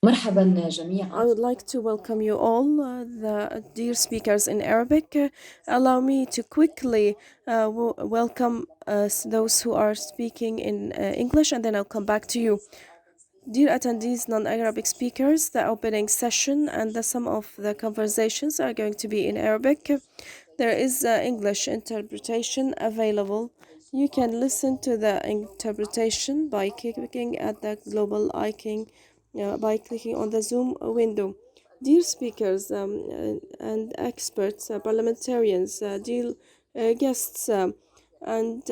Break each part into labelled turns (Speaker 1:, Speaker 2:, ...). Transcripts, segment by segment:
Speaker 1: مرحبا جميعا.
Speaker 2: I would like to welcome you all, the dear speakers in Arabic. Allow me to quickly welcome those who are speaking in English, and then I'll come back to you. Dear attendees, non-Arabic speakers, the opening session and some of the conversations are going to be in Arabic. There is English interpretation available. You can listen to the interpretation by clicking at the global icon, by clicking on the Zoom window. Dear speakers and experts, parliamentarians, dear guests, and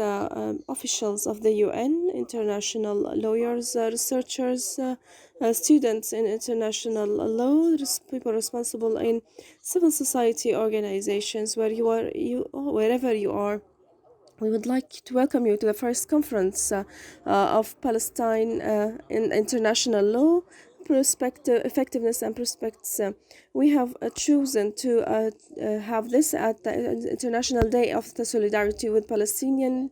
Speaker 2: officials of the UN, international lawyers, researchers, students in international law, people responsible in civil society organizations, wherever you are. We would like to welcome you to the first conference of Palestine in international law, effectiveness and prospects. We have chosen to have this at the International Day of the Solidarity with Palestinian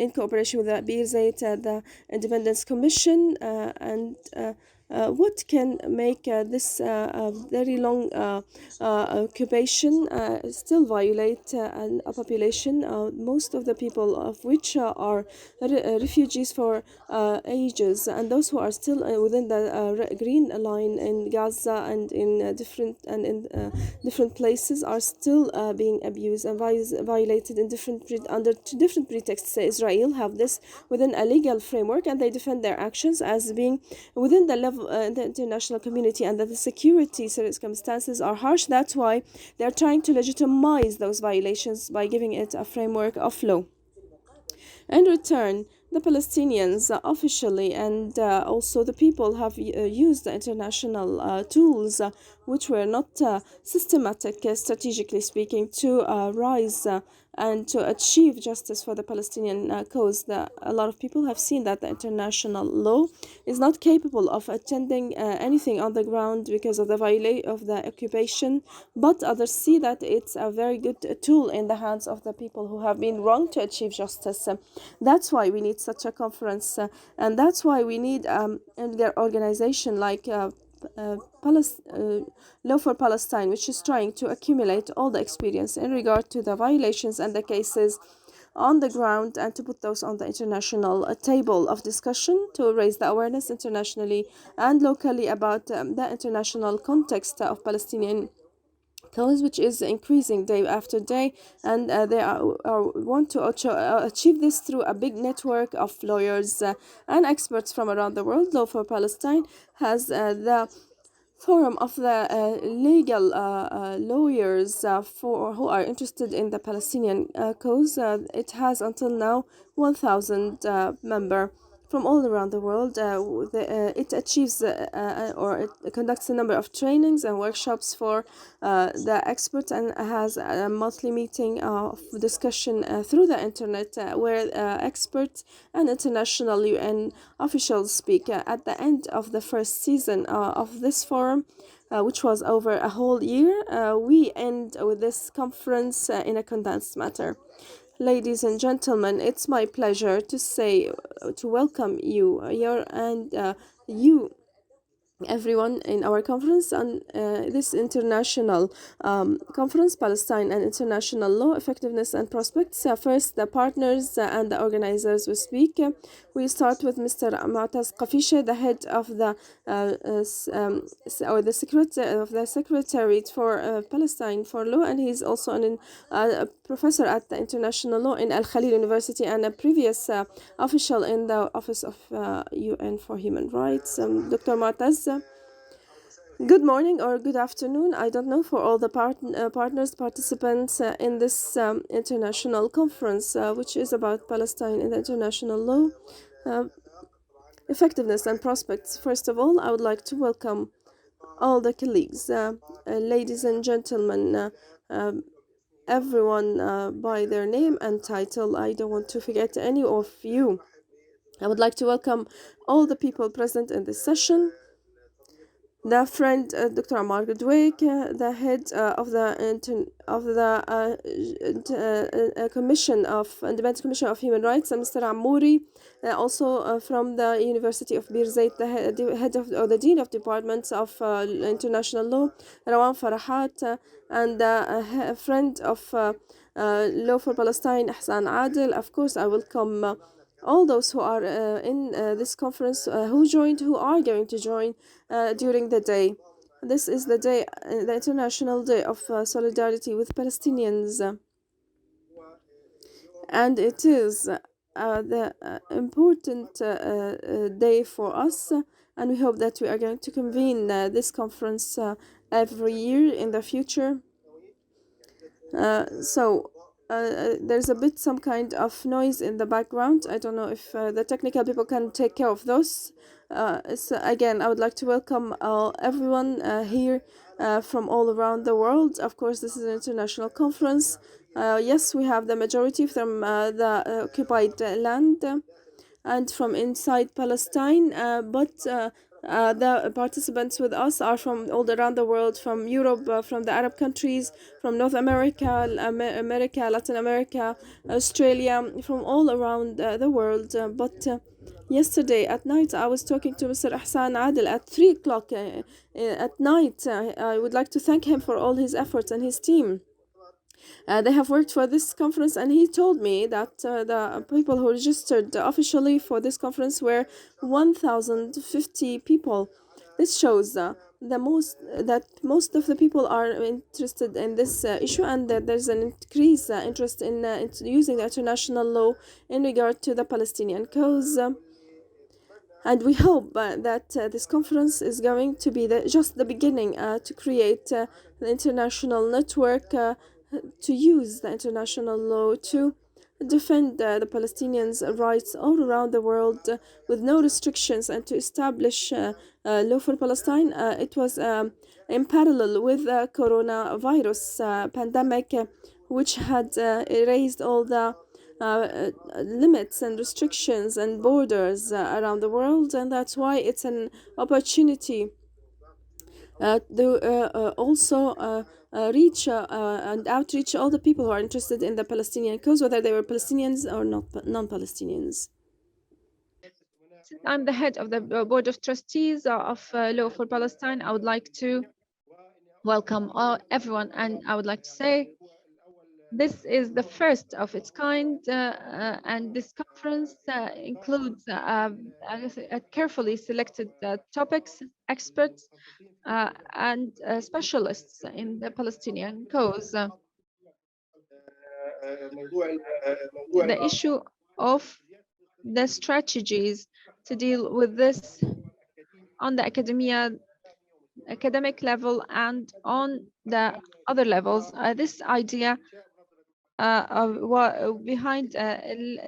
Speaker 2: in cooperation with the Birzeit, the Independence Commission, and what can make this very long occupation still violate a population, most of the people of which are refugees for ages, and those who are still within the green line in Gaza and in different places are still being abused and violated in under different pretexts. Israel have this within a legal framework, and they defend their actions as being within the level the international community, and that the security circumstances are harsh. That's why they're trying to legitimize those violations by giving it a framework of law. In return, the Palestinians officially and also the people have used the international tools which were not systematic, strategically speaking, to rise and to achieve justice for the Palestinian cause. A lot of people have seen that the international law is not capable of attending anything on the ground because of the violation of the occupation, but others see that it's a very good tool in the hands of the people who have been wronged to achieve justice. That's why we need such a conference, and that's why we need an organization like Law for Palestine, which is trying to accumulate all the experience in regard to the violations and the cases on the ground, and to put those on the international table of discussion to raise the awareness internationally and locally about the international context of Palestinian cause, which is increasing day after day, and they want to achieve this through a big network of lawyers and experts from around the world. Law for Palestine has the forum of the legal lawyers for who are interested in the Palestinian cause. It has until now 1,000 member from all around the world. It achieves or it conducts a number of trainings and workshops for the experts, and has a monthly meeting of discussion through the internet where experts and international UN officials speak. At the end of the first season of this forum, which was over a whole year, we end with this conference in a condensed matter. Ladies and gentlemen, it's my pleasure to welcome you here and everyone in our conference on this international conference, Palestine and International Law, Effectiveness and Prospects. First, the partners and the organizers will speak. We start with Mr. Mutaz Qafisheh, the head of the or the secretary of the Secretariat for Palestine for Law, and he's also a professor at the International Law in Al Khalil University and a previous official in the Office of UN for Human Rights. Dr. Mutaz, good morning or good afternoon. I don't know for all the partners, participants in this international conference, which is about Palestine and international law, effectiveness and prospects. First of all, I would like to welcome all the colleagues, ladies and gentlemen, everyone by their name and title. I don't want to forget any of you. I would like to welcome all the people present in this session. the friend Dr. Ammar Dwaik, the head Commission of Independent Commission of Human Rights, and Mr. Amouri, also from the University of Birzeit, the head of or the dean of departments of international law, Rawan Farahat, and a friend of Law for Palestine, Ihsan Adel. Of course, I welcome all those who are in this conference, who are going to join during the day. This is the day, the International Day of Solidarity with Palestinians, and it is the important day for us, and we hope that we are going to convene this conference every year in the future. There's a bit some kind of noise in the background. I don't know if the technical people can take care of those. So again, I would like to welcome everyone here from all around the world. Of course, this is an international conference. Yes, we have the majority from the occupied land and from inside Palestine, but the participants with us are from all around the world, from Europe, from the Arab countries, from North America, America, Latin America, Australia, from all around the world. But yesterday at night, I was talking to Mr. Ihsan Adel at 3 o'clock at night. I would like to thank him for all his efforts and his team. They have worked for this conference, and he told me that the people who registered officially for this conference were 1,050 people. This shows most of the people are interested in this issue, and that there's an increased interest in using international law in regard to the Palestinian cause. And we hope that this conference is going to be just the beginning to create the international network to use the international law to defend the Palestinians' rights all around the world with no restrictions, and to establish law for Palestine. It was in parallel with the coronavirus pandemic, which had erased all the limits and restrictions and borders around the world, and that's why it's an opportunity to also reach and outreach all the people who are interested in the Palestinian cause, whether they were Palestinians or not non-Palestinians.
Speaker 1: I'm the head of the Board of Trustees of Law for Palestine. I would like to welcome everyone, and I would like to say this is the first of its kind, and this conference includes carefully selected topics, experts, and specialists in the Palestinian cause. The issue of the strategies to deal with this on the academic level and on the other levels. This idea behind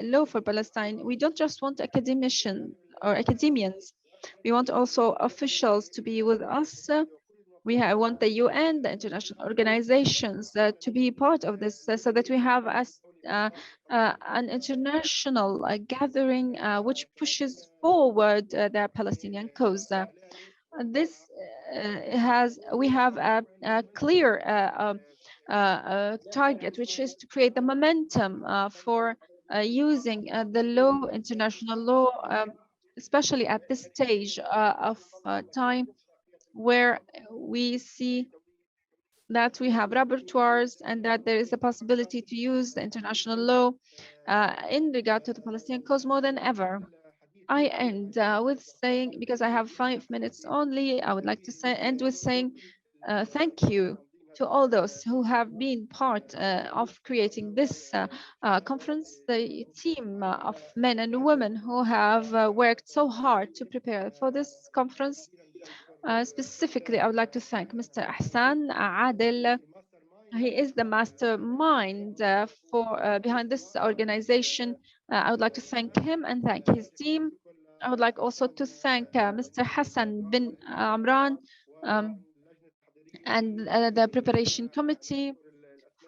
Speaker 1: law for Palestine, we don't just want academicians or academians. We want also officials to be with us. Want the UN, the international organizations to be part of this, so that we have an international gathering which pushes forward the Palestinian cause. This we have a clear target, which is to create the momentum for using the law, international law, especially at this stage of time, where we see that we have rapporteurs and that there is a possibility to use the international law in regard to the Palestinian cause more than ever. I end with saying, because I have 5 minutes only, I would like to end with saying thank you to all those who have been part of creating this conference, the team of men and women who have worked so hard to prepare for this conference. Specifically, I would like to thank Mr. Ihsan Adel. He is the mastermind behind this organization. I would like to thank him and thank his team. I would like also to thank Mr. Hassan bin Amran and the preparation committee.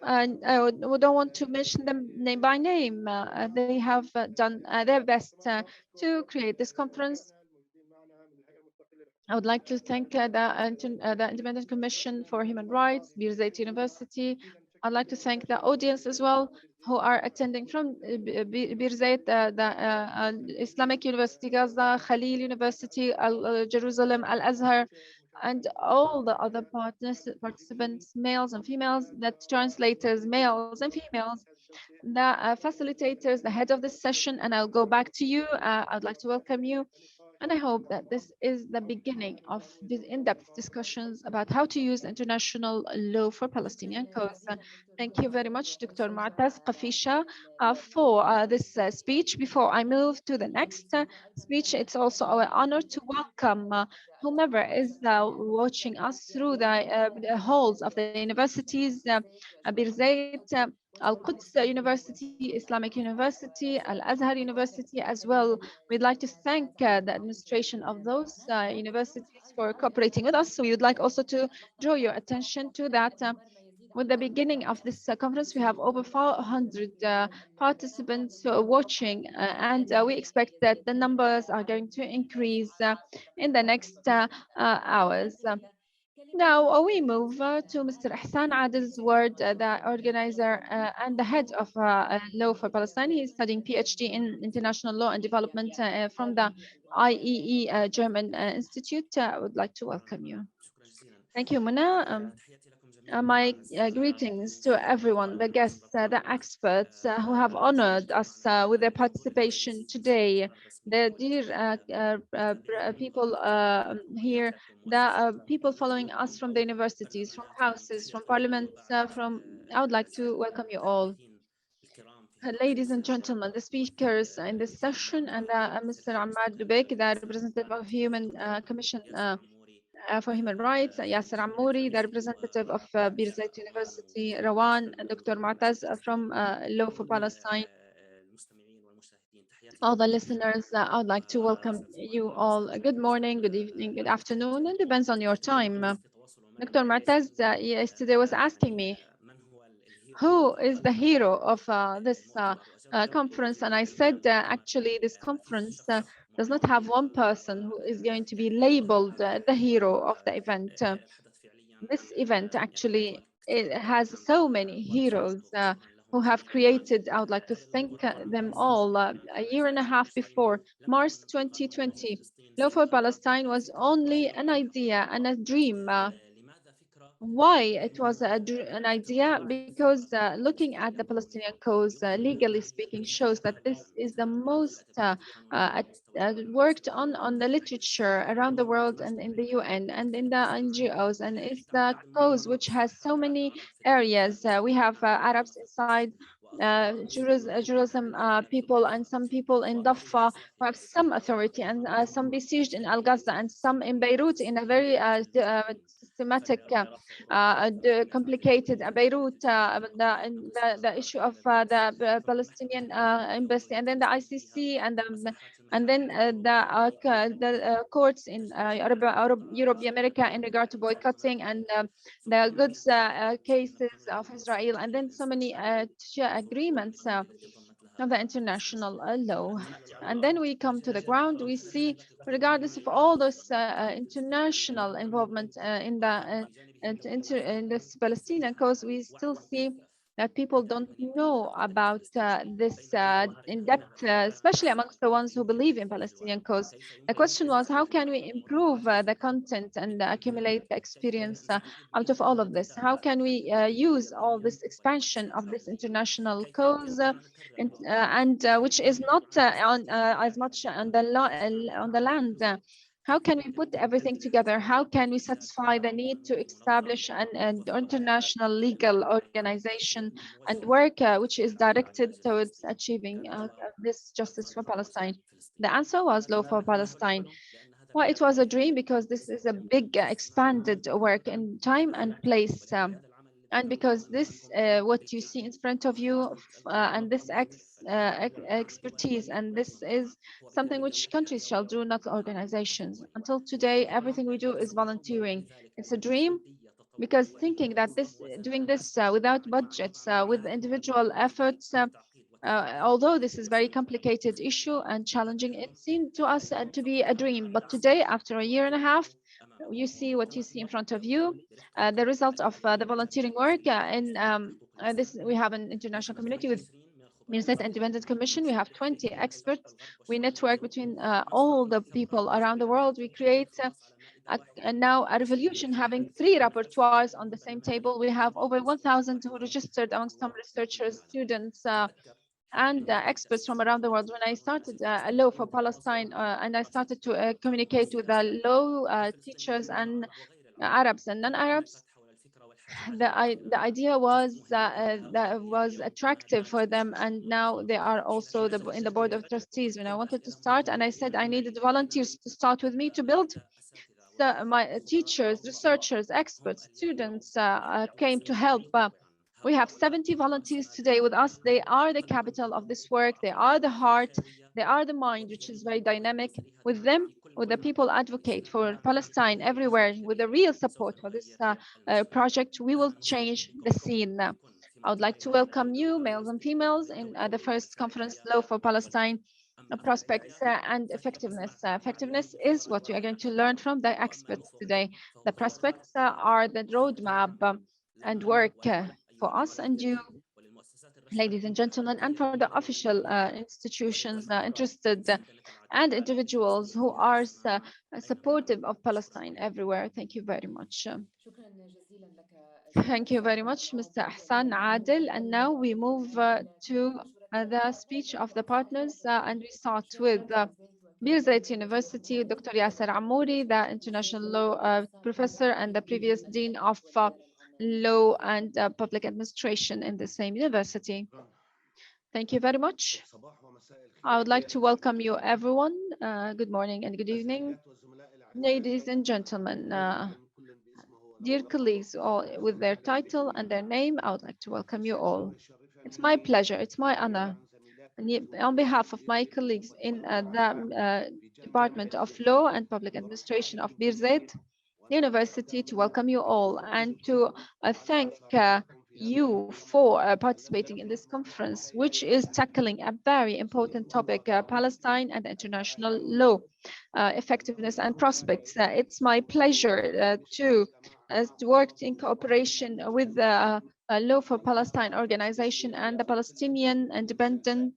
Speaker 1: And I don't want to mention them name by name. They have done their best to create this conference. I would like to thank the Independent Commission for Human Rights, Birzeit University. I'd like to thank the audience as well who are attending from Birzeit, the Islamic University Gaza, Khalil University, Jerusalem, Al Azhar, and all the other participants, males and females, the translators, males and females, the facilitators, the head of this session, and I'll go back to you. I'd like to welcome you. And I hope that this is the beginning of these in-depth discussions about how to use international law for Palestinian cause. Thank you very much, Dr. Mutaz Qafisheh, for this speech. Before I move to the next speech, it's also our honor to welcome whomever is watching us through the halls of the universities, Birzeit, Al-Quds University, Islamic University, Al-Azhar University as well. We'd like to thank the administration of those universities for cooperating with us. So we would like also to draw your attention to that. With the beginning of this conference, we have over 400 participants watching, and we expect that the numbers are going to increase in the next hours. Now we move to Mr. Ihsan Adel's word, the organizer and the head of Law for Palestine. He is studying PhD in International Law and Development from the IEE German Institute. I would like to welcome you.
Speaker 3: شكرا جزيلا.
Speaker 1: Thank you, Muna.
Speaker 3: تحياتي لكم جميعا
Speaker 1: My
Speaker 3: والسلام
Speaker 1: greetings to
Speaker 3: عليكم
Speaker 1: everyone, the guests, the experts who have honored us with their participation today, the dear people here, the people following us from the universities, from houses, from parliaments, I would like to welcome you all.
Speaker 3: الكرام في هذا
Speaker 1: Ladies and
Speaker 3: المجلس
Speaker 1: gentlemen, the speakers in this session, and Mr. Ammar Dwaik, the representative of Human Commission for Human Rights, Yaser Amouri, the representative of Birzeit University, Rawan, Dr. Mutaz from Law for Palestine.
Speaker 3: المستمعين والمشاهدين تحياتي
Speaker 1: All the
Speaker 3: لكم جميعا
Speaker 1: listeners, I would like to welcome you all. Good morning, good evening, good afternoon. It depends on your time. Dr. Mutaz yesterday was asking me, who is the hero of this conference? And I said, actually, this conference does not have one person who is going to be labeled the hero of the event. This event actually it has so many heroes who have created. I would like to thank them all. A year and a half before, March 2020, Law for Palestine was only an idea and a dream. Why it was an idea? Because looking at the Palestinian cause, legally speaking, shows that this is the most worked on the literature around the world and in the UN and in the NGOs, and it's the cause which has so many areas. We have Arabs inside. Jerusalem people and some people in Daffa who have some authority, and some besieged in Al Gaza, and some in Beirut in a very systematic complicated Beirut, the issue of the Palestinian embassy, and then the ICC, and then the courts in Europe, America in regard to boycotting, and the goods cases of Israel, and then so many agreements of the international law. And then we come to the ground, we see, regardless of all this international involvement in this Palestinian cause, we still see that people don't know about this in depth, especially amongst the ones who believe in Palestinian cause. The question was, how can we improve the content and accumulate the experience out of all of this? How can we use all this expansion of this international cause and which is not as much on on the land? How can we put everything together? How can we satisfy the need to establish an international legal organization and work which is directed towards achieving this justice for Palestine? The answer was Law for Palestine. Well, it was a dream because this is a big expanded work in time and place. And because this, what you see in front of you, and this expertise, and this is something which countries shall do, not organizations. Until today, everything we do is volunteering. It's a dream because thinking that doing this without budgets, with individual efforts, although this is very complicated issue and challenging, it seemed to us to be a dream. But today, after a year and a half, You see what you see in front of you, the result of the volunteering work. We have an international community with Birzeit Independent Commission. We have 20 experts. We network between all the people around the world. We create and now a revolution, having 3 rapporteurs on the same table. We have over 1,000 who registered amongst some researchers, students, and experts from around the world. When I started a law for Palestine, and I started to communicate with the law teachers and Arabs and non-Arabs, the idea was that was attractive for them, and now they are also in the board of trustees. When I wanted to start, and I said I needed volunteers to start with me to build. So my teachers, researchers, experts, students came to help. We have 70 volunteers today with us. They are the capital of this work. They are the heart. They are the mind, which is very dynamic. With them, with the people advocate for Palestine everywhere, with the real support for this project, we will change the scene. I would like to welcome you, males and females, in the first conference, Law for Palestine, prospects and effectiveness. Effectiveness is what we are going to learn from the experts today. The prospects are the roadmap and work for us and you, ladies and gentlemen, and for the official institutions interested and individuals who are supportive of Palestine everywhere. Thank you very much. Thank you very much, Mr. Ihsan, Adel. And now we move to the speech of the partners, and we start with Birzeit University, Dr. Yaser Amouri, the international law professor and the previous dean of law and public administration in the same university. Thank you very much. I would like to welcome you, everyone. Good morning and good evening, ladies and gentlemen. Dear colleagues, all with their title and their name, I would like to welcome you all. It's my pleasure, it's my honor, on behalf of my colleagues in the Department of Law and Public Administration of Birzeit University, to welcome you all and to thank you for participating in this conference, which is tackling a very important topic, Palestine and international law, effectiveness and prospects. It's my pleasure to work in cooperation with the Law for Palestine Organization and the Palestinian Independent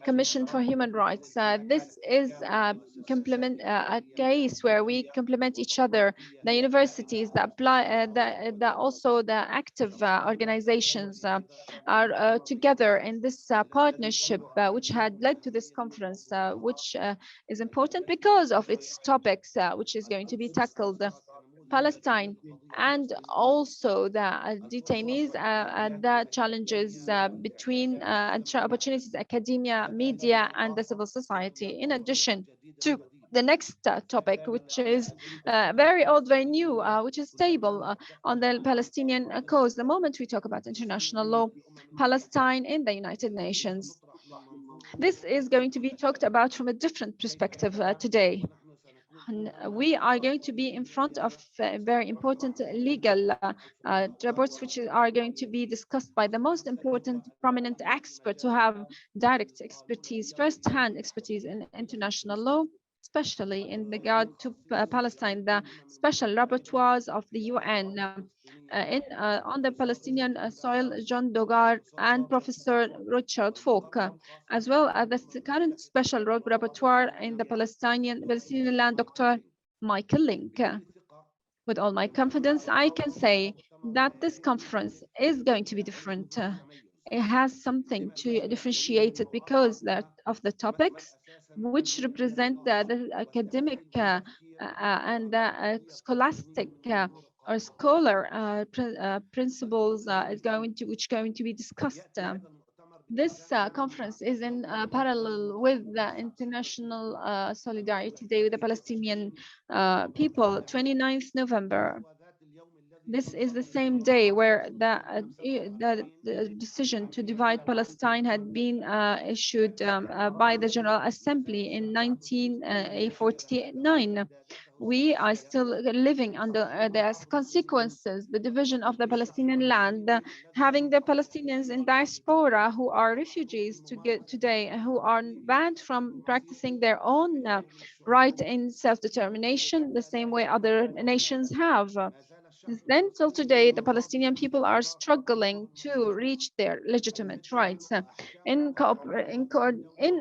Speaker 1: Commission for Human Rights. This is a case where we complement each other. The universities that apply, also the active organizations are together in this partnership, which had led to this conference, which is important because of its topics, which is going to be tackled. Palestine, and also the detainees and the challenges between opportunities, academia, media, and the civil society, in addition to the next topic, which is very old, very new, which is stable on the Palestinian cause. The moment we talk about international law, Palestine in the United Nations, this is going to be talked about from a different perspective today. And we are going to be in front of very important legal reports, which are going to be discussed by the most important prominent experts who have direct expertise, first-hand expertise in international law, especially in regard to Palestine, the special rapporteurs of the UN on the Palestinian soil, John Dogar and Professor Richard Falk, as well as the current special rapporteur in the Palestinian land, Dr. Michael Link. With all my confidence, I can say that this conference is going to be different. It has something to differentiate it because of the topics which represent the academic and the scholastic or scholar principles which going to be discussed. This conference is in parallel with the International Solidarity Day with the Palestinian people, 29th November. This is the same day where the decision to divide Palestine had been issued by the General Assembly in 1949. We are still living under the consequences, the division of the Palestinian land, having the Palestinians in diaspora who are refugees to get today, who are banned from practicing their own right in self-determination, the same way other nations have. Since then till today, the Palestinian people are struggling to reach their legitimate rights in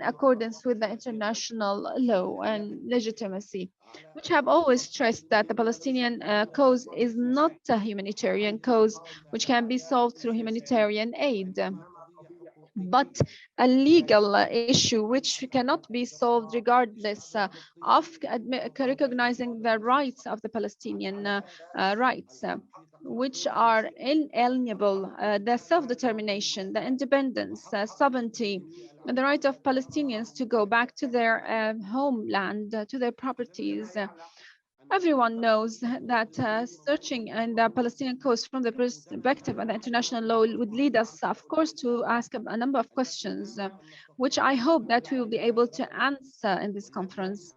Speaker 1: accordance with the international law and legitimacy, which have always stressed that the Palestinian cause is not a humanitarian cause which can be solved through humanitarian aid, but a legal issue which cannot be solved regardless of recognizing the rights of the Palestinian rights, which are inalienable, the self-determination, the independence, sovereignty, and the right of Palestinians to go back to their homeland, to their properties. Everyone knows that searching in the Palestinian cause from the perspective of the international law would lead us, of course, to ask a number of questions, which I hope that we will be able to answer in this conference,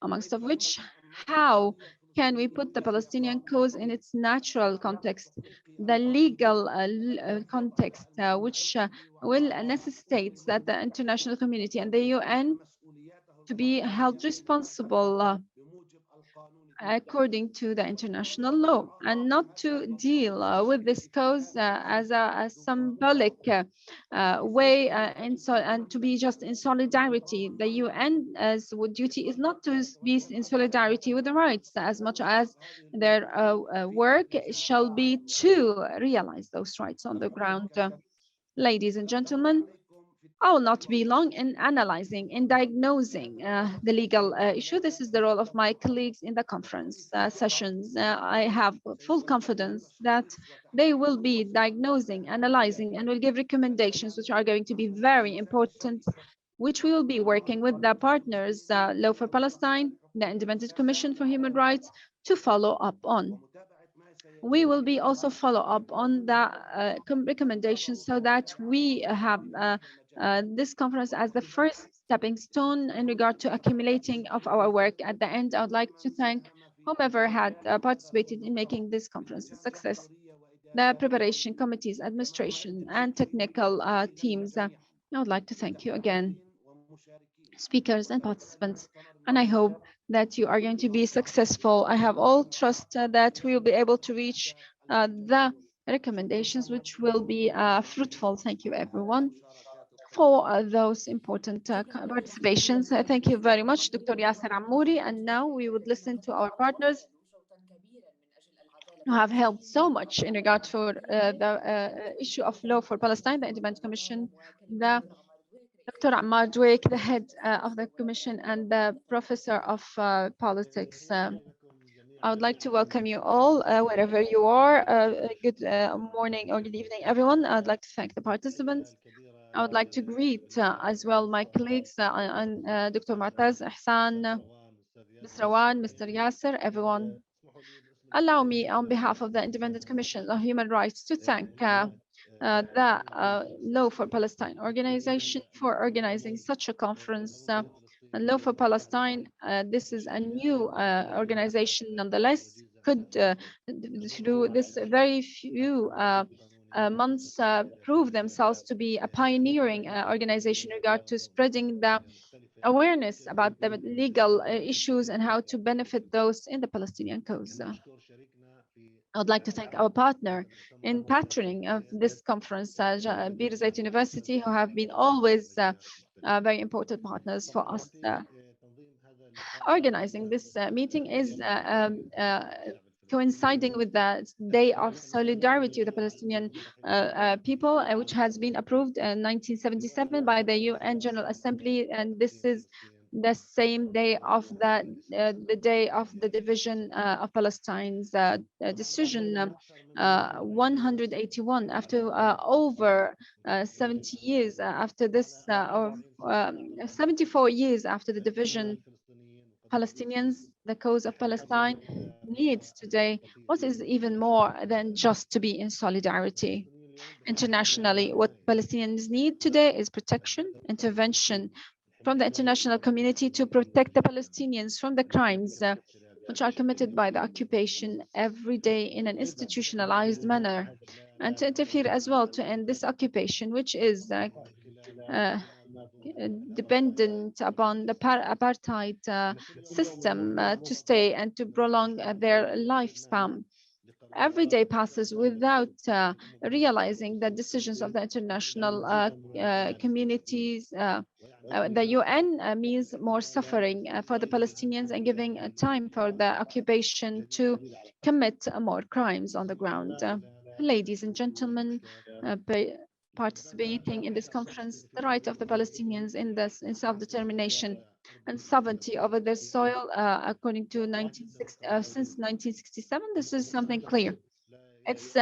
Speaker 1: amongst of which, how can we put the Palestinian cause in its natural context, the legal context, which will necessitate that the international community and the UN to be held responsible according to the international law, and not to deal with this cause as a symbolic way and to be just in solidarity. The UN's duty is not to be in solidarity with the rights as much as their work shall be to realize those rights on the ground. Ladies and gentlemen, I will not be long in analyzing, in diagnosing the legal issue. This is the role of my colleagues in the conference sessions. I have full confidence that they will be diagnosing, analyzing, and will give recommendations which are going to be very important, which we will be working with the partners, Law for Palestine, the Independent Commission for Human Rights, to follow up on. We will be also follow up on the recommendations so that we have this conference as the first stepping stone in regard to accumulating of our work. At the end, I would like to thank whomever had participated in making this conference a success. The preparation committees, administration, and technical teams. I would like to thank you again, speakers and participants, and I hope that you are going to be successful. I have all trust that we will be able to reach the recommendations which will be fruitful. Thank you, everyone, for those important
Speaker 4: شكرا لك سيدتي
Speaker 1: participations. Thank you very much, Dr. Yaser Amouri. And now we would listen to our partners
Speaker 4: صوتا كبيرا من أجل العدالة
Speaker 1: who
Speaker 4: في
Speaker 1: have helped so
Speaker 4: فلسطين
Speaker 1: much in
Speaker 4: والقضايا
Speaker 1: regard for
Speaker 4: الداخلية
Speaker 1: the issue of law for Palestine, the Independent Commission, the
Speaker 4: وكلمات عمر دويك رئيس
Speaker 1: Dr. Ammar
Speaker 4: الهيئة
Speaker 1: Dwaik, the
Speaker 4: الوطنية
Speaker 1: head of the
Speaker 4: للمساواة
Speaker 1: commission and
Speaker 4: والعدالة
Speaker 1: the
Speaker 4: والمثل
Speaker 1: professor of politics. I would like to welcome you
Speaker 4: شكرا
Speaker 1: all
Speaker 4: لك
Speaker 1: wherever
Speaker 4: سيدتي
Speaker 1: you are. Good morning or good evening, everyone. I'd like to thank the participants. I would like to greet as well my colleagues and Dr. Mutaz, Ihsan, Ms. Rawan, Mr. Yaser, everyone. Allow me, on behalf of the Independent Commission on Human Rights, to thank the Law for Palestine Organization for organizing such a conference. Law for Palestine, this is a new organization nonetheless, could through this very few months prove themselves to be a pioneering organization in regard to spreading the awareness about the legal issues and how to benefit those in the Palestinian cause. I would like to thank our partner in patroning of this conference, Birzeit University, who have been always very important partners for us. Organizing this meeting is coinciding with the Day of Solidarity with the Palestinian people, which has been approved in 1977 by the UN General Assembly, and this is the same day of the day of the division of Palestine's decision 181 after over 70 years after this, or 74 years after the division. Palestinians The cause of Palestine needs today what is even more than just to be in solidarity. Internationally, what Palestinians need today is protection, intervention from the international community to protect the Palestinians from the crimes which are committed by the occupation every day in an institutionalized manner, and to interfere as well to end this occupation, which is uh, dependent upon the apartheid system to stay and to prolong their lifespan. Every day passes without realizing the decisions of the international communities. The UN means more suffering for the Palestinians and giving time for the occupation to commit more crimes on the ground. Ladies and gentlemen, participating in this conference, the right of the Palestinians in self-determination and sovereignty over their soil, according to since 1967, this is something clear. It's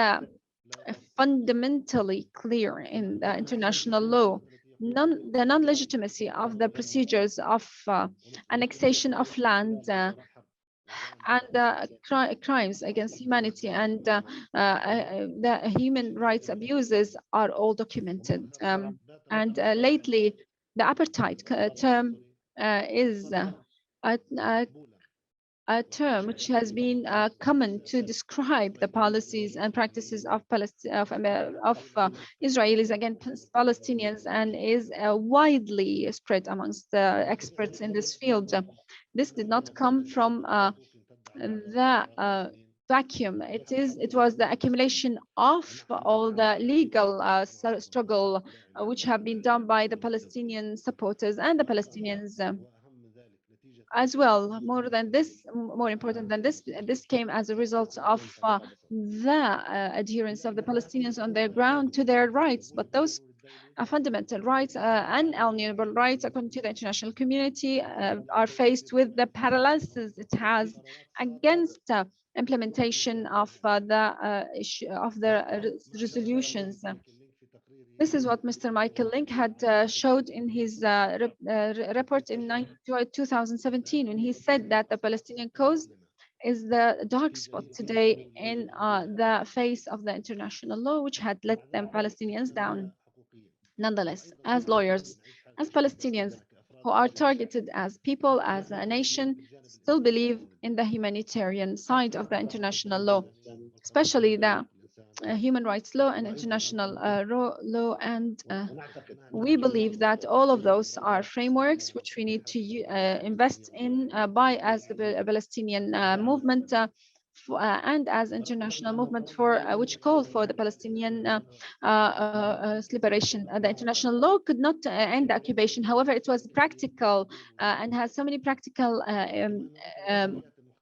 Speaker 1: fundamentally clear in the international law. The non-legitimacy of the procedures of annexation of land and crimes against humanity and the human rights abuses are all documented. And lately, the apartheid term is a term which has been common to describe the policies and practices of Israelis against Palestinians and is widely spread amongst the experts in this field. This did not come from the vacuum. It was the accumulation of all the legal struggle which have been done by the Palestinian supporters and the Palestinians as well. More important than this came as a result of the adherence of the Palestinians on their ground to their rights. But those fundamental rights, unalienable rights, according to the international community, are faced with the paralysis it has against implementation of the issue of the resolutions. This is what Mr. Michael Link had showed in his report in 2017 when he said that the Palestinian cause is the dark spot today in the face of the international law, which had let them Palestinians down. Nonetheless, as lawyers, as Palestinians who are targeted as people, as a nation, still believe in the humanitarian side of the international law, especially the human rights law and international law, and we believe that all of those are frameworks which we need to invest in by as the Palestinian movement and as international movement for which call for the Palestinian liberation. The international law could not end the occupation. However, it was practical and has so many practical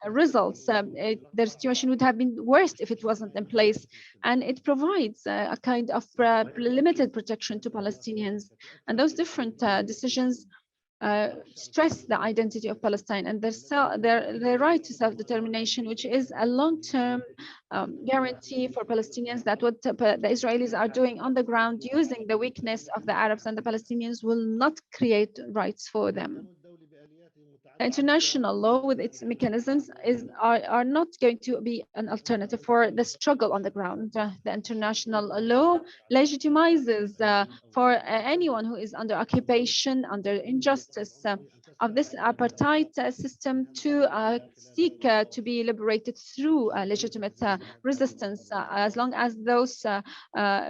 Speaker 1: results. The situation would have been worse if it wasn't in place, and it provides a kind of limited protection to Palestinians. And those different decisions stress the identity of Palestine and their right to self-determination, which is a long-term guarantee for Palestinians that what the Israelis are doing on the ground using the weakness of the Arabs and the Palestinians will not create rights for them. The international law with its mechanisms are not going to be an alternative for the struggle on the ground. The international law legitimizes for anyone who is under occupation, under injustice of this apartheid system to seek to be liberated through legitimate resistance, as long as those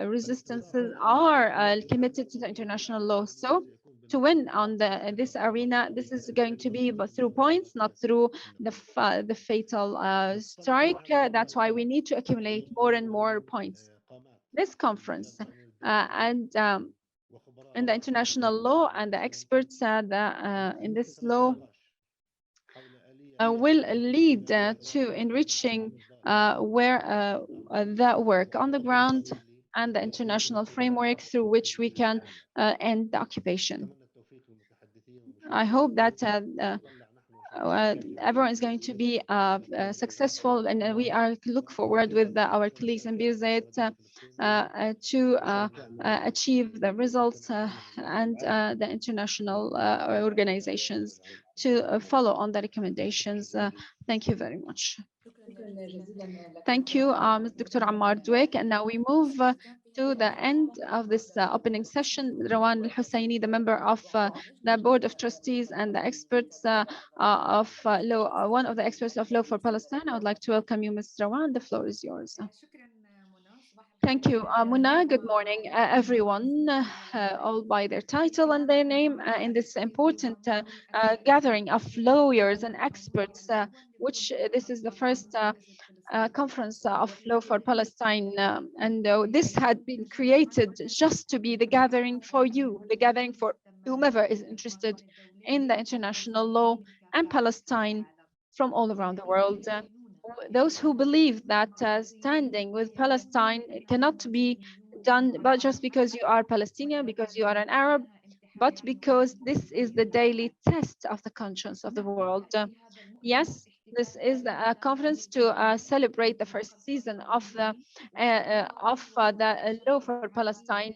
Speaker 1: resistances are committed to the international law. So to win on this arena, this is going to be but through points, not through the fatal strike. That's why we need to accumulate more and more points. This conference and in the international law and the experts in this law will lead to enriching the work on the ground and the international framework through which we can end the occupation. I hope that everyone is going to be successful, and we are look forward with our colleagues in Birzeit to achieve the results and the international organizations to follow on the recommendations. Thank you very much.
Speaker 4: شكرا جزيلا لك
Speaker 1: Thank you,
Speaker 4: دكتورة
Speaker 1: Dr. Ammar Dwaik. And now we move to the end of this opening session. Rawan Al-Husseini, the member of the Board of Trustees and the experts of law, one of the experts of law for Palestine. I would like to welcome you, Ms. Rawan. The floor is yours.
Speaker 4: شكرا منى صباح
Speaker 1: Thank you,
Speaker 4: الخير
Speaker 1: Muna. Good
Speaker 4: لكم
Speaker 1: morning,
Speaker 4: مشاهدي
Speaker 1: everyone,
Speaker 4: الأعزاء
Speaker 1: all by their title and
Speaker 4: في
Speaker 1: their
Speaker 4: هذا
Speaker 1: name, in
Speaker 4: المؤتمر
Speaker 1: this
Speaker 4: التثقيفي
Speaker 1: important
Speaker 4: القانوني الثالث
Speaker 1: gathering of
Speaker 4: للمجلس
Speaker 1: lawyers and
Speaker 4: القانوني
Speaker 1: experts,
Speaker 4: الأول
Speaker 1: which
Speaker 4: للقضاء
Speaker 1: this is the first
Speaker 4: والمجلس الفلسطيني
Speaker 1: conference of law for
Speaker 4: وللتأكيد
Speaker 1: Palestine. And this
Speaker 4: يجب
Speaker 1: had been
Speaker 4: تشجيع
Speaker 1: created just to be the
Speaker 4: المؤسسات
Speaker 1: gathering for
Speaker 4: العربية
Speaker 1: you, the gathering for
Speaker 4: والمجتمعات
Speaker 1: whomever is interested
Speaker 4: والقضاء
Speaker 1: in the
Speaker 4: الدولي
Speaker 1: international law
Speaker 4: ومسؤولين
Speaker 1: and
Speaker 4: كافة في
Speaker 1: Palestine
Speaker 4: العالم.
Speaker 1: from all around the
Speaker 4: والذين
Speaker 1: world.
Speaker 4: يؤمنون
Speaker 1: Those who
Speaker 4: بأن
Speaker 1: believe that
Speaker 4: الديمقراطية
Speaker 1: standing with
Speaker 4: هي
Speaker 1: Palestine
Speaker 4: مبنية على
Speaker 1: cannot be
Speaker 4: مدنيون
Speaker 1: done but just
Speaker 4: وعدالة
Speaker 1: because you are Palestinian, because you are an Arab,
Speaker 4: وأنها
Speaker 1: but
Speaker 4: امتحان
Speaker 1: because
Speaker 4: يجب
Speaker 1: this is the
Speaker 4: اجتياحه.
Speaker 1: daily test of the conscience of the
Speaker 4: نعم،
Speaker 1: world.
Speaker 4: يأتي هذا المؤتمر
Speaker 1: Yes, this is
Speaker 4: احتفالا
Speaker 1: a conference to celebrate the
Speaker 4: بالتاريخ
Speaker 1: first season of the
Speaker 4: القانوني والتطور
Speaker 1: law
Speaker 4: والانتشار
Speaker 1: for
Speaker 4: العملي
Speaker 1: Palestine,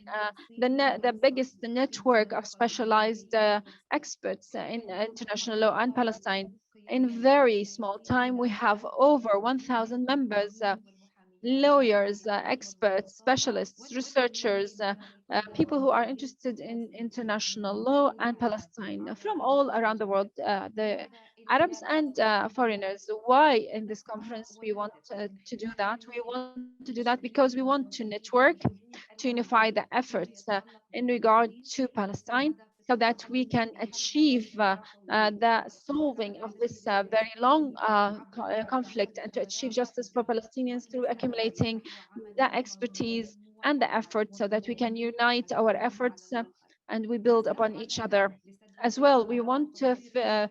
Speaker 4: للممارسين
Speaker 1: the biggest
Speaker 4: والمنصات
Speaker 1: network of
Speaker 4: القانونيين
Speaker 1: specialized
Speaker 4: في فلسطين.
Speaker 1: experts in international law and
Speaker 4: والمؤتمر
Speaker 1: Palestine. In
Speaker 4: قيادة
Speaker 1: very small time, we
Speaker 4: للممارسين
Speaker 1: have over
Speaker 4: والمتخصصين
Speaker 1: 1,000
Speaker 4: في
Speaker 1: members,
Speaker 4: القانون والمحاميات
Speaker 1: lawyers, experts,
Speaker 4: والوكلاء
Speaker 1: specialists, researchers,
Speaker 4: والمتمثلين بالقضاء
Speaker 1: people who are
Speaker 4: والمسؤولين
Speaker 1: interested in
Speaker 4: السياسيين
Speaker 1: international law and
Speaker 4: والدعاة
Speaker 1: Palestine from
Speaker 4: عبر
Speaker 1: all around the world,
Speaker 4: المنصات.
Speaker 1: the
Speaker 4: ذهب
Speaker 1: Arabs
Speaker 4: إلي
Speaker 1: and
Speaker 4: الكثير
Speaker 1: foreigners. Why in this
Speaker 4: نسمع
Speaker 1: conference we want
Speaker 4: ونهتف
Speaker 1: to do that? We
Speaker 4: لحين
Speaker 1: want to do that because we
Speaker 4: نشيد
Speaker 1: want to network,
Speaker 4: الجهود
Speaker 1: to unify the
Speaker 4: العالمية فيما
Speaker 1: efforts
Speaker 4: يتعلق
Speaker 1: in regard
Speaker 4: بالتنظيم
Speaker 1: to Palestine
Speaker 4: والمساعدة في
Speaker 1: so that we
Speaker 4: التقدم
Speaker 1: can
Speaker 4: لحل هذا
Speaker 1: achieve
Speaker 4: الصراع الطويل.
Speaker 1: the
Speaker 4: هذا
Speaker 1: solving of
Speaker 4: ليس
Speaker 1: this
Speaker 4: بداية
Speaker 1: very long
Speaker 4: التقدم عبر
Speaker 1: conflict and to achieve
Speaker 4: مبادرة
Speaker 1: justice for
Speaker 4: واحدة،
Speaker 1: Palestinians through
Speaker 4: وإنما نسعى
Speaker 1: accumulating
Speaker 4: نحو
Speaker 1: the
Speaker 4: عمل قانوني
Speaker 1: expertise and the
Speaker 4: موحد
Speaker 1: effort so that we can
Speaker 4: وقانوني
Speaker 1: unite our
Speaker 4: يعمل على
Speaker 1: efforts
Speaker 4: الواقع.
Speaker 1: and we build
Speaker 4: نسعى
Speaker 1: upon each
Speaker 4: معا
Speaker 1: other.
Speaker 4: لسد
Speaker 1: As well, we
Speaker 4: الثغرات
Speaker 1: want to
Speaker 4: وتطوير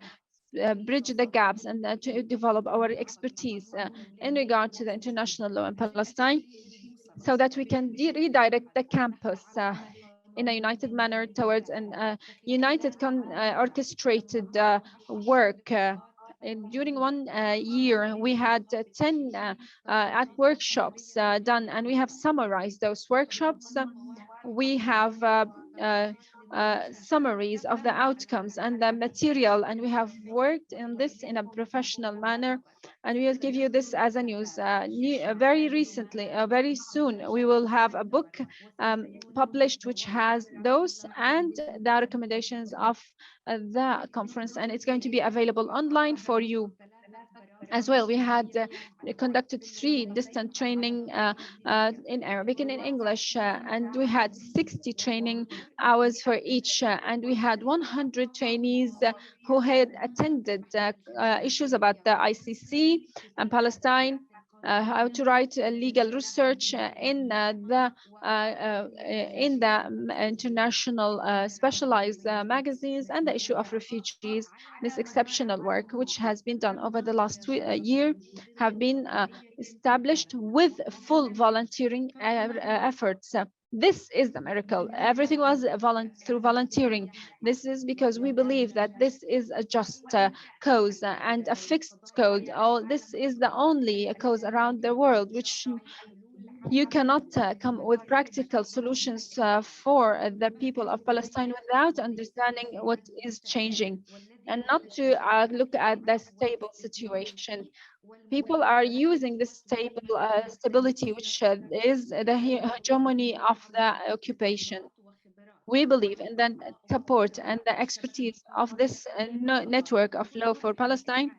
Speaker 1: bridge the
Speaker 4: الإحصاءات
Speaker 1: gaps and to
Speaker 4: الدولية
Speaker 1: develop our
Speaker 4: والقانون
Speaker 1: expertise in
Speaker 4: الدولي
Speaker 1: regard to the
Speaker 4: والسياسي.
Speaker 1: international law in Palestine
Speaker 4: بالتأكيد يوصل
Speaker 1: so that we can
Speaker 4: بالتأكيد
Speaker 1: redirect the
Speaker 4: نحو
Speaker 1: campus
Speaker 4: عمل
Speaker 1: in a united
Speaker 4: قانوني
Speaker 1: manner towards an
Speaker 4: ممتاز. وفي
Speaker 1: united,
Speaker 4: خلال عام واحد
Speaker 1: orchestrated
Speaker 4: تم عقد
Speaker 1: work.
Speaker 4: اللقاءات
Speaker 1: During
Speaker 4: القانونية
Speaker 1: one
Speaker 4: مع
Speaker 1: year, we had
Speaker 4: المنظمات
Speaker 1: 10 at
Speaker 4: الدولية
Speaker 1: workshops
Speaker 4: والقضائية
Speaker 1: done, and we have summarized those workshops.
Speaker 4: والمواقع
Speaker 1: We have summaries of the outcomes and the material, and we have worked in this in a professional manner. And we will give you this as a news. Very recently, very soon, we will have a book published which has those and the recommendations of the conference, and it's going to be available online for you as well. We had conducted 3 distant training in Arabic and in English, and we had 60 training hours for each, and we had 100 trainees who had attended issues about the ICC and Palestine, how to write legal research in the international specialized magazines, and the issue of refugees. This exceptional work, which has been done over the last year, have been established with full volunteering efforts. This is the miracle. Everything was through volunteering. This is because we believe that this is a just cause and a fixed code. This is the only cause around the world which you cannot come with practical solutions for the people of Palestine without understanding what is changing and not to look at the stable situation. People are using this stability, which is the hegemony of the occupation. We believe in the support and the expertise of this network of law for Palestine,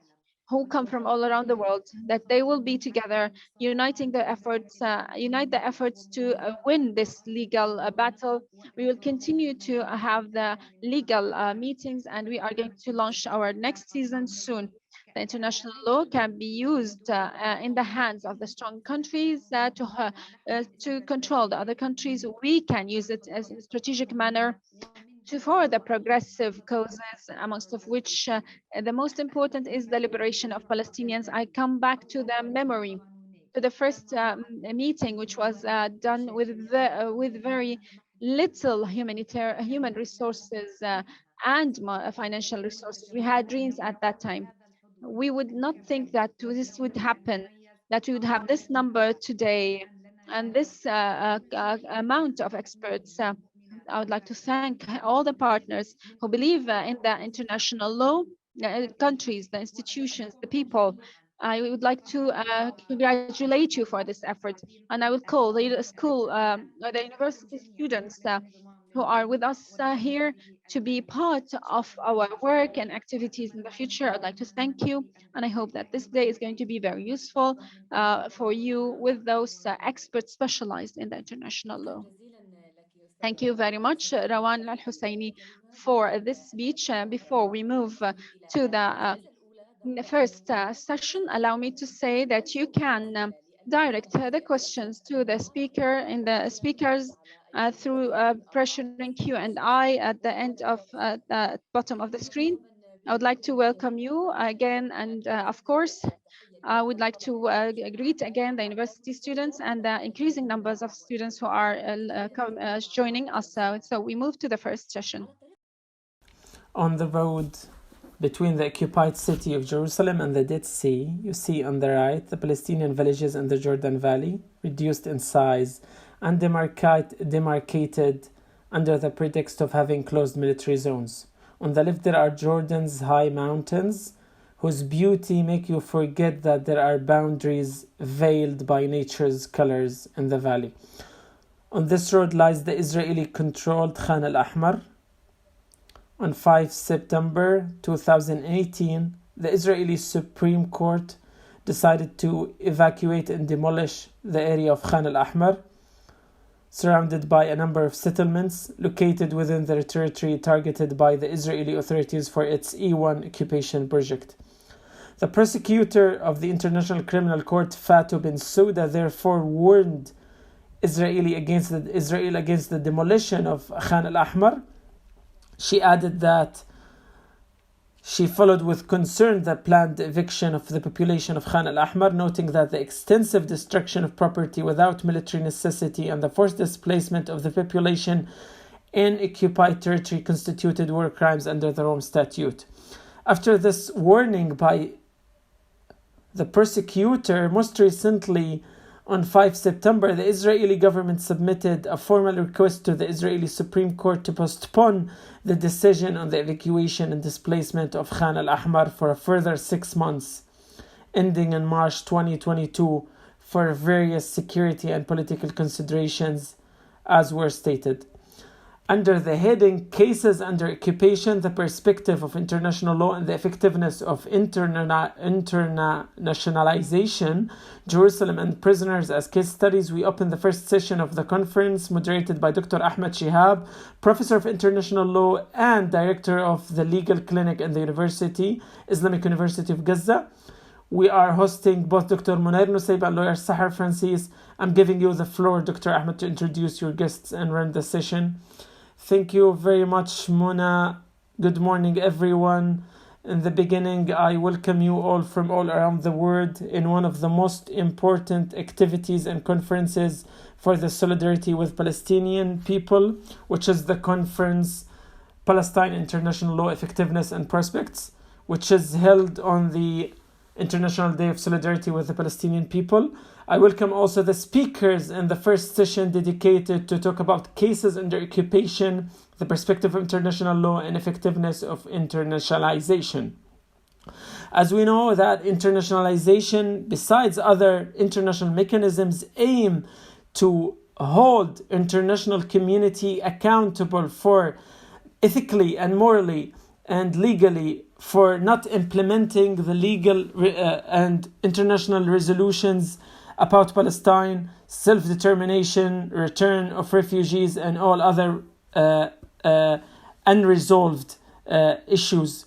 Speaker 1: who come from all around the world, that they will be together, unite the efforts to win this legal battle. We will continue to have the legal meetings, and we are going to launch our next season soon. The international law can be used in the hands of the strong countries to control the other countries. We can use it as a strategic manner for the progressive causes, amongst of which the most important is the liberation of Palestinians. I come back to the memory, to the first meeting, which was done with very little human resources and financial resources. We had dreams at that time. We would not think that this would happen, that we would have this number today and this amount of experts. I would like to thank all the partners who believe in the international law countries, the institutions, the people. I would like to congratulate you for this effort, and I will call the school, the university students who are with us here to be part of our work and activities in the future. I'd like to thank you, and I hope that this day is going to be very useful for you with those experts specialized in the international law. Thank you very much, Rawan al-Husseini, for this speech. Before we move to the first session, allow me to say that you can direct the questions to the speaker in the speakers through pressuring Q&I at the end of the bottom of the screen. I would like to welcome you again, and of course, I would like to greet again the university students and the increasing numbers of students who are joining us. So we move to the first session.
Speaker 5: On the road between the occupied city of Jerusalem and the Dead Sea, you see on the right the Palestinian villages in the Jordan Valley, reduced in size and demarcated under the pretext of having closed military zones. On the left there are Jordan's high mountains, whose beauty make you forget that there are boundaries veiled by nature's colors in the valley. On this road lies the Israeli-controlled Khan al-Ahmar. On 5 September 2018, the Israeli Supreme Court decided to evacuate and demolish the area of Khan al-Ahmar, surrounded by a number of settlements located within their territory targeted by the Israeli authorities for its E1 occupation project. The prosecutor of the International Criminal Court, Fatou bin Souda, therefore warned Israel against the demolition of Khan al-Ahmar. She added that she followed with concern the planned eviction of the population of Khan al-Ahmar, noting that the extensive destruction of property without military necessity and the forced displacement of the population in occupied territory constituted war crimes under the Rome Statute. After this warning by the prosecutor, most recently, on 5 September, the Israeli government submitted a formal request to the Israeli Supreme Court to postpone the decision on the evacuation and displacement of Khan al-Ahmar for a further 6 months, ending in March 2022, for various security and political considerations, as were stated. Under the heading Cases Under Occupation, the Perspective of International Law and the Effectiveness of Internationalization, Jerusalem and Prisoners as Case Studies, we open the first session of the conference, moderated by Dr. Ahmed Shihab, Professor of International Law and Director of the Legal Clinic in the Islamic University of Gaza. We are hosting both Dr. Munir Nusayb and lawyer Sahar Francis. I'm giving you the floor, Dr. Ahmed, to introduce your guests and run the session. Thank you very much, Mona. Good morning, everyone. In the beginning, I welcome you all from all around the world in one of the most important activities and conferences for the solidarity with Palestinian people, which is the conference Palestine International Law, Effectiveness and Prospects, which is held on the International Day of Solidarity with the Palestinian People. I welcome also the speakers in the first session dedicated to talk about cases under occupation, the perspective of international law, and effectiveness of internationalization. As we know that internationalization, besides other international mechanisms, aim to hold international community accountable for ethically and morally and legally for not implementing the legal and international resolutions about Palestine, self-determination, return of refugees, and all other unresolved issues.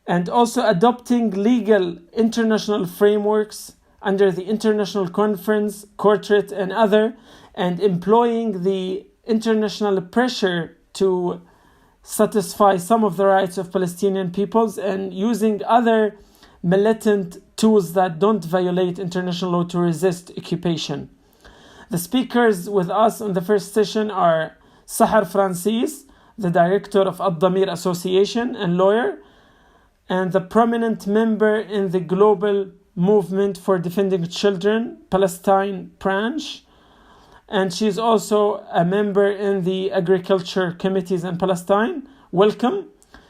Speaker 5: And also adopting legal international frameworks under the International Conference, Quartet, and other, and employing the international pressure to satisfy some of the rights of Palestinian peoples, and using other militant tools that don't violate international law to resist occupation. The speakers with us on the first session are Sahar Francis, the director of Ad-Damir Association and lawyer, and the prominent member in the global movement for defending children, Palestine branch. And she's also a member in the agriculture committees in Palestine. Welcome.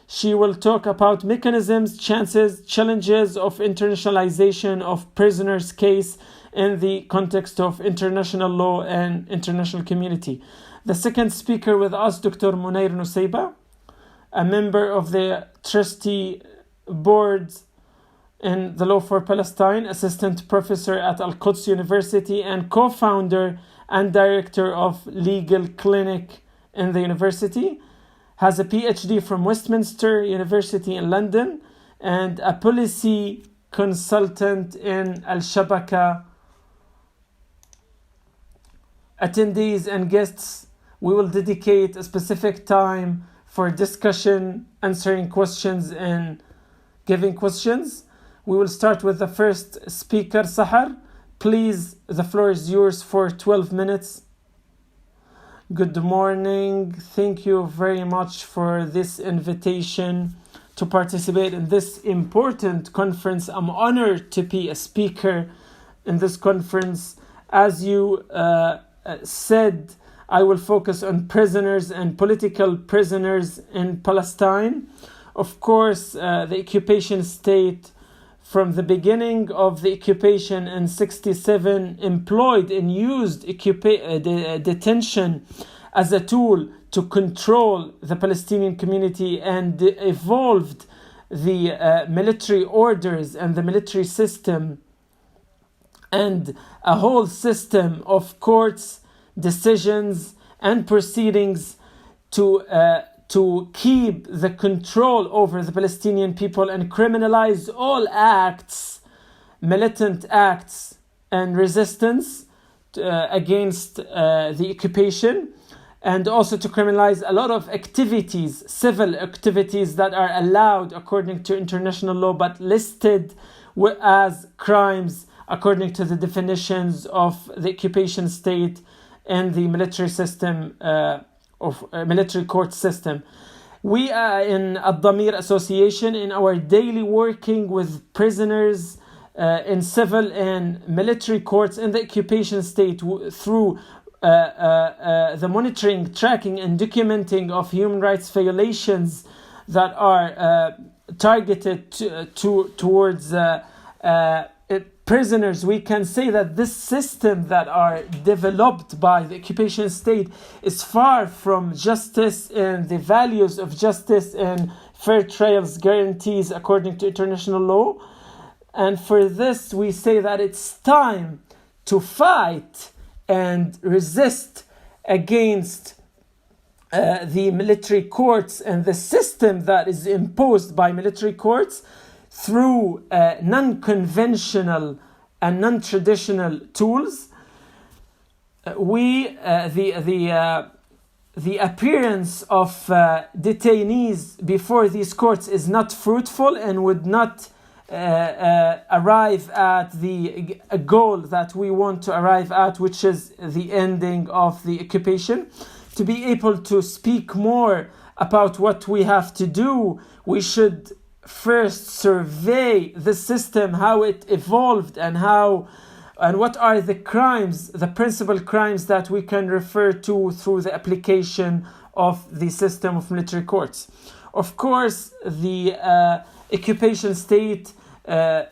Speaker 5: She will talk about mechanisms, chances, challenges of internationalization of prisoners' case in the context of international law and international community. The second speaker with us, Dr. Munair Nusayba, a member of the trustee board in the Law for Palestine, assistant professor at Al-Quds University, and co-founder and director of legal clinic in the university. Has a PhD from Westminster University in London and a policy consultant in Al-Shabaka. Attendees and guests, we will dedicate a specific time for discussion, answering questions and giving questions. We will start with the first speaker, Sahar. Please, the floor is yours for 12 minutes. Good morning. Thank you very much for this invitation to participate in this important conference. I'm honored to be a speaker in this conference. As you said, I will focus on prisoners and political prisoners in Palestine. Of course, the occupation state from the beginning of the occupation in 1967 employed and used detention as a tool to control the Palestinian community and evolved the military orders and the military system and a whole system of courts, decisions and proceedings to keep the control over the Palestinian people and criminalize all acts, militant acts and resistance against the occupation, and also to criminalize a lot of activities, civil activities that are allowed according to international law but listed as crimes according to the definitions of the occupation state and the military system of military court system. We are in Ad-Damir Association in our daily working with prisoners in civil and military courts in the occupation state through the monitoring, tracking and documenting of human rights violations that are targeted towards prisoners. We can say that this system that are developed by the occupation state is far from justice and the values of justice and fair trials guarantees according to international law. And for this, we say that it's time to fight and resist against the military courts and the system that is imposed by military courts through non-conventional and non-traditional tools. The appearance of detainees before these courts is not fruitful and would not arrive at the goal that we want to arrive at, which is the ending of the occupation. To be able to speak more about what we have to do, we should first survey the system, how it evolved and what are the crimes, the principal crimes that we can refer to through the application of the system of military courts. Of course, the occupation state,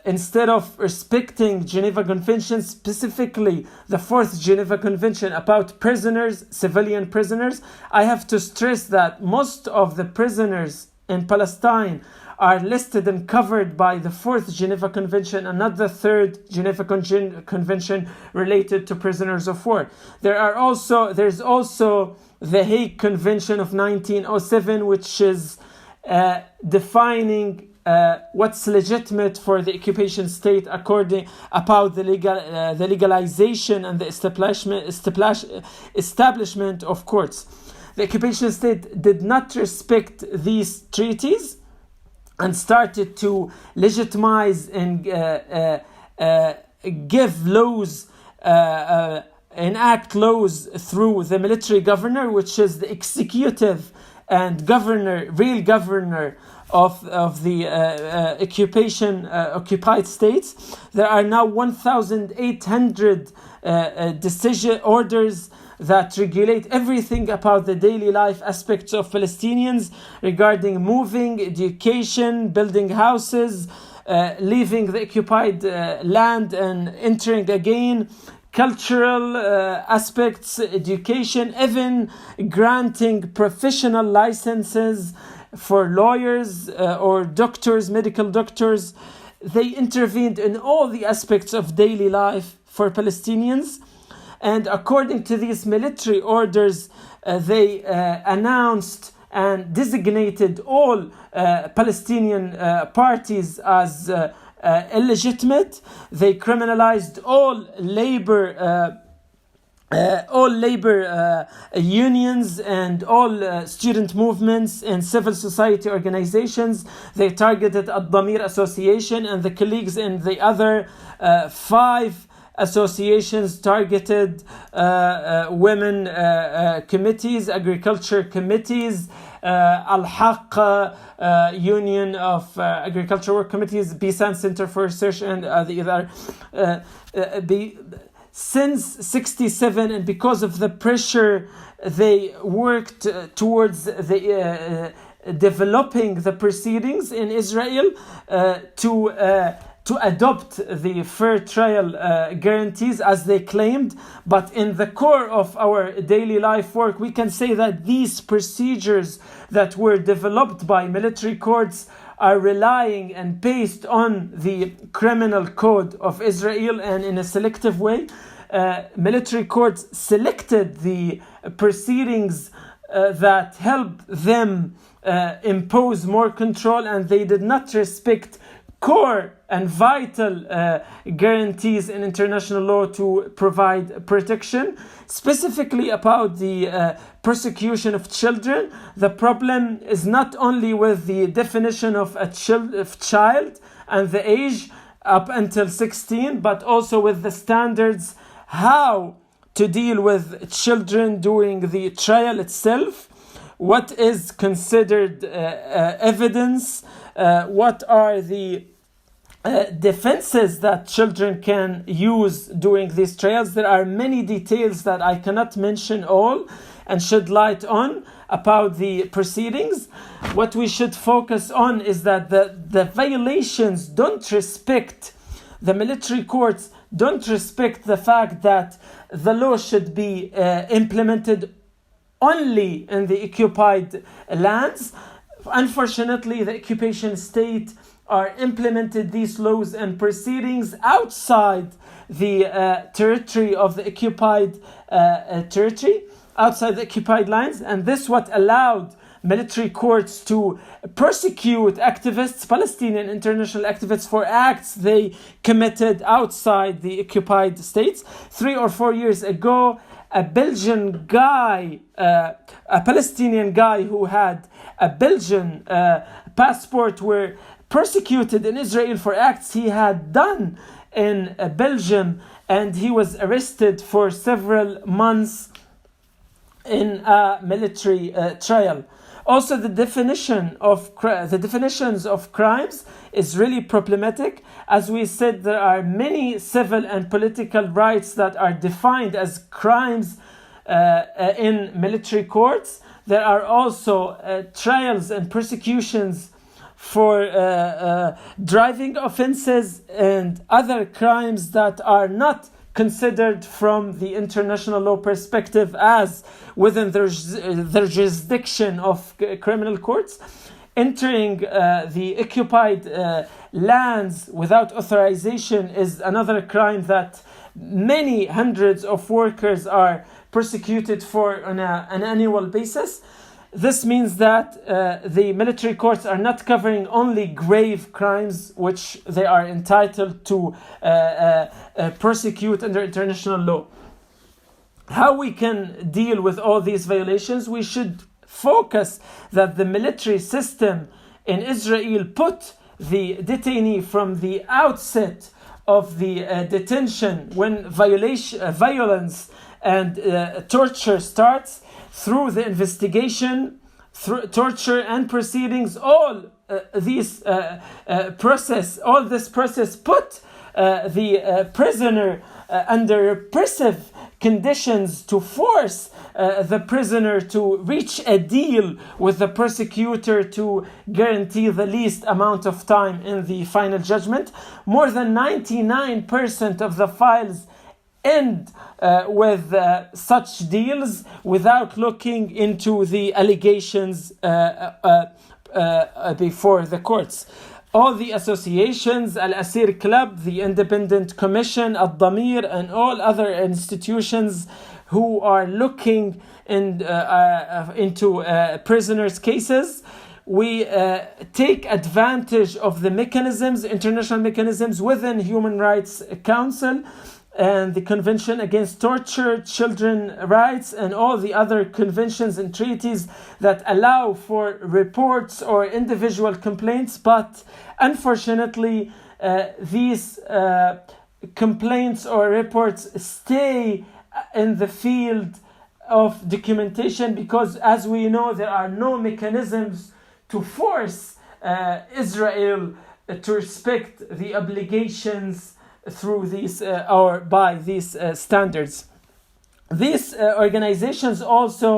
Speaker 5: instead of respecting Geneva Convention, specifically the 4th Geneva Convention about prisoners, civilian prisoners, I have to stress that most of the prisoners in Palestine are listed and covered by the 4th Geneva Convention and not the 3rd Geneva Convention related to prisoners of war. There's also the Hague Convention of 1907, which is defining what's legitimate for the occupation state about the legalization and the establishment of courts. The occupation state did not respect these treaties and started to legitimize and give laws, enact laws through the military governor, which is the executive and real governor of the occupied states. There are now 1,800 decision orders that regulate everything about the daily life aspects of Palestinians regarding moving, education, building houses, leaving the occupied land and entering again, cultural aspects, education, even granting professional licenses for lawyers or doctors, medical doctors. They intervened in all the aspects of daily life for Palestinians. And according to these military orders, they announced and designated all Palestinian parties as illegitimate. They criminalized all labor unions and all student movements and civil society organizations. They targeted Ad-Damir Association and the colleagues in the other 5 associations, targeted women committees, agriculture committees, Al-Haq Union of Agriculture Work Committees, Ihsan Center for Research, and the other. Since 67, and because of the pressure, they worked towards the developing the proceedings in Israel to adopt the fair trial guarantees as they claimed. But in the core of our daily life work, we can say that these procedures that were developed by military courts are relying and based on the criminal code of Israel, and in a selective way. Military courts selected the proceedings that helped them impose more control, and they did not respect core and vital guarantees in international law to provide protection. Specifically about the persecution of children, the problem is not only with the definition of a child and the age up until 16, but also with the standards how to deal with children during the trial itself. What is considered evidence? What are the defenses that children can use during these trials? There are many details that I cannot mention all and shed light on about the proceedings. What we should focus on is that the violations don't respect, the military courts don't respect the fact that the law should be implemented only in the occupied lands. Unfortunately, the occupation state are implemented these laws and proceedings outside the territory of the occupied territory, outside the occupied lands, and this what allowed military courts to persecute activists, Palestinian international activists, for acts they committed outside the occupied states. 3 or 4 years ago, a Belgian guy, a Palestinian guy who had a Belgian passport, were persecuted in Israel for acts he had done in Belgium, and he was arrested for several months in a military trial. Also, the definitions of crimes is really problematic. As we said, there are many civil and political rights that are defined as crimes in military courts. There are also trials and persecutions for driving offenses and other crimes that are not considered from the international law perspective as within the jurisdiction of criminal courts. Entering the occupied lands without authorization is another crime that many hundreds of workers are persecuted for on an annual basis. This means that the military courts are not covering only grave crimes, which they are entitled to persecute under international law. How we can deal with all these violations? We should focus that the military system in Israel put the detainee from the outset of the detention, when violence and torture starts, through the investigation, through torture and proceedings, all this process put the prisoner under repressive conditions to force the prisoner to reach a deal with the persecutor to guarantee the least amount of time in the final judgment. More than 99% of the files end with such deals without looking into the allegations before the courts. All the associations, Al-Asir Club, the Independent Commission, Al-Damir, and all other institutions who are looking into prisoners' cases, we take advantage of the mechanisms, international mechanisms within Human Rights Council and the Convention Against Torture, Children's Rights, and all the other conventions and treaties that allow for reports or individual complaints. But unfortunately, these complaints or reports stay in the field of documentation because, as we know, there are no mechanisms to force Israel to respect the obligations through these or by these standards. These organizations also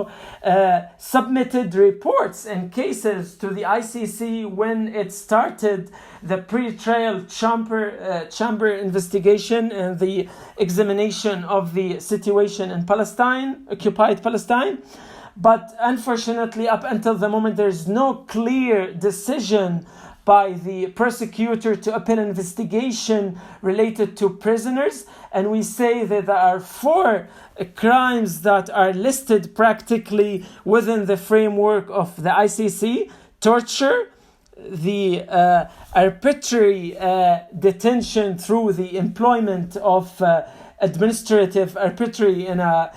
Speaker 5: submitted reports and cases to the ICC when it started the pre-trial chamber investigation and the examination of the situation in Palestine, occupied Palestine. But unfortunately, up until the moment, there is no clear decision by the prosecutor to open an investigation related to prisoners. And we say that there are 4 crimes that are listed practically within the framework of the ICC: torture, the arbitrary detention through the employment of administrative arbitrary in a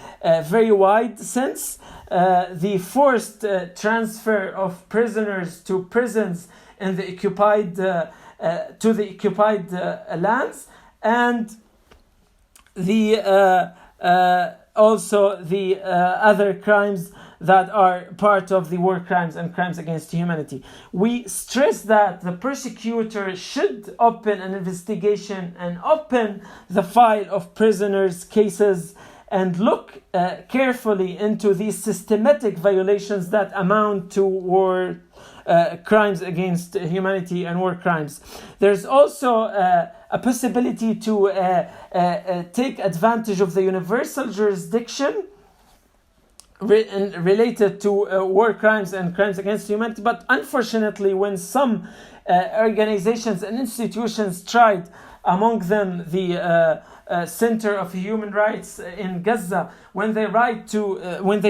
Speaker 5: very wide sense, the forced transfer of prisoners to prisons in the occupied to the occupied lands, and the also the other crimes that are part of the war crimes and crimes against humanity. We stress that the prosecutor should open an investigation and open the file of prisoners' cases and look carefully into these systematic violations that amount to war crimes against humanity and war crimes. There's also a possibility to take advantage of the universal jurisdiction related to war crimes and crimes against humanity. But unfortunately, when some organizations and institutions tried, among them the Center of Human Rights in Gaza, when they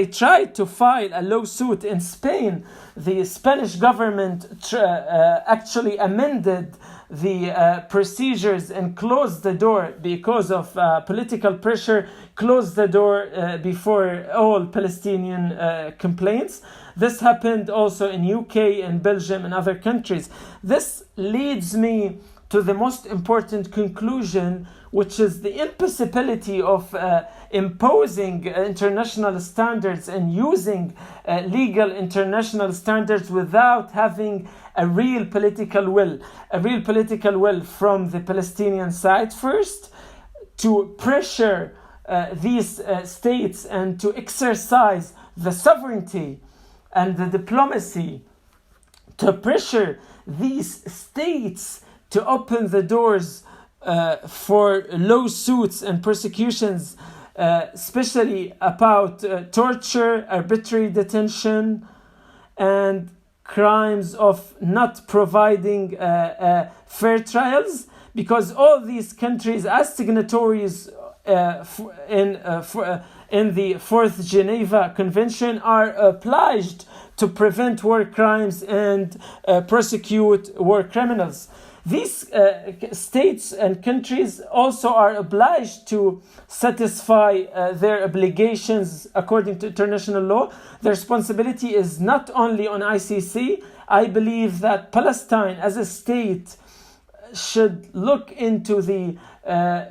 Speaker 5: tried to file a lawsuit in Spain, the Spanish government actually amended the procedures and closed the door because of political pressure, closed the door before all Palestinian complaints. This happened also in UK and Belgium and other countries. This leads me to the most important conclusion, which is the impossibility of imposing international standards and using legal international standards without having a real political will from the Palestinian side first, to pressure these states and to exercise the sovereignty and the diplomacy to pressure these states to open the doors for lawsuits and persecutions, especially about torture, arbitrary detention, and crimes of not providing fair trials, because all these countries, as signatories in the 4th Geneva Convention, are obliged to prevent war crimes and prosecute war criminals. These states and countries also are obliged to satisfy their obligations according to international law. The responsibility is not only on ICC. I believe that Palestine as a state should look into the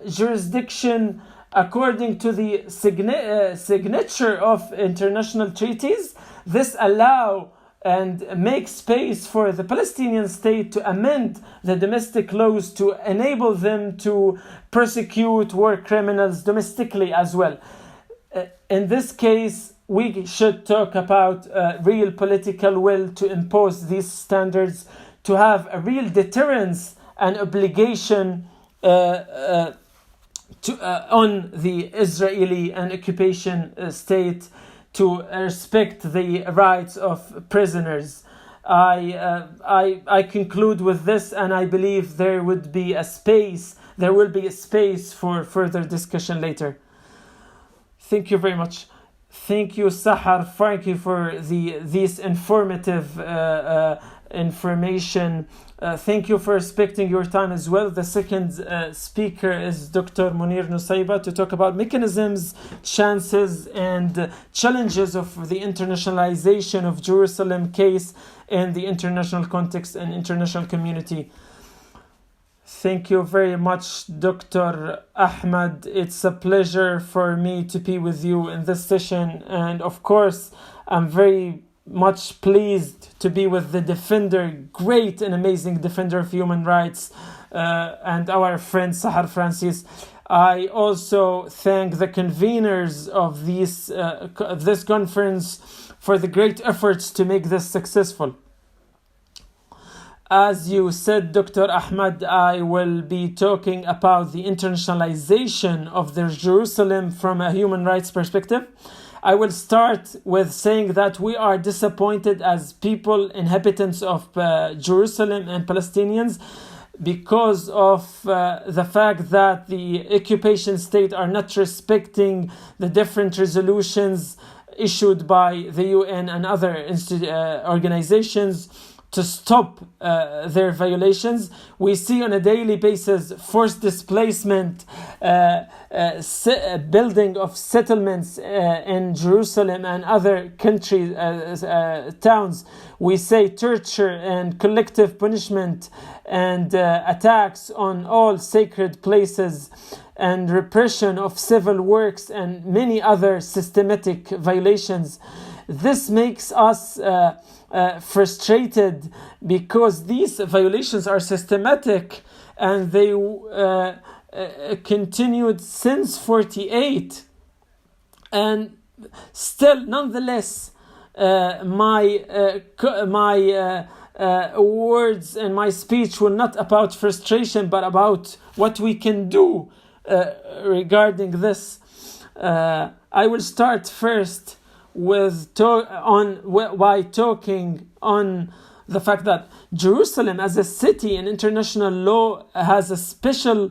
Speaker 5: jurisdiction according to the signature of international treaties. This allow and make space for the Palestinian state to amend the domestic laws to enable them to prosecute war criminals domestically as well. in this case, we should talk about real political will to impose these standards, to have a real deterrence and obligation on the Israeli and occupation state to respect the rights of prisoners. I conclude with this, and I believe there will be a space for further discussion later. Thank you very much. Thank you, Sahar. Thank you for this informative information. Thank you for respecting your time as well. The second speaker is Dr. Munir Nusayba to talk about mechanisms, chances, and challenges of the internationalization of Jerusalem case in the international context and international community. Thank you very much, Dr. Ahmed. It's a pleasure for me to be with you in this session. And of course, I'm very much pleased to be with the defender, great and amazing defender of human rights, and our friend Sahar Francis. I also thank the conveners of this conference for the great efforts to make this successful. As you said, Dr. Ahmed, I will be talking about the internationalization of the Jerusalem from a human rights perspective. I will start with saying that we are disappointed as people, inhabitants of Jerusalem and Palestinians, because of the fact that the occupation state are not respecting the different resolutions issued by the UN and other organizations to stop their violations. We see on a daily basis forced displacement, building of settlements in Jerusalem and other country towns. We say torture and collective punishment and attacks on all sacred places and repression of civil works and many other systematic violations. This makes us frustrated because these violations are systematic and they continued since 48, and still nonetheless my words and my speech were not about frustration but about what we can do regarding this. I will start first with talking on the fact that Jerusalem as a city in international law has a special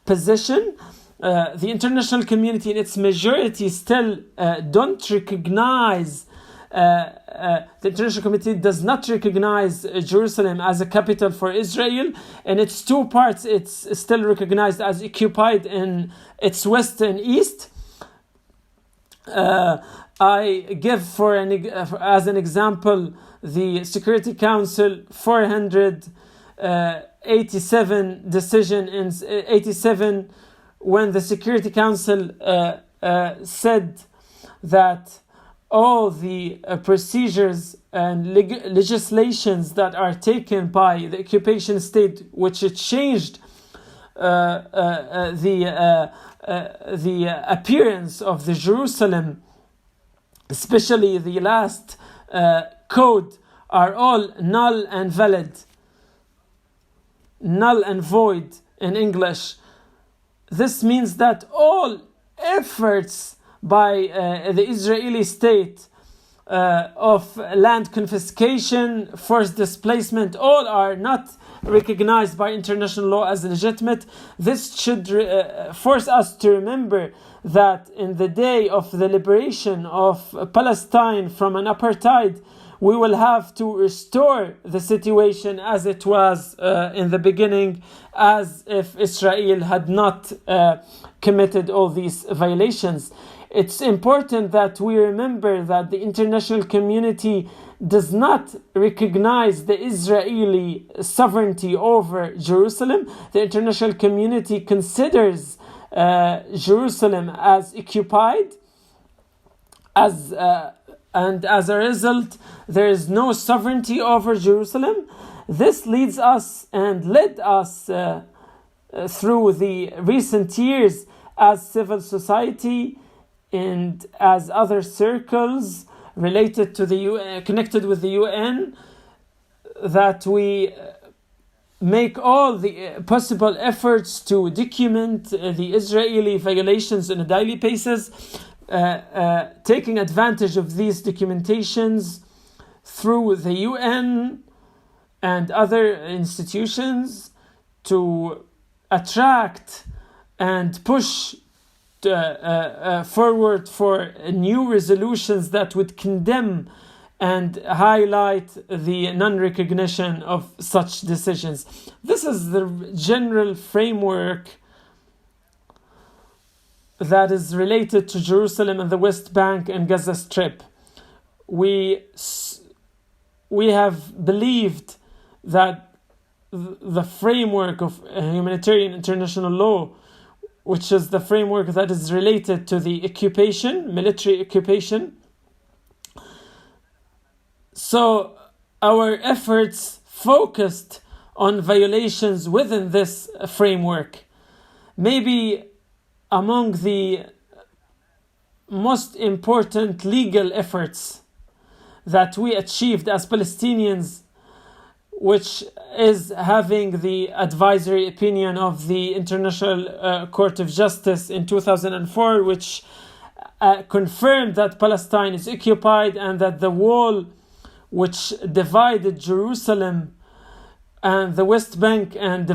Speaker 5: position. The international community in its majority still don't recognize the international community does not recognize Jerusalem as a capital for Israel. In its two parts, it's still recognized as occupied in its west and east. I give as an example the Security Council 487 decision in 87, when the Security Council said that all the procedures and legislations that are taken by the occupation state, which it changed the appearance of the Jerusalem, especially the last code, are all null and valid, null and void in English. This means that all efforts by the Israeli state of land confiscation, forced displacement, all are not recognized by international law as legitimate. This should force us to remember that in the day of the liberation of Palestine from an apartheid, we will have to restore the situation as it was in the beginning, as if Israel had not committed all these violations. It's important that we remember that the international community does not recognize the Israeli sovereignty over Jerusalem. The international community considers Jerusalem as occupied, and as a result, there is no sovereignty over Jerusalem. This leads us and led us through the recent years as civil society and as other circles related to the UN, connected with the UN, that we make all the possible efforts to document the Israeli violations on a daily basis, taking advantage of these documentations through the UN and other institutions to attract and push forward for new resolutions that would condemn and highlight the non-recognition of such decisions. This is the general framework that is related to Jerusalem and the West Bank and Gaza Strip. We have believed that the framework of humanitarian international law, which is the framework that is related to the occupation, military occupation. So our efforts focused on violations within this framework. Maybe among the most important legal efforts that we achieved as Palestinians, which is having the advisory opinion of the International Court of Justice in 2004, which confirmed that Palestine is occupied and that the wall which divided Jerusalem and the West Bank and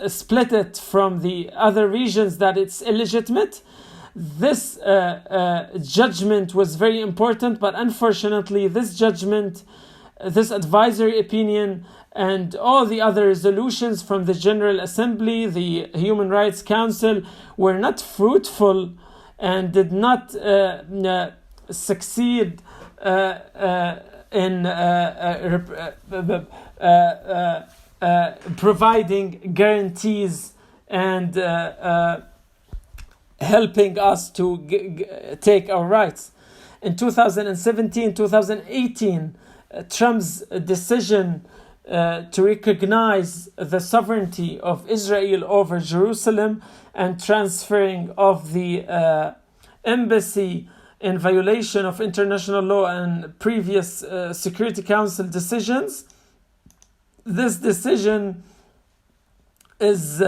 Speaker 5: split it from the other regions, that it's illegitimate. This judgment was very important, but unfortunately this judgment, this advisory opinion, and all the other resolutions from the General Assembly, the Human Rights Council, were not fruitful and did not succeed in providing guarantees and helping us to take our rights. In 2017, 2018, Trump's decision to recognize the sovereignty of Israel over Jerusalem and transferring of the embassy in violation of international law and previous Security Council decisions. This decision has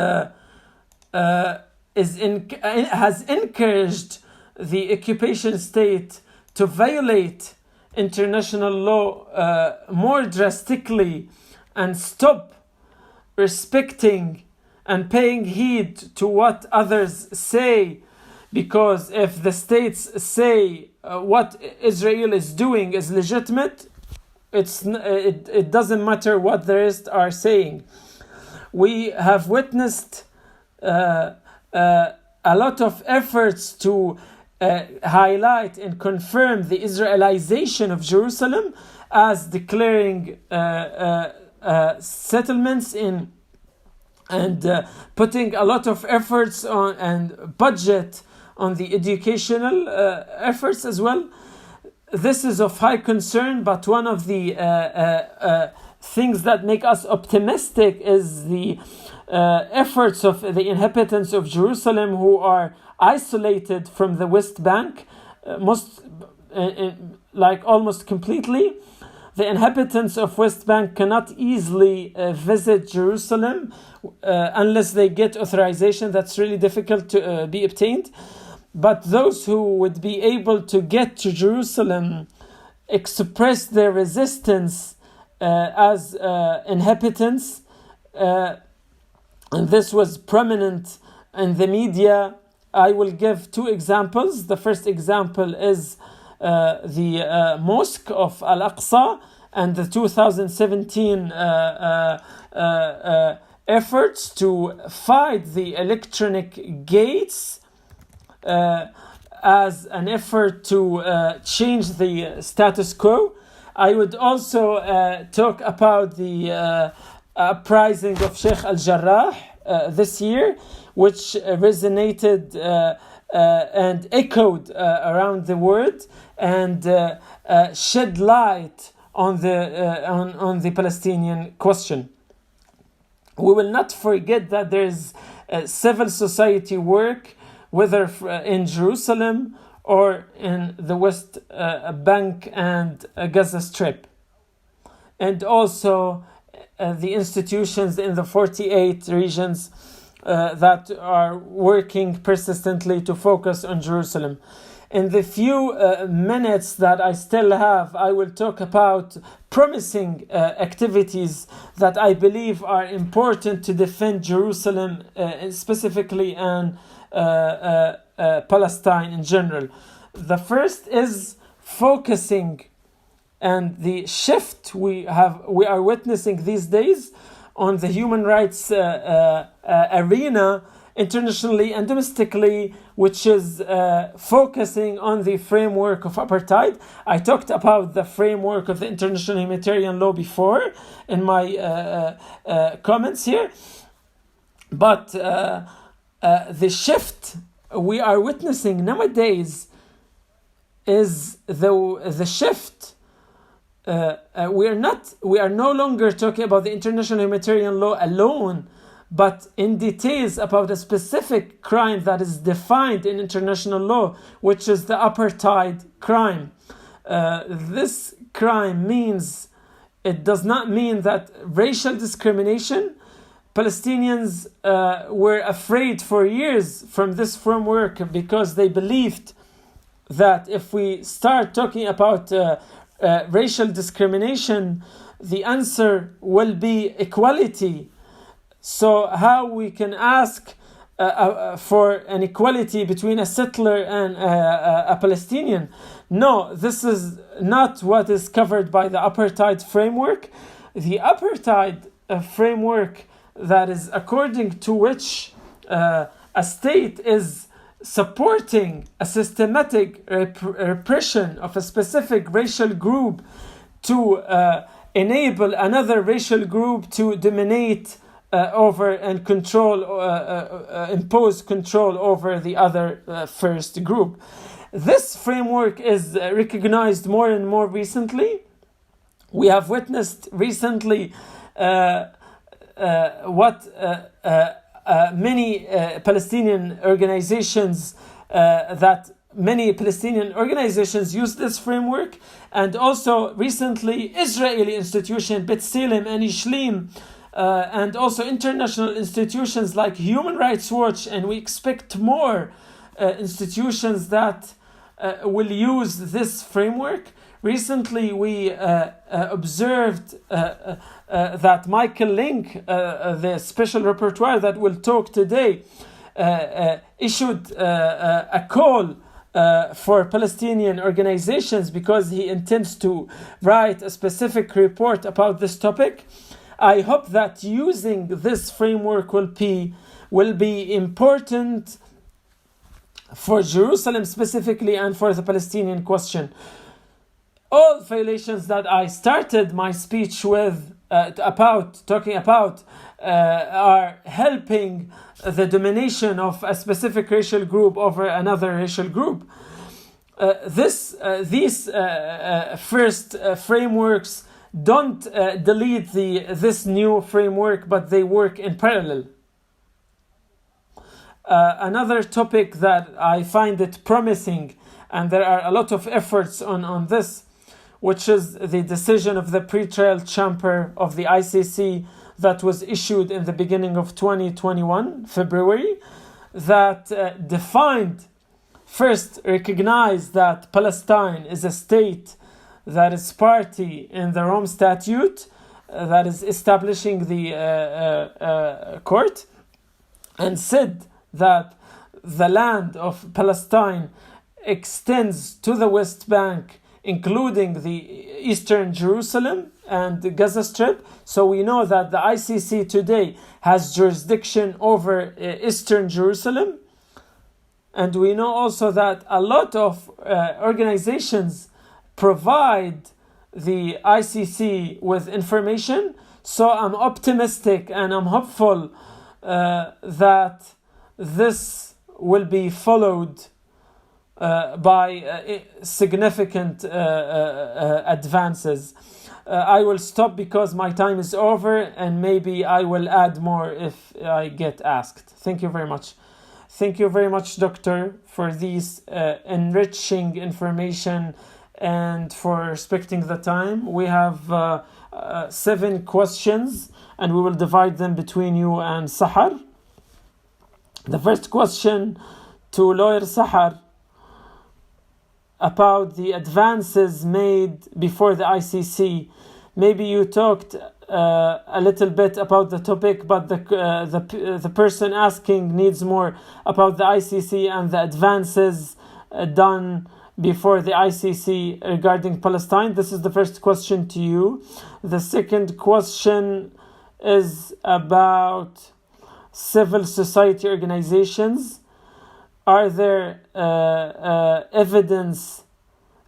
Speaker 5: encouraged the occupation state to violate international law more drastically and stop respecting and paying heed to what others say, because if the states say what Israel is doing is legitimate, it doesn't matter what the rest are saying. We have witnessed a lot of efforts to highlight and confirm the Israelization of Jerusalem as declaring settlements in and putting a lot of efforts on and budget on the educational efforts as well. This is of high concern, but one of the things that make us optimistic is the efforts of the inhabitants of Jerusalem who are isolated from the West Bank, almost completely. The inhabitants of West Bank cannot easily visit Jerusalem unless they get authorization. That's really difficult to be obtained. But those who would be able to get to Jerusalem express their resistance as inhabitants. And this was prominent in the media. I will give two examples. The first example is the Mosque of Al-Aqsa and the 2017 efforts to fight the electronic gates as an effort to change the status quo. I would also talk about the uprising of Sheikh al-Jarrah this year, which resonated and echoed around the world and shed light on the Palestinian question. We will not forget that there is civil society work whether in Jerusalem or in the West Bank and Gaza Strip. And also the institutions in the 48 regions that are working persistently to focus on Jerusalem. In the few minutes that I still have, I will talk about promising activities that I believe are important to defend Jerusalem specifically and Palestine in general. The first is focusing, and the shift we are witnessing these days on the human rights arena internationally and domestically, which is focusing on the framework of apartheid. I talked about the framework of the international humanitarian law before in my comments here, but the shift we are witnessing nowadays is the shift. We are no longer talking about the international humanitarian law alone, but in details about a specific crime that is defined in international law, which is the apartheid crime. This crime it does not mean that racial discrimination. Palestinians were afraid for years from this framework because they believed that if we start talking about racial discrimination, the answer will be equality. So how we can ask for an equality between a settler and a Palestinian? No, this is not what is covered by the apartheid framework. The apartheid framework, that is according to which a state is supporting a systematic repression of a specific racial group to enable another racial group to dominate over and control, impose control over the other first group. This framework is recognized more and more recently. We have witnessed recently what many Palestinian organizations use this framework, and also recently Israeli institutions, B'Tselem and Ishlim, and also international institutions like Human Rights Watch, and we expect more institutions that will use this framework. Recently, we observed that Michael Link, the special rapporteur that will talk today, issued a call for Palestinian organizations because he intends to write a specific report about this topic. I hope that using this framework will be important for Jerusalem specifically and for the Palestinian question. All violations that I started my speech with talking about are helping the domination of a specific racial group over another racial group. These first frameworks don't delete this new framework, but they work in parallel. Another topic that I find it promising, and there are a lot of efforts on this, which is the decision of the pre-trial chapter of the ICC that was issued in the beginning of 2021, February, that recognized that Palestine is a state that is party in the Rome Statute, that is establishing the court, and said that the land of Palestine extends to the West Bank, including the Eastern Jerusalem and the Gaza Strip. So we know that the ICC today has jurisdiction over Eastern Jerusalem. And we know also that a lot of organizations provide the ICC with information. So I'm optimistic and I'm hopeful that this will be followed by significant advances. I will stop because my time is over, and maybe I will add more if I get asked. Thank you very much. Thank you very much, Doctor, for these enriching information and for respecting the time. We have 7 questions, and we will divide them between you and Sahar. The first question to lawyer Sahar about the advances made before the ICC. Maybe you talked a little bit about the topic, but the person asking needs more about the ICC and the advances done before the ICC regarding Palestine. This is the first question to you. The second question is about civil society organizations. Are there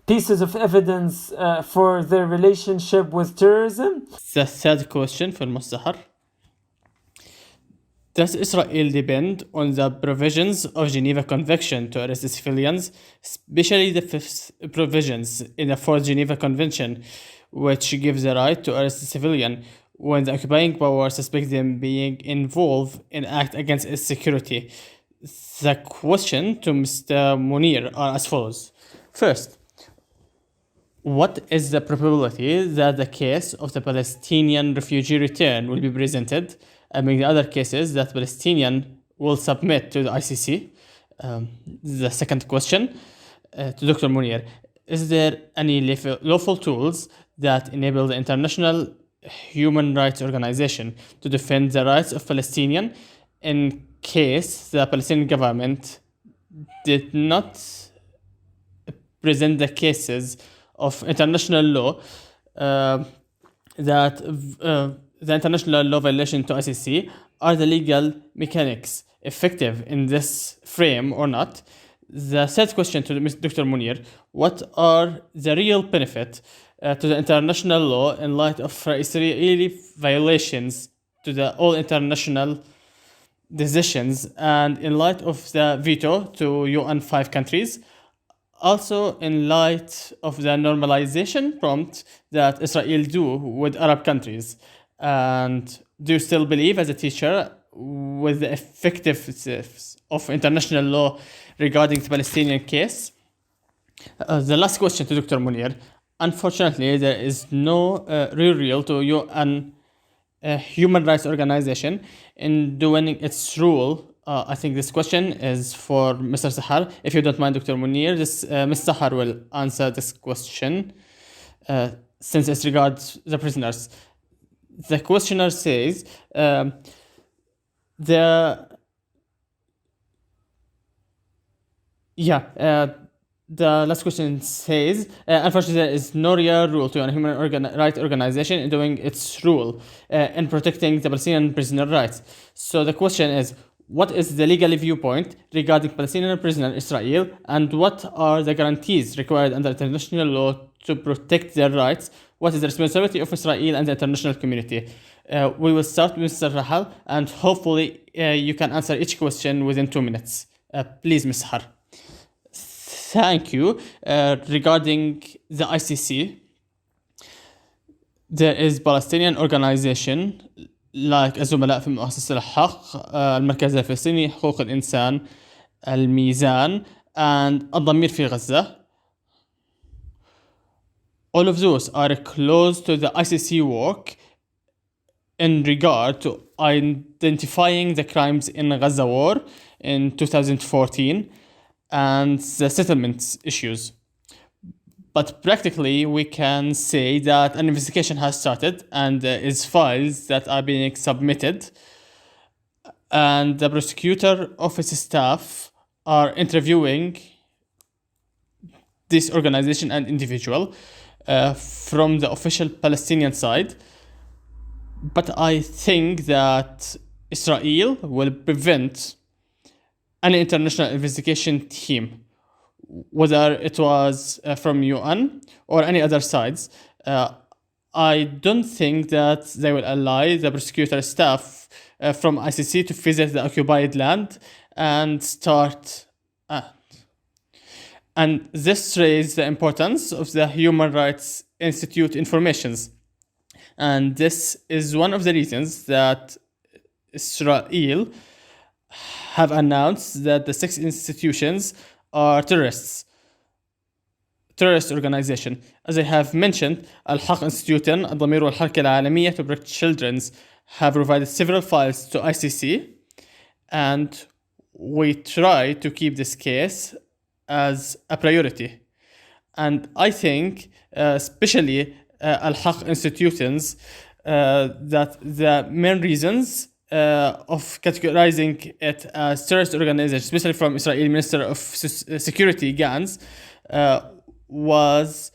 Speaker 5: pieces of evidence for their relationship with terrorism?
Speaker 6: The third question for Mustahar. Does Israel depend on the provisions of Geneva Convention to arrest civilians, especially the fifth provisions in the Fourth Geneva Convention, which gives the right to arrest a civilian when the occupying power suspects them being involved in act against its security? The question to Mr. Munir are as follows. First, what is the probability that the case of the Palestinian refugee return will be presented among the other cases that Palestinian will submit to the ICC? The second question to Dr. Munir, is there any lawful tools that enable the international human rights organization to defend the rights of Palestinians in case the Palestinian government did not present the cases of international law that the international law violation to ICC? Are the legal mechanics effective in this frame or not? The third question to Dr. Munir, what are the real benefit to the international law in light of Israeli violations to the all international decisions and in light of the veto to UN 5 countries? Also, in light of the normalization prompt that Israel do with Arab countries, and do you still believe as a teacher with the effectiveness of international law regarding the Palestinian case? The last question to Dr. Munir. Unfortunately, there is no real to UN human rights organization in doing its rule. I think this question is for Mr. Sahar. If you don't mind, Dr. Munir, Mr. Sahar will answer this question since it regards the prisoners. The questioner says the last question says, unfortunately, there is no real rule to a human rights organization in doing its rule in protecting the Palestinian prisoner rights. So the question is, what is the legal viewpoint regarding Palestinian prisoner Israel, and what are the guarantees required under international law to protect their rights? What is the responsibility of Israel and the international community? We will start with Mr. Rahal, and hopefully you can answer each question within 2 minutes. Please, Ms. Har. Thank you. Regarding the ICC, there is Palestinian Organisation like الزملاء في مؤسسة الحق، المركز الفلسطيني، حقوق الإنسان، الميزان and الضمير في غزة. All of those are close to the ICC work in regard to identifying the crimes in Gaza war in 2014 and the settlement issues. But practically, we can say that an investigation has started and there is files that are being submitted, and the prosecutor office staff are interviewing this organization and individual from the official Palestinian side. But I think that Israel will prevent an international investigation team, whether it was from UN or any other sides. I don't think that they will allow the prosecutor staff from ICC to visit the occupied land and start. And this raised the importance of the Human Rights Institute informations. And this is one of the reasons that Israel have announced that the 6 institutions are terrorist organization. As I have mentioned, Al-Haq Institute, الضمير والحركة العالمية to protect children's have provided several files to ICC, and we try to keep this case as a priority. And I think, especially Al-Haq institutions, that the main reasons of categorizing it as terrorist organization, especially from Israeli Minister of Security Gantz, was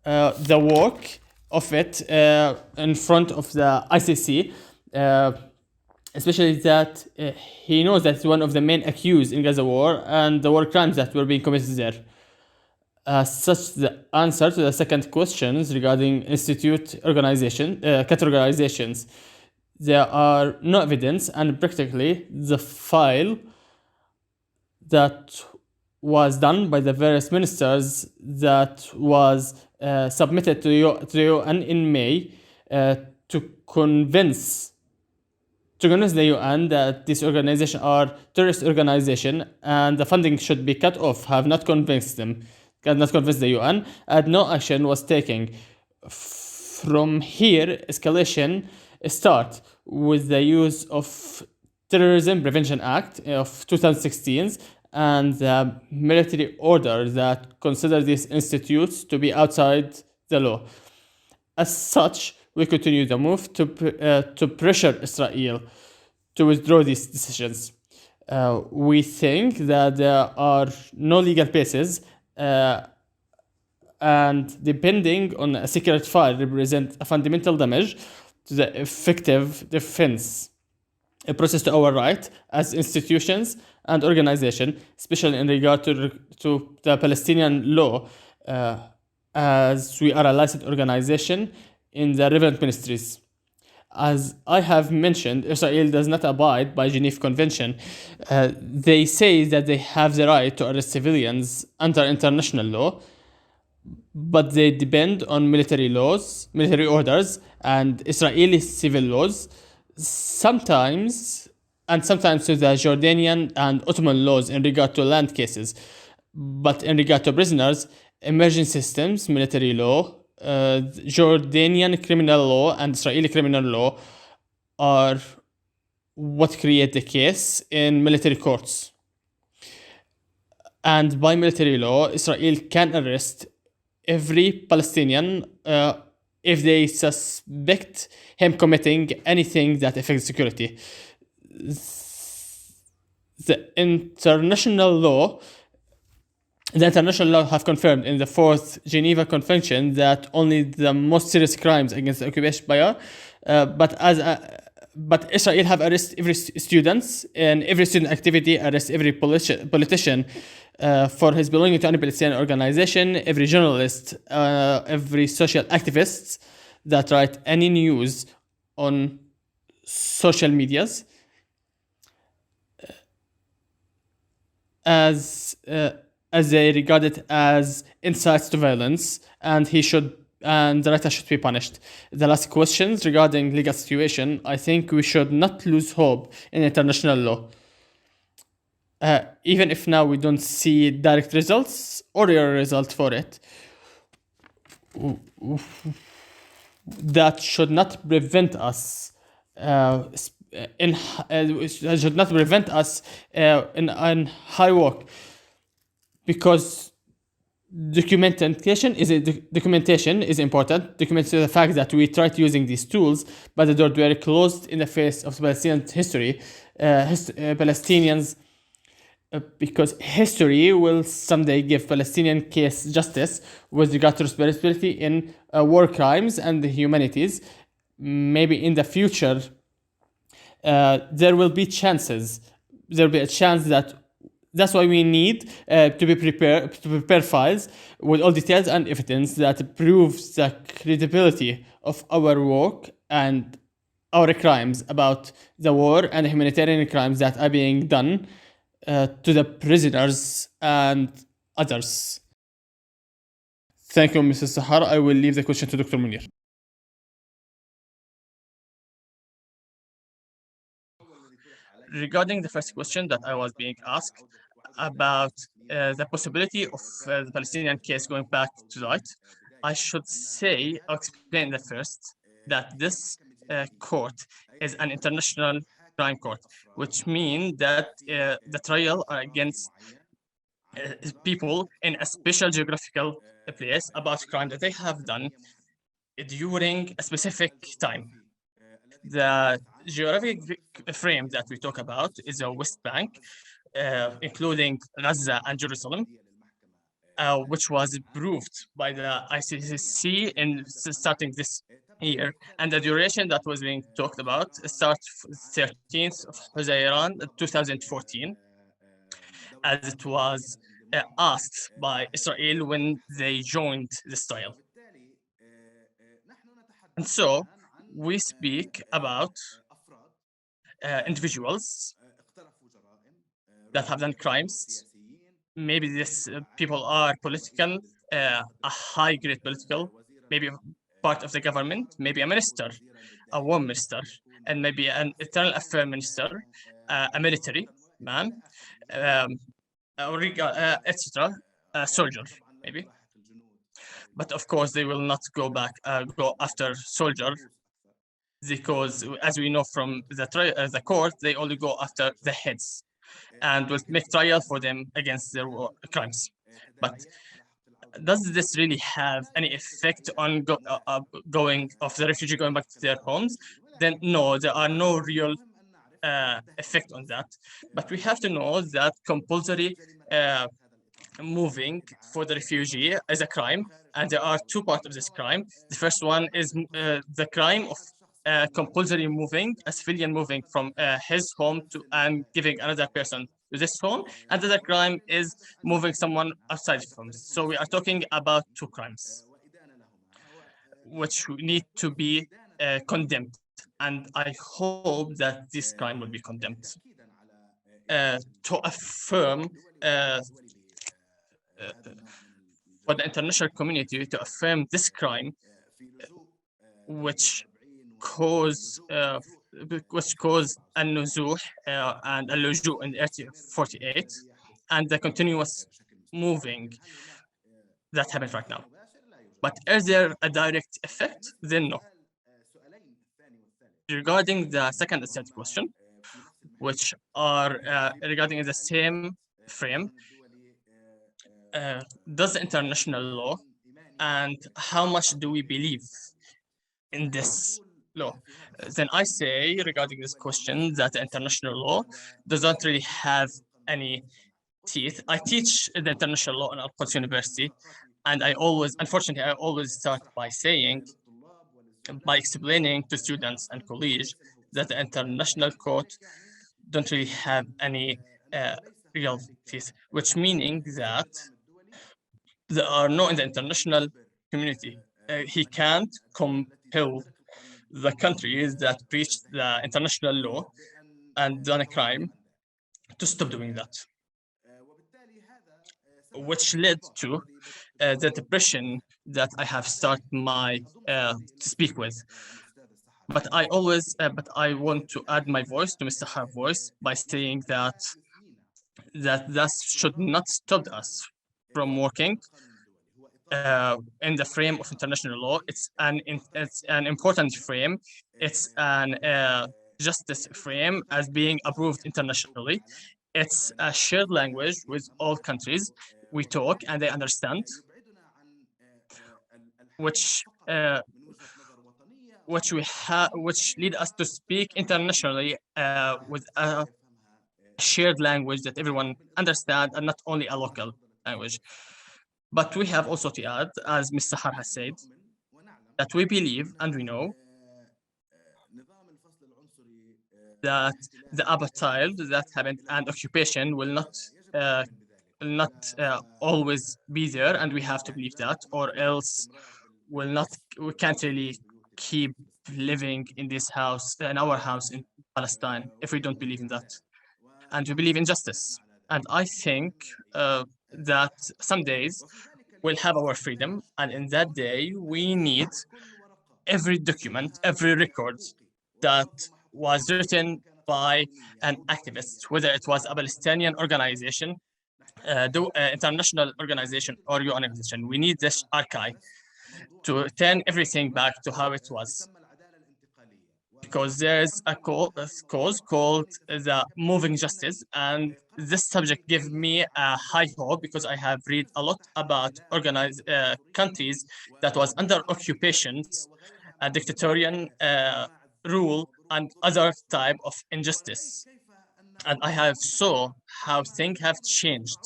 Speaker 6: the work of it in front of the ICC, especially that he knows that one of the main accused in Gaza war and the war crimes that were being committed there. Such the answer to the second questions regarding institute organization categorizations. There are no evidence, and practically the file that was done by the various ministers that was submitted to the UN in May to convince the UN that this organization are terrorist organization and the funding should be cut off, have not convinced them, cannot convince the UN, and no action was taken. From here, escalation start with the use of Terrorism Prevention Act of 2016 and the military order that consider these institutes to be outside the law. As such, we continue the move to pressure Israel to withdraw these decisions. We think that there are no legal bases, and depending on a secret file represent a fundamental damage to the effective defense, a process to our right as institutions and organization, especially in regard to the Palestinian law, as we are a licensed organization in the relevant ministries. As I have mentioned, Israel does not abide by Geneva Convention. They say that they have the right to arrest civilians under international law, but they depend on military laws, military orders, and Israeli civil laws, sometimes to the Jordanian and Ottoman laws in regard to land cases. But in regard to prisoners, emergency systems, military law, Jordanian criminal law, and Israeli criminal law are what create the case in military courts. And by military law, Israel can arrest every Palestinian if they suspect him committing anything that affects security. The international law have confirmed in the 4th Geneva Convention that only the most serious crimes against the occupied power, but Israel have arrested every students, and every student activity arrest every politician for his belonging to any Palestinian organization, every journalist, every social activist that write any news on social medias, as they regard it as incites to violence, and the writer should be punished. The last questions regarding legal situation, I think we should not lose hope in international law. Even if now we don't see direct results or real result for it, that should not prevent us in high work, because documentation is important. Documenting the fact that we tried using these tools, but the doors were closed in the face of Palestinian history, Palestinians. Because history will someday give Palestinian case justice with regard to responsibility in war crimes and the humanities. Maybe in the future, there will be chances. There will be a chance that's why we need to prepare files with all details and evidence that proves the credibility of our work and our crimes about the war and the humanitarian crimes that are being done to the prisoners and others. Thank you, Mrs. Sahar. I will leave the question to Dr. Munir.
Speaker 7: regarding the first question that I was being asked about the possibility of the Palestinian case going back to Dwight, I should say, I'll explain that first, that this court is an international crime court, which means that the trial are against people in a special geographical place about crime that they have done during a specific time. The geographic frame that we talk about is the West Bank, including Gaza and Jerusalem, which was proved by the ICC in starting this year. And the duration that was being talked about starts 13th of Husseini 2014, as it was asked by Israel when they joined this trial. And so we speak about individuals that have done crimes. Maybe these people are political, a high-grade political, maybe part of the government, maybe a minister, a war minister, and maybe an internal affairs minister, a military man, etc., a soldier, maybe. But of course, they will not go after soldier, because as we know from the court, they only go after the heads and will make trial for them against their crimes. But does this really have any effect on going of the refugee going back to their homes? Then no, there are no real effect on that. But we have to know that compulsory moving for the refugee is a crime, and there are two parts of this crime. The first one is the crime of compulsory moving, a civilian moving from his home to and giving another person to this home. And the other crime is moving someone outside from. So we are talking about two crimes, which need to be condemned. And I hope that this crime will be condemned. To affirm for the international community to affirm this crime, which caused النزوح and اللجوء in 1848 and the continuous moving that happens right now. But is there a direct effect? Then no. Regarding the second and third question, which are regarding the same frame, does the international law and how much do we believe in this law? Then I say regarding this question that the international law does not really have any teeth. I teach the international law in Al-Quds University, and unfortunately, I always start by explaining to students and colleagues that the international court don't really have any real teeth, which meaning that there are no in the international community. He can't compel the countries that breached the international law and done a crime to stop doing that, which led to the depression that I have started to speak with. But I want to add my voice to Mr. Har's voice by saying that should not stop us from working in the frame of international law. It's an important frame. It's an justice frame as being approved internationally. It's a shared language with all countries. We talk and they understand, which lead us to speak internationally with a shared language that everyone understands and not only a local language. But we have also to add, as Mr. Har has said, that we believe and we know that the apartheid that happened and occupation will not always be there, and we have to believe that, or else we can't really keep living in this house, in our house in Palestine, if we don't believe in that. And we believe in justice. And I think that some days we'll have our freedom, and in that day we need every document, every record that was written by an activist, whether it was a Palestinian organization, international organization, or UN organization. We need this archive to turn everything back to how it was. Because there's a cause called the moving justice, and this subject gives me a high hope because I have read a lot about organized countries that was under occupations, a dictatorial rule, and other type of injustice. And I have saw how things have changed.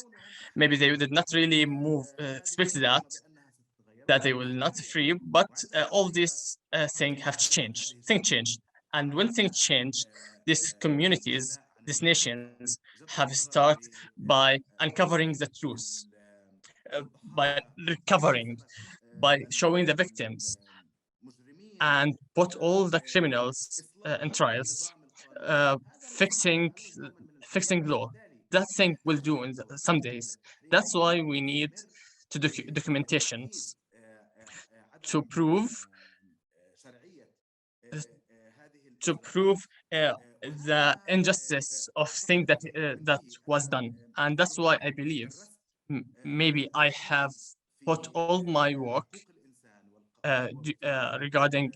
Speaker 7: Maybe they did not really move, expect that they will not free, but all these things have changed. Things changed. And when things change, these communities, these nations have started by uncovering the truth, by recovering, by showing the victims, and put all the criminals in trials, fixing law. That thing will do in some days. That's why we need to documentations to prove the injustice of things that was done, and that's why I believe maybe I have put all my work regarding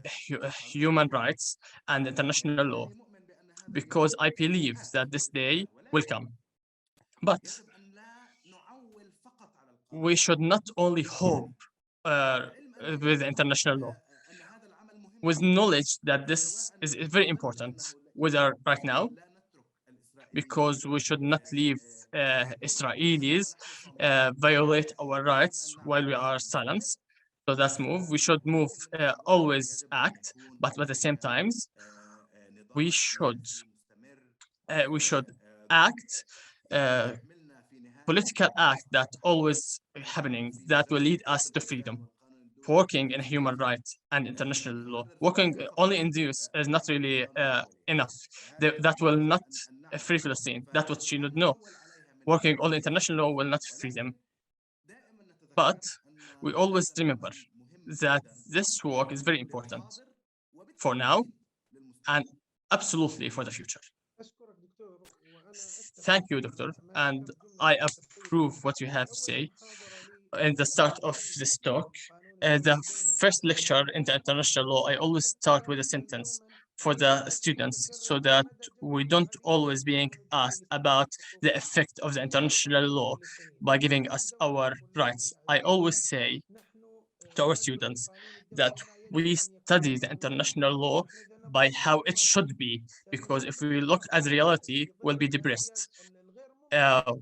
Speaker 7: human rights and international law because I believe that this day will come. But we should not only hope with international law, with knowledge that this is very important, whether right now, because we should not leave Israelis violate our rights while we are silent. So that's move. We should move, always act, but at the same times, we should act, political act that always happening that will lead us to freedom. Working in human rights and international law, working only in this is not really enough. That will not free Palestine. That's what she should know. Working only international law will not free them. But we always remember that this work is very important for now and absolutely for the future. Thank you, Doctor, and I approve what you have said in the start of this talk. The first lecture in the international law, I always start with a sentence for the students so that we don't always being asked about the effect of the international law by giving us our rights. I always say to our students that we study the international law by how it should be, because if we look at reality, we'll be depressed. Uh,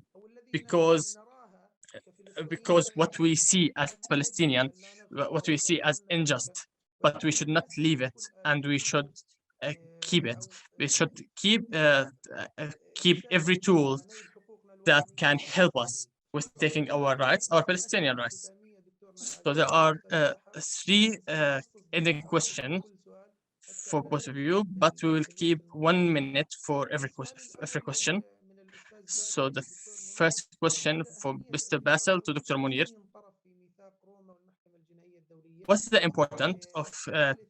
Speaker 7: because what we see as Palestinian, what we see as unjust, but we should not leave it, and we should keep it. We should keep every tool that can help us with taking our rights, our Palestinian rights. So there are three ending questions for both of you, but we will keep 1 minute for every question. So the first question for Mr. Basil to Dr. Munir. What's the importance of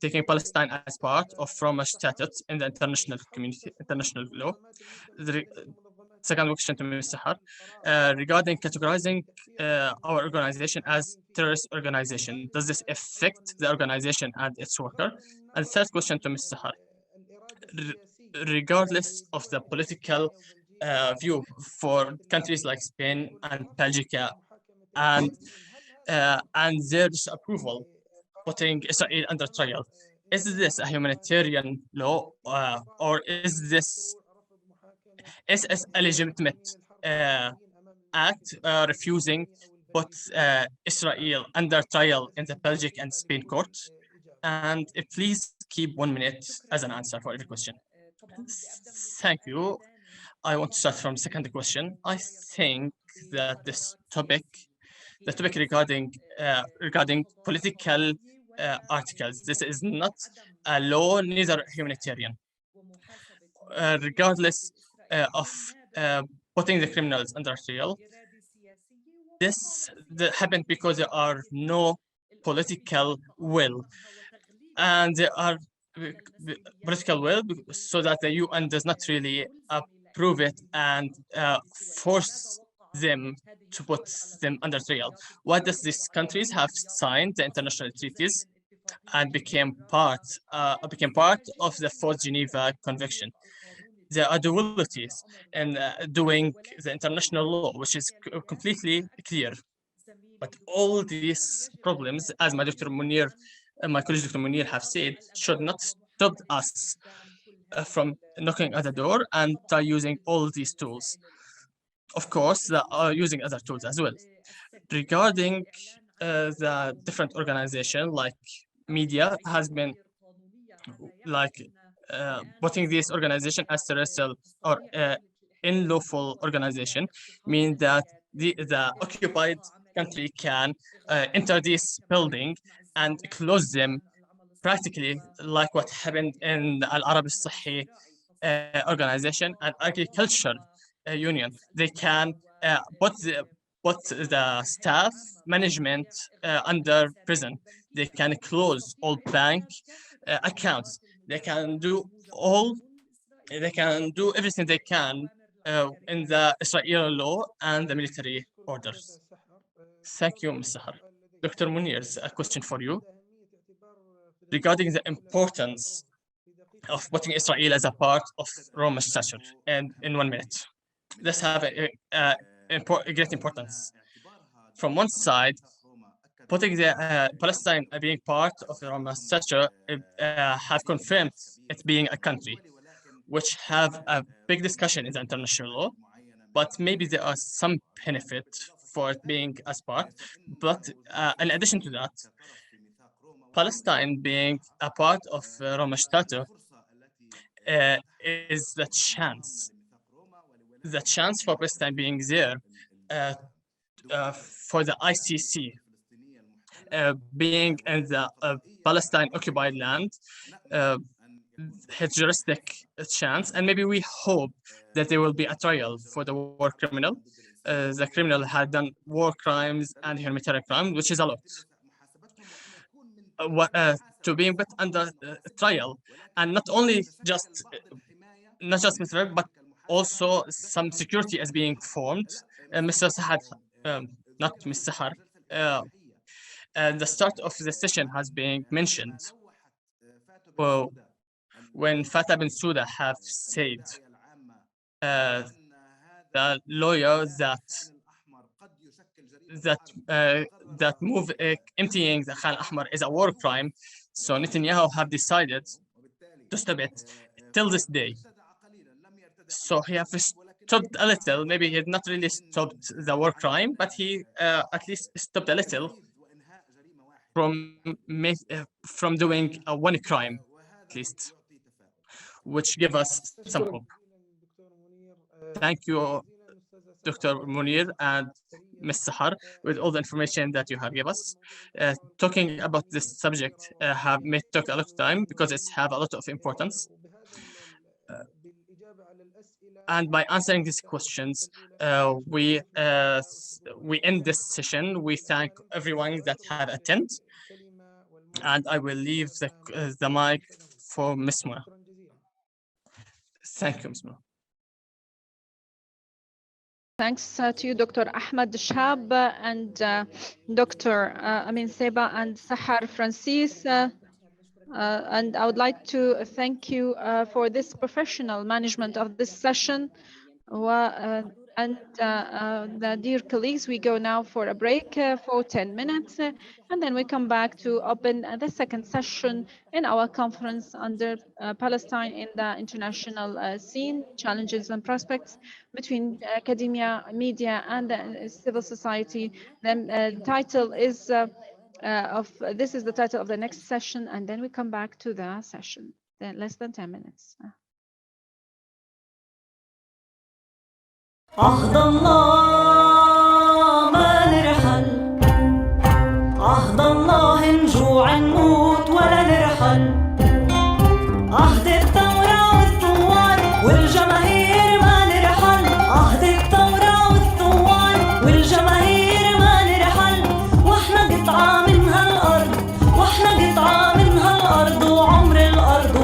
Speaker 7: taking Palestine as part of Roma Statute in the international community, international law? The second question to Mr. Har, regarding categorizing our organization as terrorist organization, does this affect the organization and its worker? And third question to Mr. Har, regardless of the political view for countries like Spain and Belgium and their disapproval putting Israel under trial, is this a humanitarian law or is this a legitimate act refusing put Israel under trial in the Belgian and Spain court? And please keep 1 minute as an answer for every question. Thank you. I want to start from the second question. I think that this topic, the topic regarding political articles, this is not a law, neither humanitarian. Regardless of putting the criminals under trial, this happened because there are no political will, and there are political will, so that the UN does not really approve it and force them to put them under trial. Why does these countries have signed the international treaties and became part of the Fourth Geneva Convention? There are dualities in doing the international law, which is completely clear. But all these problems, as my colleague Dr. Munir have said, should not stop us from knocking at the door and try using all these tools. Of course, they are using other tools as well. Regarding the different organization, like media has been like putting this organization as terrestrial or unlawful organization, mean that the occupied country can enter this building and close them, practically like what happened in the Al-Arab Al-Sahhi organization and agriculture union. They can put the staff management under prison. They can close all bank accounts. They can do everything they can in the Israeli law and the military orders. Thank you, Ms. Sahar. Dr. Munir, a question for you regarding the importance of putting Israel as a part of Rome Statute, and in 1 minute. Let's have a great importance. From one side, putting the Palestine being part of the Rome Statute have confirmed it being a country, which have a big discussion in the international law, but maybe there are some benefit for it being as part. But in addition to that, Palestine being a part of Rome Statute is the chance for Palestine being there for the ICC being in the Palestine occupied land, juristic chance, and maybe we hope that there will be a trial for the war criminal. The criminal had done war crimes and humanitarian crimes, which is a lot. To being put under trial, and not just Mr. but also some security is being formed. Mr. Sahar, not Mr. Sahar, the start of the session has been mentioned. Well, when Fatah bin Suda have said the lawyer that move emptying the Khan Ahmar is a war crime, so Netanyahu have decided to stop it till this day. So he have stopped a little. Maybe he had not really stopped the war crime, but he at least stopped a little from doing one crime, at least, which give us some hope. Thank you, Dr. Munir and Ms. Sahar, with all the information that you have given us. Talking about this subject may take a lot of time because it's have a lot of importance. And by answering these questions, we end this session. We thank everyone that have attended, and I will leave the mic for Ms. Muna. Thank you, Ms. Muna.
Speaker 1: Thanks to you, Dr. Ahmed Shab and Dr. Amin Seba and Sahar Francis. And I would like to thank you for this professional management of this session. And the dear colleagues, we go now for a break for 10 minutes, and then we come back to open the second session in our conference under Palestine in the international scene, challenges and prospects between academia, media, and civil society. The title is this is the title of the next session, and then we come back to the session. Less than 10 minutes.
Speaker 8: عهد الله ما نرحل عهد الله نجوع نموت ولا نرحل عهد الثورة والثوار والجماهير ما نرحل عهد الثورة والثوار والجماهير ما نرحل واحنا قطعة من هالأرض واحنا قطعة من هالأرض وعمر الأرض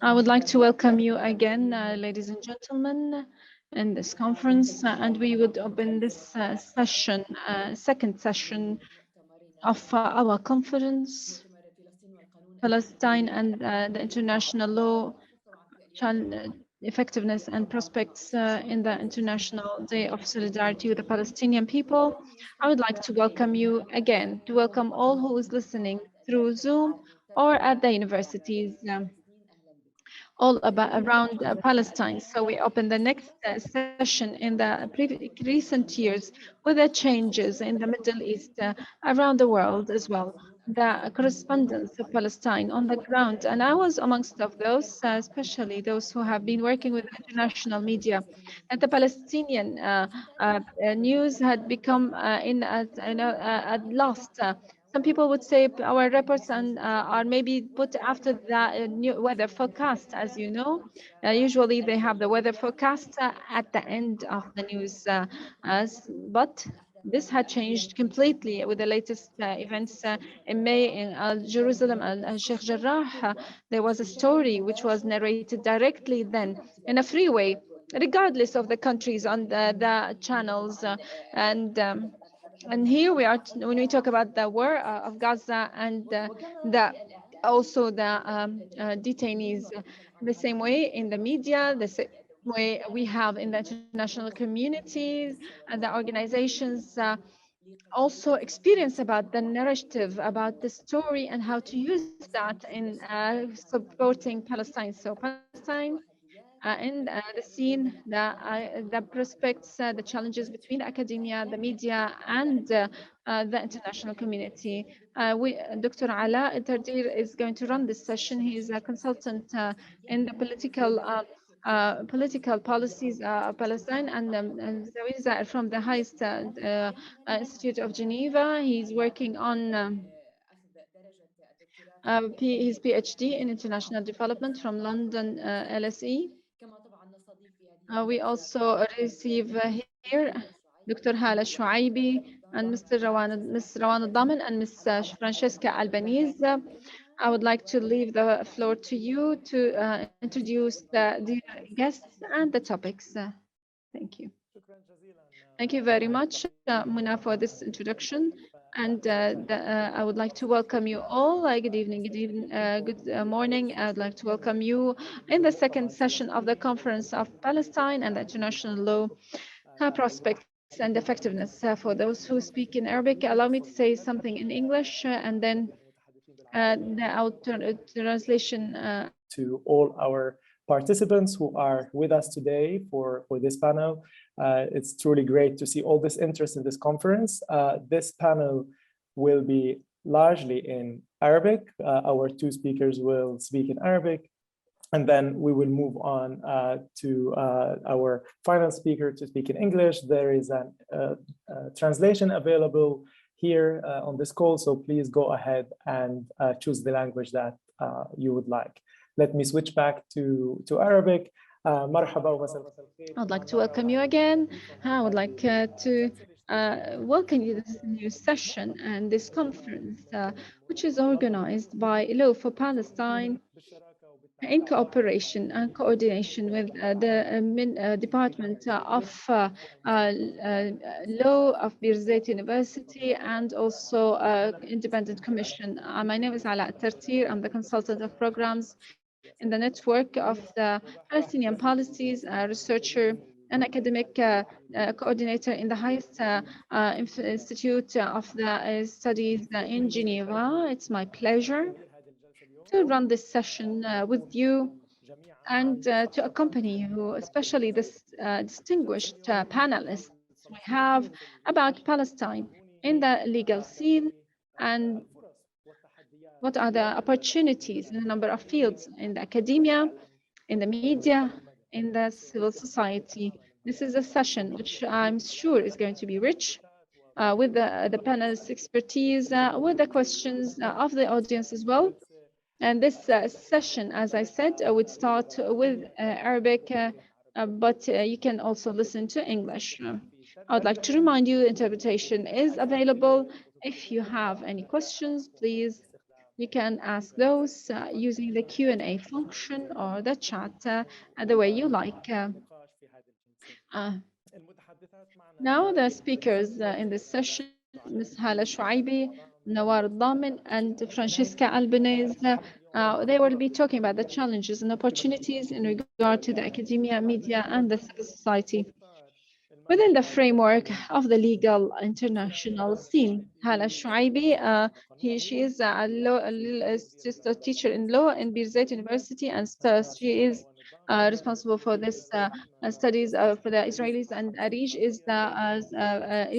Speaker 1: I would like to welcome you again, ladies and gentlemen, in this conference, and we would open this session, second session of our conference, Palestine and the International Law, Effectiveness and Prospects in the International Day of Solidarity with the Palestinian People. I would like to welcome you again, to welcome all who is listening through Zoom or at the universities. All about around Palestine. So we open the next session in the recent years with the changes in the Middle East around the world as well. The correspondence of Palestine on the ground. And I was amongst of those, especially those who have been working with international media. And the Palestinian news had become at last. Some people would say our reports are maybe put after the new weather forecast. As you know, usually they have the weather forecast at the end of the news. But this had changed completely with the latest events in May in Jerusalem and Sheikh Jarrah. There was a story which was narrated directly then in a free way, regardless of the countries on the channels and here we are when we talk about the war of Gaza and the also the detainees the same way in the media, the same way we have in the international communities and the organizations also experience about the narrative, about the story and how to use that in supporting Palestine. So Palestine and the scene, the prospects, the challenges between academia, the media, and the international community. Dr. Ala Tardir is going to run this session. He is a consultant in the political policies of Palestine and Zawiza from the highest Institute of Geneva. He's working on his PhD in international development from London LSE. We also receive here Dr. Hala Shuaibi and Ms. Rawan al-Daman and Ms. Francesca Albanese. I would like to leave the floor to you to introduce the guests and the topics. Thank you. Thank you very much, Muna, for this introduction. And I would like to welcome you all. Good evening, good morning. I would like to welcome you in the second session of the Conference of Palestine and the International Law Prospects and Effectiveness. For those who speak in Arabic, allow me to say something in English and then the translation.
Speaker 9: To all our participants who are with us today for this panel. It's truly great to see all this interest in this conference. This panel will be largely in Arabic. Our two speakers will speak in Arabic, and then we will move on to our final speaker to speak in English. There is a translation available here on this call, so please go ahead and choose the language that you would like. Let me switch back to Arabic.
Speaker 1: I'd like to welcome you again. I would like to welcome you to this new session and this conference, which is organized by Law for Palestine in cooperation and coordination with the Department of Law of Birzeit University and also Independent Commission. My name is Ala Tartir. I'm the consultant of programs in the network of the Palestinian policies, researcher and academic coordinator in the highest institute of the studies in Geneva. It's my pleasure to run this session with you and to accompany you, especially this distinguished panelists we have about Palestine in the legal scene and what are the opportunities in a number of fields in the academia, in the media, in the civil society. This is a session which I'm sure is going to be rich with the panel's expertise, with the questions of the audience as well. And this session, as I said, would start with Arabic, but you can also listen to English. I would like to remind you interpretation is available. If you have any questions, please You can ask those using the Q&A function or the chat the way you like. Uh, Now the speakers in this session, Ms. Hala Shuaibi, Nawar Damin, and Francesca Albanese, they will be talking about the challenges and opportunities in regard to the academia, media, and the civil society within the framework of the legal international scene. Hala Shuaibi, she is just a teacher in law in Birzeit University, and she is responsible for this studies for the Israelis, and Arij is the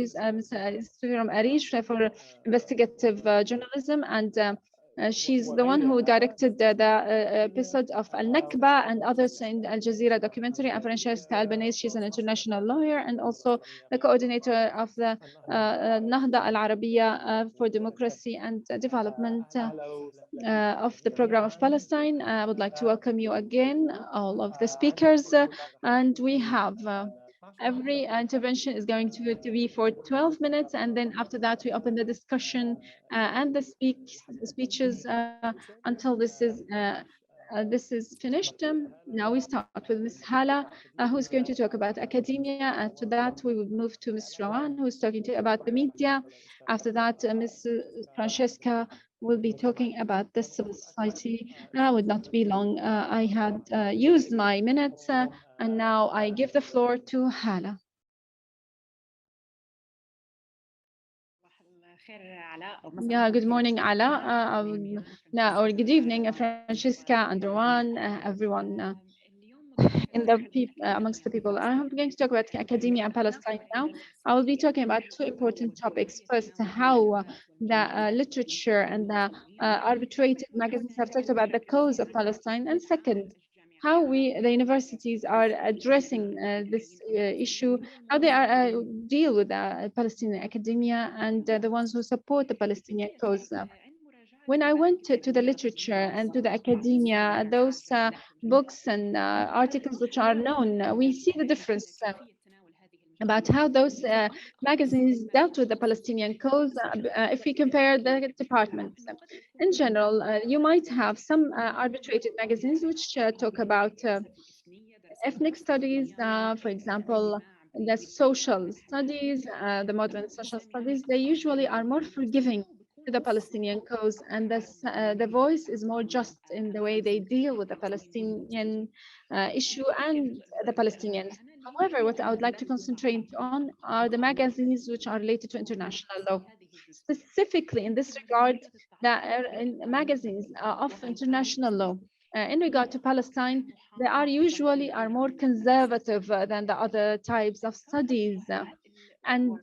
Speaker 1: is from Arij for investigative journalism, and she's the one who directed the episode of Al Nakba and others in Al Jazeera documentary. And Francesca Albanese, she's an international lawyer and also the coordinator of the Nahda Al Arabiya for democracy and development of the program of Palestine. I would like to welcome you again, all of the speakers, and we have every intervention is going to be for 12 minutes, and then after that we open the discussion and the speeches until this is finished. Now we start with Ms. Hala, who's going to talk about academia. After that, we will move to Ms. Rawan, who's talking about the media. After that, Ms. Francesca will be talking about the civil society. That would not be long. I had used my minutes, and now I give the floor to Hala. Yeah, good morning, Ala. Or good evening, Francesca and Rawan, everyone in the amongst the people. I'm going to talk about academia and Palestine now. I will be talking about two important topics. First, how the literature and the arbitrated magazines have talked about the cause of Palestine, and second, how the universities are addressing this issue, how they are deal with Palestinian academia and the ones who support the Palestinian cause. When I went to the literature and to the academia, those books and articles which are known, we see the difference about how those magazines dealt with the Palestinian cause if we compare the departments. In general, you might have some arbitrated magazines which talk about ethnic studies, for example, the social studies, the modern social studies. They usually are more forgiving to the Palestinian cause, and the voice is more just in the way they deal with the Palestinian issue and the Palestinians. However, what I would like to concentrate on are the magazines which are related to international law. Specifically in this regard, the magazines of international law in regard to Palestine, they are usually more conservative than the other types of studies. And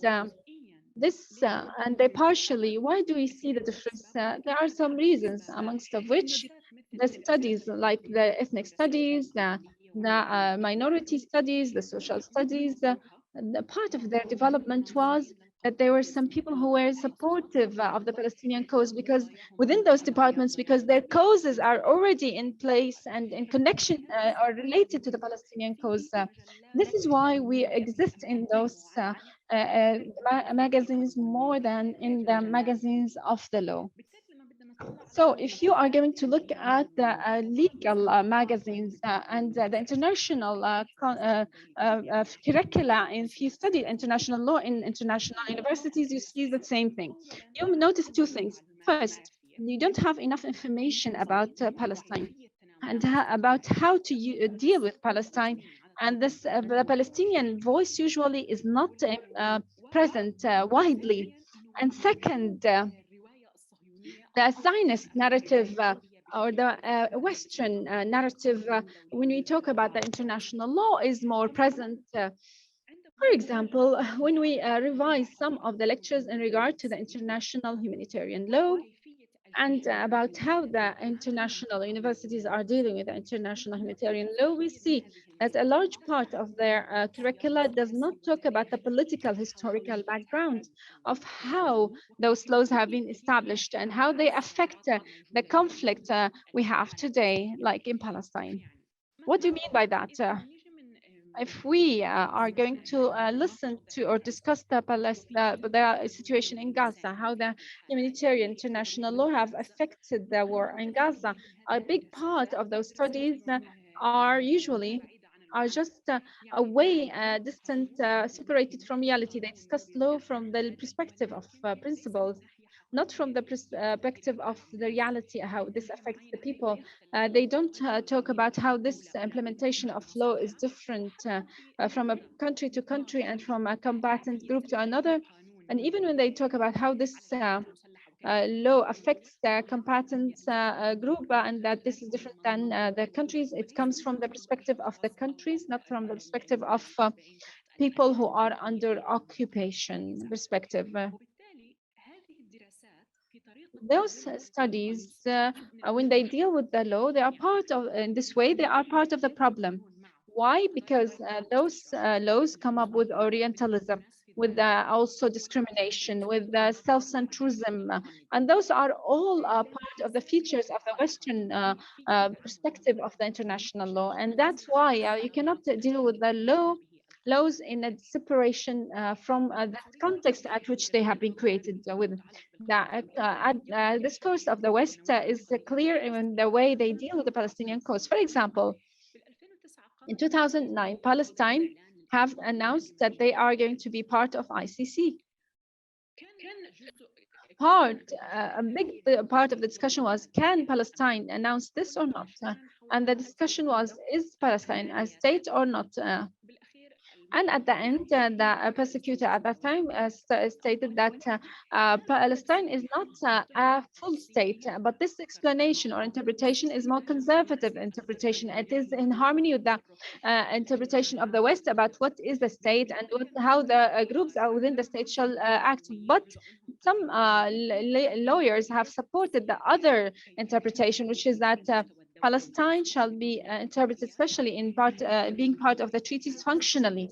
Speaker 1: they partially, why do we see the difference? There are some reasons, amongst of which the studies like the ethnic studies, the minority studies, the social studies, the part of their development was that there were some people who were supportive of the Palestinian cause because within those departments, because their causes are already in place and in connection or related to the Palestinian cause. This is why we exist in those magazines more than in the magazines of the law. So if you are going to look at the legal magazines and the international curricula, if you study international law in international universities, you see the same thing. You notice two things. First, you don't have enough information about Palestine and about how to deal with Palestine. And this, the Palestinian voice usually is not present widely. And second, the Zionist narrative or the Western narrative, when we talk about the international law, is more present. For example, when we revise some of the lectures in regard to the international humanitarian law and about how the international universities are dealing with the international humanitarian law, we see that a large part of their curricula does not talk about the political historical background of how those laws have been established and how they affect the conflict we have today, like in Palestine. What do you mean by that? if we are going to listen to or discuss the situation in Gaza, how the humanitarian international law have affected the war in Gaza, a big part of those studies are usually are just away, distant, separated from reality. They discuss law from the perspective of principles, not from the perspective of the reality, how this affects the people. They don't talk about how this implementation of law is different from a country to country and from a combatant group to another. And even when they talk about how this law affects the combatant group and that this is different than the countries, it comes from the perspective of the countries, not from the perspective of people who are under occupation perspective. Those studies, when they deal with the law, they are part of, in this way, they are part of the problem. Why? Because those laws come up with Orientalism, with also discrimination, with self-centrism, and those are all part of the features of the Western perspective of the international law. And that's why you cannot deal with the laws in a separation from the context at which they have been created with. The discourse of the West is clear in the way they deal with the Palestinian cause. For example, in 2009, Palestine have announced that they are going to be part of ICC. A big part of the discussion was, can Palestine announce this or not? And the discussion was, is Palestine a state or not? And at the end, the prosecutor at that time stated that Palestine is not a full state, but this explanation or interpretation is more conservative interpretation. It is in harmony with the interpretation of the West about what is the state and how the groups within the state shall act. But some lawyers have supported the other interpretation, which is that Palestine shall be interpreted, especially in being part of the treaties functionally.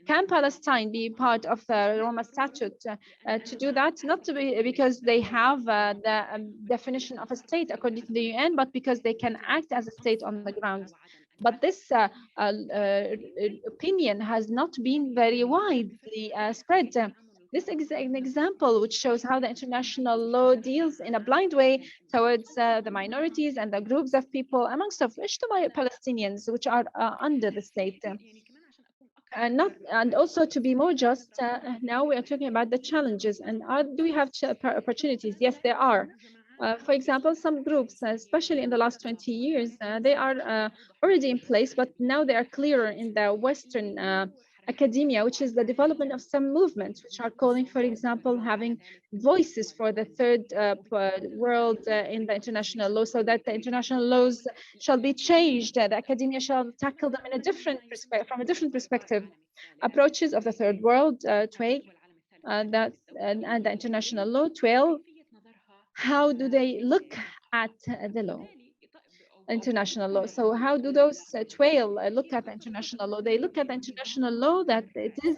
Speaker 1: Can Palestine be part of the Roma Statute? To do that, not to be because they have the definition of a state according to the UN, but because they can act as a state on the ground. But this opinion has not been very widely spread. This is an example which shows how the international law deals in a blind way towards the minorities and the groups of people, amongst of which the Palestinians, which are under the state. And also to be more just, now we are talking about the challenges and do we have opportunities? Yes, there are. For example, some groups, especially in the last 20 years, they are already in place, but now they are clearer in the Western academia, which is the development of some movements, which are calling, for example, having voices for the third world in the international law, so that the international laws shall be changed. The academia shall tackle them in a different from a different perspective. Approaches of the third world, Dwaik, and the international law, 12. How do they look at the law? International law. So how do those 12 look at the international law? They look at the international law that it is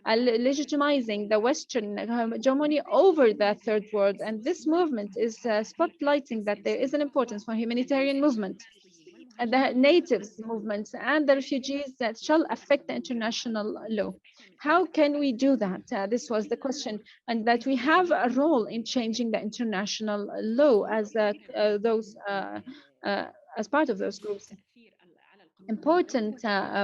Speaker 1: legitimizing the Western hegemony over the third world. And this movement is spotlighting that there is an importance for humanitarian movement, and the natives movements and the refugees that shall affect the international law. How can we do that? This was the question, and that we have a role in changing the international law as as part of those groups. Important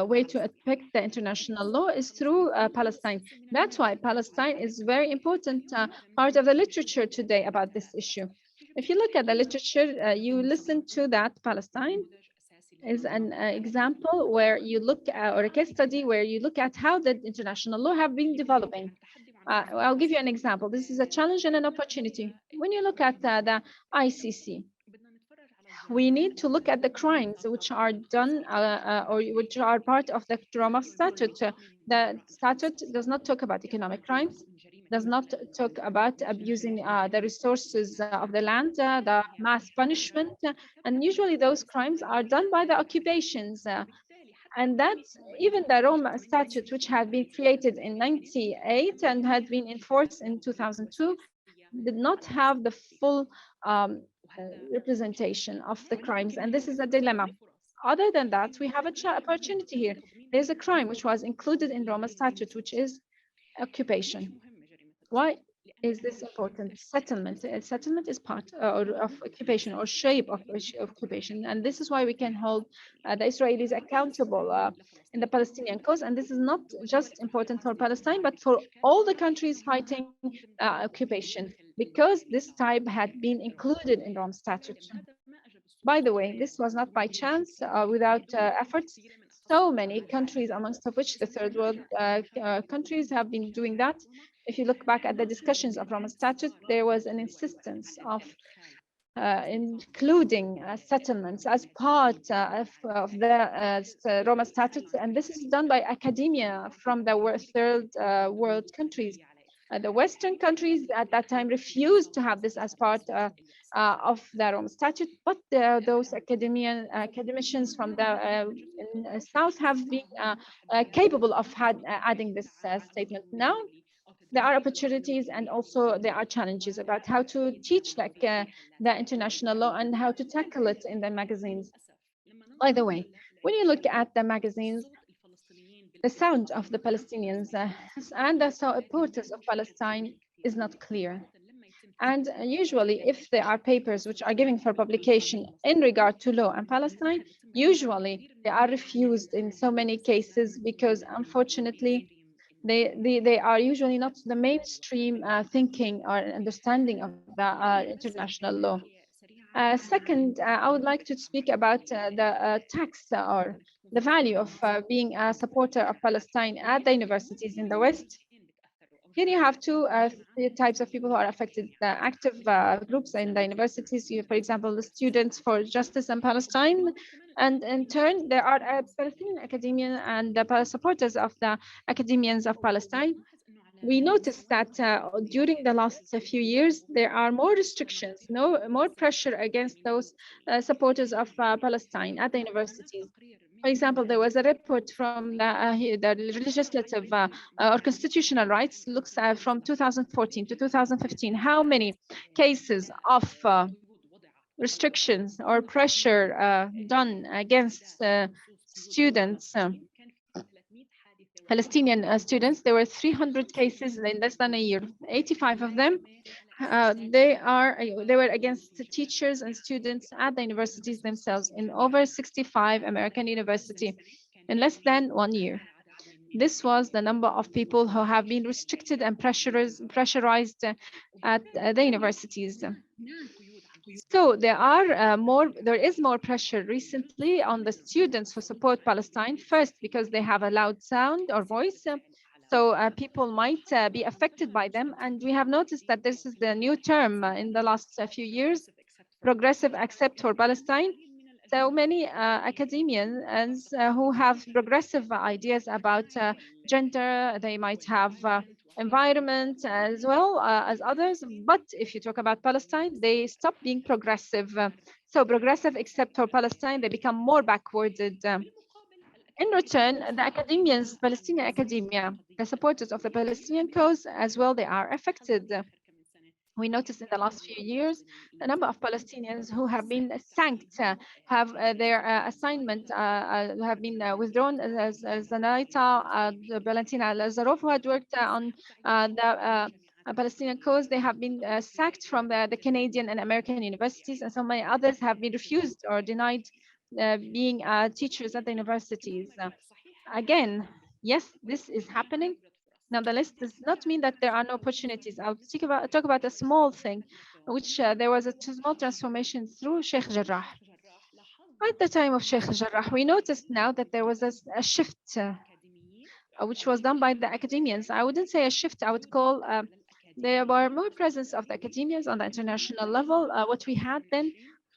Speaker 1: way to affect the international law is through Palestine. That's why Palestine is very important part of the literature today about this issue. If you look at the literature, you listen to that Palestine is an example where you look at, or a case study where you look at how the international law have been developing. I'll give you an example. This is a challenge and an opportunity. When you look at the ICC, we need to look at the crimes which are done or which are part of the Roma Statute. The statute does not talk about economic crimes, does not talk about abusing the resources of the land, the mass punishment, and usually those crimes are done by the occupations. And that's even the Roma Statute, which had been created in 98 and had been enforced in 2002, did not have the full representation of the crimes. And this is a dilemma. other than that, we have opportunity here. There's a crime which was included in Roma Statute, which is occupation. Why is this important? Settlement. Settlement is part of occupation or shape of occupation. And this is why we can hold the Israelis accountable in the Palestinian cause. And this is not just important for Palestine, but for all the countries fighting occupation, because this type had been included in Rome Statute. By the way, this was not by chance, without efforts. So many countries, amongst of which the third world countries, have been doing that. If you look back at the discussions of Roma Statute, there was an insistence of including settlements as part of the Roma Statute, and this is done by academia from the third world countries. The Western countries at that time refused to have this as part of the Rome Statute, but those academicians from the South have been capable of adding this statement. Now, there are opportunities and also there are challenges about how to teach the international law and how to tackle it in the magazines. By the way, when you look at the magazines, the sound of the Palestinians and the supporters of Palestine is not clear. And usually, if there are papers which are given for publication in regard to law and Palestine, usually they are refused in so many cases because, unfortunately, they are usually not the mainstream thinking or understanding of the international law. Second, I would like to speak about the tax or the value of being a supporter of Palestine at the universities in the West. Here you have two types of people who are affected. The active groups in the universities, for example, the Students for Justice in Palestine. And in turn, there are Palestinian academia and the supporters of the academians of Palestine. We noticed that during the last few years, there are more restrictions, more pressure against those supporters of Palestine at the universities. For example, there was a report from the legislative or constitutional rights, looks from 2014 to 2015, how many cases of restrictions or pressure done against students, Palestinian students. There were 300 cases in less than a year. 85 of them, they were against teachers and students at the universities themselves in over 65 American universities in less than 1 year. This was the number of people who have been restricted and pressurized at the universities. So there is more pressure recently on the students who support Palestine. First, because they have a loud sound or voice, so people might be affected by them. And we have noticed that this is the new term in the last few years, progressive accept for Palestine. So many academians who have progressive ideas about gender, they might have environment as well as others. But if you talk about Palestine, they stop being progressive. So progressive except for Palestine, they become more backwarded. In return, the academians, Palestinian academia, the supporters of the Palestinian cause as well, they are affected. We noticed in the last few years, the number of Palestinians who have been sacked, have their assignment have been withdrawn, as Zanaita, Valentina Lazarov, who had worked on the Palestinian cause. They have been sacked from the Canadian and American universities, and so many others have been refused or denied being teachers at the universities. Again, yes, this is happening. Nonetheless, does not mean that there are no opportunities. I'll talk about a small thing, which there was a small transformation through Sheikh Jarrah. At the time of Sheikh Jarrah, we noticed now that there was a shift, which was done by the academians. I wouldn't say a shift, I would call there were more presence of the academians on the international level. What we had then,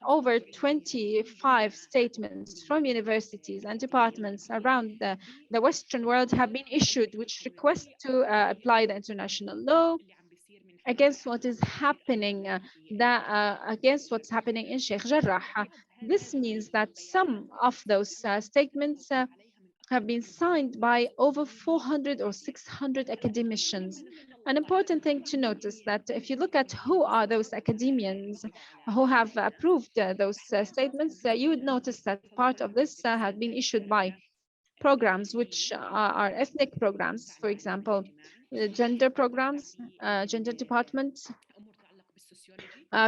Speaker 1: over 25 statements from universities and departments around the Western world have been issued, which request to apply the international law against what is happening, against what's happening in Sheikh Jarrah. This means that some of those statements have been signed by over 400 or 600 academicians. An important thing to notice that if you look at who are those academians who have approved those statements, you would notice that part of this had been issued by programs which are ethnic programs, for example, gender programs, gender departments,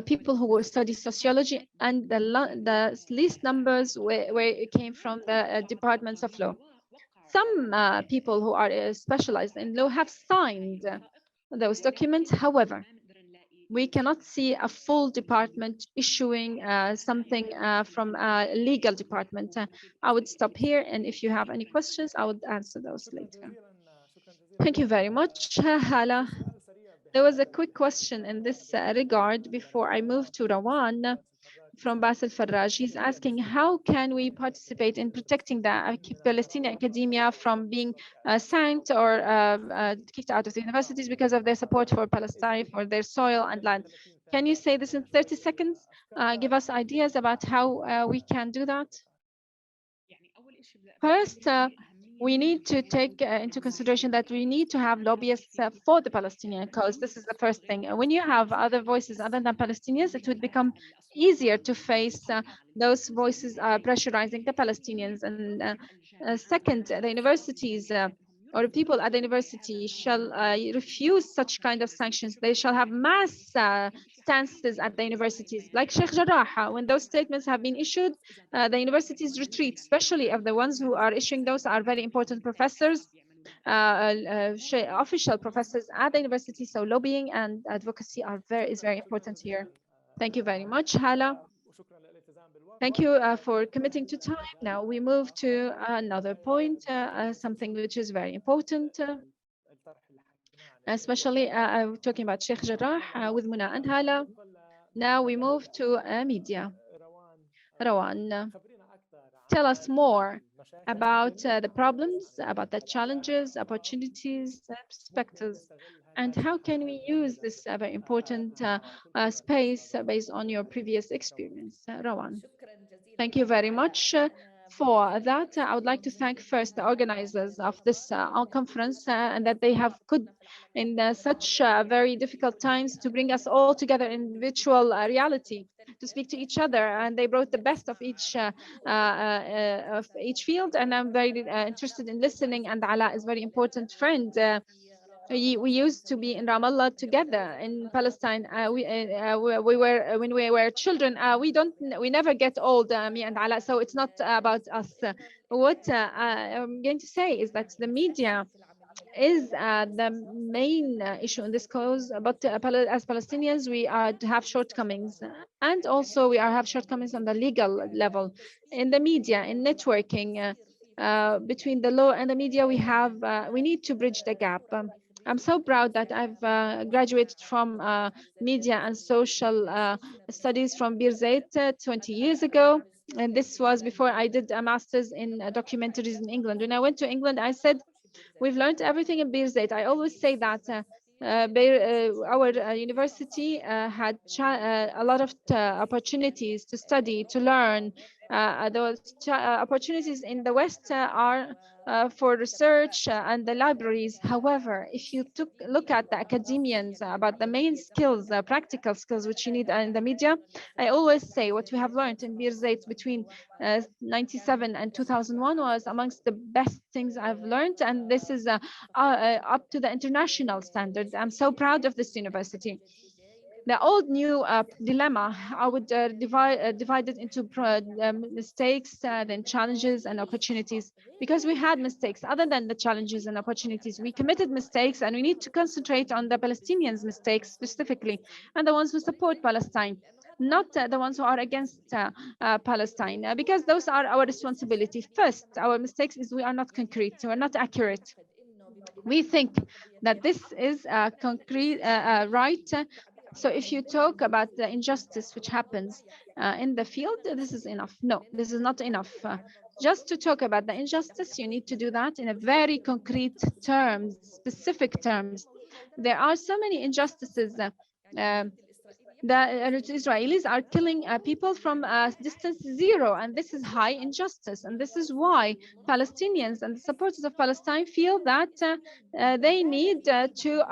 Speaker 1: people who study sociology, and the least numbers where it came from the departments of law. Some people who are specialized in law have signed those documents. However, we cannot see a full department issuing something from a legal department. I would stop here, and if you have any questions, I would answer those later. Thank you very much, Hala. There was a quick question in this regard before I move to Rawan from Basil Faraj. He's asking, how can we participate in protecting the Palestinian academia from being sanked or kicked out of the universities because of their support for Palestine, for their soil and land? Can you say this in 30 seconds? Give us ideas about how we can do that? First, we need to take into consideration that we need to have lobbyists for the Palestinian cause. This is the first thing. When you have other voices other than Palestinians, it would become easier to face those voices pressurizing the Palestinians. And second, the universities or people at the university shall refuse such kind of sanctions. They shall have mass stances at the universities, like Sheikh Jarrah. When those statements have been issued, the universities retreat, especially if the ones who are issuing those are very important professors, official professors at the university. So lobbying and advocacy is very important here. Thank you very much, Hala. Thank you for committing to time. Now we move to another point, something which is very important, especially talking about Sheikh Jarrah with Muna and Hala. Now we move to media. Rawan, tell us more about the problems, about the challenges, opportunities, perspectives, and how can we use this very important space based on your previous experience. Rawan. Thank you very much for that. I would like to thank first the organizers of this conference and that they have could in such very difficult times to bring us all together in virtual reality to speak to each other, and they brought the best of each field, and I'm very interested in listening, and Ala is a very important friend. We used to be in Ramallah together in Palestine. We were when we were children. We never get old, me and Ala. So it's not about us. What I'm going to say is that the media is the main issue in this cause. But as Palestinians, we have shortcomings, and also we have shortcomings on the legal level, in the media, in networking. Between the law and the media, we need to bridge the gap. I'm so proud that I've graduated from media and social studies from Birzeit 20 years ago. And this was before I did a master's in documentaries in England. When I went to England, I said, we've learned everything in Birzeit. I always say that our university had a lot of opportunities to study, to learn. Those opportunities in the West are for research and the libraries. However, if you look at the academians about the main skills, practical skills which you need in the media, I always say what we have learned in Birzeit between 97 and 2001 was amongst the best things I've learned, and this is up to the international standard. I'm so proud of this university. The old new dilemma, I would divide it into mistakes, then challenges and opportunities, because we had mistakes. Other than the challenges and opportunities, we committed mistakes, and we need to concentrate on the Palestinians' mistakes specifically, and the ones who support Palestine, not the ones who are against Palestine, because those are our responsibility. First, our mistakes is we are not concrete, we are not accurate. We think that this is concrete, right. So if you talk about the injustice which happens in the field, this is enough. No, this is not enough. Just to talk about the injustice, you need to do that in a very concrete terms, specific terms. There are so many injustices The Israelis are killing people from distance zero, and this is high injustice. And this is why Palestinians and the supporters of Palestine feel that they need to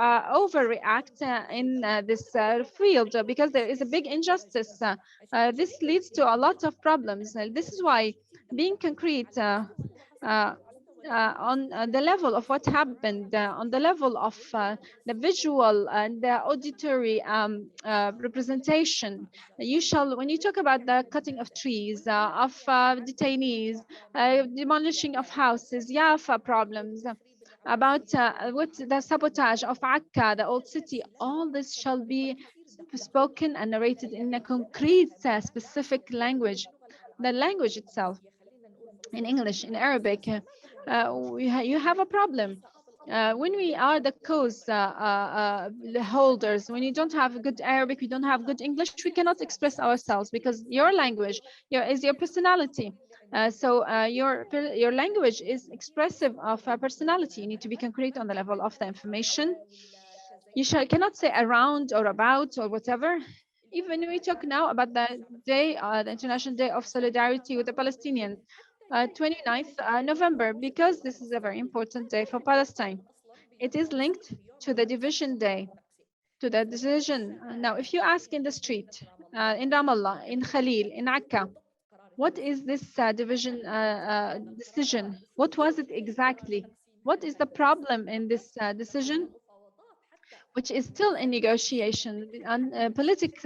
Speaker 1: overreact in this field because there is a big injustice. This leads to a lot of problems. This is why being concrete uh, on the level of what happened, on the level of the visual and the auditory representation. You shall, when you talk about the cutting of trees, of detainees, demolishing of houses, Yafa problems, about what the sabotage of Akka, the old city, all this shall be spoken and narrated in a concrete, specific language. The language itself in English, in Arabic, you have a problem. When we are the cause holders, when you don't have good Arabic, we don't have good English, we cannot express ourselves because your language is your personality. Your language is expressive of a personality. You need to be concrete on the level of the information. You cannot say around or about or whatever. Even we talk now about the day, the International Day of Solidarity with the Palestinians, 29th November, because this is a very important day for Palestine. It is linked to the division day, to the decision. Now, if you ask in the street, in Ramallah, in Khalil, in Akka, what is this division decision? What was it exactly? What is the problem in this decision, which is still in negotiation? And politics,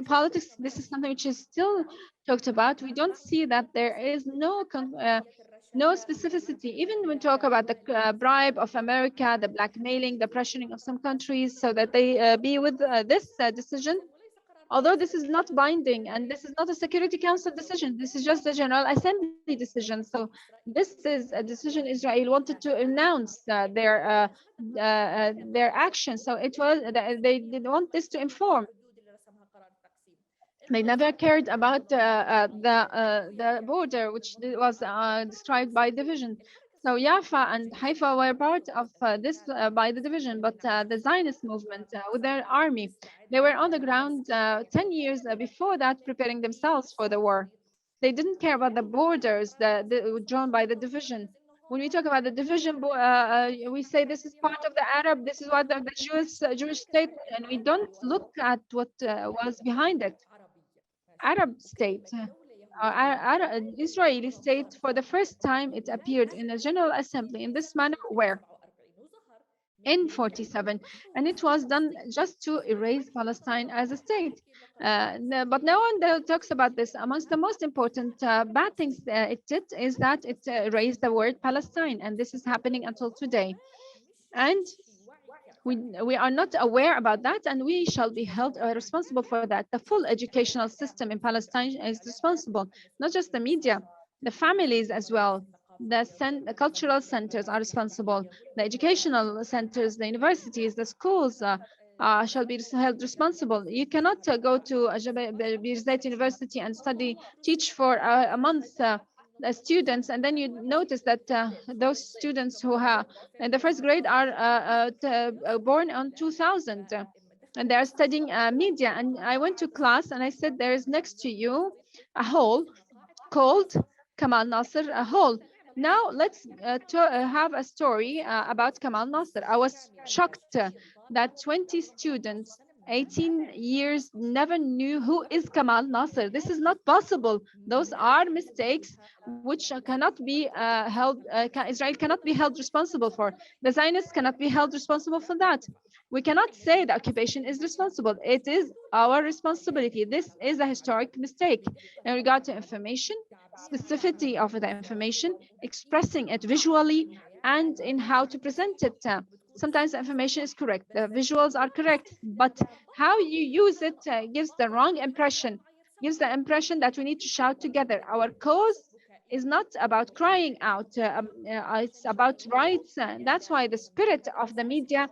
Speaker 1: this is something which is still talked about. We don't see that there is no specificity. Even when we talk about the bribe of America, the blackmailing, the pressuring of some countries so that they be with this decision, although this is not binding and this is not a Security Council decision, this is just a General Assembly decision. So this is a decision Israel wanted to announce their action. So it was they didn't want this to inform. They never cared about the border, which was described by division. So Yafa and Haifa were part of this by the division, but the Zionist movement with their army, they were on the ground 10 years before that, preparing themselves for the war. They didn't care about the borders drawn by the division. When we talk about the division, we say this is part of the Arab, this is what the Jewish state, and we don't look at what was behind it. Arab state, Israeli state, for the first time, it appeared in the General Assembly in this manner, where in 47, and it was done just to erase Palestine as a state. But no one talks about this. Amongst the most important bad things it did is that it erased the word Palestine, and this is happening until today. And we are not aware about that, and we shall be held responsible for that. The full educational system in Palestine is responsible, not just the media, the families as well. The cultural centers are responsible. The educational centers, the universities, the schools shall be held responsible. You cannot go to Birzeit University and teach for a month students, and then you notice that those students who have in the first grade are born on 2000, and they are studying media. And I went to class and I said, there is next to you a hole called Kamal Nasser, a hole. Now let's have a story about Kamal Nasser. I was shocked that 20 students 18 years never knew who is Kamal Nasser. This is not possible. Those are mistakes which cannot be Israel cannot be held responsible for. The Zionists cannot be held responsible for that. We cannot say the occupation is responsible. It is our responsibility. This is a historic mistake in regard to information, specificity of the information, expressing it visually, and in how to present it. Sometimes the information is correct, the visuals are correct, but how you use it gives the wrong impression, gives the impression that we need to shout together. Our cause is not about crying out, it's about rights. That's why the spirit of the media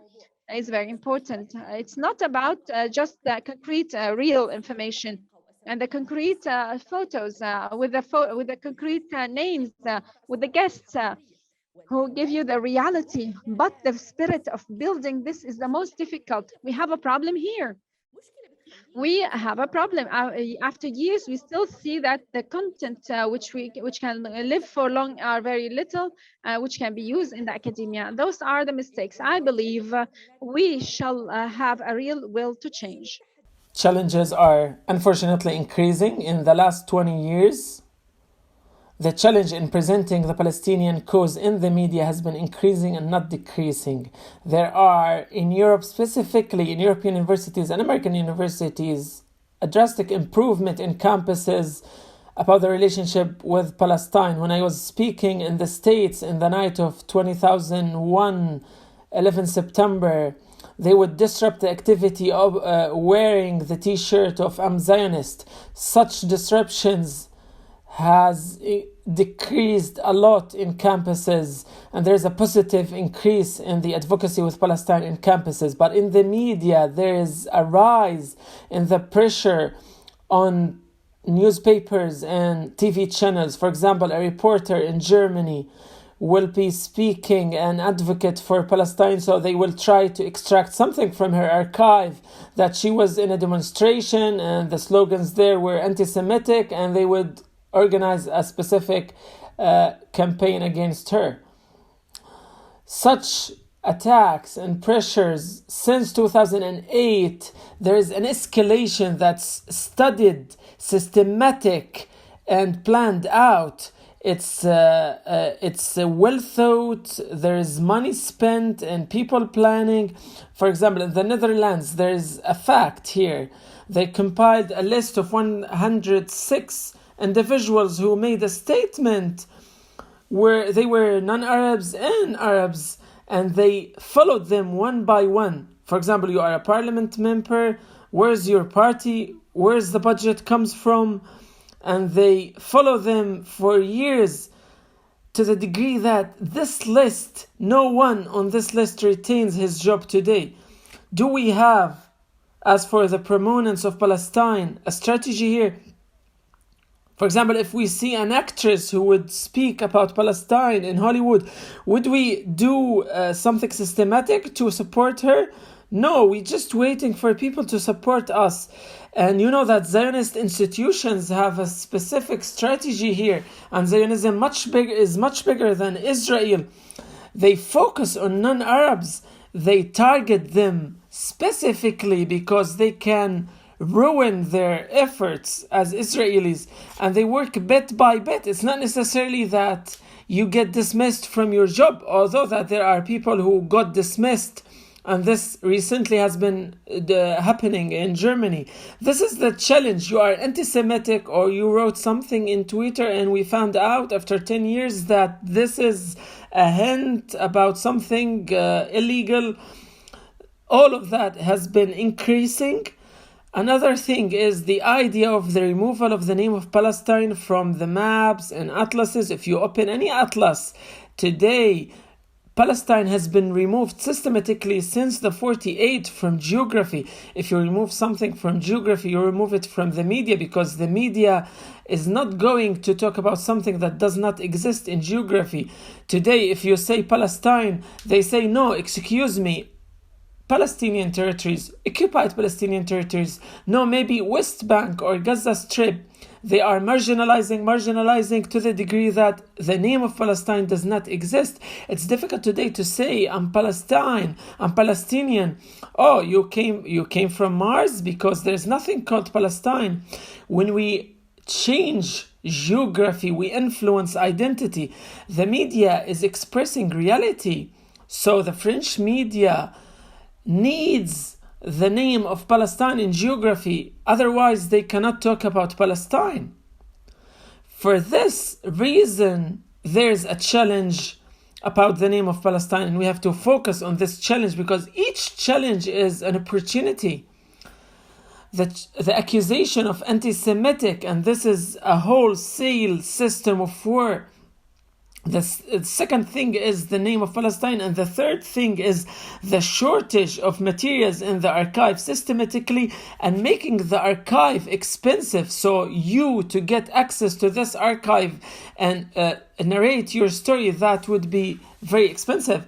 Speaker 1: is very important. It's not about just the concrete, real information and the concrete photos with the concrete names, with the guests who give you the reality, but the spirit of building this is the most difficult. We have a problem here. we have a problem. After years, we still see that the content which can live for long are very little, which can be used in the academia. Those are the mistakes. I believe we shall have a real will to change.
Speaker 5: Challenges are unfortunately increasing in the last 20 years. The challenge in presenting the Palestinian cause in the media has been increasing and not decreasing. There are, in Europe specifically, in European universities and American universities, a drastic improvement in campuses about the relationship with Palestine. When I was speaking in the States in the night of 2001, 11 September, they would disrupt the activity of wearing the t-shirt of I'm Zionist. Such disruptions has decreased a lot in campuses, and there's a positive increase in the advocacy with Palestine in campuses. But in the media, there is a rise in the pressure on newspapers and TV channels. For example, a reporter in Germany will be speaking and advocate for Palestine, so they will try to extract something from her archive that she was in a demonstration and the slogans there were anti-Semitic, and they would organize a specific campaign against her. Such attacks and pressures since 2008, there is an escalation that's studied, systematic, and planned out. It's well thought. There is money spent and people planning. For example, in the Netherlands, there is a fact here. They compiled a list of 106 individuals who made a statement where they were non-Arabs and Arabs, and they followed them one by one. For example, you are a parliament member, where's your party, where's the budget comes from, and they follow them for years, to the degree that this list, no one on this list retains his job today. Do we have, as for the proponents of Palestine, a strategy here? For example, if we see an actress who would speak about Palestine in Hollywood, would we do something systematic to support her? No, we're just waiting for people to support us. And you know that Zionist institutions have a specific strategy here, and Zionism is much bigger than Israel. They focus on non-Arabs. They target them specifically because they can ruin their efforts as Israelis, and they work bit by bit. It's not necessarily that you get dismissed from your job, although that there are people who got dismissed, and this recently has been happening in Germany. This is the challenge. You are anti-Semitic, or you wrote something in Twitter and we found out after 10 years that this is a hint about something illegal. All of that has been increasing. Another thing is the idea of the removal of the name of Palestine from the maps and atlases. If you open any atlas today, Palestine has been removed systematically since the 48 from geography. If you remove something from geography, you remove it from the media, because the media is not going to talk about something that does not exist in geography. Today, if you say Palestine, they say, no, excuse me, Palestinian territories, occupied Palestinian territories, no, maybe West Bank or Gaza Strip. They are marginalizing to the degree that the name of Palestine does not exist. It's difficult today to say, I'm Palestinian. Oh, you came from Mars, because there's nothing called Palestine. When we change geography, we influence identity. The media is expressing reality. So the French media needs the name of Palestine in geography, otherwise they cannot talk about Palestine. For this reason, there's a challenge about the name of Palestine, and we have to focus on this challenge, because each challenge is an opportunity. The accusation of anti-Semitic, and this is a wholesale system of war. The second thing is the name of Palestine, and the third thing is the shortage of materials in the archive systematically, and making the archive expensive. So you, to get access to this archive and narrate your story, that would be very expensive.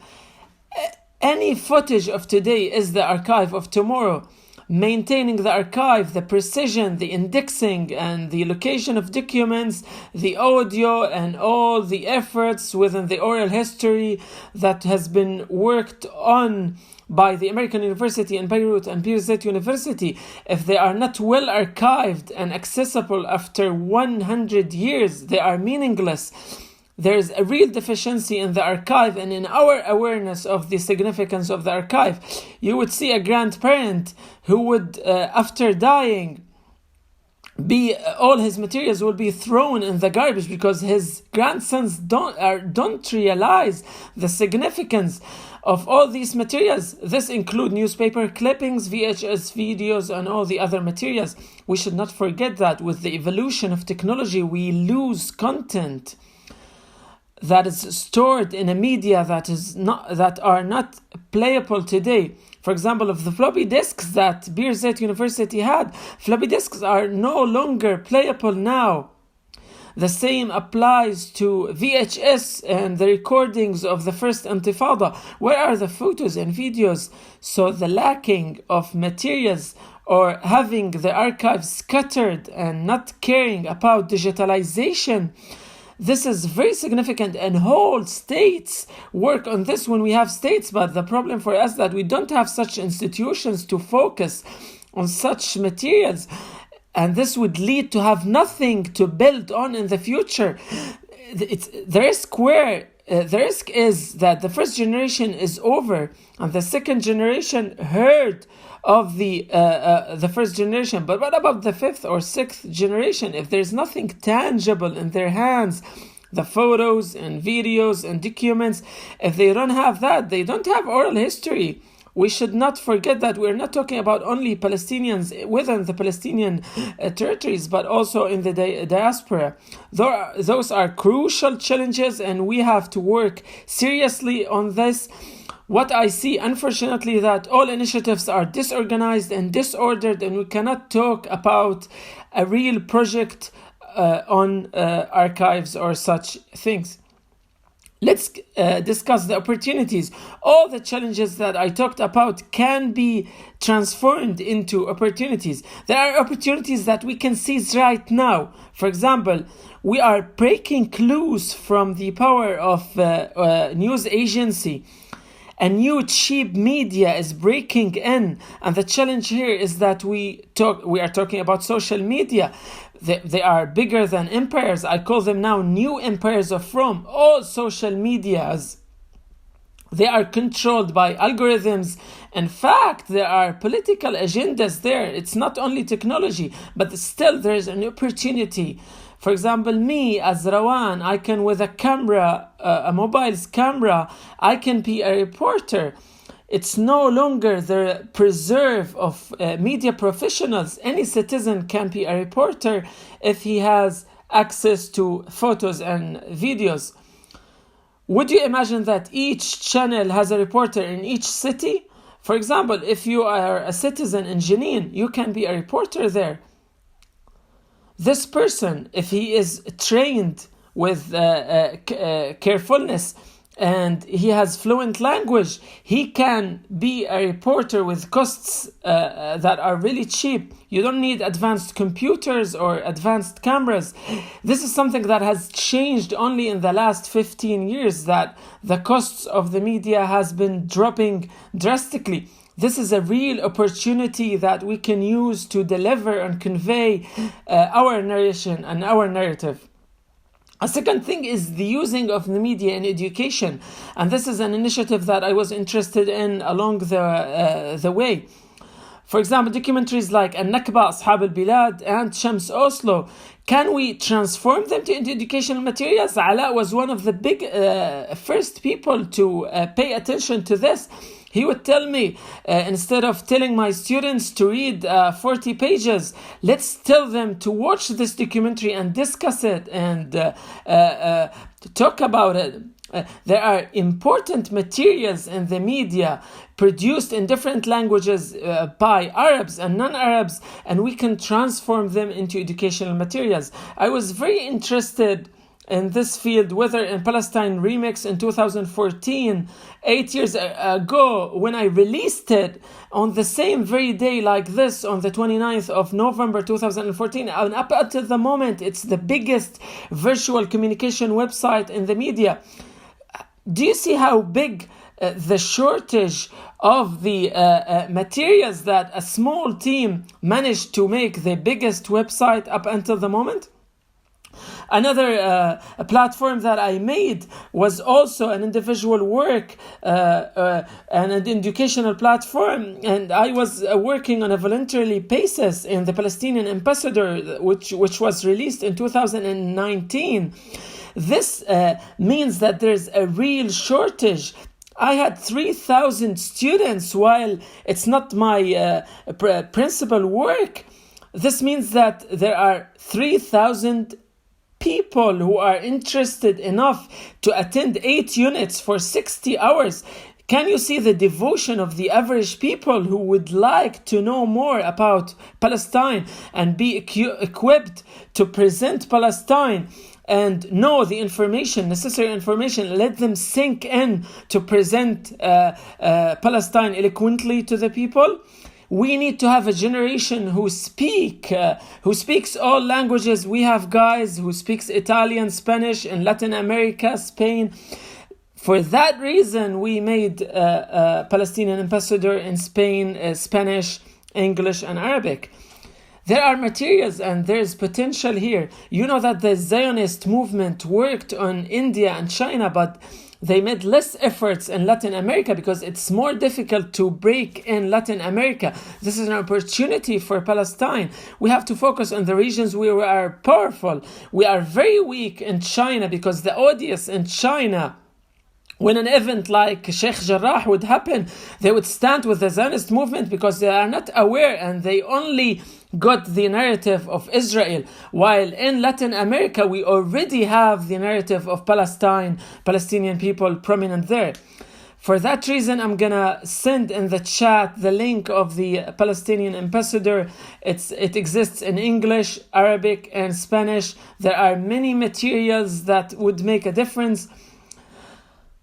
Speaker 5: Any footage of today is the archive of tomorrow. maintaining the archive, the precision, the indexing, and the location of documents, the audio, and all the efforts within the oral history that has been worked on by the American University in Beirut and Birzeit University, if they are not well archived and accessible after 100 years, they are meaningless. There's a real deficiency in the archive and in our awareness of the significance of the archive. You would see a grandparent who would, after dying, all his materials will be thrown in the garbage because his grandsons don't realize the significance of all these materials. This include newspaper clippings, VHS videos, and all the other materials. We should not forget that with the evolution of technology, we lose content that is stored in a media that are not playable today. For example, of the floppy disks that Birzeit University had, floppy disks are no longer playable now. The same applies to VHS and the recordings of the first Intifada. Where are the photos and videos? So the lacking of materials or having the archives scattered and not caring about digitalization, this is very significant, and whole states work on this when we have states. But the problem for us that we don't have such institutions to focus on such materials, and this would lead to have nothing to build on in the future. The risk is that the first generation is over, and the second generation heard of the first generation. But what about the fifth or sixth generation? If there's nothing tangible in their hands, the photos and videos and documents, if they don't have that, they don't have oral history. We should not forget that we're not talking about only Palestinians within the Palestinian territories, but also in the diaspora. Those are crucial challenges, and we have to work seriously on this. What I see, unfortunately, that all initiatives are disorganized and disordered, and we cannot talk about a real project on archives or such things. Let's discuss the opportunities. All the challenges that I talked about can be transformed into opportunities. There are opportunities that we can seize right now. For example, we are breaking loose from the power of news agency. A new cheap media is breaking in, and the challenge here is that we are talking about social media. They are bigger than empires. I call them now new empires of Rome. All social medias, they are controlled by algorithms. In fact, there are political agendas there. It's not only technology, but still there is an opportunity. For example, me as Rawan, I can with a camera, a mobile camera, I can be a reporter. It's no longer the preserve of media professionals. Any citizen can be a reporter if he has access to photos and videos. Would you imagine that each channel has a reporter in each city? For example, if you are a citizen in Jenin, you can be a reporter there. This person, if he is trained with carefulness and he has fluent language, he can be a reporter with costs that are really cheap. You don't need advanced computers or advanced cameras. This is something that has changed only in the last 15 years, that the costs of the media has been dropping drastically. This is a real opportunity that we can use to deliver and convey our narration and our narrative. A second thing is the using of the media in education. And this is an initiative that I was interested in along the way. For example, documentaries like Al-Nakba, Ashab al-Bilad, and Shams Oslo, can we transform them into educational materials? Ala was one of the big first people to pay attention to this. He would tell me, instead of telling my students to read 40 pages, let's tell them to watch this documentary and discuss it and talk about it. There are important materials in the media produced in different languages by Arabs and non-Arabs, and we can transform them into educational materials. I was very interested in this field, whether in Palestine Remix in 2014, 8 years ago, when I released it on the same very day like this, on the 29th of November 2014, and up until the moment, it's the biggest virtual communication website in the media. Do you see how big the shortage of the materials that a small team managed to make the biggest website up until the moment? Another platform that I made was also an individual work and an educational platform, and I was working on a voluntarily basis in the Palestinian Ambassador, which was released in 2019. This means that there's a real shortage. I had 3,000 students while it's not my principal work. This means that there are 3,000 people who are interested enough to attend 8 units for 60 hours. Can you see the devotion of the average people who would like to know more about Palestine and be equipped to present Palestine and know the information, necessary information, let them sink in to present Palestine eloquently to the people? We need to have a generation who speaks all languages. We have guys who speaks Italian, Spanish in Latin America, Spain. For that reason, we made a Palestinian ambassador in Spain, Spanish, English, and Arabic. There are materials and there's potential here. You know that the Zionist movement worked on India and China, but they made less efforts in Latin America because it's more difficult to break in Latin America. This is an opportunity for Palestine. We have to focus on the regions where we are powerful. We are very weak in China because the audience in China, when an event like Sheikh Jarrah would happen, they would stand with the Zionist movement because they are not aware and they only got the narrative of Israel. While in Latin America, we already have the narrative of Palestine, Palestinian people prominent there. For that reason, I'm gonna send in the chat the link of the Palestinian ambassador. It exists in English, Arabic, and Spanish. There are many materials that would make a difference.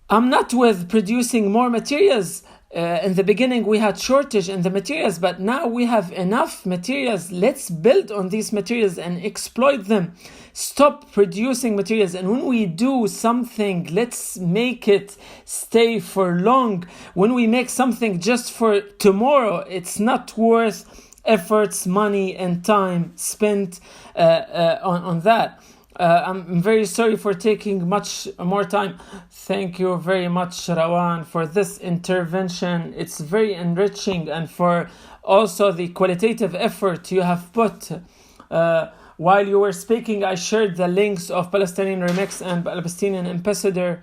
Speaker 5: I'm not with producing more materials. In the beginning, we had shortage in the materials, but now we have enough materials. Let's build on these materials and exploit them. Stop producing materials. And when we do something, let's make it stay for long. When we make something just for tomorrow, it's not worth efforts, money, and time spent on that. I'm very sorry for taking much more time. Thank you very much, Rawan, for this intervention. It's very enriching, and for also the qualitative effort you have put. While you were speaking, I shared the links of Palestinian Remix and Palestinian Ambassador,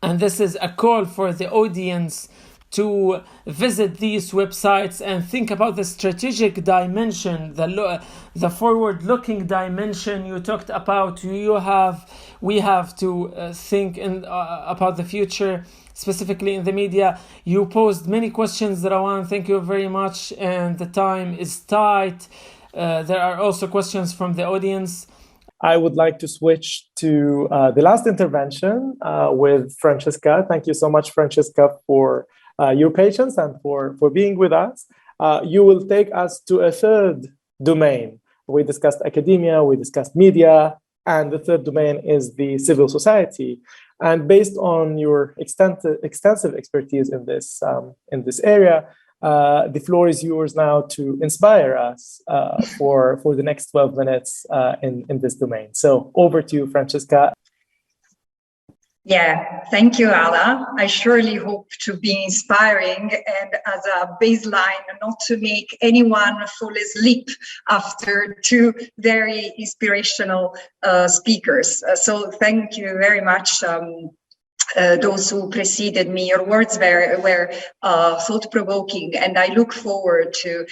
Speaker 5: and this is a call for the audience to visit these websites and think about the strategic dimension, the forward-looking dimension you talked about. We have to think about the future, specifically in the media. You posed many questions, Rawan. Thank you very much, and the time is tight. There are also questions from the audience.
Speaker 9: I would like to switch to the last intervention with Francesca. Thank you so much, Francesca, for your patience and for being with us. You will take us to a third domain. We discussed academia, we discussed media, and the third domain is the civil society. And based on your extensive expertise in this area, the floor is yours now to inspire us for the next 12 minutes in this domain. So over to you, Francesca.
Speaker 4: Yeah, thank you, Ala. I surely hope to be inspiring and as a baseline, not to make anyone fall asleep after two very inspirational speakers. So thank you very much. Those who preceded me, your words were thought-provoking, and I look forward to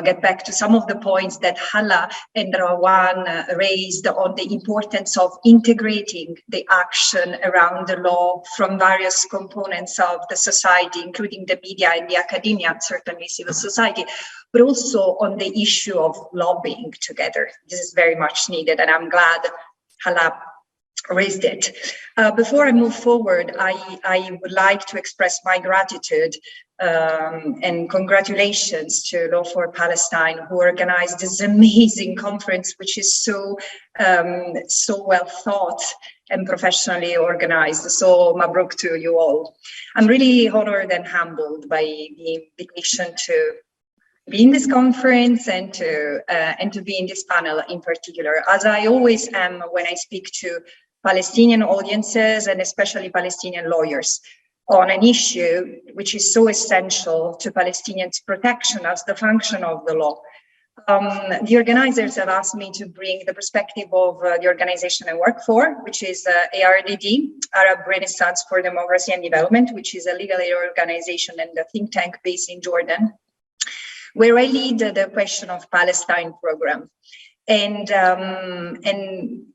Speaker 4: get back to some of the points that Hala and Rawan raised on the importance of integrating the action around the law from various components of the society, including the media and the academia, and certainly civil society, but also on the issue of lobbying together. This is very much needed, and I'm glad Hala raised it. Before I move forward, I would like to express my gratitude and congratulations to Law for Palestine, who organized this amazing conference, which is so well thought and professionally organized. So mabruk to you all. I'm really honored and humbled by the invitation to be in this conference and to be in this panel in particular, as I always am when I speak to Palestinian audiences and especially Palestinian lawyers on an issue which is so essential to Palestinians' protection as the function of the law. The organizers have asked me to bring the perspective of the organization I work for, which is ARDD, Arab Renaissance for Democracy and Development, which is a legal aid organization and a think tank based in Jordan, where I lead the Question of Palestine program. And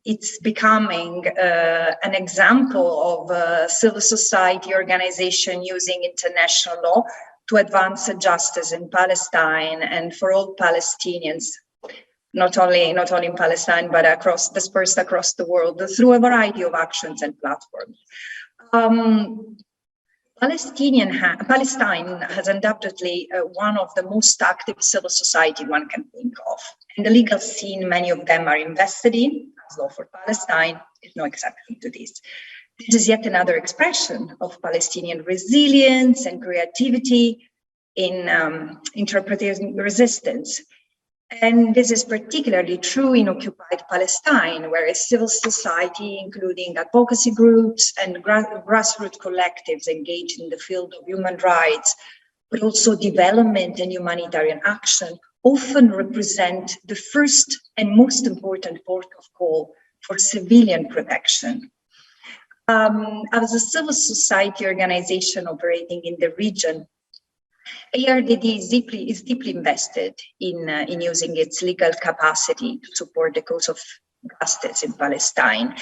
Speaker 4: it's becoming an example of a civil society organization using international law to advance justice in Palestine and for all Palestinians, not only in Palestine, but dispersed across the world through a variety of actions and platforms. Palestine has undoubtedly one of the most active civil society one can think of. And the legal scene, many of them are invested in, as Law for Palestine is no exception to this. This is yet another expression of Palestinian resilience and creativity in interpreting resistance. And this is particularly true in occupied Palestine, where a civil society, including advocacy groups and grassroots collectives engaged in the field of human rights, but also development and humanitarian action, often represent the first and most important port of call for civilian protection. As a civil society organization operating in the region, ARDD is deeply invested in using its legal capacity to support the cause of justice in Palestine.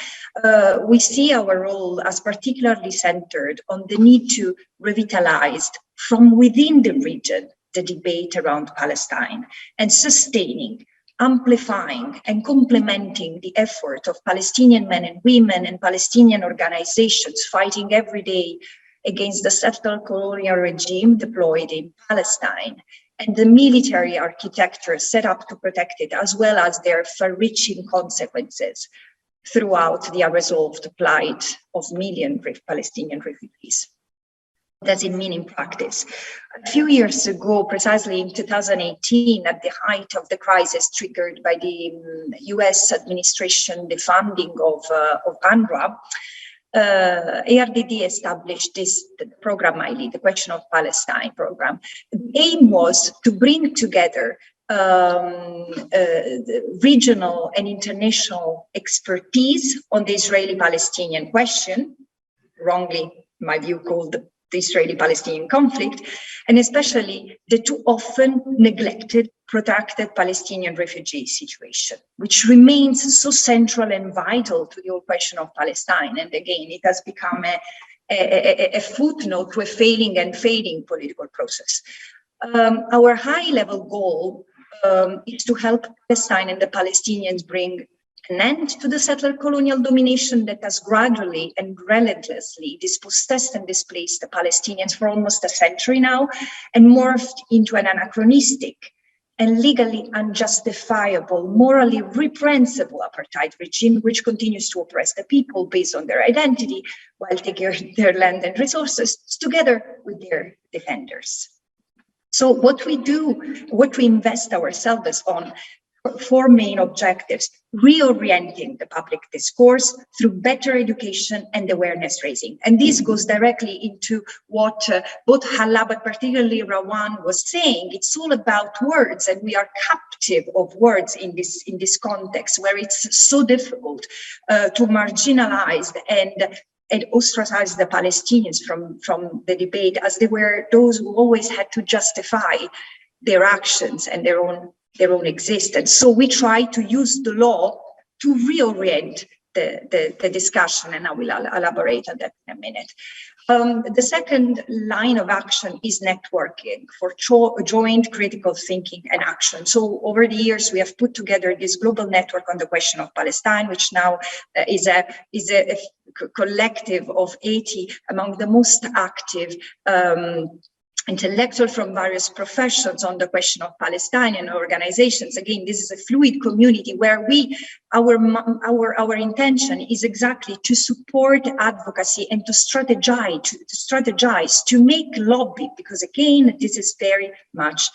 Speaker 4: We see our role as particularly centered on the need to revitalize from within the region the debate around Palestine and sustaining, amplifying and complementing the effort of Palestinian men and women and Palestinian organizations fighting every day against the settler colonial regime deployed in Palestine and the military architecture set up to protect it, as well as their far-reaching consequences throughout the unresolved plight of millions of Palestinian refugees. What does it mean in practice? A few years ago, precisely in 2018, at the height of the crisis triggered by the US administration defunding of UNRWA, ARDD established the program I lead, the Question of Palestine program. The aim was to bring together regional and international expertise on the Israeli-Palestinian question, wrongly, in my view, called the Israeli-Palestinian conflict, and especially the too often neglected, protracted Palestinian refugee situation, which remains so central and vital to the whole question of Palestine. And again, it has become a footnote to a failing and fading political process. Our high-level goal is to help Palestine and the Palestinians bring an end to the settler colonial domination that has gradually and relentlessly dispossessed and displaced the Palestinians for almost a century now, and morphed into an anachronistic and legally unjustifiable, morally reprehensible apartheid regime, which continues to oppress the people based on their identity while taking their land and resources together with their defenders. So what we do, what we invest ourselves on, four main objectives: reorienting the public discourse through better education and awareness raising. And this goes directly into what both Hala, but particularly Rawan, was saying. It's all about words, and we are captive of words in this context where it's so difficult to marginalize and ostracize the Palestinians from the debate, as they were those who always had to justify their actions and their own existence. So we try to use the law to reorient the discussion, and I will elaborate on that in a minute. The second line of action is networking for joint critical thinking and action. So over the years, we have put together this global network on the question of Palestine, which now is a collective of 80 among the most active intellectuals from various professions on the question of Palestinian organizations. Again, this is a fluid community where our intention is exactly to support advocacy and to strategize, to make lobby, because again, this is very much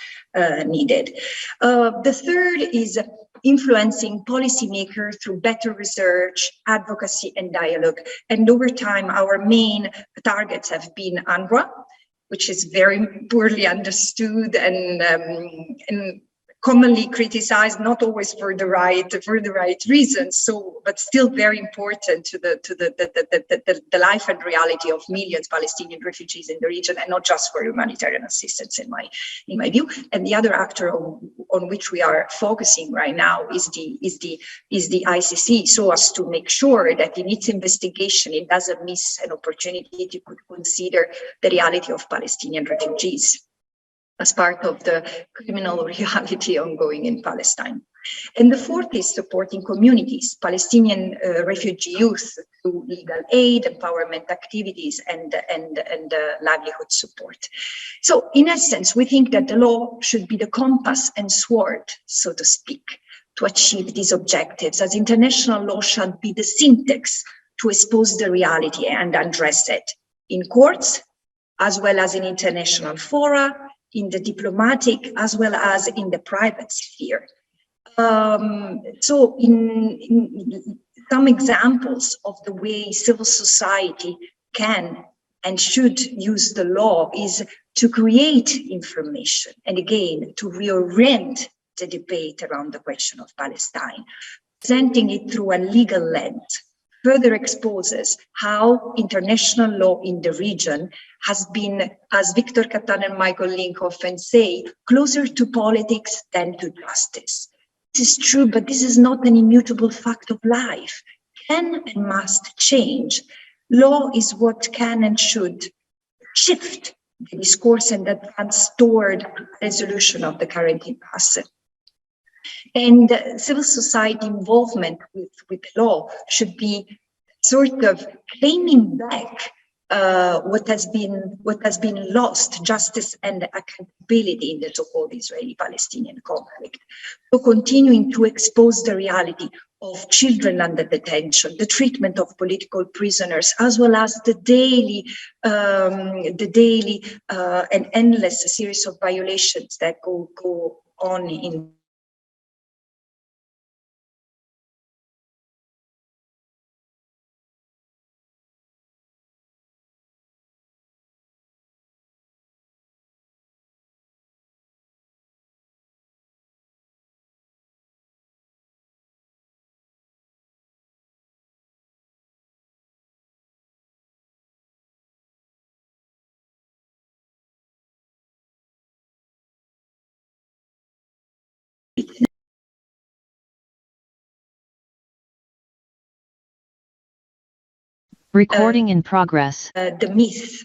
Speaker 4: needed. The third is influencing policymakers through better research, advocacy, and dialogue. And over time, our main targets have been UNRWA, which is very poorly understood and commonly criticized, not always for the right reasons. So, but still very important to the life and reality of millions of Palestinian refugees in the region, and not just for humanitarian assistance, in my view. And the other actor on which we are focusing right now is the ICC, so as to make sure that in its investigation it doesn't miss an opportunity to consider the reality of Palestinian refugees as part of the criminal reality ongoing in Palestine. And the fourth is supporting communities, Palestinian refugee youth through legal aid, empowerment activities, and livelihood support. So in essence, we think that the law should be the compass and sword, so to speak, to achieve these objectives, as international law shall be the syntax to expose the reality and address it in courts, as well as in international fora, in the diplomatic, as well as in the private sphere. So in some examples of the way civil society can and should use the law is to create information, and again, to reorient the debate around the question of Palestine, presenting it through a legal lens, further exposes how international law in the region has been, as Victor Katan and Michael Link often say, closer to politics than to justice. This is true, but this is not an immutable fact of life. Can and must change. Law is what can and should shift the discourse and advance toward resolution of the current impasse. And civil society involvement with law should be sort of claiming back what has been lost, justice and accountability in the so-called Israeli-Palestinian conflict. So continuing to expose the reality of children under detention, the treatment of political prisoners, as well as the daily and endless series of violations that go on in
Speaker 10: Recording in progress.
Speaker 4: The myths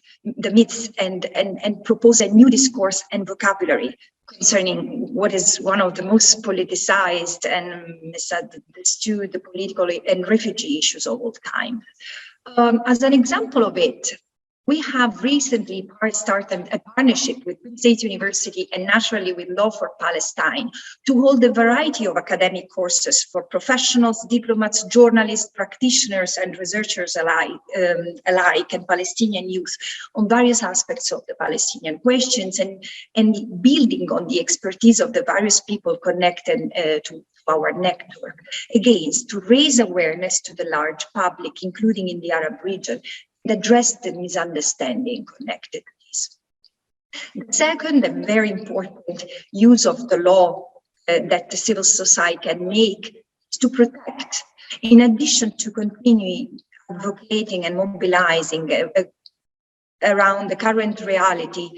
Speaker 4: and propose a new discourse and vocabulary concerning what is one of the most politicized and misunderstood the political and refugee issues of all time. As an example of it, we have recently started a partnership with Birzeit University and naturally with Law for Palestine to hold a variety of academic courses for professionals, diplomats, journalists, practitioners, and researchers alike, and Palestinian youth on various aspects of the Palestinian questions and building on the expertise of the various people connected to our network. Again, to raise awareness to the large public, including in the Arab region, address the misunderstanding connected to this. The second and very important use of the law that the civil society can make is to protect, in addition to continuing advocating and mobilizing around the current reality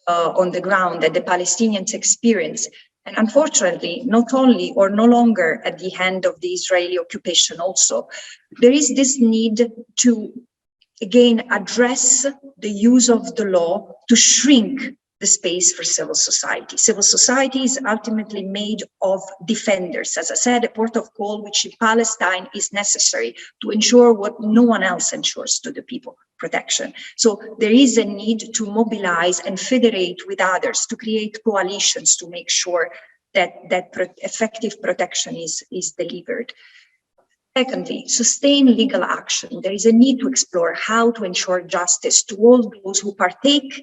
Speaker 4: on the ground that the Palestinians experience. And unfortunately, not only or no longer at the hand of the Israeli occupation also, there is this need to, again, address the use of the law to shrink the space for civil society. Civil society is ultimately made of defenders. As I said, a port of call, which in Palestine is necessary to ensure what no one else ensures to the people, protection. So there is a need to mobilize and federate with others, to create coalitions to make sure that effective protection is delivered. Secondly, sustain legal action. There is a need to explore how to ensure justice to all those who partake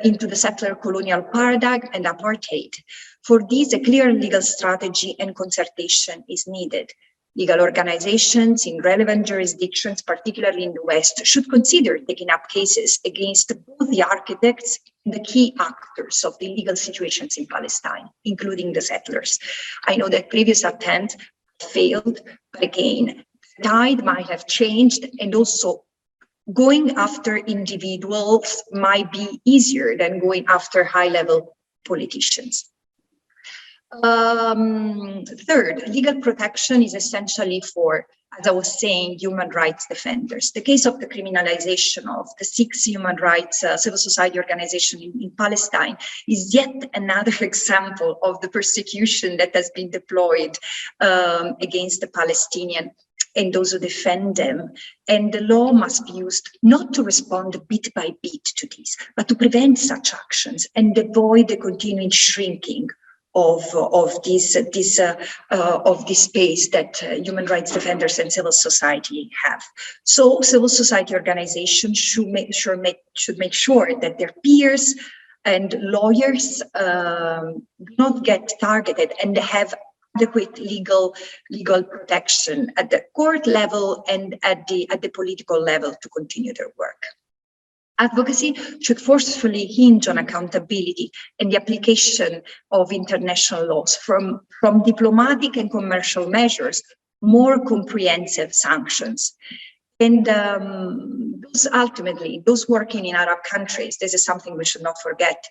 Speaker 4: into the settler colonial paradigm and apartheid. For this, a clear legal strategy and concertation is needed. Legal organizations in relevant jurisdictions, particularly in the West, should consider taking up cases against both the architects and the key actors of the legal situations in Palestine, including the settlers. I know that previous attempts failed, but again, the tide might have changed, and also going after individuals might be easier than going after high-level politicians. Third, legal protection is essentially for, as I was saying, human rights defenders. The case of the criminalization of the 6 human rights civil society organizations in Palestine is yet another example of the persecution that has been deployed against the Palestinian and those who defend them. And the law must be used not to respond bit by bit to this, but to prevent such actions and avoid the continuing shrinking of this space that human rights defenders and civil society have. So civil society organizations should make sure that their peers and lawyers do not get targeted and have adequate legal protection at the court level and at the political level to continue their work. Advocacy should forcefully hinge on accountability and the application of international laws, from diplomatic and commercial measures, more comprehensive sanctions. And those working in Arab countries, this is something we should not forget,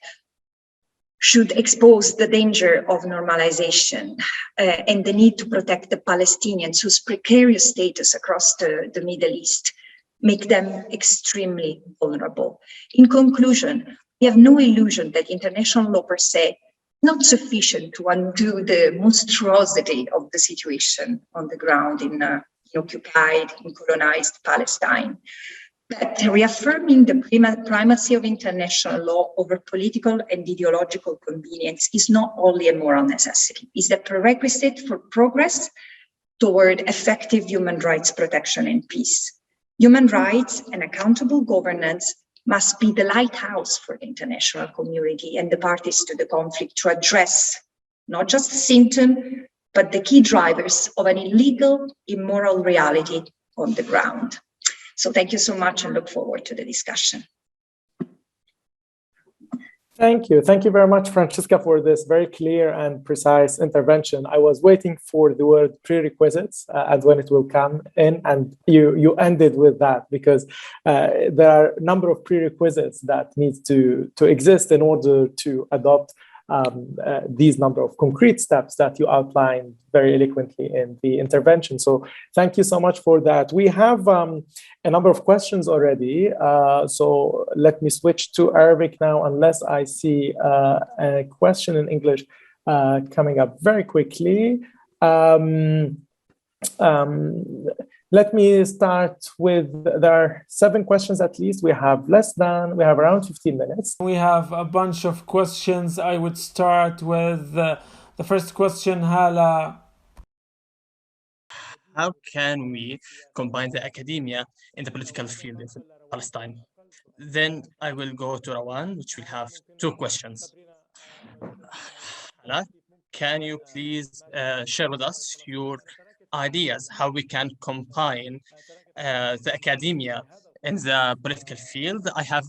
Speaker 4: should expose the danger of normalization and the need to protect the Palestinians whose precarious status across the Middle East make them extremely vulnerable. In conclusion, we have no illusion that international law per se is not sufficient to undo the monstrosity of the situation on the ground in occupied and colonized Palestine. But reaffirming the primacy of international law over political and ideological convenience is not only a moral necessity, it's a prerequisite for progress toward effective human rights protection and peace. Human rights and accountable governance must be the lighthouse for the international community and the parties to the conflict to address not just the symptom, but the key drivers of an illegal, immoral reality on the ground. So thank you so much and look forward to the discussion.
Speaker 9: Thank you. Thank you very much, Francesca, for this very clear and precise intervention. I was waiting for the word prerequisites and when it will come in, and you ended with that, because there are a number of prerequisites that need to exist in order to adopt these number of concrete steps that you outlined very eloquently in the intervention. So thank you so much for that. We have a number of questions already. So let me switch to Arabic now, unless I see a question in English coming up very quickly. Let me start with, there are 7 questions at least. We have around 15 minutes.
Speaker 5: We have a bunch of questions. I would start with the first question, Hala.
Speaker 7: How can we combine the academia in the political field in Palestine? Then I will go to Rawan, which will have 2 questions. Hala, can you please share with us your ideas how we can combine the academia in the political field? I have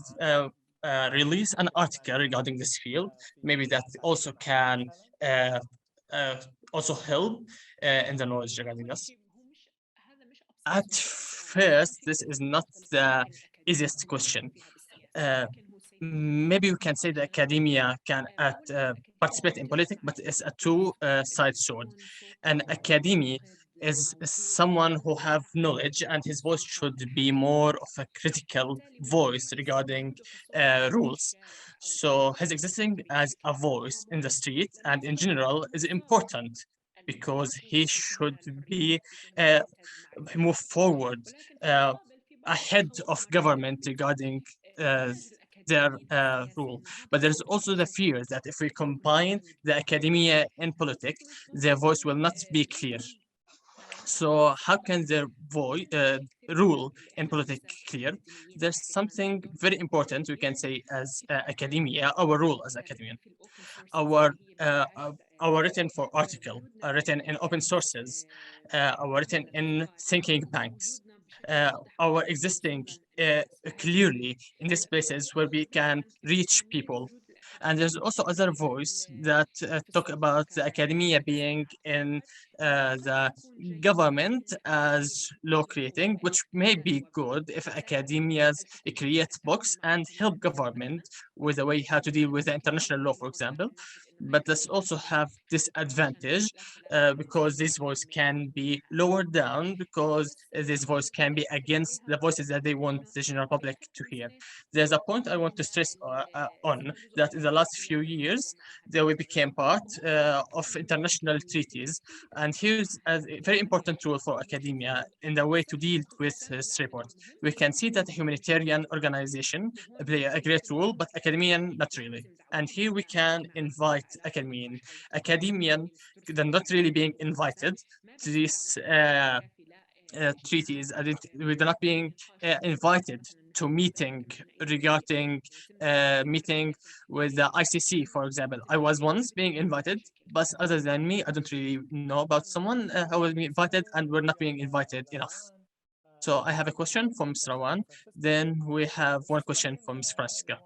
Speaker 7: released an article regarding this field. Maybe that also can also help in the knowledge regarding this. At first, this is not the easiest question. maybe we can say that academia can participate in politics, but it's a two-sided sword. An academy is someone who have knowledge, and his voice should be more of a critical voice regarding rules. So his existing as a voice in the street and in general is important because he should be uh, move forward uh, ahead of government regarding their rule. But there's also the fear that if we combine the academia and politics, their voice will not be clear. So how can their voice rule in politics clear? There's something very important we can say as academia, our role as academia. Our our written for article, written in open sources, our written in thinking banks, our existing clearly in these places where we can reach people. And there's also other voice that talk about the academia being in the government as law creating, which may be good if academias create books and help government with the way how to deal with the international law, for example. But let's also have disadvantage because this voice can be lowered down because this voice can be against the voices that they want the general public to hear. There's a point I want to stress on that in the last few years that we became part of international treaties, and here's a very important tool for academia in the way to deal with this report. We can see that the humanitarian organization play a great role, but academian not really. And here we can invite academian. Academian, they're not really being invited to these treaties. We're not being invited to meeting regarding meeting with the ICC, for example. I was once being invited, but other than me, I don't really know about someone who was being invited, and we're not being invited enough. So I have a question from Mr. Rawan. Then we have one question from Ms. Francisca.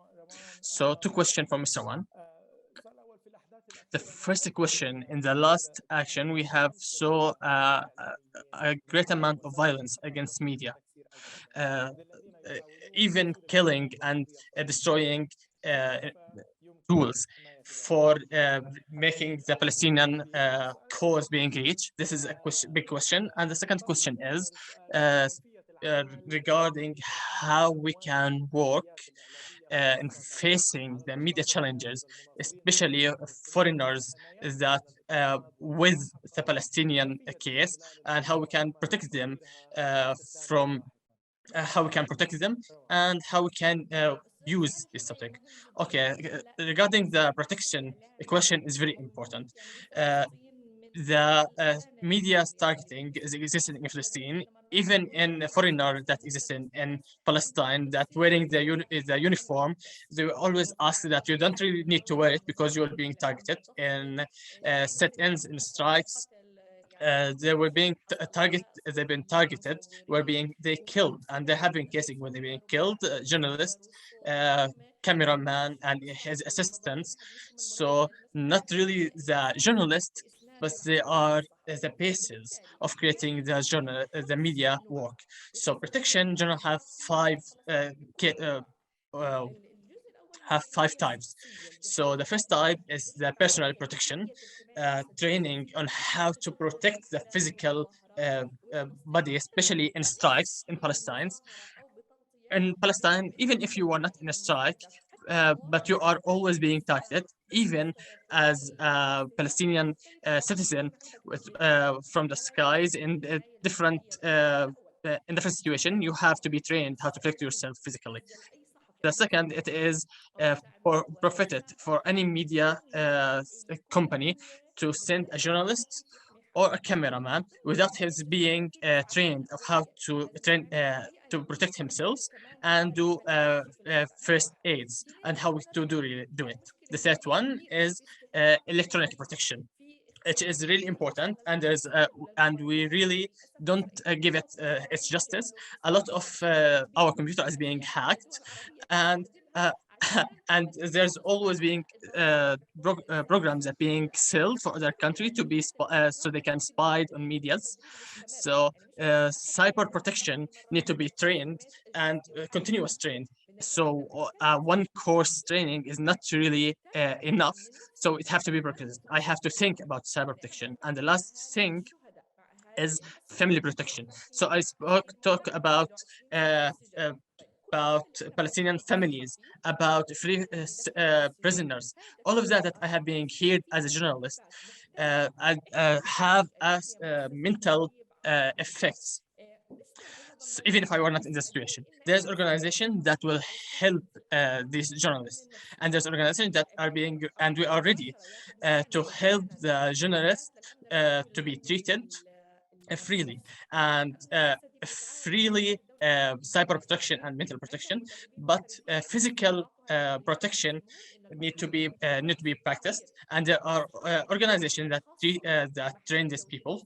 Speaker 7: So two questions from Mr. Rawan. The first question, in the last action, we have saw a great amount of violence against media, uh, even killing and destroying tools for making the Palestinian cause being reached. This is a big question. And the second question is regarding how we can work in facing the media challenges, especially foreigners that with the Palestinian case, and how we can protect them from how we can protect them and how we can use this subject. Okay, regarding the protection, the question is very important. The media's targeting is existing in Palestine, even in a foreigner that exists in Palestine that wearing the uniform, they always ask that you don't really need to wear it because you're being targeted in sit-ins, in strikes. They were being they've been targeted, they killed, and there have been cases where they're being killed, journalists, cameraman, and his assistants. So not really the journalist, but they are the basis of creating the media work. So protection journal uh, have five types. So the first type is the personal protection, training on how to protect the physical body, especially in strikes in Palestine. In Palestine, even if you are not in a strike, but you are always being targeted, even as a Palestinian citizen from the skies in different situation, you have to be trained how to protect yourself physically. The second, it is for profited for any media company to send a journalist or a cameraman without his being trained of how to to protect himself and do first aids and how to do it. The third one is electronic protection. It is really important, and and we really don't give it its justice. A lot of our computer is being hacked, and and there's always being programs that being sold for other country to be so they can spy on medias. So cyber protection need to be trained and continuous trained. So one course training is not really enough. So it have to be practiced. I have to think about cyber protection. And the last thing is family protection. So I talk uh, uh, about Palestinian families, about free prisoners, all of that I have been here as a journalist, have as mental effects. Even if I were not in the situation, there's organization that will help these journalists, and there's organizations that are being, and we are ready to help the journalists to be treated freely and freely cyber protection and mental protection, but physical protection need to be practiced. And there are organizations that train these people.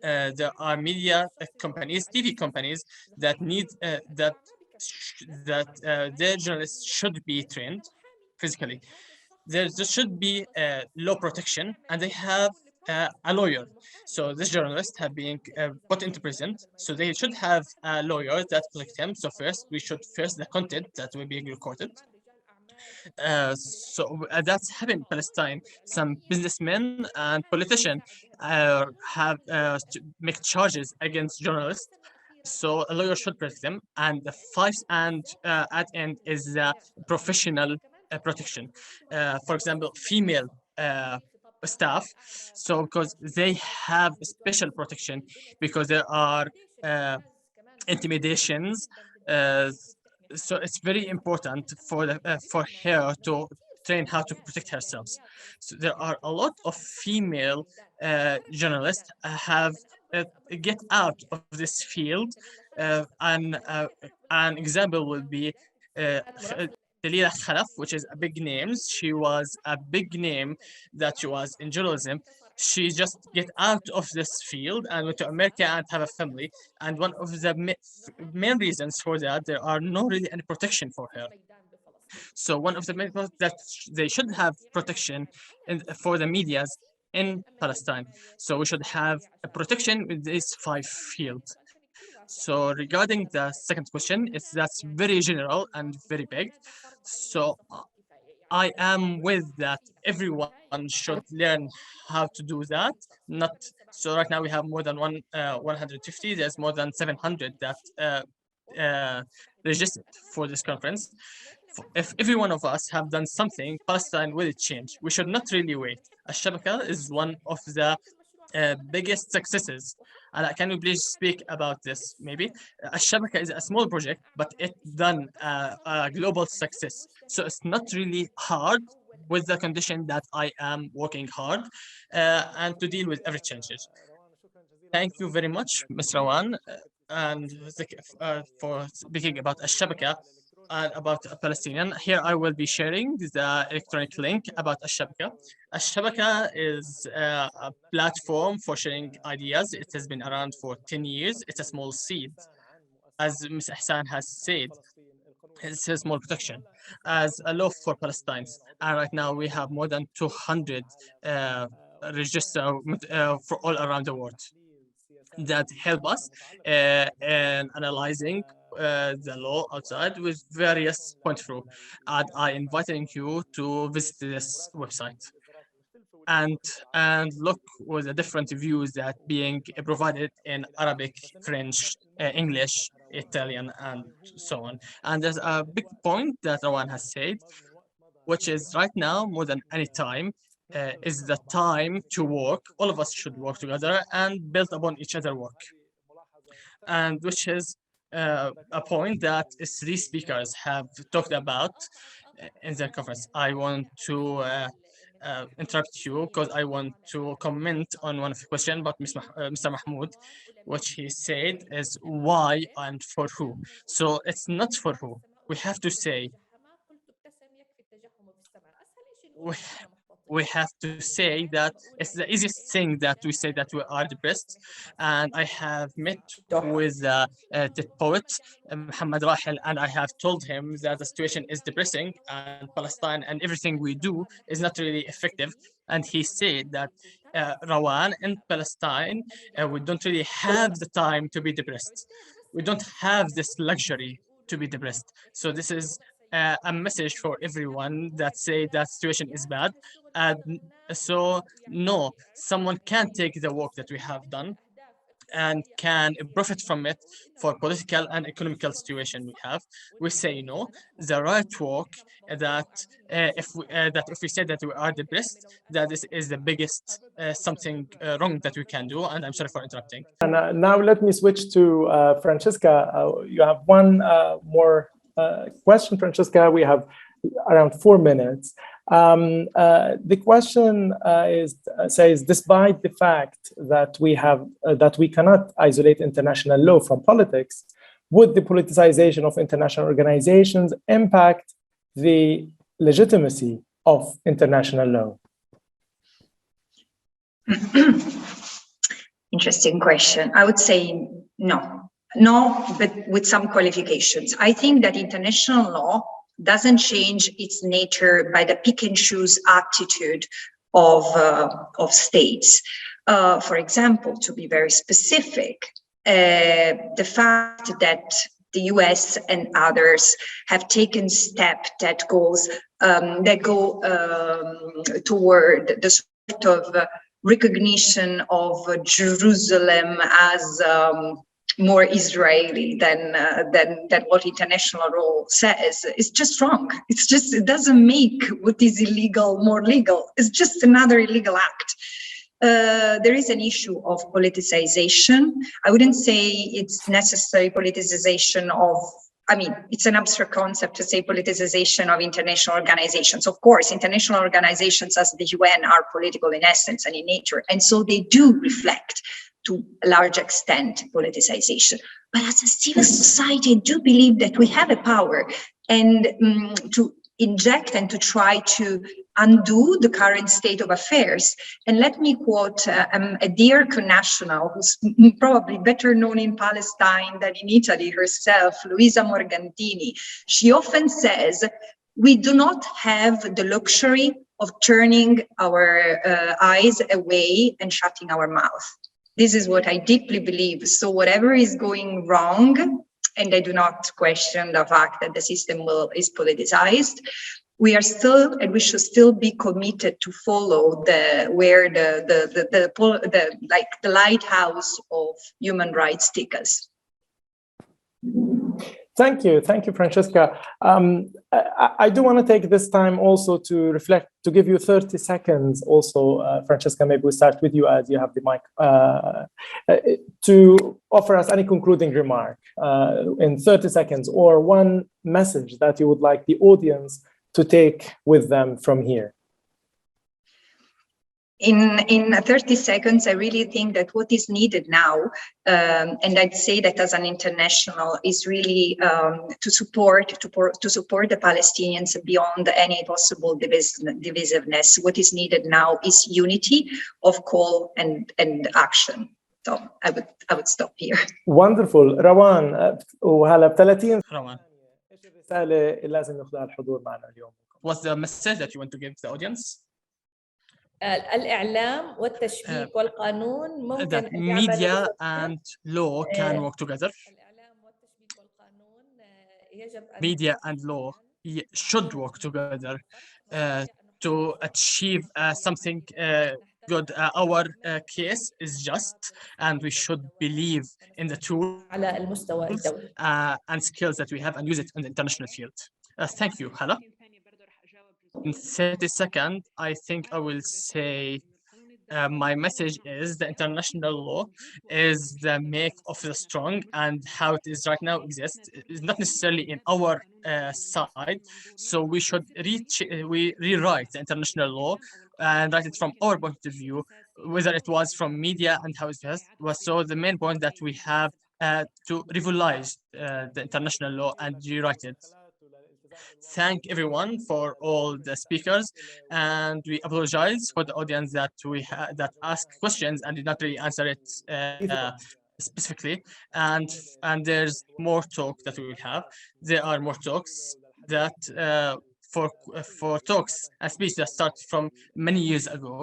Speaker 7: There are media companies, TV companies that need their journalists should be trained physically. There should be law protection, and they have a lawyer. So this journalist have been put into prison, so they should have a lawyer that protect him. So first, we should first the content that will be recorded. That's happened in Palestine. Some businessmen and politicians have make charges against journalists. So a lawyer should protect them. And the five and at end is professional protection. For example, female staff. So because they have special protection because there are intimidations. Uh, so it's very important for her to train how to protect herself. So there are a lot of female journalists have get out of this field. An example will be Dalila Khalaf, which is a big name. She was a big name that she was in journalism. She just get out of this field and went to America and have a family. And one of the main reasons for that, there are no really any protection for her. So one of the main that they should have protection for the medias in Palestine. So we should have a protection with these five fields. So regarding the second question, that's very general and very big. So I am with that. Everyone should learn how to do that. Not so. Right now we have more than 150. There's more than 700 that registered for this conference. If every one of us have done something, Palestine will change. We should not really wait. Al-Shabaka is one of the biggest successes. And can you please speak about this? Maybe Al-Shabaka is a small project, but it done a global success. So it's not really hard with the condition that I am working hard and to deal with every changes. Thank you very much, Ms. Rawan, and for speaking about Al-Shabaka and about Palestinian. Here I will be sharing the electronic link about Al-Shabaka. Al-Shabaka is a platform for sharing ideas. It has been around for 10 years. It's a small seed. As Ms. Ihsan has said, it's a small protection as a law for Palestine. And right now we have more than 200 register for all around the world that help us in analyzing the law outside with various point of view. And I inviting you to visit this website and look with the different views that being provided in Arabic, French, English, Italian, and so on. And there's a big point that Rawan has said, which is right now more than any time is the time to work. All of us should work together and build upon each other work. And which is a point that three speakers have talked about in their conference. I want to interrupt you because I want to comment on one of the questions about Mr. Mahmoud, which he said is why and for who. So it's not for who. We have to say we have to say that it's the easiest thing that we say that we are depressed. And I have met with the poet Muhammad Rahel, and I have told him that the situation is depressing and Palestine and everything we do is not really effective. And he said that Rawan and Palestine, we don't really have the time to be depressed. We don't have this luxury. to be depressed. So this is a message for everyone that say that situation is bad. And so no, someone can take the work that we have done and can profit from it for political and economical situation we have. We say no. The right work that if we say that we are depressed, that this is the biggest something wrong that we can do. And I'm sorry for interrupting.
Speaker 9: And now let me switch to Francesca. You have one more question, Francesca. We have around 4 minutes. The question says, despite the fact that we cannot isolate international law from politics, would the politicization of international organizations impact the legitimacy of international law?
Speaker 4: Interesting question. I would say no, but with some qualifications. I think that international law doesn't change its nature by the pick and choose attitude of states. For example, to be very specific, the fact that the US and others have taken steps that go toward the sort of recognition of Jerusalem as more Israeli than what international law says is just wrong. It doesn't make what is illegal more legal. It's just another illegal act. There is an issue of politicization. I wouldn't say it's necessary politicization of, I mean, it's an abstract concept to say politicization of international organizations. Of course, international organizations as the UN are political in essence and in nature, and so they do reflect to a large extent politicization. But as a civil society, I do believe that we have a power and to inject and to try to undo the current state of affairs. And let me quote a dear connational who's probably better known in Palestine than in Italy herself, Luisa Morgantini. She often says, we do not have the luxury of turning our eyes away and shutting our mouth. This is what I deeply believe. So whatever is going wrong, and I do not question the fact that the system is politicized, we are still, and we should still be committed to follow the lighthouse of human rights take us.
Speaker 9: Thank you, Francesca. I do want to take this time also to reflect, to give you 30 seconds also, Francesca, maybe we start with you as you have the mic, to offer us any concluding remark in 30 seconds, or one message that you would like the audience to take with them from here.
Speaker 4: In 30 seconds, I really think that what is needed now, and I'd say that as an international, is really to support the Palestinians beyond any possible divisiveness. What is needed now is unity of call and action. So I would stop here.
Speaker 9: Wonderful. روان وهلا ب30
Speaker 7: Rawan,
Speaker 9: ايش الرسالة اللي لازم ناخذها الحضور معنا اليوم؟
Speaker 7: what's the message that you want to give the audience?
Speaker 11: الإعلام والتشبيك والقانون ممكن
Speaker 7: That media and law can work together.
Speaker 11: الإعلام والتشبيك والقانون يجب أن
Speaker 7: Media and law should work together to achieve something good. Our case is just, and we should believe in the tools
Speaker 11: على المستوى الدولي.
Speaker 7: and skills that we have and use it in the international field. Thank you, Hala. In 30 seconds, I think I will say my message is the international law is the make of the strong, and how it is right now exists is not necessarily in our side. So we should rewrite the international law and write it from our point of view, whether it was from media and how it was. So the main point that we have to revise the international law and rewrite it. Thank everyone for all the speakers, and we apologize for the audience that that asked questions and did not really answer it specifically. And there's more talk that we will have. There are more talks that for talks and speeches that start from many years ago.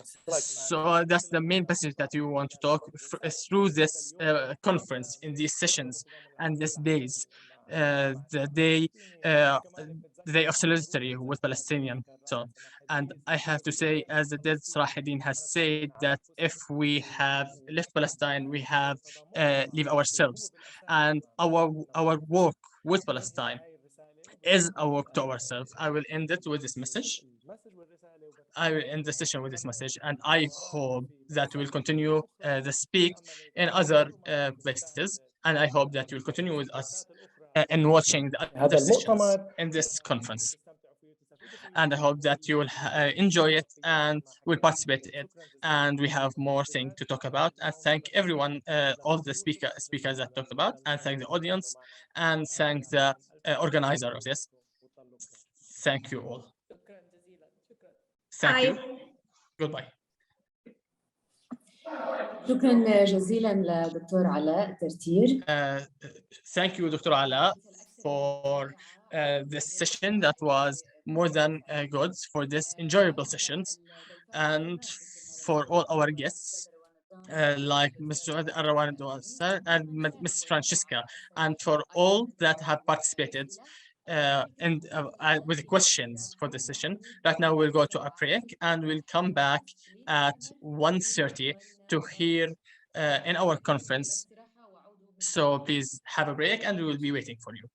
Speaker 7: So that's the main message that you want to talk through this conference, in these sessions and these days, the day of solidarity with Palestinian. So, and I have to say, as the dead Salahuddin has said, that if we have left Palestine, we have leave ourselves, and our work with Palestine is a work to ourselves. I will end it with this message. I will end the session with this message, and I hope that we'll continue the speak in other places, and I hope that you'll continue with us in watching the other sessions in this conference. And I hope that you will enjoy it and will participate in it. And we have more things to talk about. And thank everyone, all the speakers that talked about, and thank the audience, and thank the organizer of this. Thank you all.
Speaker 11: شكرا جزيلا. شكرا.
Speaker 7: Thank you. Goodbye.
Speaker 12: شكرا جزيلا لدكتور علاء ترتير.
Speaker 7: Thank you, Dr. Ala, for this session that was more than good, for this enjoyable sessions, and for all our guests, like Mr. Rawan and Ms. Francesca, and for all that have participated with questions for the session. Right now we'll go to a break, and we'll come back at 1:30 to hear in our conference. So please have a break, and we will be waiting for you.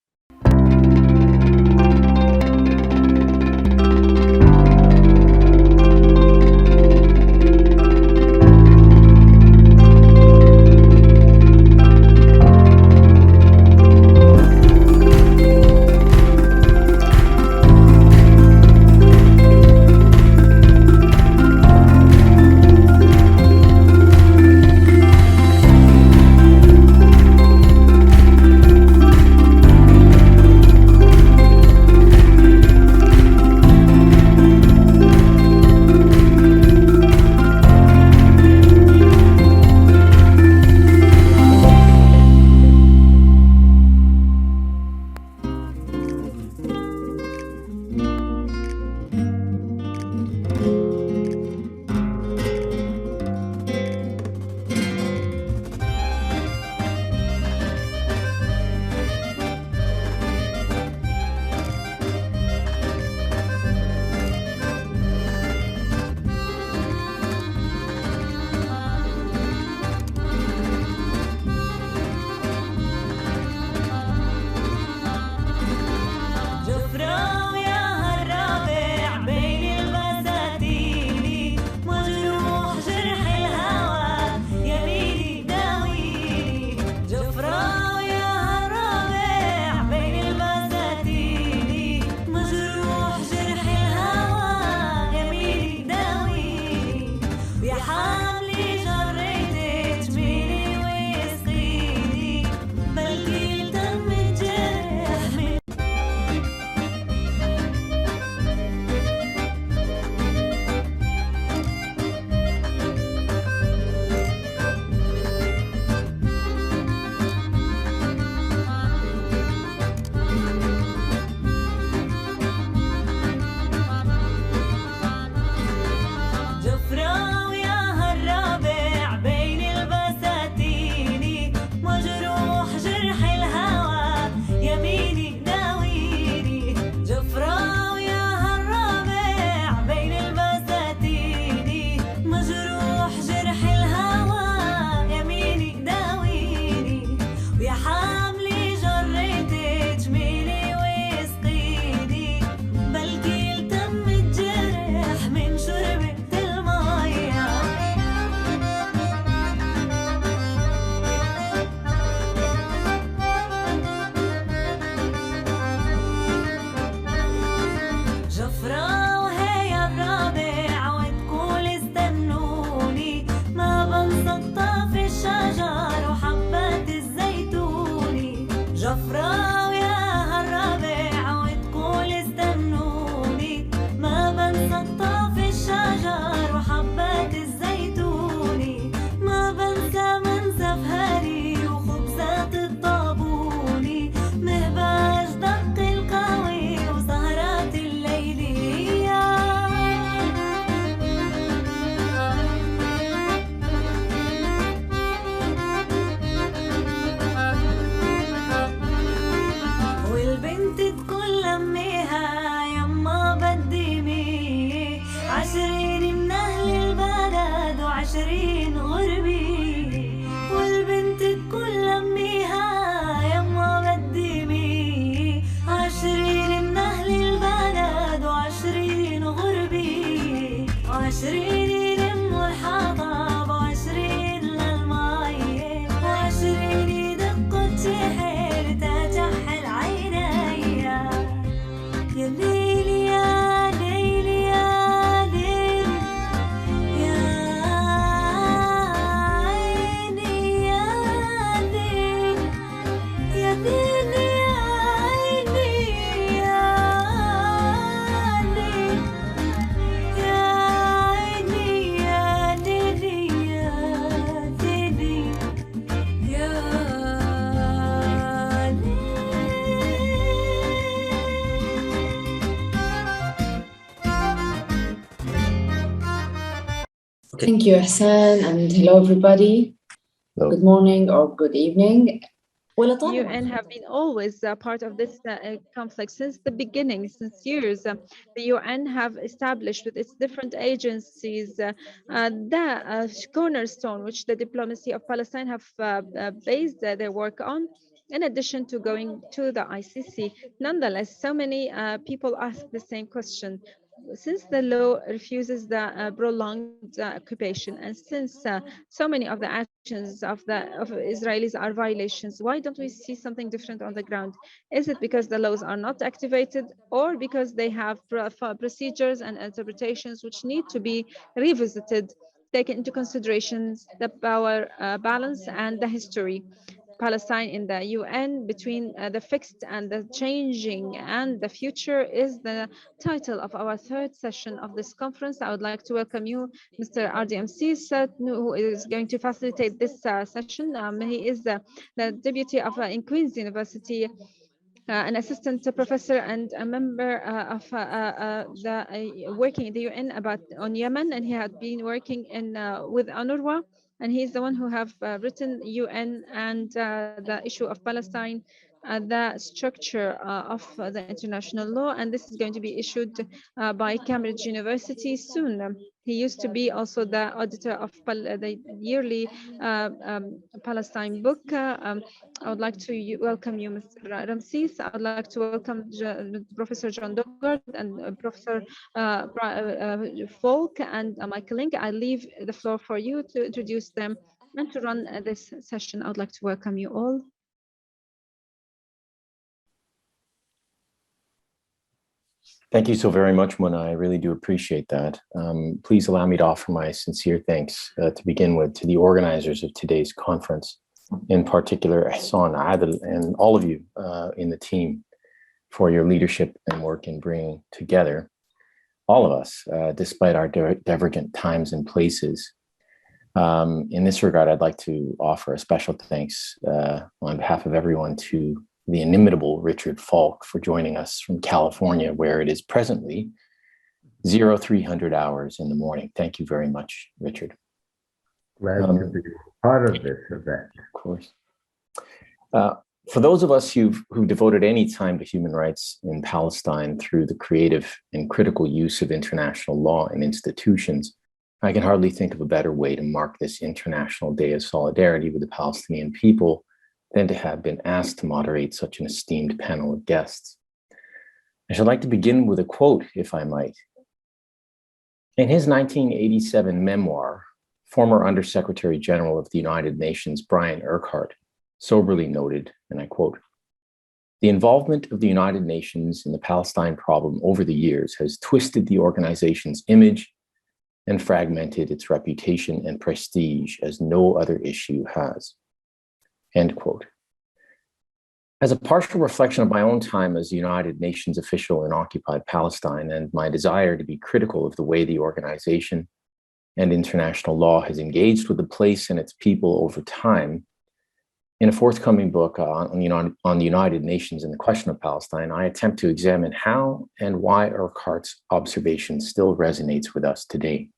Speaker 12: Thank you, Ihsan, and hello, everybody.
Speaker 13: Hello.
Speaker 12: Good morning or good evening.
Speaker 1: UN have been always part of this conflict since the beginning, since years. The UN have established with its different agencies the cornerstone which the diplomacy of Palestine have based their work on, in addition to going to the ICC. Nonetheless, so many people ask the same question. Since the law refuses the prolonged occupation, and since so many of the actions of Israelis are violations, why don't we see something different on the ground? Is it because the laws are not activated, or because they have procedures and interpretations which need to be revisited, taking into consideration the power balance and the history? Palestine in the UN, between the fixed and the changing and the future, is the title of our third session of this conference. I would like to welcome you, Mr. RDMC, who is going to facilitate this session. He is the deputy in Queen's University, an assistant professor and a member of working in the UN on Yemen, and he had been working with UNRWA, and he's the one who have written UN and the issue of Palestine, the structure of the international law, and this is going to be issued by Cambridge University soon. He used to be also the auditor of the yearly Palestine book. I would like to welcome you, Mr. Ramses. I would like to welcome Professor John Dogard and Professor Falk and Michael Link. I leave the floor for you to introduce them and to run this session. I would like to welcome you all.
Speaker 13: Thank you so very much, Mona. I really do appreciate that. Please allow me to offer my sincere thanks to begin with to the organizers of today's conference, in particular Ihsan, Adel, and all of you in the team for your leadership and work in bringing together all of us, despite our divergent times and places. In this regard, I'd like to offer a special thanks on behalf of everyone to the inimitable Richard Falk for joining us from California, where it is presently 0300 hours in the morning. Thank you very much, Richard.
Speaker 14: Glad to be part of this event.
Speaker 13: Of course. For those of us who devoted any time to human rights in Palestine through the creative and critical use of international law and institutions, I can hardly think of a better way to mark this International Day of Solidarity with the Palestinian people than to have been asked to moderate such an esteemed panel of guests. I should like to begin with a quote, if I might. In his 1987 memoir, former Undersecretary General of the United Nations, Brian Urquhart, soberly noted, and I quote, "The involvement of the United Nations in the Palestine problem over the years has twisted the organization's image and fragmented its reputation and prestige as no other issue has." End quote. As a partial reflection of my own time as United Nations official in occupied Palestine and my desire to be critical of the way the organization and international law has engaged with the place and its people over time, in a forthcoming book on the United Nations and the question of Palestine, I attempt to examine how and why Urquhart's observation still resonates with us today.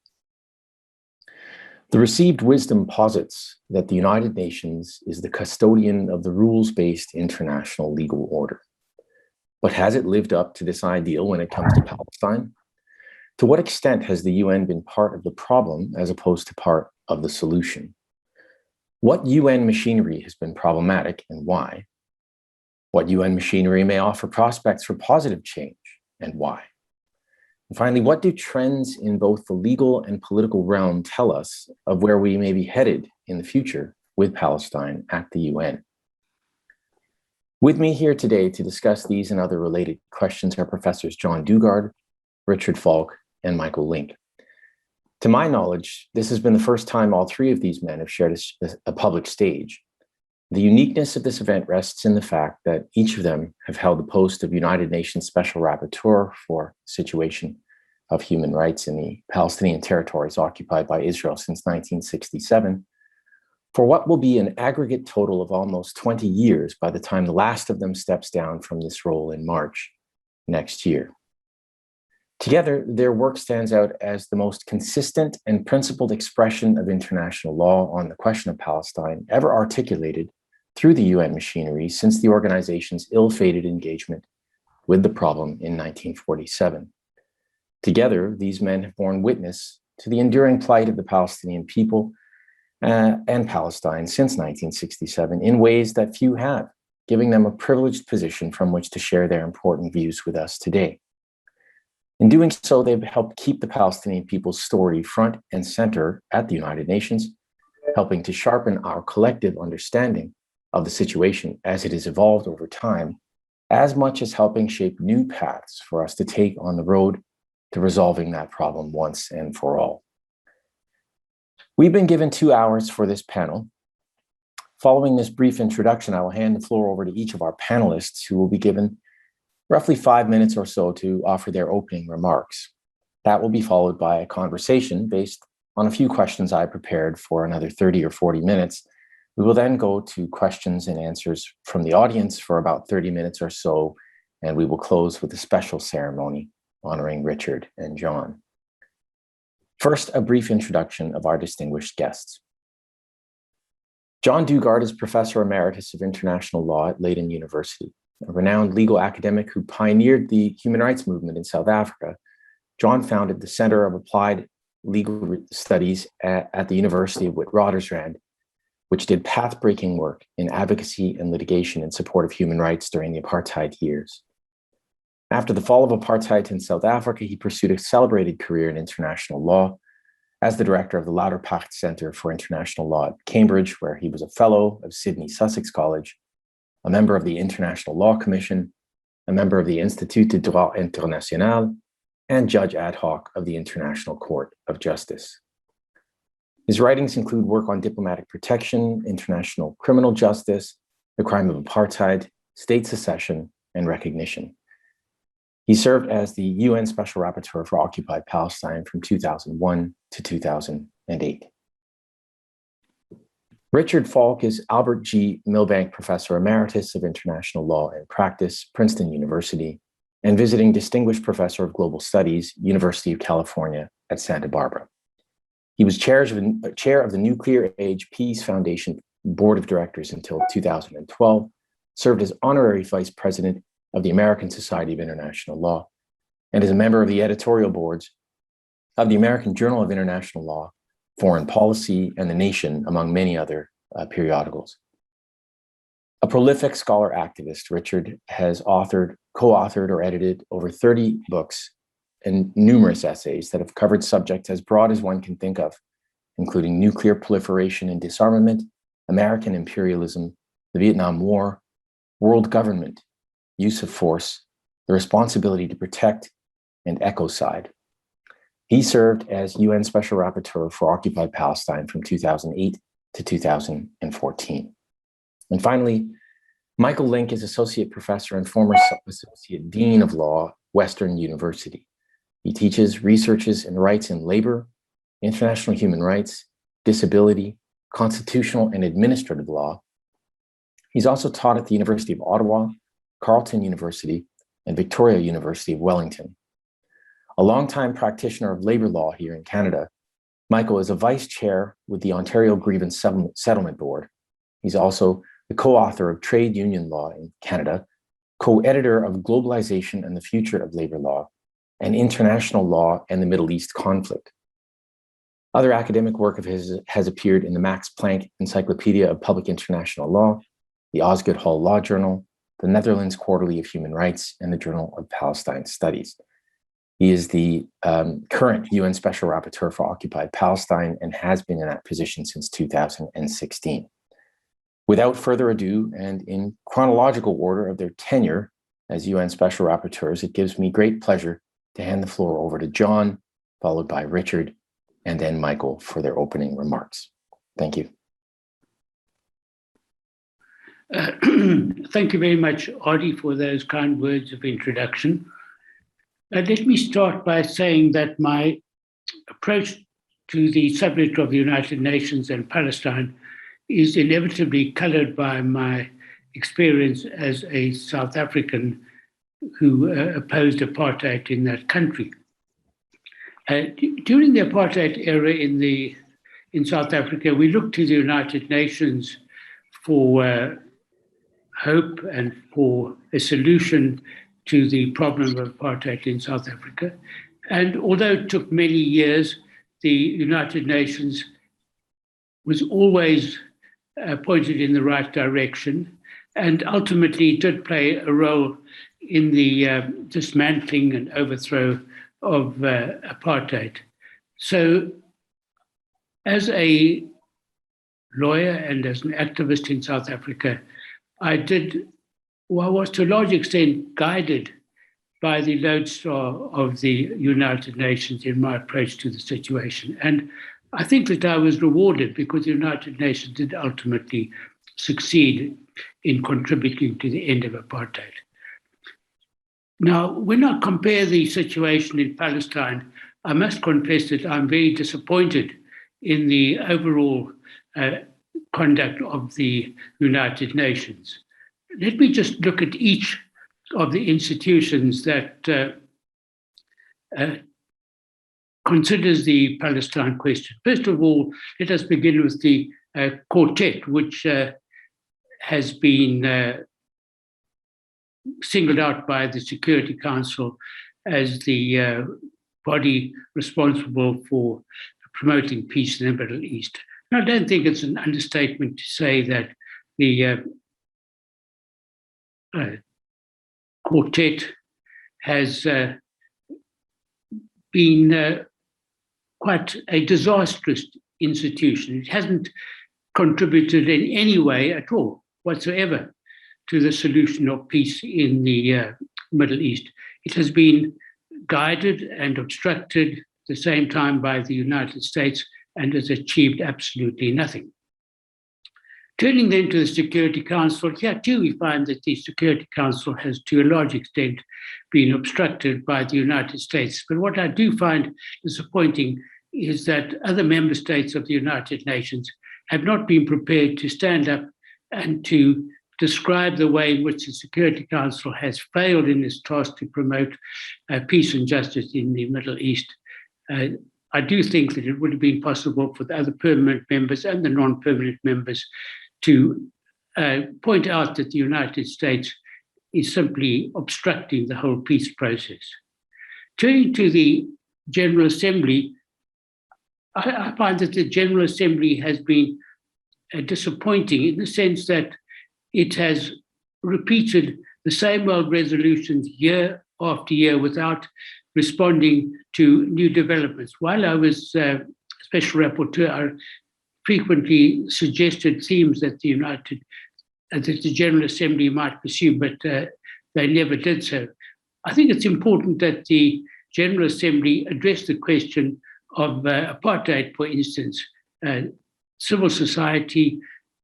Speaker 13: The received wisdom posits that the United Nations is the custodian of the rules-based international legal order. But has it lived up to this ideal when it comes to Palestine? To what extent has the UN been part of the problem as opposed to part of the solution? What UN machinery has been problematic and why? What UN machinery may offer prospects for positive change and why? And finally, what do trends in both the legal and political realm tell us of where we may be headed in the future with Palestine at the UN? With me here today to discuss these and other related questions are Professors John Dugard, Richard Falk, and Michael Link. To my knowledge, this has been the first time all three of these men have shared a public stage. The uniqueness of this event rests in the fact that each of them have held the post of United Nations Special Rapporteur for situation of human rights in the Palestinian territories occupied by Israel since 1967, for what will be an aggregate total of almost 20 years by the time the last of them steps down from this role in March next year. Together, their work stands out as the most consistent and principled expression of international law on the question of Palestine ever articulated through the UN machinery since the organization's ill-fated engagement with the problem in 1947. Together, these men have borne witness to the enduring plight of the Palestinian people and Palestine since 1967 in ways that few have, giving them a privileged position from which to share their important views with us today. In doing so, they've helped keep the Palestinian people's story front and center at the United Nations, helping to sharpen our collective understanding of the situation as it has evolved over time, as much as helping shape new paths for us to take on the road to resolving that problem once and for all. We've been given 2 hours for this panel. Following this brief introduction, I will hand the floor over to each of our panelists, who will be given roughly 5 minutes or so to offer their opening remarks. That will be followed by a conversation based on a few questions I prepared for another 30 or 40 minutes. We will then go to questions and answers from the audience for about 30 minutes or so, and we will close with a special ceremony honoring Richard and John. First, a brief introduction of our distinguished guests. John Dugard is Professor Emeritus of International Law at Leiden University. A renowned legal academic who pioneered the human rights movement in South Africa, John founded the Center of Applied Legal Studies at the University of Witwatersrand, which did path-breaking work in advocacy and litigation in support of human rights during the apartheid years. After the fall of apartheid in South Africa, he pursued a celebrated career in international law as the director of the Louderpacht Center for International Law at Cambridge, where he was a fellow of Sydney Sussex College, a member of the International Law Commission, a member of the Institut de Droit International, and judge ad hoc of the International Court of Justice. His writings include work on diplomatic protection, international criminal justice, the crime of apartheid, state secession, and recognition. He served as the UN Special Rapporteur for Occupied Palestine from 2001 to 2008. Richard Falk is Albert G. Milbank Professor Emeritus of International Law and Practice, Princeton University, and visiting Distinguished Professor of Global Studies, University of California at Santa Barbara. He was chair of the Nuclear Age Peace Foundation Board of Directors until 2012, served as Honorary Vice President of the American Society of International Law, and is a member of the editorial boards of the American Journal of International Law, Foreign Policy, and The Nation, among many other periodicals. A prolific scholar activist, Richard has co-authored or edited over 30 books and numerous essays that have covered subjects as broad as one can think of, including nuclear proliferation and disarmament, American imperialism, the Vietnam War, world government, use of force, the responsibility to protect, and ecocide. He served as UN Special Rapporteur for Occupied Palestine from 2008 to 2014. And finally, Michael Link is Associate Professor and former Associate Dean of Law, Western University. He teaches, researches in rights and labor, international human rights, disability, constitutional and administrative law. He's also taught at the University of Ottawa, Carleton University, and Victoria University of Wellington. A longtime practitioner of labor law here in Canada, Michael is a vice chair with the Ontario Grievance Settlement Board. He's also the co-author of Trade Union Law in Canada, co-editor of Globalization and the Future of Labor Law, and International Law and the Middle East Conflict. Other academic work of his has appeared in the Max Planck Encyclopedia of Public International Law, the Osgoode Hall Law Journal, the Netherlands Quarterly of Human Rights, and the Journal of Palestine Studies. He is the current UN Special Rapporteur for Occupied Palestine and has been in that position since 2016. Without further ado, and in chronological order of their tenure as UN Special Rapporteurs, it gives me great pleasure to hand the floor over to John, followed by Richard, and then Michael for their opening remarks. Thank you.
Speaker 15: Thank you very much, Adi, for those kind words of introduction. Let me start by saying that my approach to the subject of the United Nations and Palestine is inevitably colored by my experience as a South African who opposed apartheid in that country. During the apartheid era in South Africa, we looked to the United Nations for hope and for a solution to the problem of apartheid in South Africa. And although it took many years, the United Nations was always pointed in the right direction and ultimately did play a role in the dismantling and overthrow of apartheid. So as a lawyer and as an activist in South Africa, I was to a large extent guided by the lodestar of the United Nations in my approach to the situation. And I think that I was rewarded because the United Nations did ultimately succeed in contributing to the end of apartheid. Now, when I compare the situation in Palestine, I must confess that I'm very disappointed in the overall conduct of the United Nations. Let me just look at each of the institutions that considers the Palestine question. First of all, let us begin with the quartet, which has been singled out by the Security Council as the body responsible for promoting peace in the Middle East. And I don't think it's an understatement to say that the quartet has been quite a disastrous institution. It hasn't contributed in any way at all whatsoever to the solution of peace in the Middle East. It has been guided and obstructed at the same time by the United States and has achieved absolutely nothing. Turning then to the Security Council, here too we find that the Security Council has to a large extent been obstructed by the United States. But what I do find disappointing is that other member states of the United Nations have not been prepared to stand up and to describe the way in which the Security Council has failed in its task to promote peace and justice in the Middle East. I do think that it would have been possible for the other permanent members and the non-permanent members to point out that the United States is simply obstructing the whole peace process. Turning to the General Assembly, I find that the General Assembly has been disappointing in the sense that it has repeated the same old resolutions year after year without responding to new developments. While I was Special Rapporteur, I frequently suggested themes that the General Assembly might pursue, but they never did so. I think it's important that the General Assembly address the question of apartheid, for instance. Civil society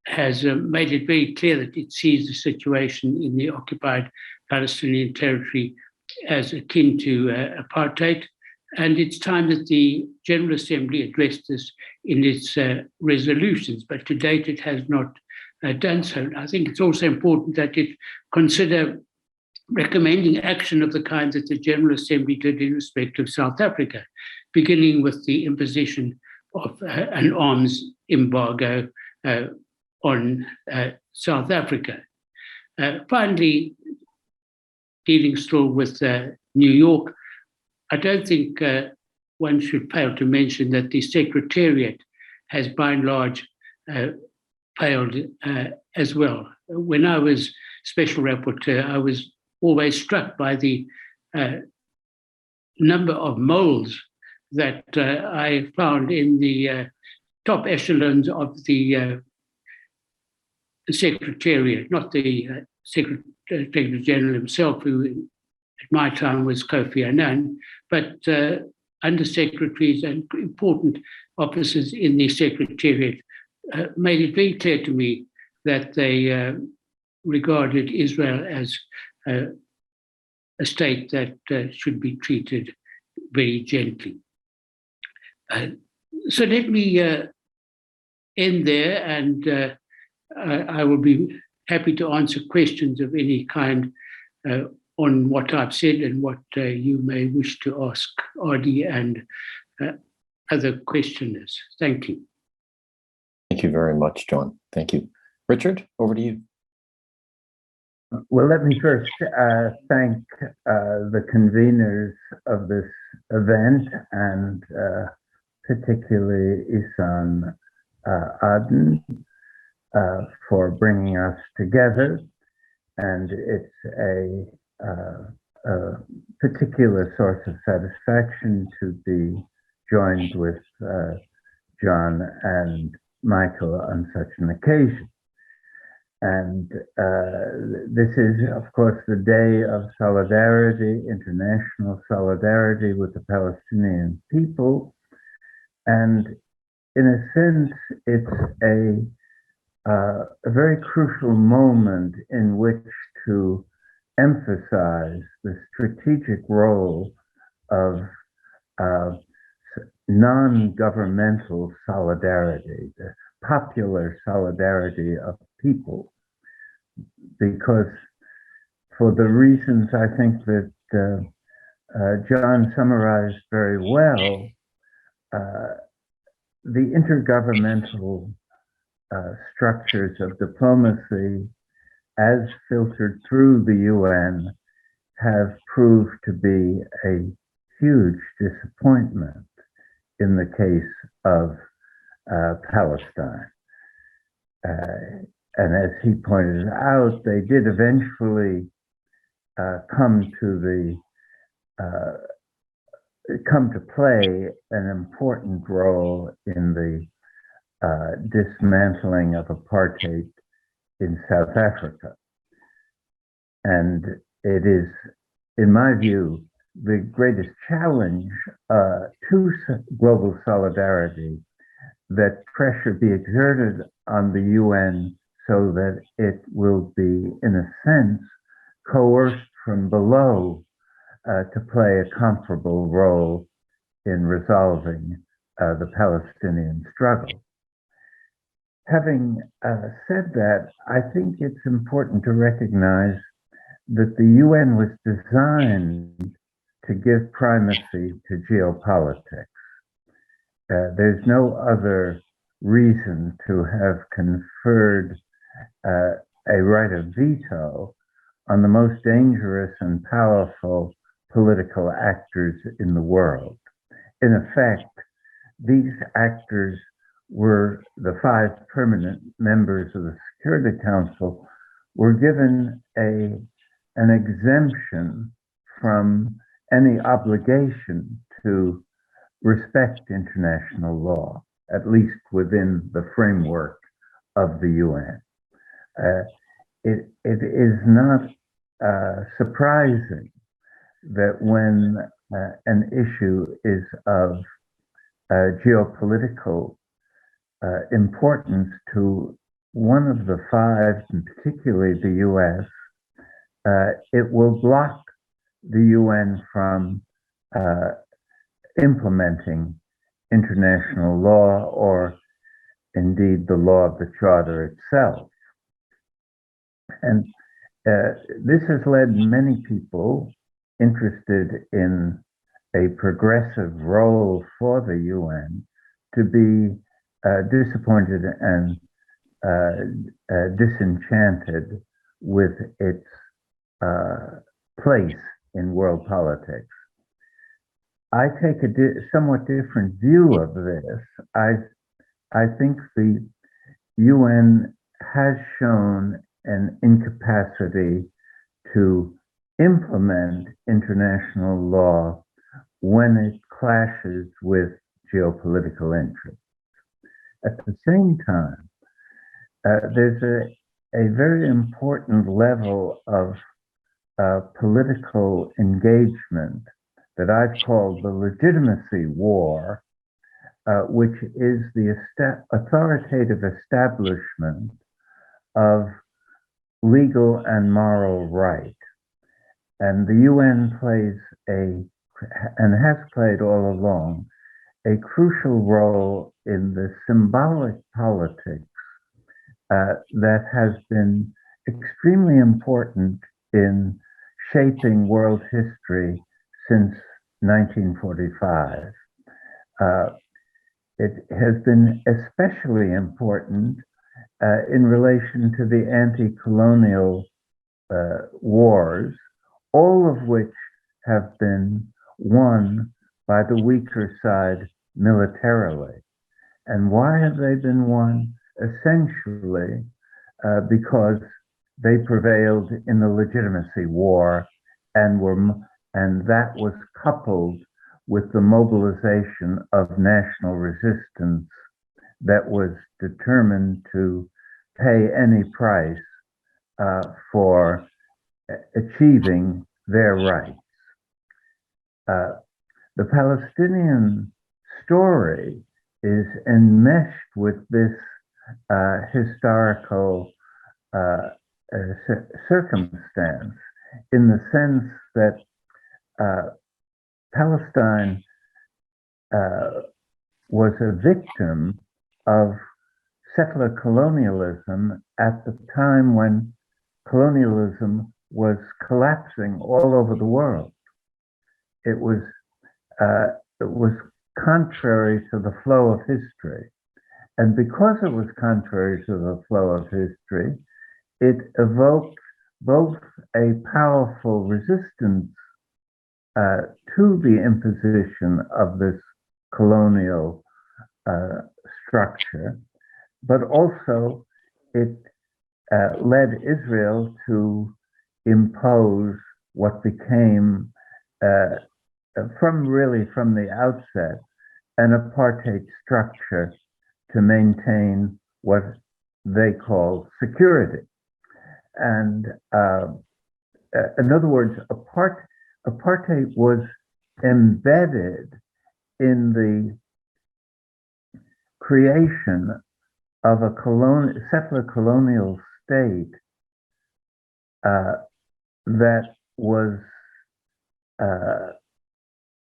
Speaker 15: has made it very clear that it sees the situation in the occupied Palestinian territory as akin to apartheid. And it's time that the General Assembly addressed this in its resolutions, but to date it has not done so. I think it's also important that it consider recommending action of the kind that the General Assembly did in respect of South Africa, beginning with the imposition of an arms embargo on South Africa. Finally, dealing still with New York, I don't think one should fail to mention that the Secretariat has by and large failed as well. When I was Special Rapporteur, I was always struck by the number of moles that I found in the top echelons of the Secretariat, not the Secretary General himself, who at my time was Kofi Annan, but undersecretaries and important officers in the Secretariat made it very clear to me that they regarded Israel as a state that should be treated very gently. So let me end there, and I will be happy to answer questions of any kind on what I've said and what you may wish to ask Adi and other questioners. Thank you.
Speaker 13: Thank you very much, John. Thank you. Richard, over to you.
Speaker 14: Well, let me first thank the conveners of this event and particularly Ihsan Adel for bringing us together. And it's a particular source of satisfaction to be joined with John and Michael on such an occasion. And this is, of course, the day of solidarity, international solidarity with the Palestinian people. And in a sense, it's a very crucial moment in which to emphasize the strategic role of non-governmental solidarity, the popular solidarity of people, because for the reasons I think that John summarized very well, the intergovernmental structures of diplomacy as filtered through the UN have proved to be a huge disappointment in the case of Palestine. And as he pointed out, they did eventually come to play an important role in the dismantling of apartheid in South Africa. And it is, in my view, the greatest challenge to global solidarity that pressure be exerted on the UN so that it will be, in a sense, coerced from below to play a comparable role in resolving the Palestinian struggle. Having said that, I think it's important to recognize that the UN was designed to give primacy to geopolitics. There's no other reason to have conferred a right of veto on the most dangerous and powerful political actors in the world. In effect, these actors were the 5 permanent members of the Security Council were given an exemption from any obligation to respect international law, at least within the framework of the UN. It is not surprising that when an issue is of geopolitical importance to one of the 5, and particularly the US, it will block the UN from implementing international law or indeed the law of the Charter itself. And this has led many people interested in a progressive role for the UN to be disappointed and disenchanted with its place in world politics. I take a somewhat different view of this. I think the UN has shown an incapacity to implement international law when it clashes with geopolitical interests. At the same time, there's a very important level of political engagement that I've called the legitimacy war, which is the authoritative establishment of legal and moral right. And the UN plays and has played all along, a crucial role in the symbolic politics that has been extremely important in shaping world history since 1945. It has been especially important in relation to the anti-colonial wars, all of which have been won by the weaker side militarily. And why have they been won? Essentially, because they prevailed in the legitimacy war, and that was coupled with the mobilization of national resistance that was determined to pay any price for achieving their rights. The Palestinian story is enmeshed with this historical circumstance, in the sense that Palestine was a victim of settler colonialism at the time when colonialism was collapsing all over the world. It was contrary to the flow of history. And because it was contrary to the flow of history, it evoked both a powerful resistance to the imposition of this colonial structure, but also it led Israel to impose what became, from the outset, an apartheid structure to maintain what they call security. And in other words, apartheid was embedded in the creation of a settler colonial state that was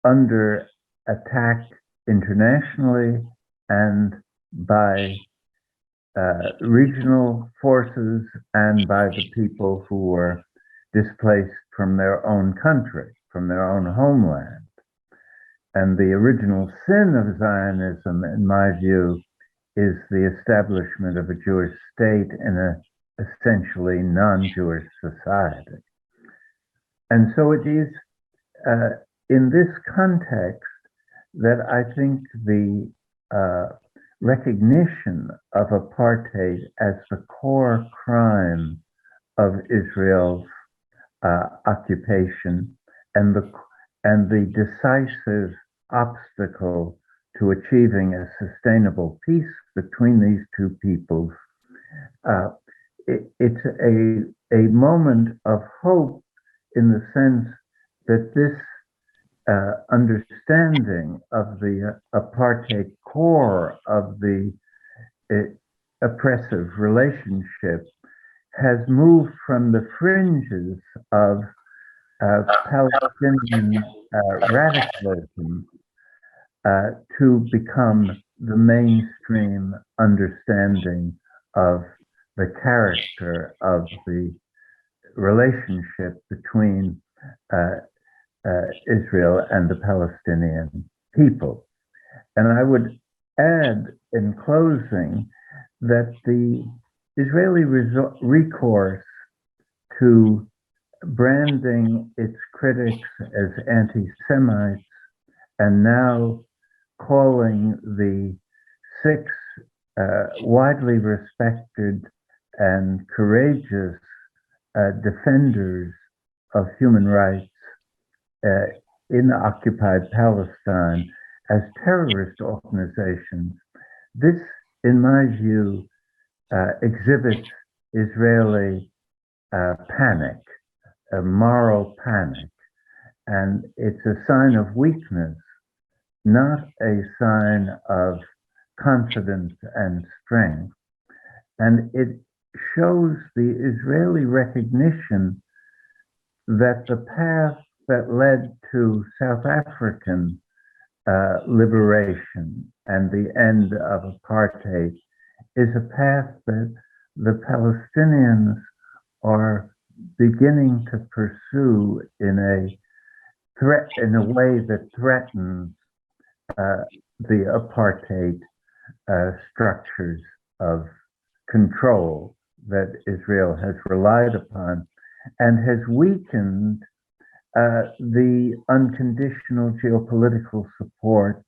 Speaker 14: under attack internationally and by regional forces and by the people who were displaced from their own country, from their own homeland. And the original sin of Zionism, in my view, is the establishment of a Jewish state in an essentially non-Jewish society. And so it is in this context that I think the recognition of apartheid as the core crime of Israel's occupation and the decisive obstacle to achieving a sustainable peace between these two peoples, it's a moment of hope, in the sense that this understanding of the apartheid core of the oppressive relationship has moved from the fringes of Palestinian radicalism to become the mainstream understanding of the character of the relationship between Israel and the Palestinian people. And I would add in closing that the Israeli recourse to branding its critics as anti-Semites and now calling the 6 widely respected and courageous defenders of human rights in occupied Palestine as terrorist organizations, this, in my view, exhibits Israeli panic, a moral panic, and it's a sign of weakness, not a sign of confidence and strength. And it shows the Israeli recognition that the path that led to South African liberation and the end of apartheid is a path that the Palestinians are beginning to pursue in a way that threatens the apartheid structures of control that Israel has relied upon and has weakened the unconditional geopolitical support,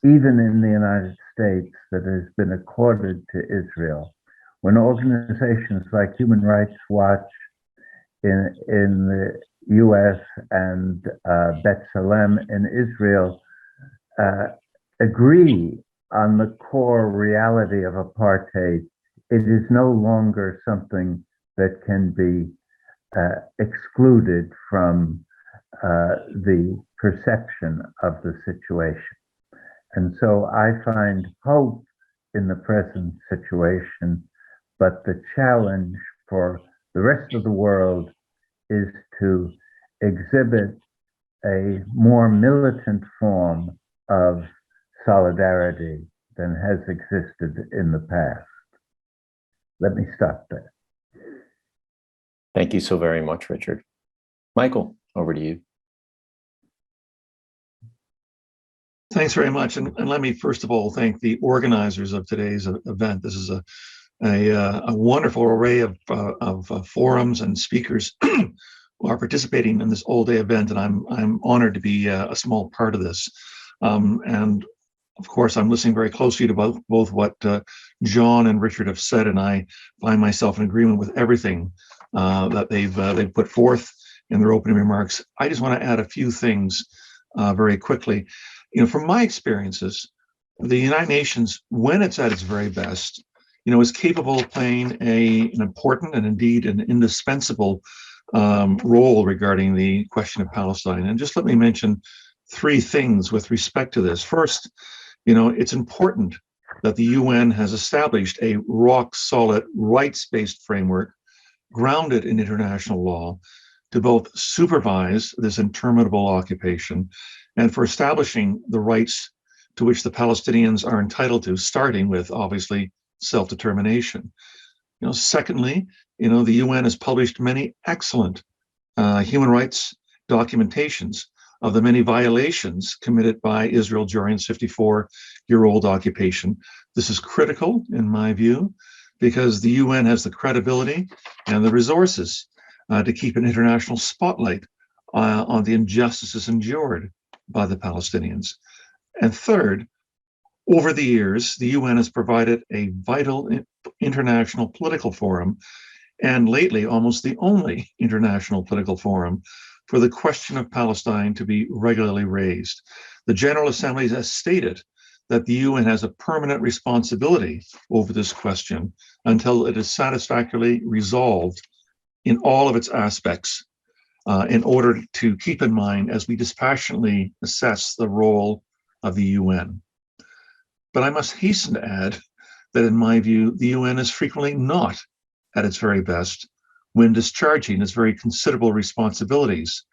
Speaker 14: even in the United States, that has been accorded to Israel. When organizations like Human Rights Watch in the US and B'Tselem in Israel agree on the core reality of apartheid, it is no longer something that can be excluded from the perception of the situation. And so I find hope in the present situation, but the challenge for the rest of the world is to exhibit a more militant form of solidarity than has existed in the past. Let me stop there.
Speaker 13: Thank you so very much, Richard. Michael, over to you.
Speaker 16: Thanks very much. And let me first of all thank the organizers of today's event. This is a wonderful array of forums and speakers who are participating in this all-day event, and I'm honored to be a small part of this. And of course, I'm listening very closely to both what John and Richard have said, and I find myself in agreement with everything that they've put forth in their opening remarks. I just want to add a few things very quickly. You know, from my experiences, the United Nations, when it's at its very best, you know, is capable of playing an important and indeed an indispensable role regarding the question of Palestine. And just let me mention three things with respect to this. First, you know, it's important that the UN has established a rock-solid, rights-based framework grounded in international law to both supervise this interminable occupation and for establishing the rights to which the Palestinians are entitled to, starting with, obviously, self-determination. You know, secondly, you know, the UN has published many excellent human rights documentations of the many violations committed by Israel during its 54-year-old occupation. This is critical, in my view, because the UN has the credibility and the resources to keep an international spotlight on the injustices endured by the Palestinians. And third, over the years, the UN has provided a vital international political forum, and lately almost the only international political forum, for the question of Palestine to be regularly raised. The General Assembly has stated that the UN has a permanent responsibility over this question until it is satisfactorily resolved in all of its aspects, in order to keep in mind as we dispassionately assess the role of the UN. But I must hasten to add that in my view, the UN is frequently not at its very best when discharging its very considerable responsibilities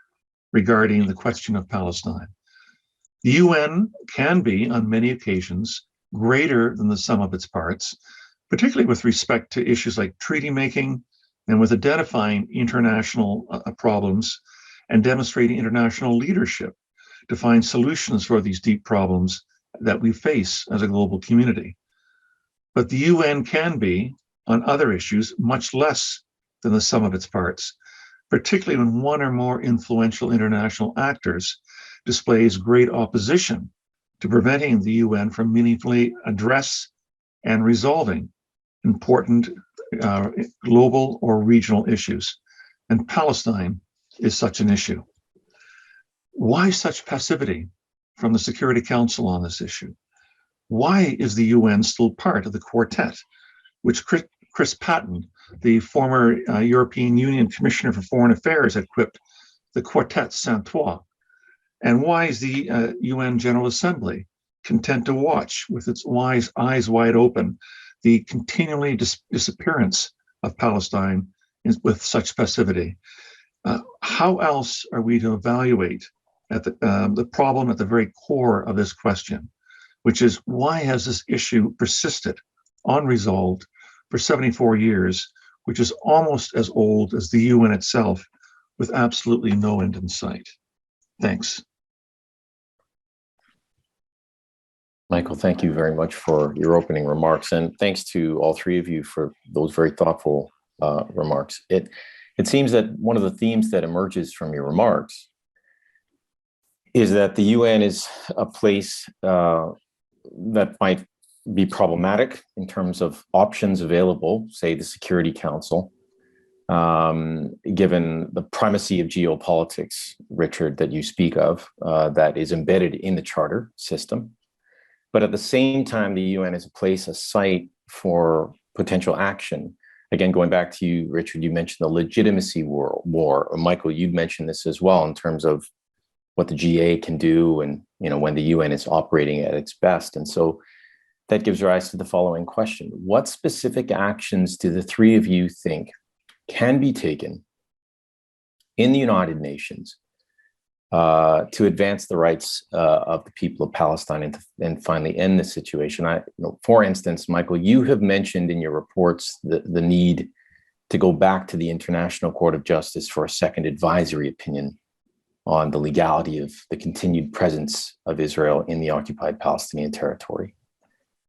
Speaker 16: regarding the question of Palestine. The UN can be, on many occasions, greater than the sum of its parts, particularly with respect to issues like treaty making and with identifying international problems and demonstrating international leadership to find solutions for these deep problems that we face as a global community. But the UN can be, on other issues, much less than the sum of its parts, particularly when one or more influential international actors displays great opposition to preventing the UN from meaningfully address and resolving important global or regional issues. And Palestine is such an issue. Why such passivity from the Security Council on this issue? Why is the UN still part of the quartet, which Chris Patton, the former European Union Commissioner for Foreign Affairs, had quipped the Quartet sans toi? And why is the UN General Assembly content to watch with its eyes wide open the continually disappearance of Palestine with such passivity? How else are we to evaluate at the problem at the very core of this question, which is why has this issue persisted unresolved for 74 years which is almost as old as the UN itself, with absolutely no end in sight. Thanks.
Speaker 13: Michael, thank you very much for your opening remarks, and thanks to all three of you for those very thoughtful remarks. It seems that one of the themes that emerges from your remarks is that the UN is a place that might be problematic in terms of options available, say the Security Council, given the primacy of geopolitics, Richard, that you speak of, that is embedded in the charter system. But at the same time, the UN is a place, a site for potential action. Again, going back to you, Richard, you mentioned the legitimacy war, or Michael, you mentioned this as well in terms of what the GA can do and when the UN is operating at its best. And so that gives rise to the following question. What specific actions do the three of you think can be taken in the United Nations to advance the rights of the people of Palestine and finally end this situation? For instance, Michael, you have mentioned in your reports the need to go back to the International Court of Justice for a second advisory opinion on the legality of the continued presence of Israel in the occupied Palestinian territory.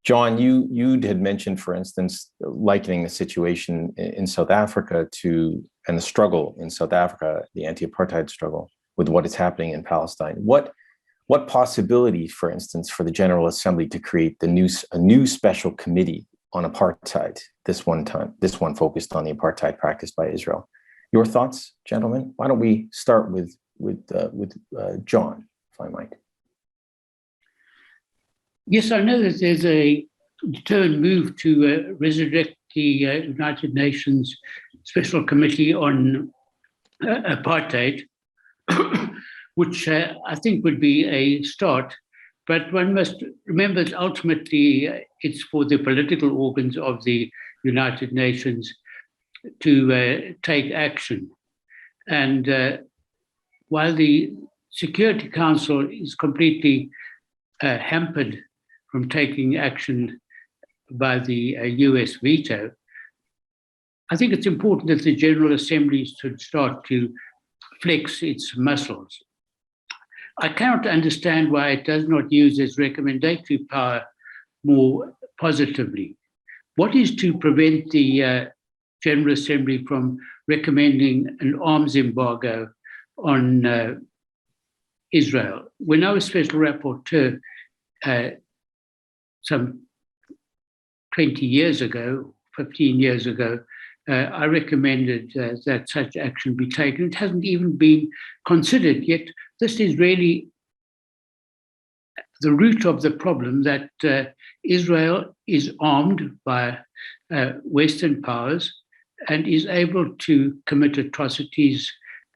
Speaker 13: John, you had mentioned, for instance, likening the situation in South Africa and the struggle in South Africa, the anti-apartheid struggle, with what is happening in Palestine. What possibility, for instance, for the General Assembly to create a new special committee on apartheid, this one focused on the apartheid practiced by Israel? Your thoughts, gentlemen? Why don't we start with John, if I might?
Speaker 15: Yes, I know that there's a determined move to resurrect the United Nations Special Committee on Apartheid, which I think would be a start. But one must remember that ultimately it's for the political organs of the United Nations to take action. And while the Security Council is completely hampered from taking action by the US veto, I think it's important that the General Assembly should start to flex its muscles. I cannot understand why it does not use its recommendatory power more positively. What is to prevent the General Assembly from recommending an arms embargo on Israel? When I was Special Rapporteur some 20 years ago, 15 years ago, I recommended that such action be taken. It hasn't even been considered yet. This is really the root of the problem, that Israel is armed by Western powers and is able to commit atrocities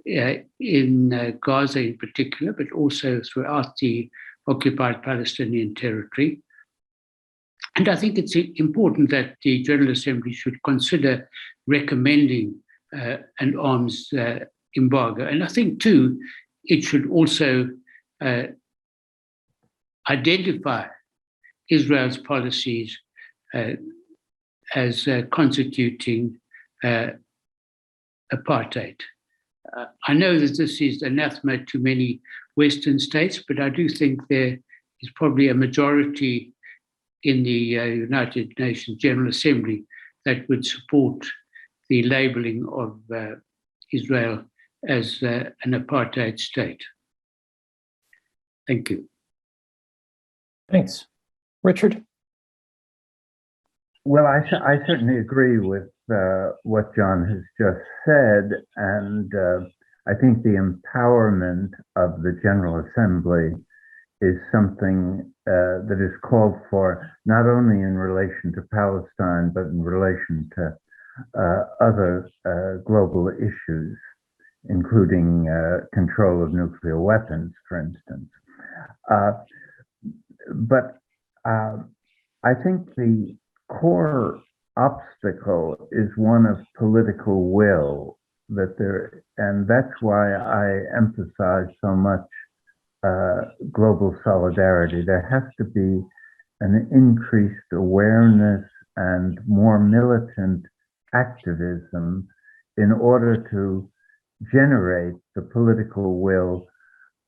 Speaker 15: in Gaza in particular, but also throughout the occupied Palestinian territory. And I think it's important that the General Assembly should consider recommending an arms embargo. And I think, too, it should also identify Israel's policies as constituting apartheid. I know that this is anathema to many Western states, but I do think there is probably a majority in the United Nations General Assembly that would support the labeling of Israel as an apartheid state. Thank you.
Speaker 13: Thanks. Richard?
Speaker 14: Well, I certainly agree with what John has just said, and I think the empowerment of the General Assembly is something that is called for not only in relation to Palestine, but in relation to other global issues, including control of nuclear weapons, for instance. But I think the core obstacle is one of political will, and that's why I emphasize so much global solidarity. There has to be an increased awareness and more militant activism in order to generate the political will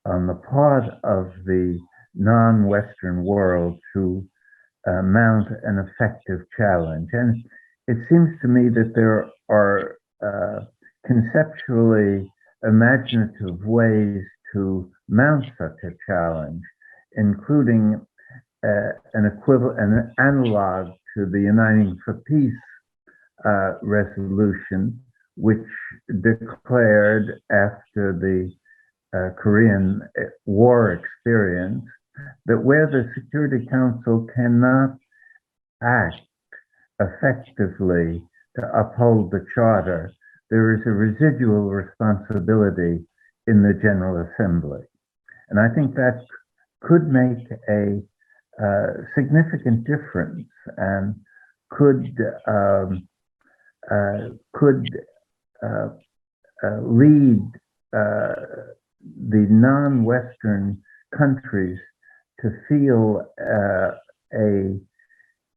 Speaker 14: on the part of the non-Western world to mount an effective challenge. And it seems to me that there are conceptually imaginative ways to mount such a challenge, including an analog to the Uniting for Peace resolution, which declared after the Korean War experience that where the Security Council cannot act effectively to uphold the Charter, there is a residual responsibility in the General Assembly. And I think that could make a significant difference and could lead the non-Western countries to feel a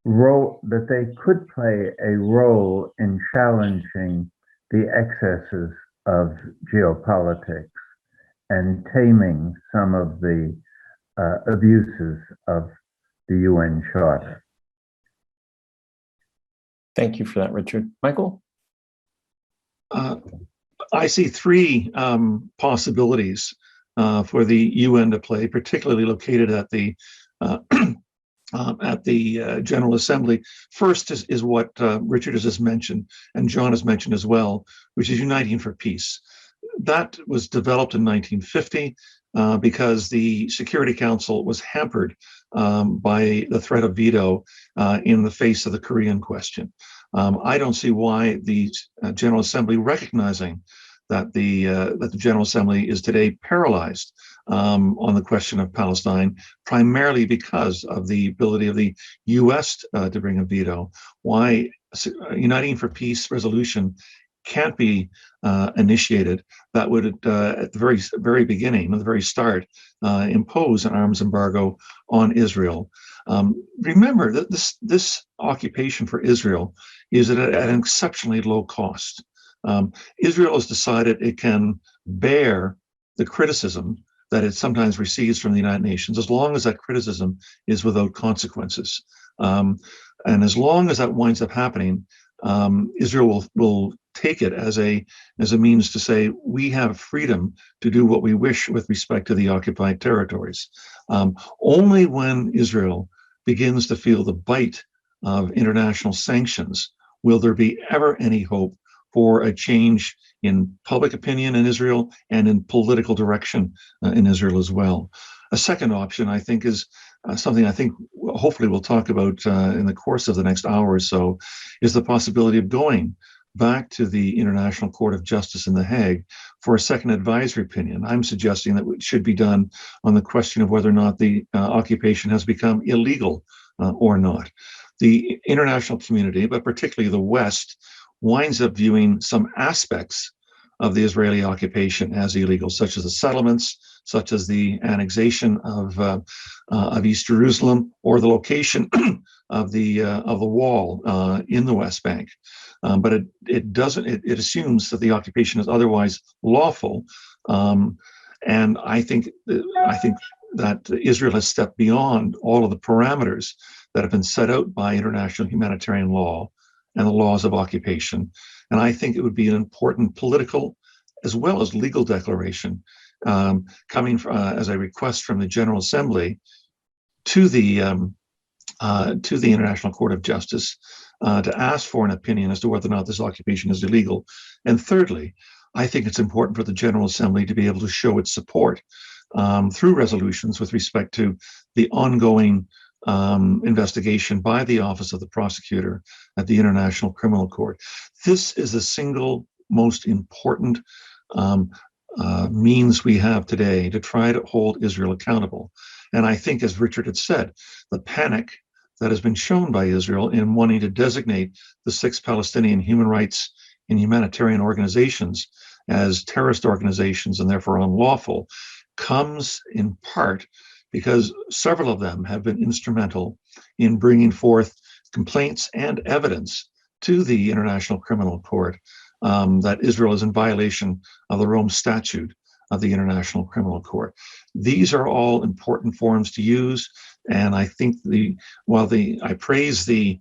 Speaker 14: role, that they could play a role in challenging the excesses of geopolitics and taming some of the abuses of the UN Charter.
Speaker 13: Thank you for that, Richard. Michael?
Speaker 16: I see three possibilities for the UN to play, particularly located at the General Assembly. First is what Richard has just mentioned, and John has mentioned as well, which is Uniting for Peace. That was developed in 1950 because the Security Council was hampered by the threat of veto in the face of the Korean question. I don't see why the General Assembly, recognizing that the General Assembly is today paralyzed on the question of Palestine, primarily because of the ability of the U.S. To bring a veto, why Uniting for Peace resolution can't be initiated that would, at the very beginning, at the very start, impose an arms embargo on Israel. Remember that this occupation for Israel is at an exceptionally low cost. Israel has decided it can bear the criticism that it sometimes receives from the United Nations, as long as that criticism is without consequences. And as long as that winds up happening, Israel will take it as a means to say, we have freedom to do what we wish with respect to the occupied territories. Only when Israel begins to feel the bite of international sanctions will there be ever any hope for a change in public opinion in Israel and in political direction in Israel as well. A second option, I think, is something I think hopefully we'll talk about in the course of the next hour or so, is the possibility of going back to the International Court of Justice in The Hague for a second advisory opinion. I'm suggesting that it should be done on the question of whether or not the occupation has become illegal or not. The international community, but particularly the West, winds up viewing some aspects of the Israeli occupation as illegal, such as the settlements, such as the annexation of East Jerusalem, or the location of the wall in the West Bank. But it assumes that the occupation is otherwise lawful, and I think that Israel has stepped beyond all of the parameters that have been set out by international humanitarian law and the laws of occupation. And I think it would be an important political as well as legal declaration coming as a request from the General Assembly to the International Court of Justice to ask for an opinion as to whether or not this occupation is illegal. And thirdly, I think it's important for the General Assembly to be able to show its support through resolutions with respect to the ongoing investigation by the Office of the Prosecutor at the International Criminal Court. This is the single most important means we have today to try to hold Israel accountable. And I think, as Richard had said, the panic that has been shown by Israel in wanting to designate the 6 Palestinian human rights and humanitarian organizations as terrorist organizations and therefore unlawful comes in part because several of them have been instrumental in bringing forth complaints and evidence to the International Criminal Court that Israel is in violation of the Rome Statute of the International Criminal Court. These are all important forums to use, and I think I praise the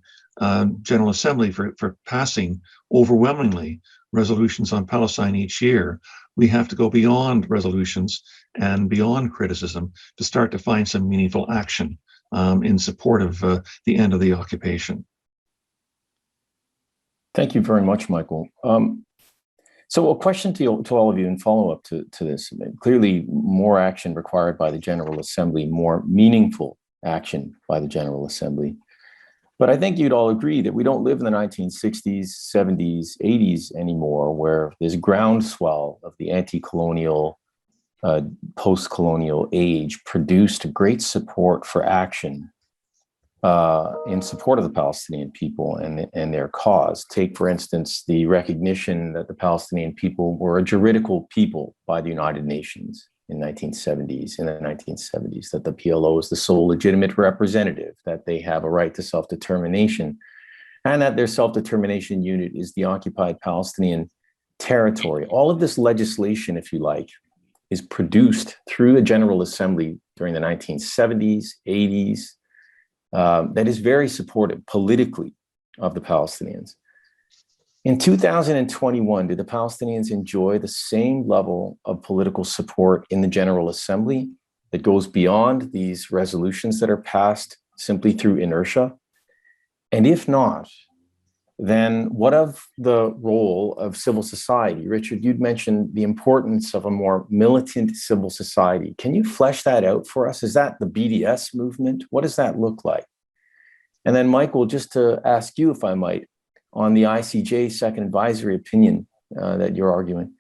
Speaker 16: General Assembly for passing overwhelmingly resolutions on Palestine each year, we have to go beyond resolutions and beyond criticism to start to find some meaningful action in support of the end of the occupation.
Speaker 13: Thank you very much, Michael. So a question to all of you in follow-up to this. Clearly, more action required by the General Assembly, more meaningful action by the General Assembly. But I think you'd all agree that we don't live in the 1960s, 70s, 80s anymore, where this groundswell of the anti-colonial, post-colonial age produced great support for action in support of the Palestinian people and their cause. Take, for instance, the recognition that the Palestinian people were a juridical people by the United Nations in the 1970s, that the PLO is the sole legitimate representative, that they have a right to self-determination, and that their self-determination unit is the occupied Palestinian territory. All of this legislation, if you like, is produced through the General Assembly during the 1970s, 80s, that is very supportive politically of the Palestinians. In 2021, did the Palestinians enjoy the same level of political support in the General Assembly that goes beyond these resolutions that are passed simply through inertia? And if not, then what of the role of civil society? Richard, you'd mentioned the importance of a more militant civil society. Can you flesh that out for us? Is that the BDS movement? What does that look like? And then, Michael, just to ask you, if I might, on the ICJ second advisory opinion that you're arguing,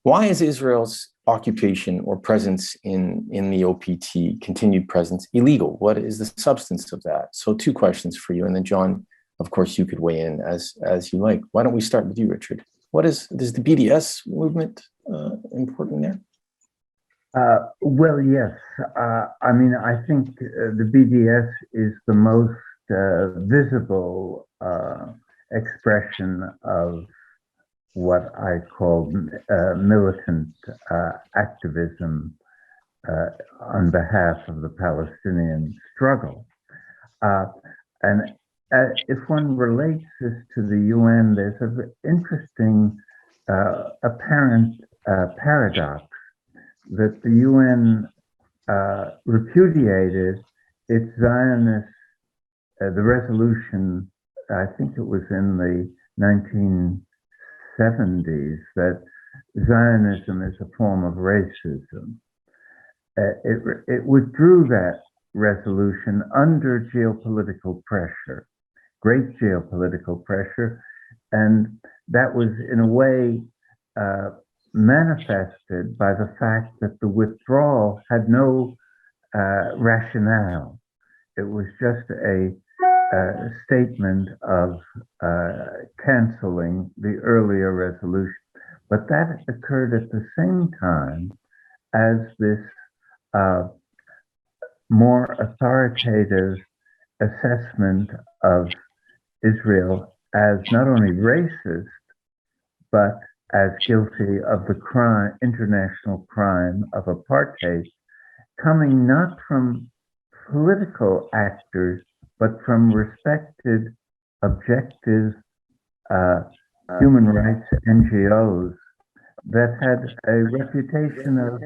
Speaker 13: why is Israel's occupation or presence in the OPT, continued presence, illegal? What is the substance of that? So 2 questions for you. And then, John, of course, you could weigh in as you like. Why don't we start with you, Richard? Is the BDS movement important there?
Speaker 14: Well, yes. I mean, I think the BDS is the most visible expression of what I call militant activism on behalf of the Palestinian struggle. And if one relates this to the UN, there's an interesting apparent paradox that the UN repudiated its Zionist, the resolution, I think it was in the 1970s, that Zionism is a form of racism. It withdrew that resolution under geopolitical pressure, great geopolitical pressure, and that was in a way manifested by the fact that the withdrawal had no rationale. It was just a statement of canceling the earlier resolution. But that occurred at the same time as this more authoritative assessment of Israel as not only racist, but as guilty of the crime, international crime of apartheid, coming not from political actors, but from respected, objective human rights NGOs that had a reputation of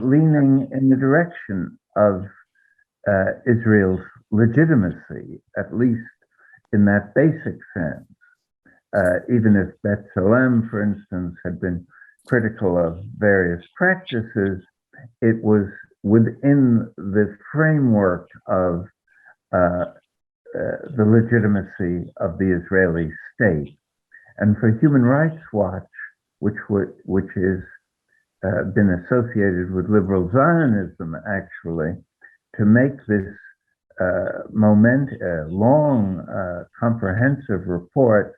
Speaker 14: leaning in the direction of Israel's legitimacy, at least in that basic sense. Even if B'Tselem, for instance, had been critical of various practices, it was within the framework of the legitimacy of the Israeli state. And for Human Rights Watch, which has been associated with liberal Zionism, actually, to make this long, comprehensive report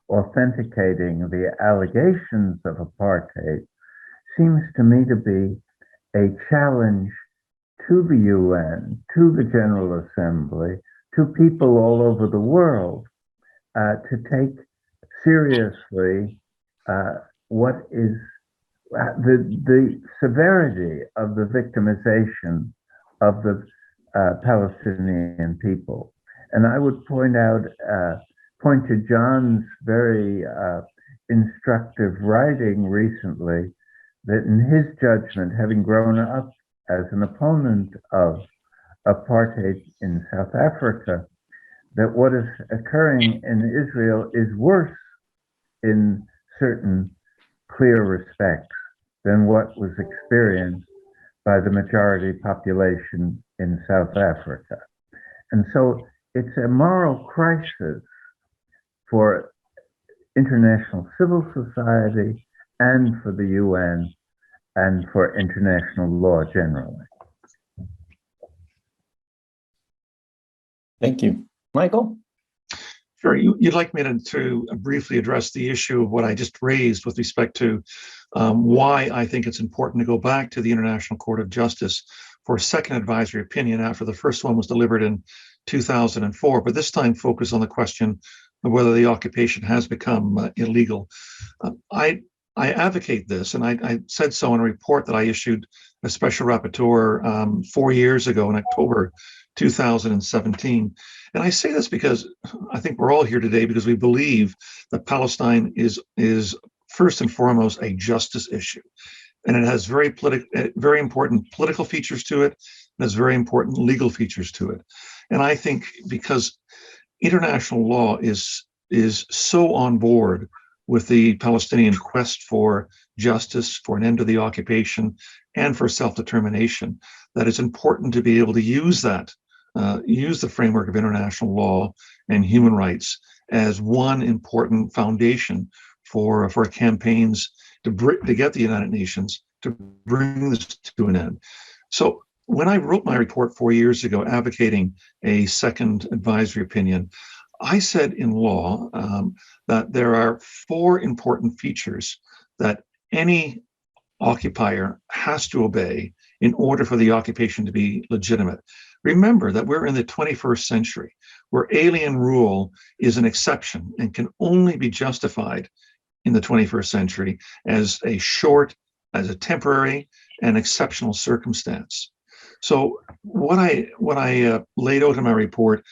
Speaker 14: authenticating the allegations of apartheid seems to me to be a challenge to the UN, to the General Assembly, to people all over the world, to take seriously what is the severity of the victimization of the Palestinian people. And I would point to John's very instructive writing recently, that in his judgment, having grown up as an opponent of apartheid in South Africa, that what is occurring in Israel is worse in certain clear respects than what was experienced by the majority population in South Africa. And so it's a moral crisis for international civil society and for the UN and for international law generally.
Speaker 13: Thank you. Michael?
Speaker 16: Sure. You'd like me to briefly address the issue of what I just raised with respect to why I think it's important to go back to the International Court of Justice for a second advisory opinion after the first one was delivered in 2004, but this time focus on the question of whether the occupation has become illegal. I advocate this, and I said so in a report that I issued as special rapporteur 4 years ago in October 2017. And I say this because I think we're all here today because we believe that Palestine is first and foremost a justice issue. And it has very important political features to it, and has very important legal features to it. And I think because international law is so on board with the Palestinian quest for justice, for an end to the occupation, and for self-determination, that it's important to be able to use that, use the framework of international law and human rights as one important foundation for campaigns to get the United Nations to bring this to an end. So when I wrote my report 4 years ago advocating a second advisory opinion, I said in law that there are 4 important features that any occupier has to obey in order for the occupation to be legitimate. Remember that we're in the 21st century, where alien rule is an exception and can only be justified in the 21st century as a temporary and exceptional circumstance. So what I laid out in my report,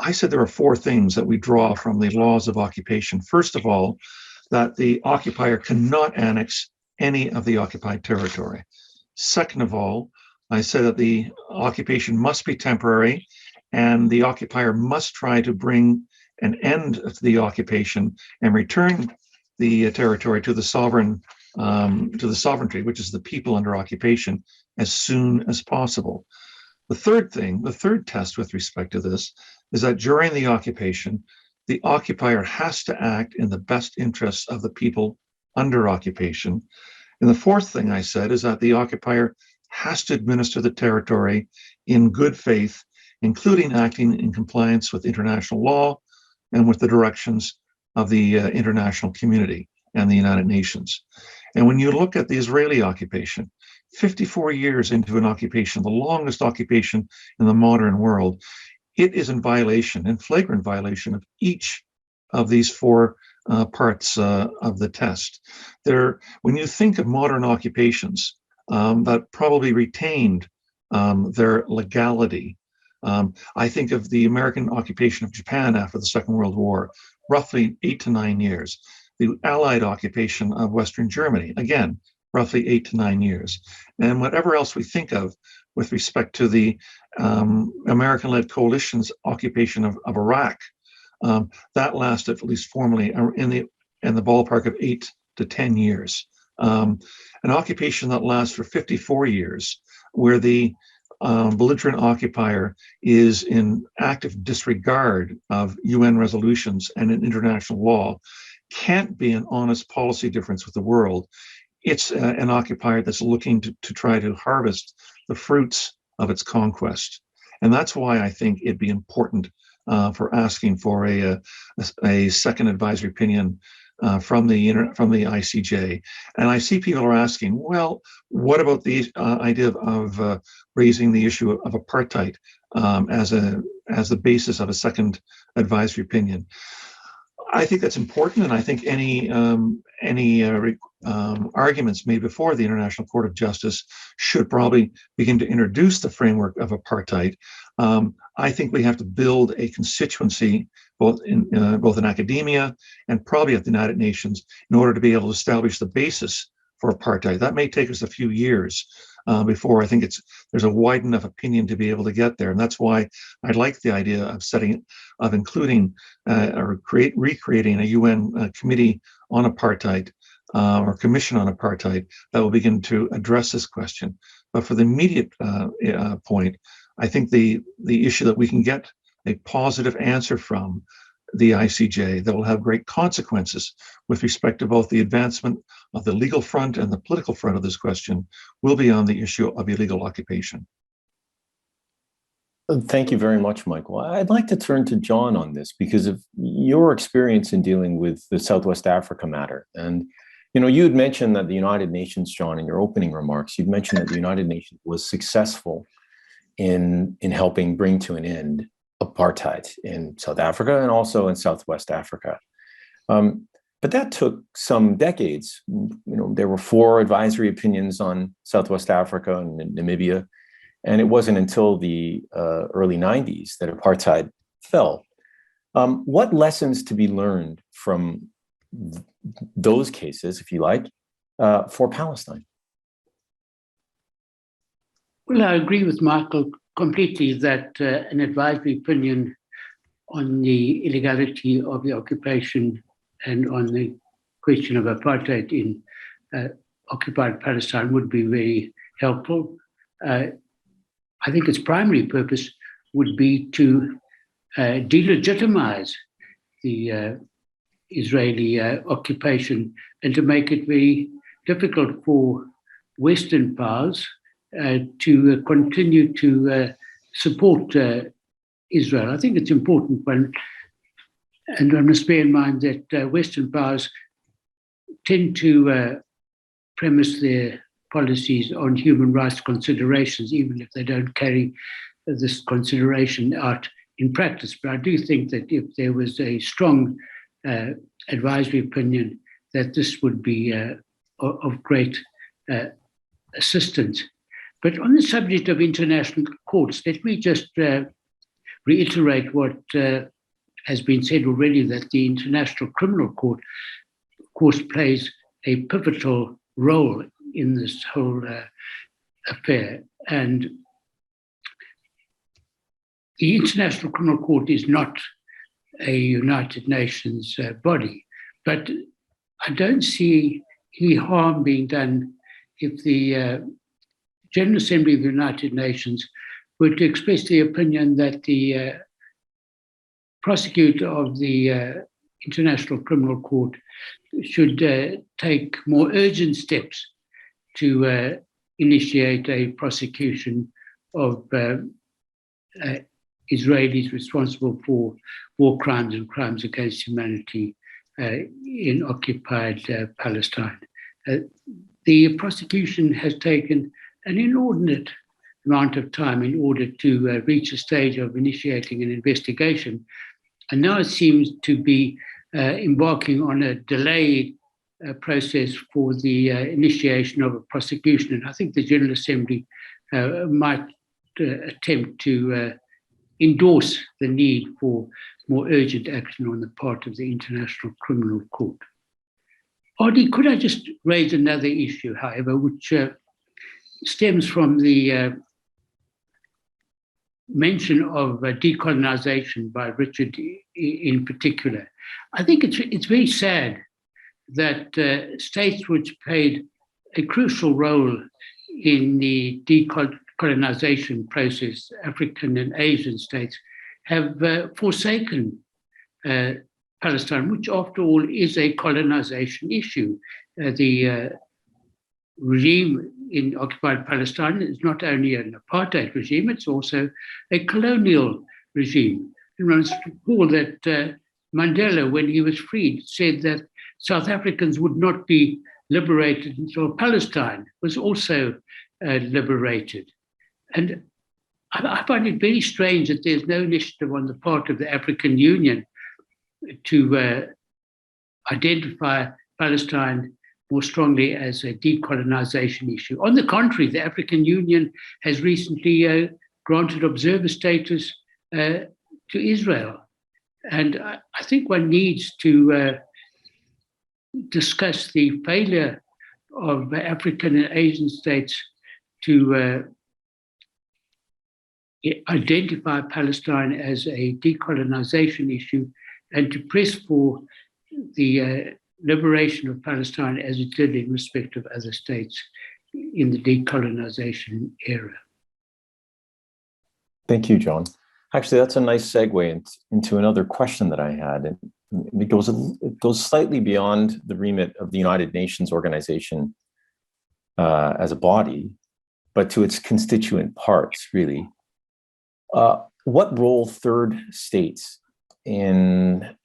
Speaker 16: I said there are 4 things that we draw from the laws of occupation. First of all, that the occupier cannot annex any of the occupied territory. Second of all, I said that the occupation must be temporary and the occupier must try to bring an end to the occupation and return the territory to the sovereignty, which is the people under occupation, as soon as possible. The third test with respect to this is that during the occupation, the occupier has to act in the best interests of the people under occupation. And the fourth thing I said is that the occupier has to administer the territory in good faith, including acting in compliance with international law and with the directions of the international community and the United Nations. And when you look at the Israeli occupation, 54 years into an occupation, the longest occupation in the modern world, it is in flagrant violation of each of these 4 parts of the test. When you think of modern occupations that probably retained their legality, I think of the American occupation of Japan after the Second World War, roughly 8 to 9 years. The Allied occupation of Western Germany, again, roughly 8 to 9 years. And whatever else we think of with respect to the American-led coalition's occupation of Iraq, that lasted, at least formally, in the ballpark of 8 to 10 years. An occupation that lasts for 54 years, where the belligerent occupier is in active disregard of UN resolutions and in international law, can't be an honest policy difference with the world. It's an occupier that's looking to try to harvest the fruits of its conquest. And that's why I think it'd be important for asking for a second advisory opinion from the ICJ. And I see people are asking, well, what about the idea of raising the issue of apartheid as the basis of a second advisory opinion? I think that's important, and I think any arguments made before the International Court of Justice should probably begin to introduce the framework of apartheid. I think we have to build a constituency both in academia and probably at the United Nations in order to be able to establish the basis for apartheid. That may take us a few years before I think there's a wide enough opinion to be able to get there, and that's why I like the idea of including or recreating a UN committee on apartheid or commission on apartheid that will begin to address this question. But for the immediate point, I think the issue that we can get a positive answer from the ICJ that will have great consequences with respect to both the advancement of the legal front and the political front of this question will be on the issue of illegal occupation.
Speaker 13: Thank you very much, Michael. I'd like to turn to John on this because of your experience in dealing with the Southwest Africa matter. And, you know, you had mentioned that the United Nations, John, in your opening remarks, you'd mentioned that the United Nations was successful in helping bring to an end apartheid in South Africa and also in Southwest Africa. But that took some decades. You know, there were 4 advisory opinions on Southwest Africa and Namibia, and it wasn't until the early 90s that apartheid fell. What lessons to be learned from those cases, if you like, for Palestine?
Speaker 15: Well, I agree with Michael completely that an advisory opinion on the illegality of the occupation and on the question of apartheid in occupied Palestine would be very helpful. I think its primary purpose would be to delegitimize the Israeli occupation and to make it very difficult for Western powers to continue to support Israel. I think it's important and one must bear in mind that Western powers tend to premise their policies on human rights considerations, even if they don't carry this consideration out in practice. But I do think that if there was a strong advisory opinion, that this would be of great assistance. But on the subject of international courts, let me just reiterate what has been said already, that the International Criminal Court, of course, plays a pivotal role in this whole affair. And the International Criminal Court is not a United Nations body, but I don't see any harm being done if the General Assembly of the United Nations were to express the opinion that the prosecutor of the International Criminal Court should take more urgent steps to initiate a prosecution of Israelis responsible for war crimes and crimes against humanity in occupied Palestine. The prosecution has taken an inordinate amount of time in order to reach a stage of initiating an investigation. And now it seems to be embarking on a delayed process for the initiation of a prosecution. And I think the General Assembly might attempt to endorse the need for more urgent action on the part of the International Criminal Court. Adi, could I just raise another issue, however, which stems from the mention of decolonization by Richard in particular. I think it's very sad that states which played a crucial role in the decolonization process, African and Asian states, have forsaken Palestine, which after all is a colonization issue. The regime in occupied Palestine is not only an apartheid regime, it's also a colonial regime. And I must recall that Mandela, when he was freed, said that South Africans would not be liberated until Palestine was also liberated. And I find it very strange that there's no initiative on the part of the African Union to identify Palestine more strongly as a decolonization issue. On the contrary, the African Union has recently granted observer status to Israel. And I think one needs to discuss the failure of African and Asian states to identify Palestine as a decolonization issue and to press for the liberation of Palestine as it did in respect of other states in the decolonization era.
Speaker 13: Thank you, John. Actually, that's a nice segue into another question that I had. And it goes slightly beyond the remit of the United Nations Organization as a body, but to its constituent parts, really. What role third states in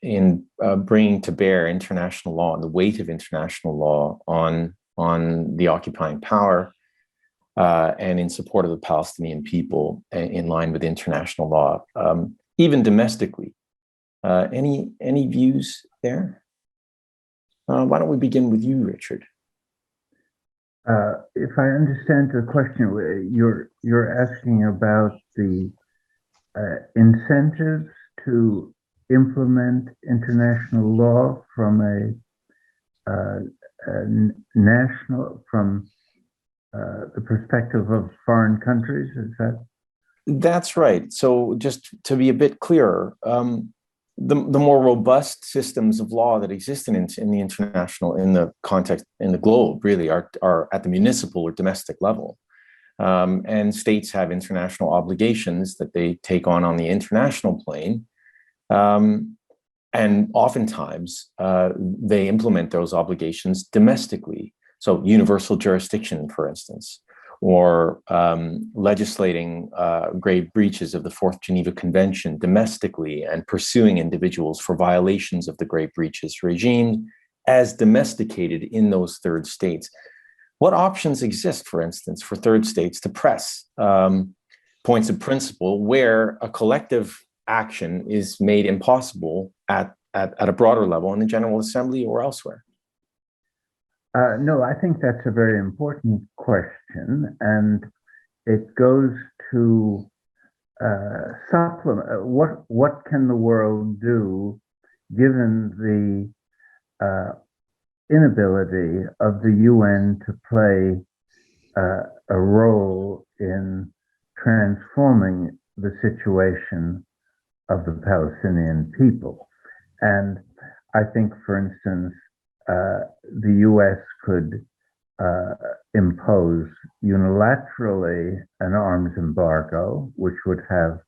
Speaker 13: bringing to bear international law and the weight of international law on the occupying power and in support of the Palestinian people in line with international law, even domestically? Any views there? Why don't we begin with you, Richard?
Speaker 14: If I understand the question, you're asking about the incentives to implement international law from the perspective of foreign countries, is that?
Speaker 13: That's right. So just to be a bit clearer, the more robust systems of law that exist in the international, in the context, in the globe, really are at the municipal or domestic level. And states have international obligations that they take on the international plane. And oftentimes they implement those obligations domestically. So universal jurisdiction, for instance, or legislating grave breaches of the Fourth Geneva Convention domestically and pursuing individuals for violations of the grave breaches regime as domesticated in those third states. What options exist, for instance, for third states to press points of principle where a collective action is made impossible at a broader level in the General Assembly or elsewhere?
Speaker 14: No, I think that's a very important question, and it goes to supplement what can the world do given the inability of the UN to play a role in transforming the situation of the Palestinian people. And I think, for instance, the US could impose unilaterally an arms embargo, which would have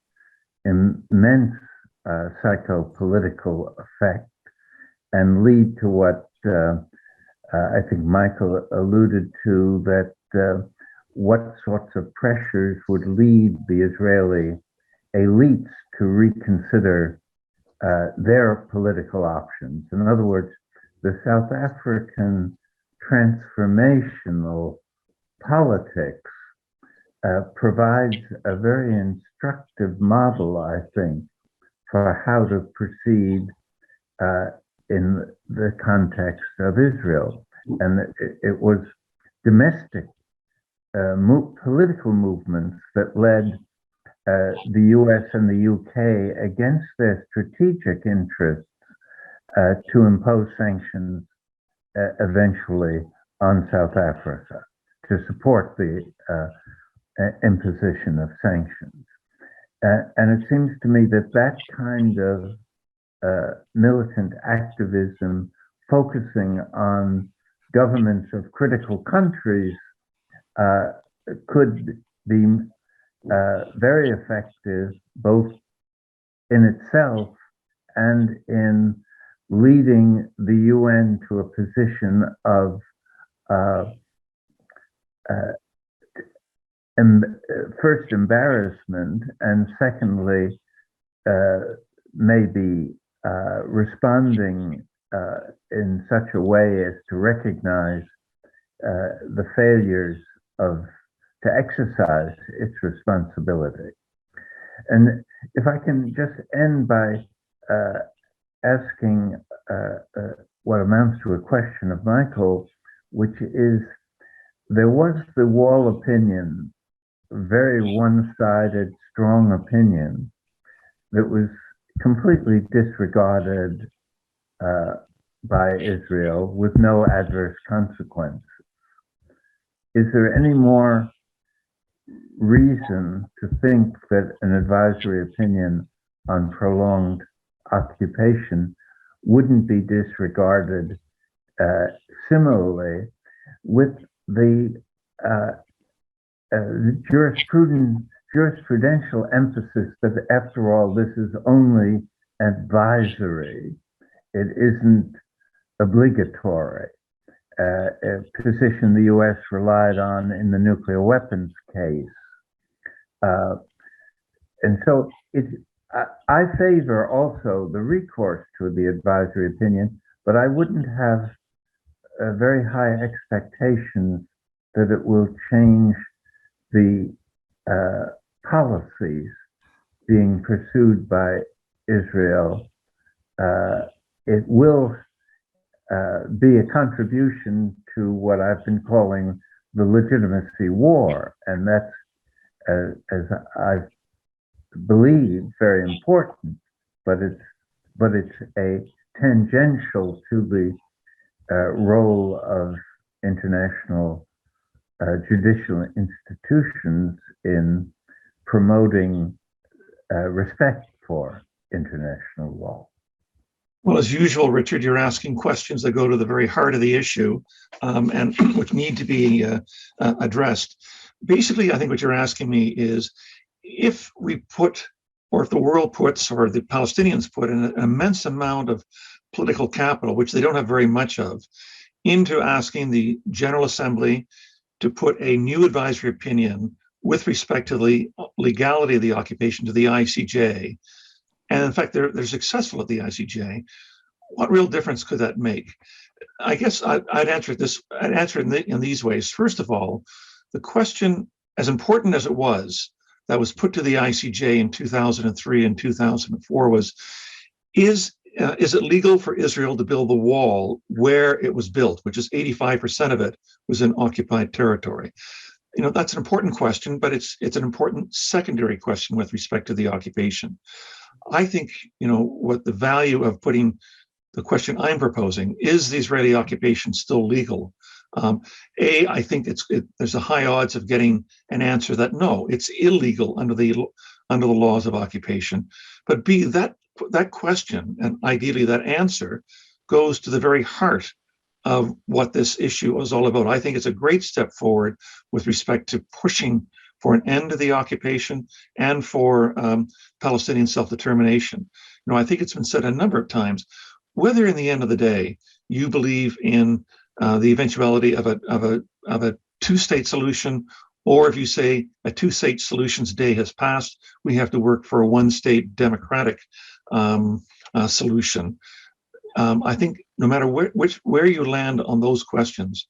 Speaker 14: immense psychopolitical effect and lead to what I think Michael alluded to, that what sorts of pressures would lead the Israeli elites to reconsider their political options. In other words, the South African transformational politics provides a very instructive model, I think, for how to proceed in the context of Israel. And it was domestic political movements that led the US and the UK against their strategic interests to impose sanctions eventually on South Africa to support the imposition of sanctions. And it seems to me that that kind of militant activism focusing on governments of critical countries could be very effective both in itself and in leading the UN to a position of first embarrassment, and secondly maybe responding in such a way as to recognize the failures to exercise its responsibility. And if I can just end by asking what amounts to a question of Michael, which is there was the wall opinion, very one-sided, strong opinion that was completely disregarded by Israel with no adverse consequence. Is there any more reason to think that an advisory opinion on prolonged occupation wouldn't be disregarded similarly with the jurisprudential emphasis that, after all, this is only advisory, it isn't obligatory, a position the US relied on in the nuclear weapons case. And so I favor also the recourse to the advisory opinion, but I wouldn't have very high expectations that it will change the policies being pursued by Israel. It will be a contribution to what I've been calling the legitimacy war, and that's, as I believe, very important. But it's a tangential to the role of international judicial institutions in promoting respect for international law.
Speaker 16: Well, as usual, Richard, you're asking questions that go to the very heart of the issue and which need to be addressed. Basically, I think what you're asking me is if we put, or if the world puts, or the Palestinians put an immense amount of political capital, which they don't have very much of, into asking the General Assembly to put a new advisory opinion with respect to the legality of the occupation to the ICJ, and in fact, they're successful at the ICJ, what real difference could that make? I guess I'd answer this. I'd answer it in these ways. First of all, the question, as important as it was, that was put to the ICJ in 2003 and 2004 was, is it legal for Israel to build the wall where it was built, which is 85% of it was in occupied territory? You know, that's an important question, but it's an important secondary question with respect to the occupation. I think, you know, what the value of putting the question I'm proposing, is the Israeli occupation still legal? I think there's a high odds of getting an answer that no, it's illegal under the laws of occupation. But B, that question, and ideally that answer, goes to the very heart of what this issue is all about. I think it's a great step forward with respect to pushing for an end to the occupation and for Palestinian self-determination. You know, I think it's been said a number of times, whether in the end of the day you believe in the eventuality of a two-state solution, or if you say a two-state solution's day has passed, we have to work for a one-state democratic solution. I think no matter where you land on those questions,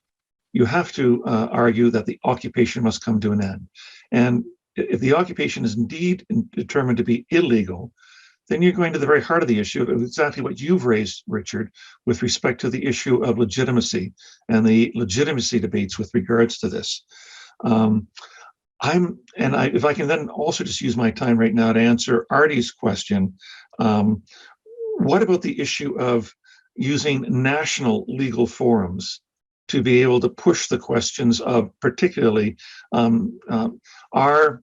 Speaker 16: you have to argue that the occupation must come to an end. And if the occupation is indeed determined to be illegal, then you're going to the very heart of the issue of exactly what you've raised, Richard, with respect to the issue of legitimacy and the legitimacy debates with regards to this. If I can then also just use my time right now to answer Artie's question, what about the issue of using national legal forums to be able to push the questions of particularly are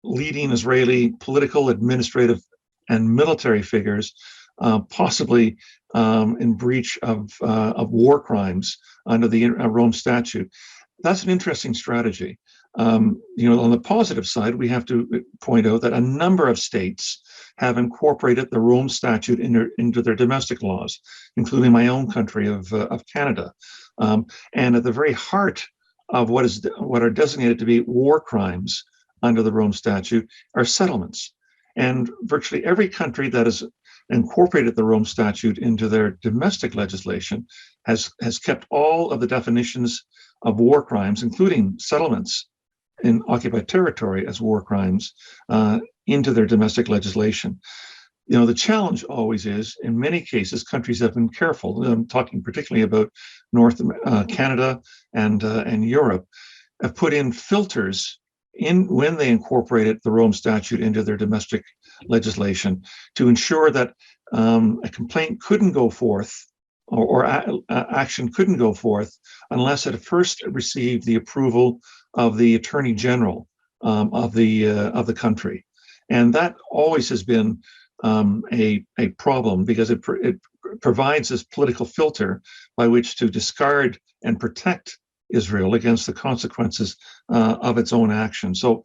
Speaker 16: leading Israeli political, administrative, and military figures possibly in breach of war crimes under the Rome Statute? That's an interesting strategy. You know, on the positive side, we have to point out that a number of states have incorporated the Rome Statute into their domestic laws, including my own country of Canada. And at the very heart of what are designated to be war crimes under the Rome Statute are settlements. And virtually every country that has incorporated the Rome Statute into their domestic legislation has kept all of the definitions of war crimes, including settlements in occupied territory as war crimes, into their domestic legislation. the challenge always is, in many cases, countries have been careful. I'm talking particularly about North Canada and Europe, have put in filters in when they incorporated the Rome Statute into their domestic legislation to ensure that a complaint couldn't go forth or action couldn't go forth unless it first received the approval of the Attorney General of the country, and that always has been a problem because it provides this political filter by which to discard and protect Israel against the consequences of its own action. So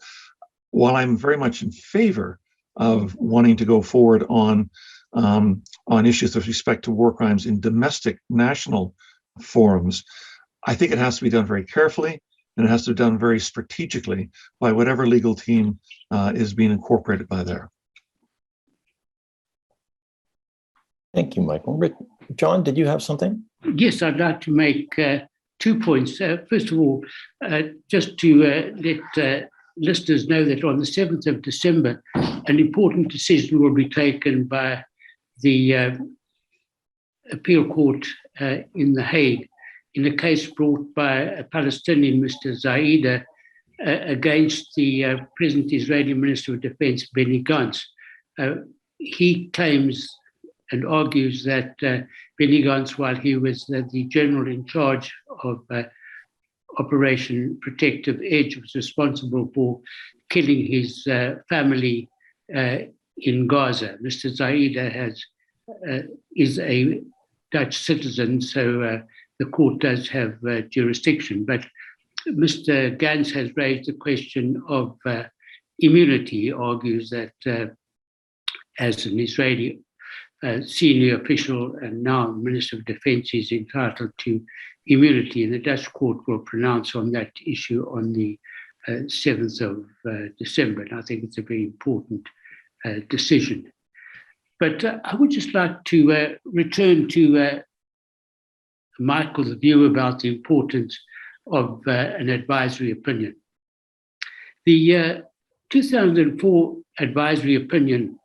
Speaker 16: while I'm very much in favor of wanting to go forward on issues with respect to war crimes in domestic national forums, I think it has to be done very carefully, and it has to be done very strategically by whatever legal team is being incorporated by there.
Speaker 13: Thank you, Michael. John, did you have something?
Speaker 15: Yes, I'd like to make 2 points. First of all, just to let listeners know that on the 7th of December, an important decision will be taken by the appeal court in The Hague in a case brought by a Palestinian, Mr. Zaida, against the present Israeli Minister of Defense, Benny Gantz. He claims and argues that Benny Gantz, while he was the general in charge of Operation Protective Edge, was responsible for killing his family in Gaza. Mr. Zaida is a Dutch citizen, so the court does have jurisdiction. But Mr. Gantz has raised the question of immunity. He argues that as an Israeli senior official and now Minister of Defense is entitled to immunity, and the Dutch court will pronounce on that issue on the 7th of December. And I think it's a very important decision. But I would just like to return to Michael's view about the importance of an advisory opinion. The 2004 advisory opinion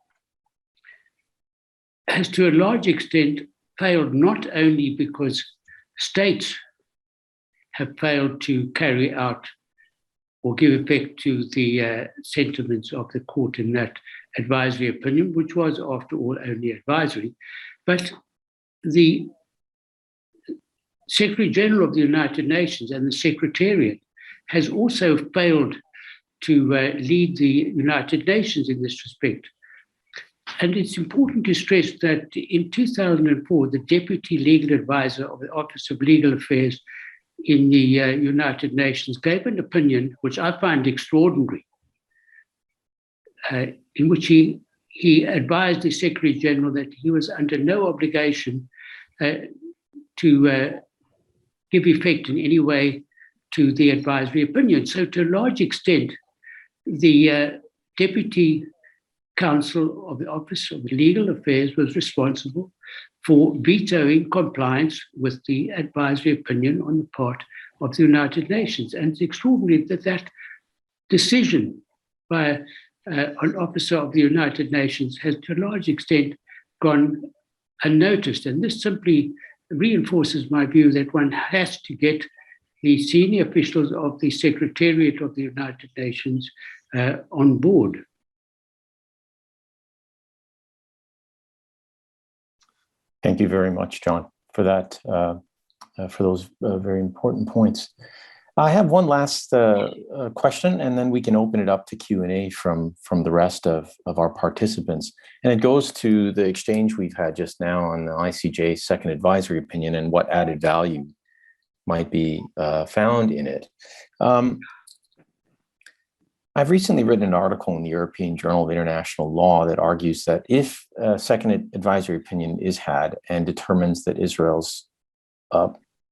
Speaker 15: has to a large extent failed not only because states have failed to carry out or give effect to the sentiments of the court in that advisory opinion, which was, after all, only advisory, but the Secretary General of the United Nations and the Secretariat has also failed to lead the United Nations in this respect. And it's important to stress that in 2004, the Deputy Legal Advisor of the Office of Legal Affairs in the United Nations gave an opinion, which I find extraordinary, in which he advised the Secretary General that he was under no obligation to give effect in any way to the advisory opinion. So to a large extent, the Deputy Counsel of the Office of Legal Affairs was responsible for vetoing compliance with the advisory opinion on the part of the United Nations. And it's extraordinary that that decision by an officer of the United Nations has to a large extent gone unnoticed. And this simply reinforces my view that one has to get the senior officials of the Secretariat of the United Nations on board.
Speaker 13: Thank you very much, John, for that, for those very important points. I have one last question, and then we can open it up to Q&A from the rest of our participants. And it goes to the exchange we've had just now on the ICJ second advisory opinion and what added value might be found in it. I've recently written an article in the European Journal of International Law that argues that if a second advisory opinion is had and determines that Israel's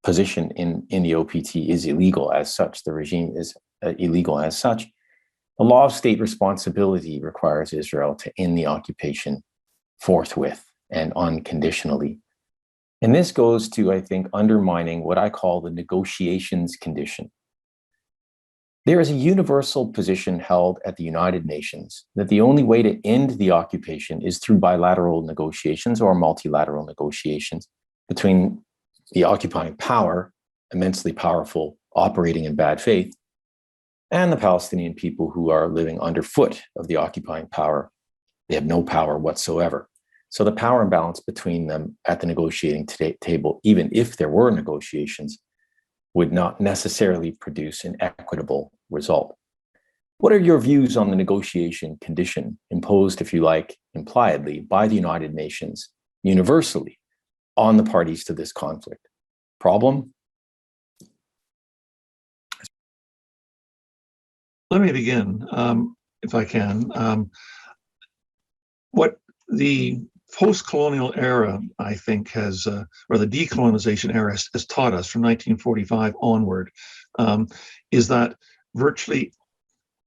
Speaker 13: position in the OPT is illegal as such, the regime is illegal as such, the law of state responsibility requires Israel to end the occupation forthwith and unconditionally. And this goes to, I think, undermining what I call the negotiations condition. There is a universal position held at the United Nations that the only way to end the occupation is through bilateral negotiations or multilateral negotiations between the occupying power, immensely powerful, operating in bad faith, and the Palestinian people who are living underfoot of the occupying power. They have no power whatsoever. So the power imbalance between them at the negotiating table, even if there were negotiations, would not necessarily produce an equitable result. What are your views on the negotiation condition imposed, if you like, impliedly by the United Nations universally on the parties to this conflict? Problem?
Speaker 16: Let me begin, if I can. What the post-colonial era, I think, has, or the decolonization era has taught us from 1945 onward, is that virtually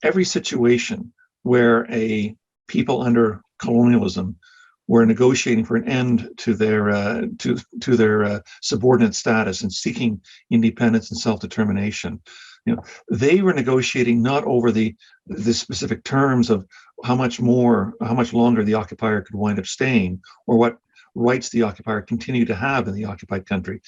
Speaker 16: every situation where a people under colonialism were negotiating for an end to their subordinate status and seeking independence and self-determination, they were negotiating not over the specific terms of how much longer the occupier could wind up staying, or what rights the occupier continued to have in the occupied country.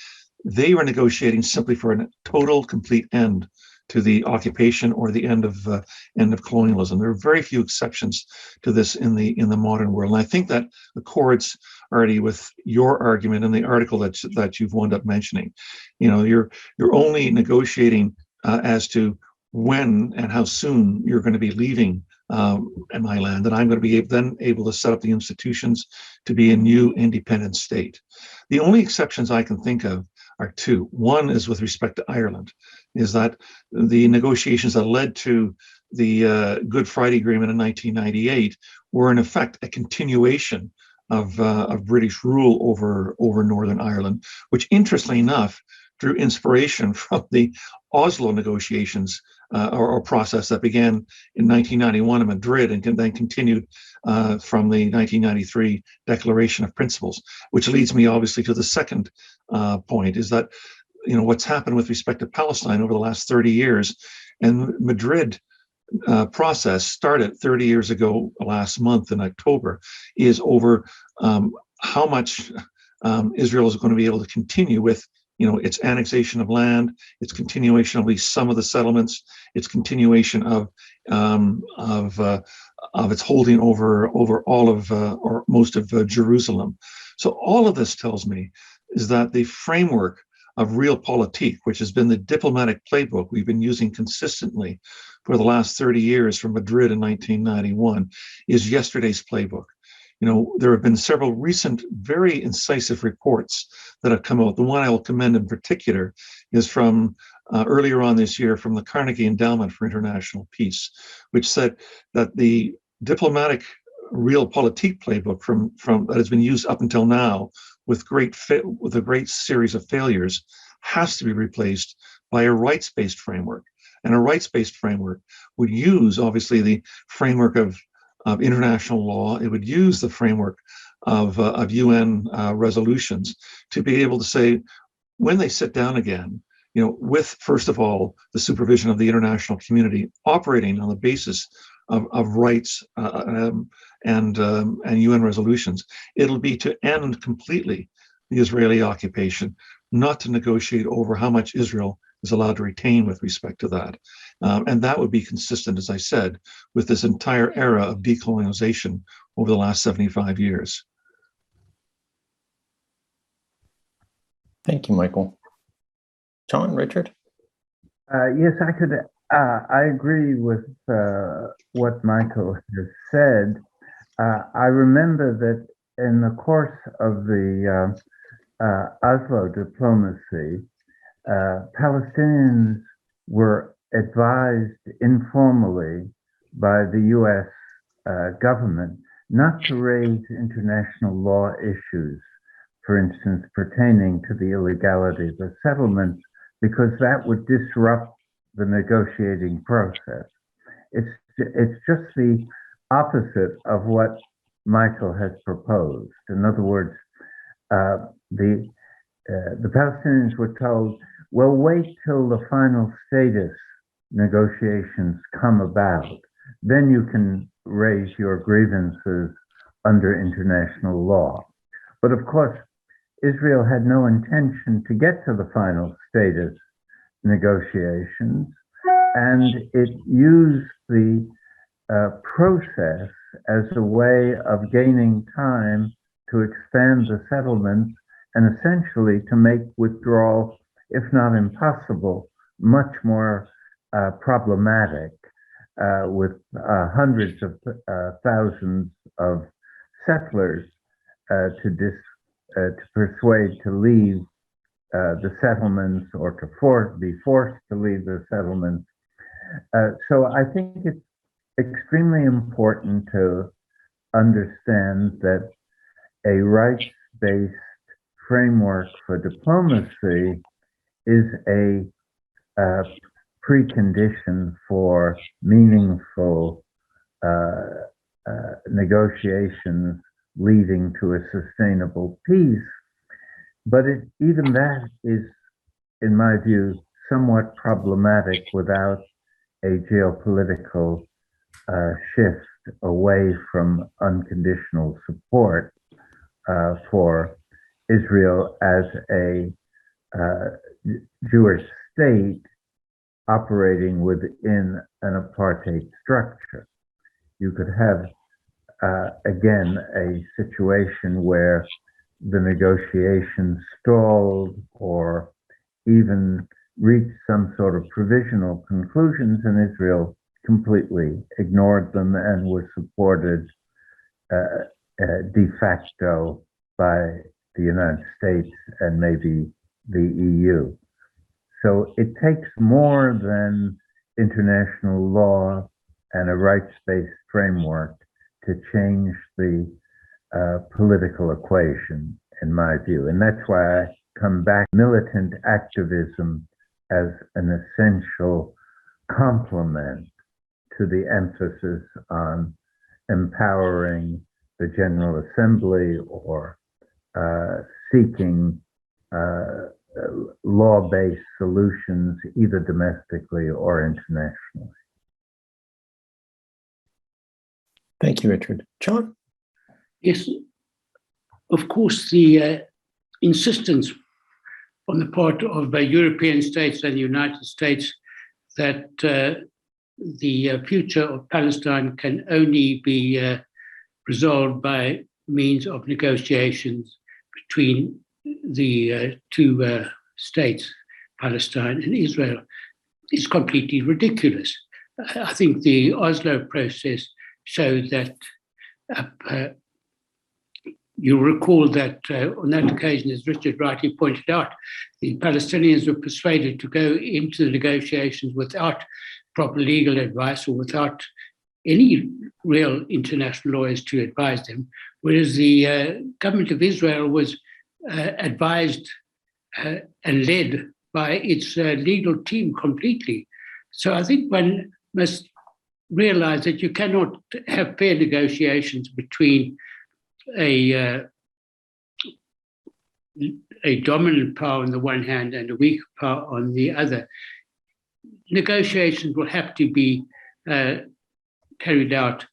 Speaker 16: They were negotiating simply for a total, complete end to the occupation or the end of colonialism. There are very few exceptions to this in the modern world, and I think that accords already with your argument in the article that you've wound up mentioning. You're only negotiating as to when and how soon you're going to be leaving my land, and I'm going to be able to set up the institutions to be a new independent state. The only exceptions I can think of are two. One is with respect to Ireland, is that the negotiations that led to the Good Friday Agreement in 1998 were in effect a continuation of British rule over Northern Ireland, which interestingly enough drew inspiration from the Oslo negotiations or process that began in 1991 in Madrid and then continued from the 1993 Declaration of Principles, which leads me obviously to the second point, is that what's happened with respect to Palestine over the last 30 years, and Madrid process started 30 years ago last month in October, is over how much Israel is going to be able to continue with its annexation of land, its continuation of at least some of the settlements, its continuation of its holding over all of or most of Jerusalem. So all of this tells me is that the framework of realpolitik, which has been the diplomatic playbook we've been using consistently for the last 30 years from Madrid in 1991, is yesterday's playbook. There have been several recent, very incisive reports that have come out. The one I will commend in particular is from earlier on this year from the Carnegie Endowment for International Peace, which said that the diplomatic realpolitik playbook from that has been used up until now with a great series of failures has to be replaced by a rights-based framework. And a rights-based framework would use, obviously, the framework of international law. It would use the framework of UN resolutions to be able to say, when they sit down again, with, first of all, the supervision of the international community operating on the basis of rights and UN resolutions, it'll be to end completely the Israeli occupation, not to negotiate over how much Israel is allowed to retain with respect to that. And that would be consistent, as I said, with this entire era of decolonization over the last 75 years.
Speaker 13: Thank you, Michael. John, Richard?
Speaker 14: Yes, I could. I agree with what Michael has said. I remember that in the course of the Oslo diplomacy, Palestinians were advised informally by the U.S. Government not to raise international law issues, for instance, pertaining to the illegality of the settlements, because that would disrupt the negotiating process. It's just the opposite of what Michael has proposed. In other words, the Palestinians were told, well, wait till the final status negotiations come about, then you can raise your grievances under international law. But of course, Israel had no intention to get to the final status negotiations, and it used the process as a way of gaining time to expand the settlements and essentially to make withdrawal, if not impossible, much more problematic, with hundreds of thousands of settlers to persuade to leave the settlements or to be forced to leave the settlements. So I think it's extremely important to understand that a rights-based framework for diplomacy is a precondition for meaningful negotiations leading to a sustainable peace. But even that is, in my view, somewhat problematic without a geopolitical shift away from unconditional support for Israel as a Jewish state operating within an apartheid structure. You could have, again, a situation where the negotiations stalled or even reached some sort of provisional conclusions, and Israel completely ignored them and was supported de facto by the United States and maybe the EU. So it takes more than international law and a rights-based framework to change the political equation, in my view. And that's why I come back to militant activism as an essential complement to the emphasis on empowering the General Assembly or seeking law-based solutions, either domestically or internationally.
Speaker 13: Thank you, Richard. John?
Speaker 15: Yes, of course, the insistence on the part of European states and the United States that the future of Palestine can only be resolved by means of negotiations between the two states, Palestine and Israel, is completely ridiculous. I think the Oslo process showed that you'll recall that on that occasion, as Richard rightly pointed out, the Palestinians were persuaded to go into the negotiations without proper legal advice or without any real international lawyers to advise them, whereas the government of Israel was advised and led by its legal team completely. So I think one must realize that you cannot have fair negotiations between a dominant power on the one hand and a weak power on the other. Negotiations will have to be carried out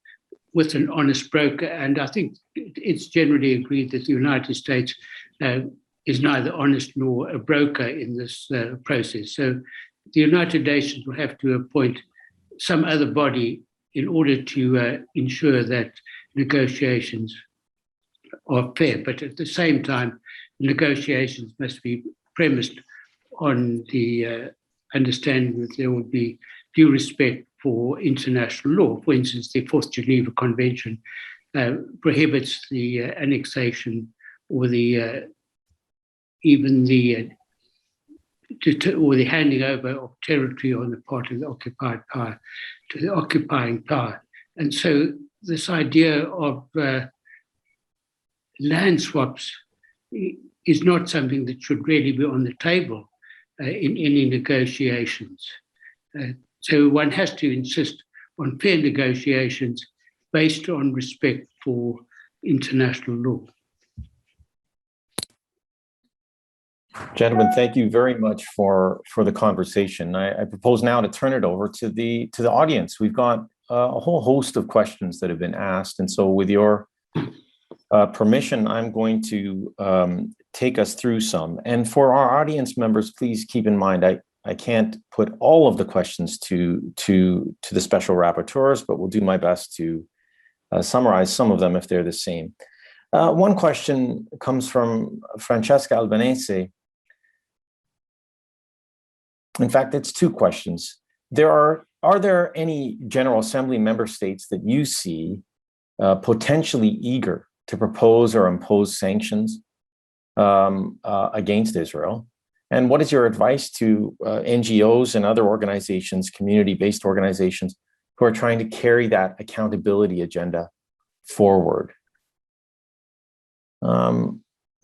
Speaker 15: with an honest broker, and I think it's generally agreed that the United States is neither honest nor a broker in this process. So the United Nations will have to appoint some other body in order to ensure that negotiations are fair, but at the same time, negotiations must be premised on the understanding that there will be due respect for international law. For instance, the Fourth Geneva Convention prohibits the annexation or the handing over of territory on the part of the occupied power to the occupying power. And so this idea of land swaps is not something that should really be on the table in any negotiations. So one has to insist on fair negotiations based on respect for international law.
Speaker 13: Gentlemen, thank you very much for the conversation. I propose now to turn it over to the audience. We've got a whole host of questions that have been asked, and so with your permission, I'm going to take us through some. And for our audience members, please keep in mind, I can't put all of the questions to the special rapporteurs, but we'll do my best to summarize some of them if they're the same. One question comes from Francesca Albanese. In fact, it's two questions. Are there any General Assembly member states that you see potentially eager to propose or impose sanctions against Israel? And what is your advice to NGOs and other organizations, community-based organizations, who are trying to carry that accountability agenda forward?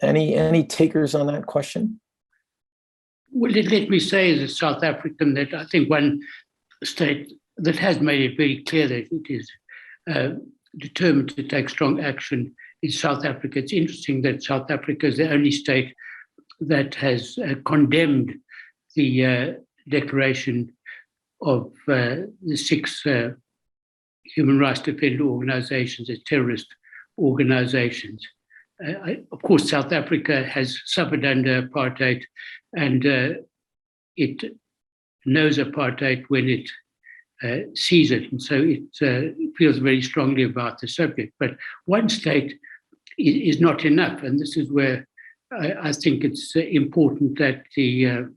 Speaker 13: Any takers on that question?
Speaker 15: Well, let me say as a South African that I think one state that has made it very clear that it is determined to take strong action is South Africa. It's interesting that South Africa is the only state that has condemned the declaration of the 6 human rights defender organizations as terrorist organizations. Of course, South Africa has suffered under apartheid, and it knows apartheid when it sees it, and so it feels very strongly about the subject. But one state is not enough, and this is where I think it's important that the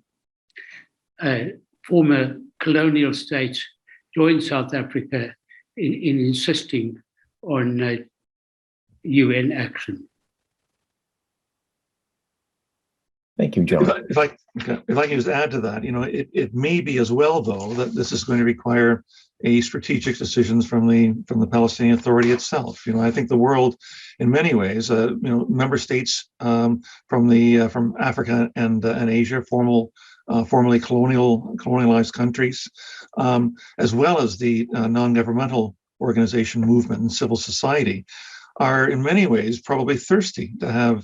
Speaker 15: former colonial states join South Africa in insisting on UN action.
Speaker 13: Thank you, John.
Speaker 16: If I can just add to that, it may be as well, though, that this is going to require a strategic decisions from the Palestinian Authority itself. I think the world, in many ways, member states from Africa and Asia, formerly colonialized countries, as well as the non-governmental organization movement and civil society, are in many ways probably thirsty to have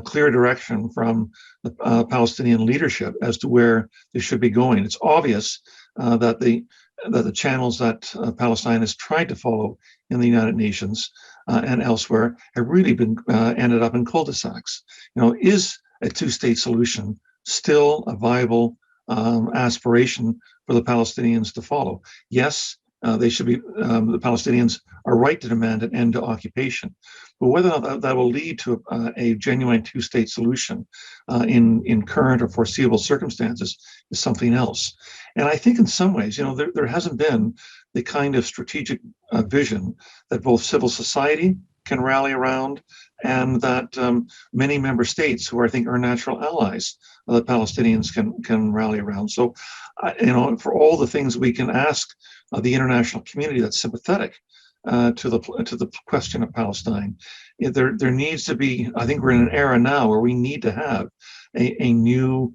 Speaker 16: clear direction from the Palestinian leadership as to where they should be going. It's obvious that the channels that Palestine has tried to follow in the United Nations and elsewhere have really been ended up in cul-de-sacs. Is a two-state solution still a viable aspiration for the Palestinians to follow? Yes, they should be. The Palestinians are right to demand an end to occupation, but whether or not that will lead to a genuine two-state solution in current or foreseeable circumstances is something else. And I think in some ways, there hasn't been the kind of strategic vision that both civil society can rally around, and that many member states who I think are natural allies of the Palestinians can rally around. So, for all the things we can ask the international community that's sympathetic to the question of Palestine, there needs to be. I think we're in an era now where we need to have a new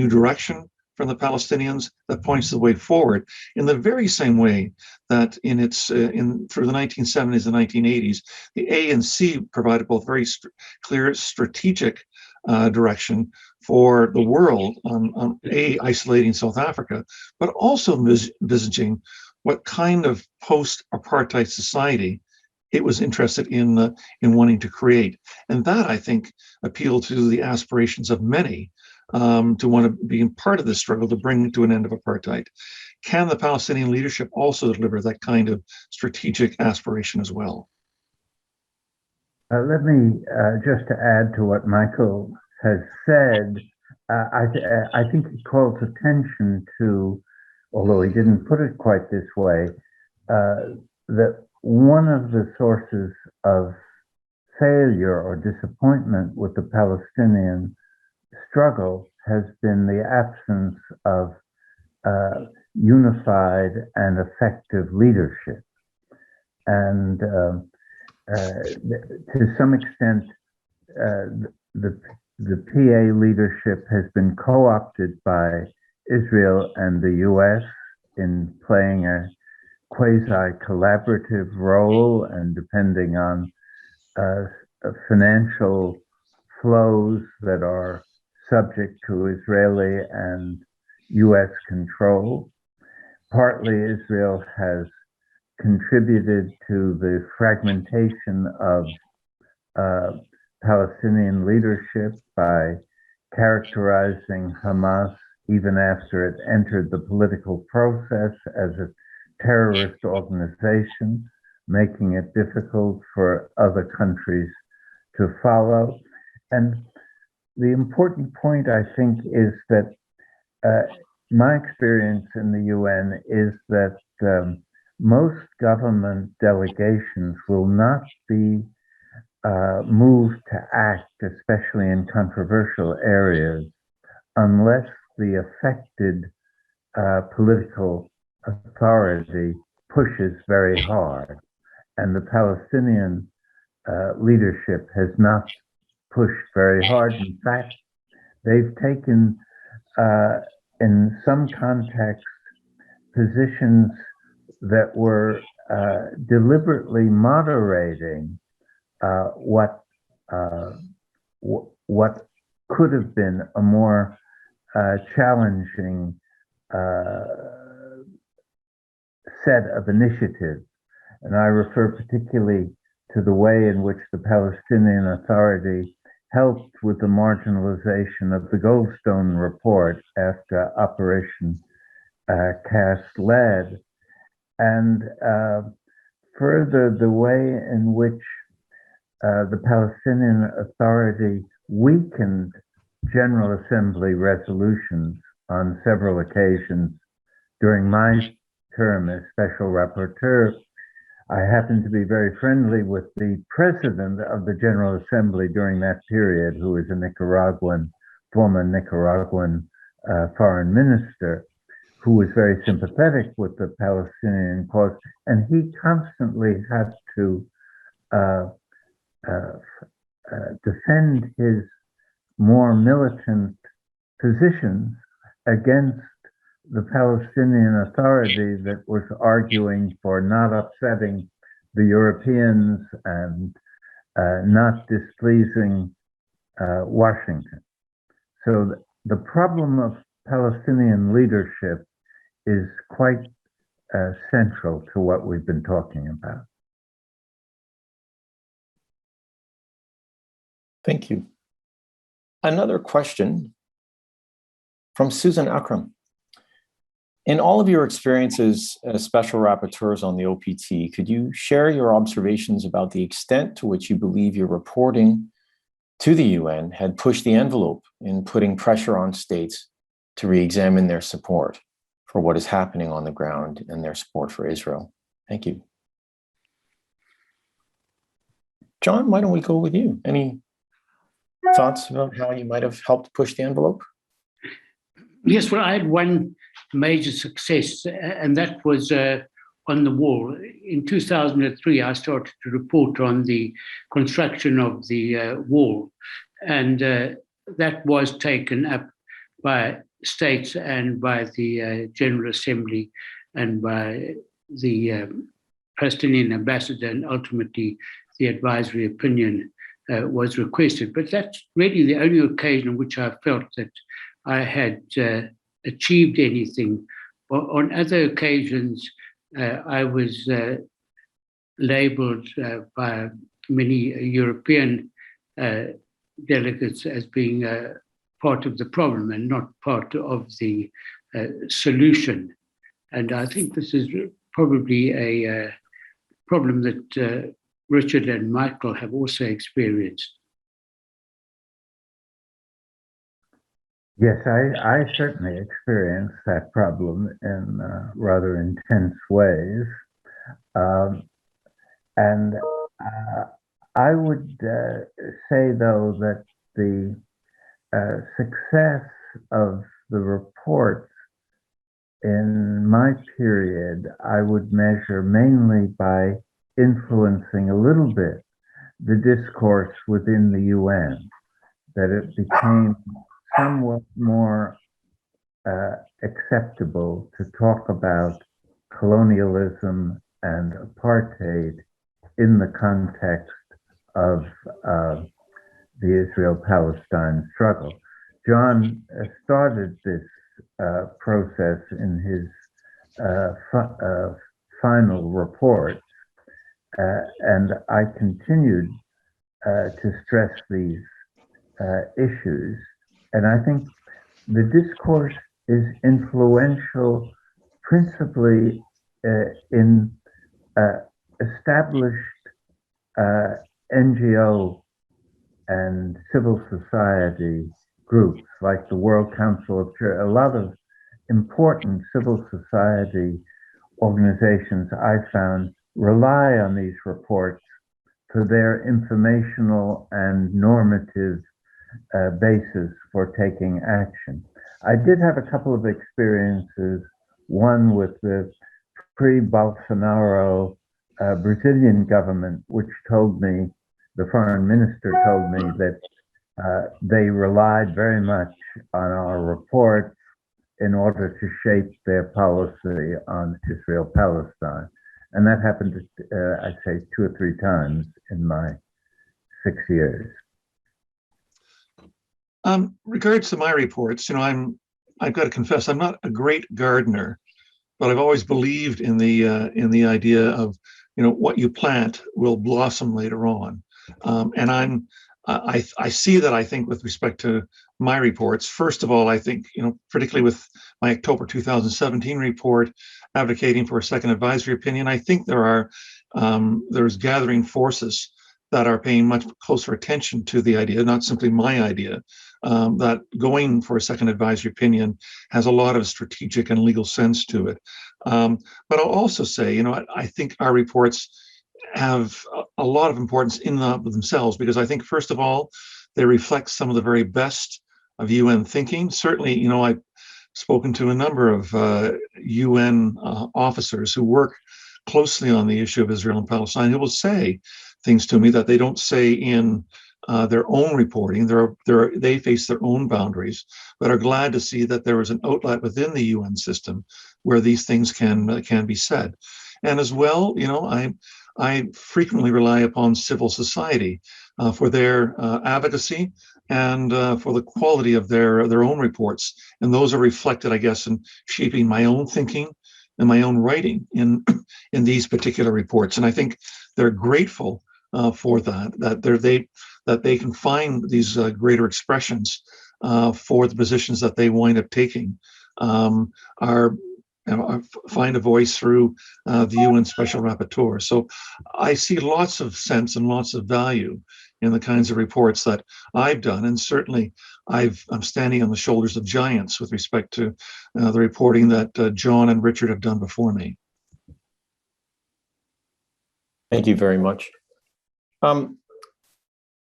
Speaker 16: direction from the Palestinians that points the way forward, in the very same way that through the 1970s and 1980s, the ANC provided both very clear strategic direction for the world on isolating South Africa, but also envisaging what kind of post-apartheid society it was interested in wanting to create. And that, I think, appealed to the aspirations of many to want to be part of this struggle to bring to an end of apartheid. Can the Palestinian leadership also deliver that kind of strategic aspiration as well?
Speaker 14: Let me just to add to what Michael has said. I think he calls attention to, although he didn't put it quite this way, that one of the sources of failure or disappointment with the Palestinian struggle has been the absence of unified and effective leadership. And to some extent, the PA leadership has been co-opted by Israel and the US in playing a quasi-collaborative role, and depending on financial flows that are subject to Israeli and US control. Partly Israel has contributed to the fragmentation of Palestinian leadership by characterizing Hamas, even after it entered the political process, as a terrorist organization, making it difficult for other countries to follow. And the important point, I think, is that my experience in the UN is that most government delegations will not be moved to act, especially in controversial areas, unless the affected political authority pushes very hard. And the Palestinian leadership has not pushed very hard. In fact, they've taken, in some contexts, positions that were deliberately moderating what could have been a more challenging set of initiatives. And I refer particularly to the way in which the Palestinian Authority helped with the marginalization of the Goldstone report after Operation Cast Lead, and further the way in which the Palestinian Authority weakened General Assembly resolutions on several occasions. During my term as Special Rapporteur, I happened to be very friendly with the President of the General Assembly during that period, who is a former Nicaraguan foreign minister, who was very sympathetic with the Palestinian cause, and he constantly had to defend his more militant positions against the Palestinian Authority that was arguing for not upsetting the Europeans and not displeasing Washington. So the problem of Palestinian leadership is quite central to what we've been talking about.
Speaker 13: Thank you. Another question from Susan Akram. In all of your experiences as special rapporteurs on the OPT, could you share your observations about the extent to which you believe your reporting to the UN had pushed the envelope in putting pressure on states to re-examine their support for what is happening on the ground and their support for Israel? Thank you. John, why don't we go with you? Any thoughts about how you might have helped push the envelope?
Speaker 15: Yes, well, I had one major success, and that was on the wall. In 2003, I started to report on the construction of the wall, and that was taken up by states and by the General Assembly and by the Palestinian ambassador, and ultimately the advisory opinion was requested. But that's really the only occasion on which I felt that I had achieved anything. On other occasions, I was labeled by many European delegates as being part of the problem and not part of the solution. And I think this is probably a problem that Richard and Michael have also experienced.
Speaker 14: Yes, I certainly experienced that problem in rather intense ways. And I would say, though, that the success of the reports in my period, I would measure mainly by influencing a little bit the discourse within the UN, that it became somewhat more acceptable to talk about colonialism and apartheid in the context of the Israel-Palestine struggle. John started this process in his final report, and I continued to stress these issues. And I think the discourse is influential principally in established NGO and civil society groups like the World Council of Church. A lot of important civil society organizations I found rely on these reports for their informational and normative basis for taking action. I did have a couple of experiences, one with the pre-Bolsonaro Brazilian government, which told me, the foreign minister told me that they relied very much on our reports in order to shape their policy on Israel-Palestine. And that happened, I'd say, 2 or 3 times in my 6 years.
Speaker 16: Regards to my reports, I've got to confess, I'm not a great gardener, but I've always believed in the idea of, what you plant will blossom later on. And I see that, I think, with respect to my reports. First of all, I think, particularly with my October 2017 report advocating for a second advisory opinion, I think there's gathering forces that are paying much closer attention to the idea, not simply my idea, that going for a second advisory opinion has a lot of strategic and legal sense to it. But I'll also say, I think our reports have a lot of importance in themselves, because I think, first of all, they reflect some of the very best of UN thinking. Certainly, I've spoken to a number of UN officers who work closely on the issue of Israel and Palestine, who will say things to me that they don't say in their own reporting. They face their own boundaries, but are glad to see that there is an outlet within the UN system where these things can be said. And as well, I frequently rely upon civil society for their advocacy and for the quality of their own reports. And those are reflected, I guess, in shaping my own thinking and my own writing in these particular reports. And I think they're grateful for that they can find these greater expressions for the positions that they wind up taking, find a voice through the UN Special Rapporteur. So I see lots of sense and lots of value in the kinds of reports that I've done. And certainly I'm standing on the shoulders of giants with respect to the reporting that John and Richard have done before me.
Speaker 13: Thank you very much.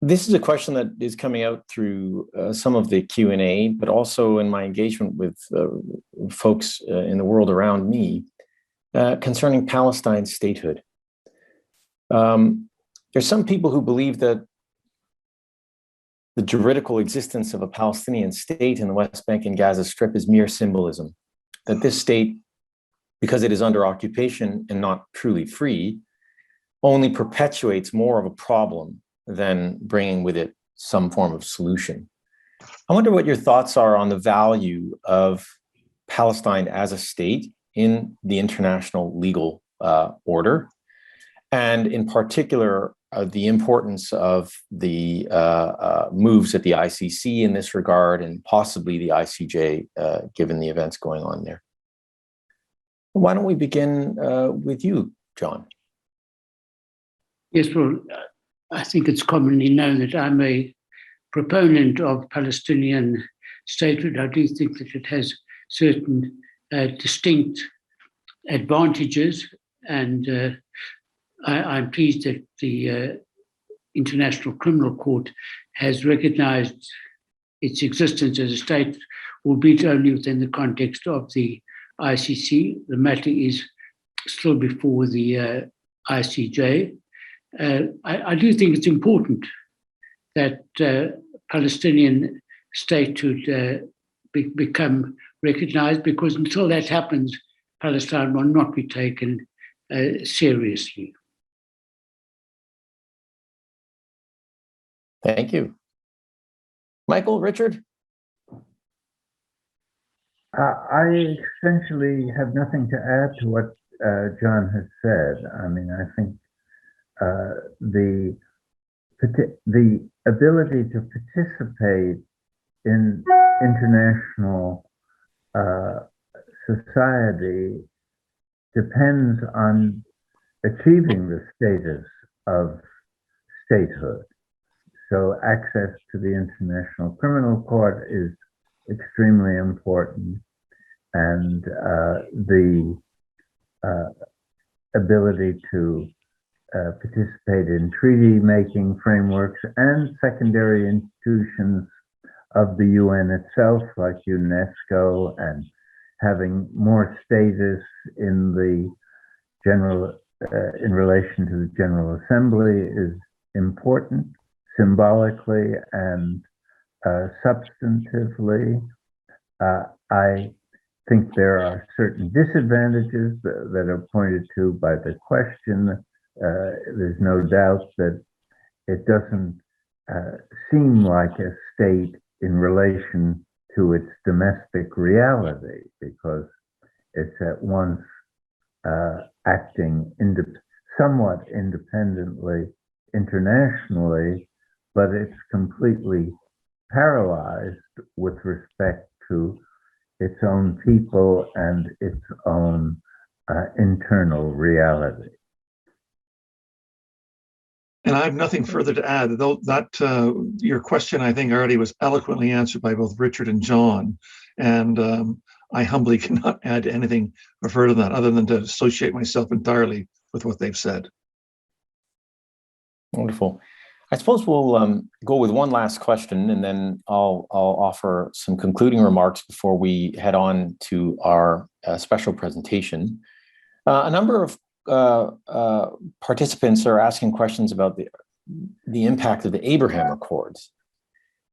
Speaker 13: This is a question that is coming out through some of the Q&A, but also in my engagement with folks in the world around me concerning Palestine's statehood. There's some people who believe that the juridical existence of a Palestinian state in the West Bank and Gaza Strip is mere symbolism, that this state, because it is under occupation and not truly free, only perpetuates more of a problem than bringing with it some form of solution. I wonder what your thoughts are on the value of Palestine as a state in the international legal order, and in particular, the importance of the moves at the ICC in this regard, and possibly the ICJ, given the events going on there. Why don't we begin with you, John?
Speaker 15: Yes, well, I think it's commonly known that I'm a proponent of Palestinian statehood. I do think that it has certain distinct advantages, and I'm pleased that the International Criminal Court has recognized its existence as a state, albeit only within the context of the ICC. The matter is still before the ICJ. I do think it's important that Palestinian statehood become recognized, because until that happens, Palestine will not be taken seriously.
Speaker 13: Thank you. Michael, Richard?
Speaker 14: I essentially have nothing to add to what John has said. I mean, I think the ability to participate in international society depends on achieving the status of statehood. So access to the International Criminal Court is extremely important, and the ability to participate in treaty-making frameworks and secondary institutions of the UN itself, like UNESCO, and having more status in the general, in relation to the General Assembly is important, symbolically and substantively. I think there are certain disadvantages that are pointed to by the question. There's no doubt that it doesn't seem like a state in relation to its domestic reality, because it's at once acting somewhat independently internationally, but it's completely paralyzed with respect to its own people and its own internal reality.
Speaker 16: And I have nothing further to add. Though that your question, I think, already was eloquently answered by both Richard and John, and I humbly cannot add anything further than that, other than to associate myself entirely with what they've said.
Speaker 13: Wonderful. I suppose we'll go with one last question, and then I'll offer some concluding remarks before we head on to our special presentation. A number of participants are asking questions about the impact of the Abraham Accords.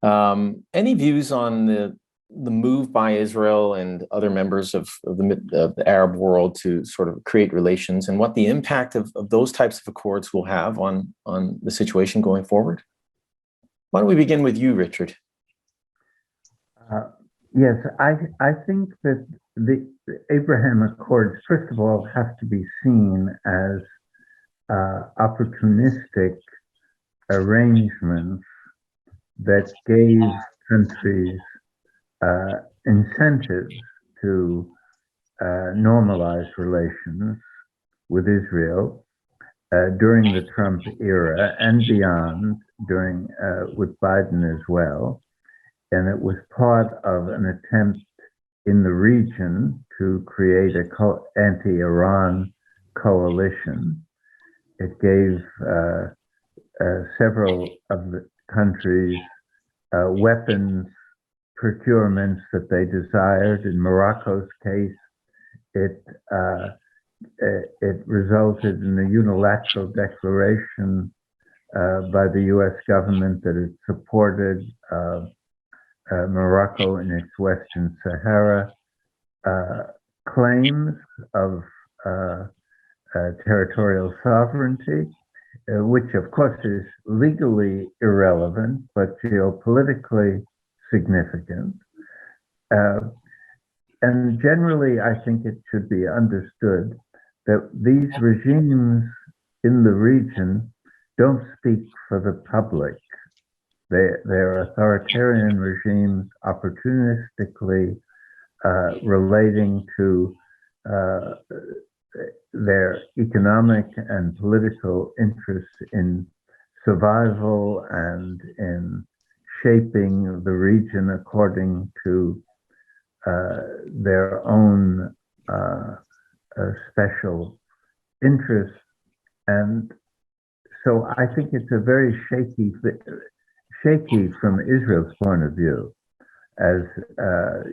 Speaker 13: Any views on the move by Israel and other members of the Arab world to sort of create relations, and what the impact of those types of accords will have on the situation going forward? Why don't we begin with you, Richard?
Speaker 14: Yes, I think that the Abraham Accords, first of all, have to be seen as opportunistic arrangements that gave countries incentives to normalize relations with Israel during the Trump era and beyond, with Biden as well. And it was part of an attempt in the region to create an anti-Iran coalition. It gave several of the countries weapons procurements that they desired. In Morocco's case, it resulted in a unilateral declaration by the U.S. government that it supported Morocco in its Western Sahara claims of territorial sovereignty, which of course is legally irrelevant, but geopolitically significant. And generally, I think it should be understood that these regimes in the region don't speak for the public. They're authoritarian regimes opportunistically relating to their economic and political interests in survival and in shaping the region according to their own special interests. And so I think it's a very shaky from Israel's point of view, as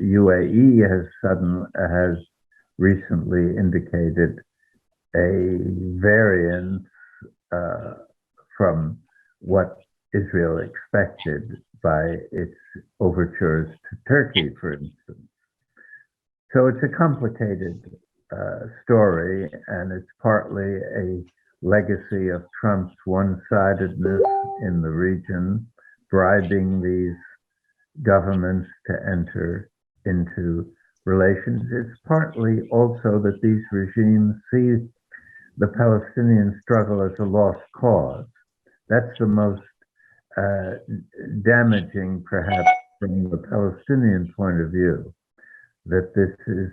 Speaker 14: UAE has recently indicated a variance from what Israel expected by its overtures to Turkey, for instance. So it's a complicated story, and it's partly a legacy of Trump's one-sidedness in the region, bribing these governments to enter into relations. It's partly also that these regimes see the Palestinian struggle as a lost cause. That's the most damaging, perhaps, from the Palestinian point of view, that this is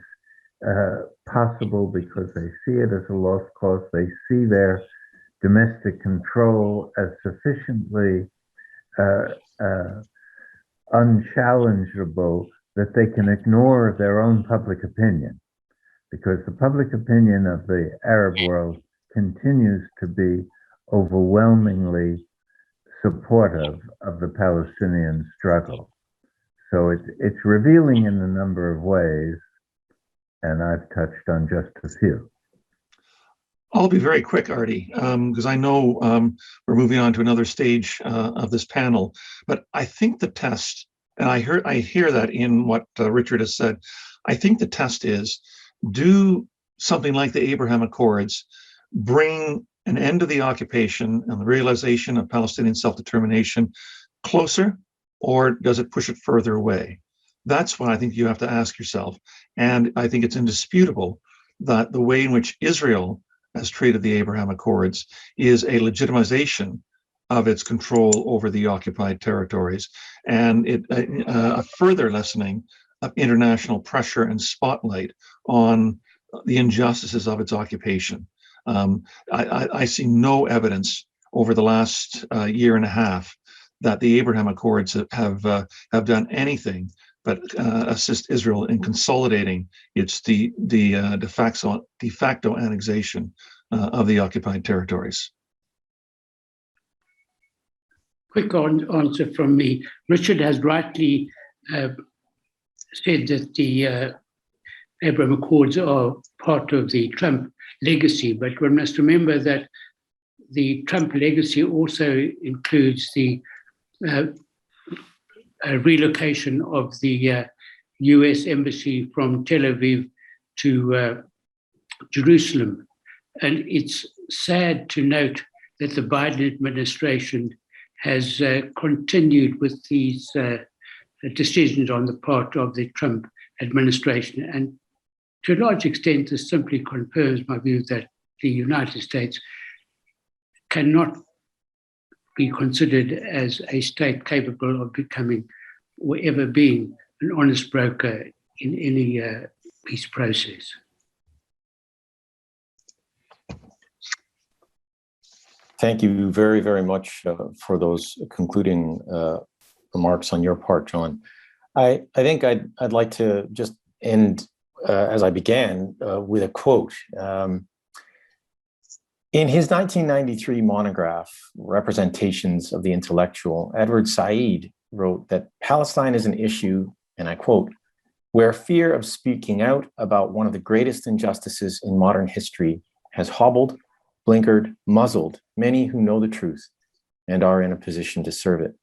Speaker 14: possible because they see it as a lost cause. They see their domestic control as sufficiently unchallengeable that they can ignore their own public opinion, because the public opinion of the Arab world continues to be overwhelmingly supportive of the Palestinian struggle. So it's revealing in a number of ways, and I've touched on just a few.
Speaker 16: I'll be very quick, Artie, because I know we're moving on to another stage of this panel. But I think the test, and I hear that in what Richard has said, I think the test is, do something like the Abraham Accords bring an end to the occupation and the realization of Palestinian self-determination closer, or does it push it further away? That's what I think you have to ask yourself. And I think it's indisputable that the way in which Israel has treated the Abraham Accords is a legitimization of its control over the occupied territories, and a further lessening of international pressure and spotlight on the injustices of its occupation. I see no evidence over the last year and a half that the Abraham Accords have done anything but assist Israel in consolidating its de facto annexation of the occupied territories.
Speaker 15: Quick answer from me. Richard has rightly said that the Abraham Accords are part of the Trump legacy, but one must remember that the Trump legacy also includes the relocation of the US embassy from Tel Aviv to Jerusalem. And it's sad to note that the Biden administration has continued with these decisions on the part of the Trump administration. And to a large extent, this simply confirms my view that the United States cannot be considered as a state capable of becoming or ever being an honest broker in any peace process.
Speaker 13: Thank you very, very much for those concluding remarks on your part, John. I think I'd like to just end as I began with a quote. In his 1993 monograph, Representations of the Intellectual, Edward Said wrote that Palestine is an issue, and I quote, where fear of speaking out about one of the greatest injustices in modern history has hobbled, blinkered, muzzled many who know the truth and are in a position to serve it.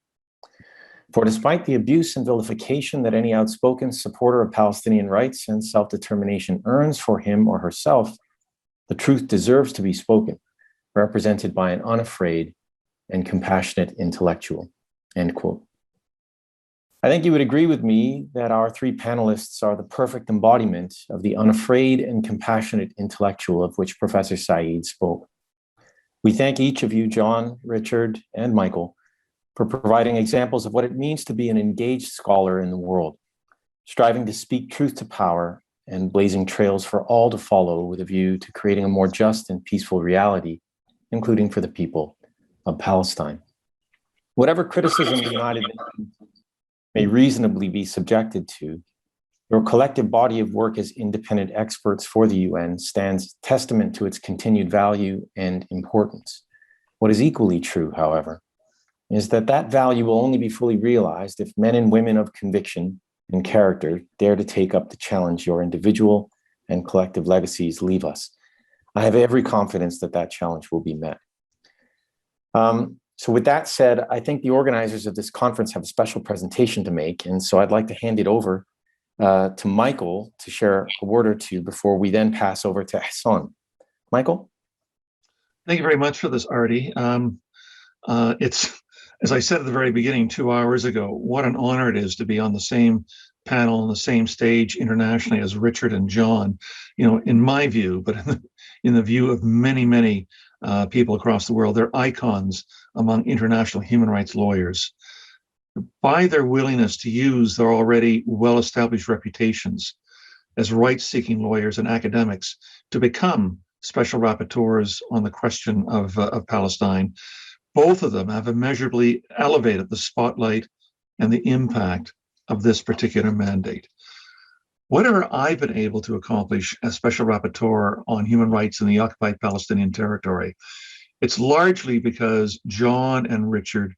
Speaker 13: For despite the abuse and vilification that any outspoken supporter of Palestinian rights and self-determination earns for him or herself, the truth deserves to be spoken, represented by an unafraid and compassionate intellectual, end quote. I think you would agree with me that our three panelists are the perfect embodiment of the unafraid and compassionate intellectual of which Professor Said spoke. We thank each of you, John, Richard, and Michael, for providing examples of what it means to be an engaged scholar in the world, striving to speak truth to power and blazing trails for all to follow with a view to creating a more just and peaceful reality, including for the people of Palestine. Whatever criticism the United Nations may reasonably be subjected to, your collective body of work as independent experts for the UN stands testament to its continued value and importance. What is equally true, however, is that that value will only be fully realized if men and women of conviction and character dare to take up the challenge your individual and collective legacies leave us. I have every confidence that that challenge will be met. So with that said, I think the organizers of this conference have a special presentation to make, and so I'd like to hand it over to Michael to share a word or two before we then pass over to Ihsan. Michael?
Speaker 16: Thank you very much for this, Artie. It's, as I said at the very beginning 2 hours ago, what an honor it is to be on the same panel on the same stage internationally as Richard and John, in my view, but in the view of many, many people across the world, they're icons among international human rights lawyers. By their willingness to use their already well-established reputations as rights-seeking lawyers and academics to become special rapporteurs on the question of Palestine, both of them have immeasurably elevated the spotlight and the impact of this particular mandate. Whatever I've been able to accomplish as special rapporteur on human rights in the occupied Palestinian territory, it's largely because John and Richard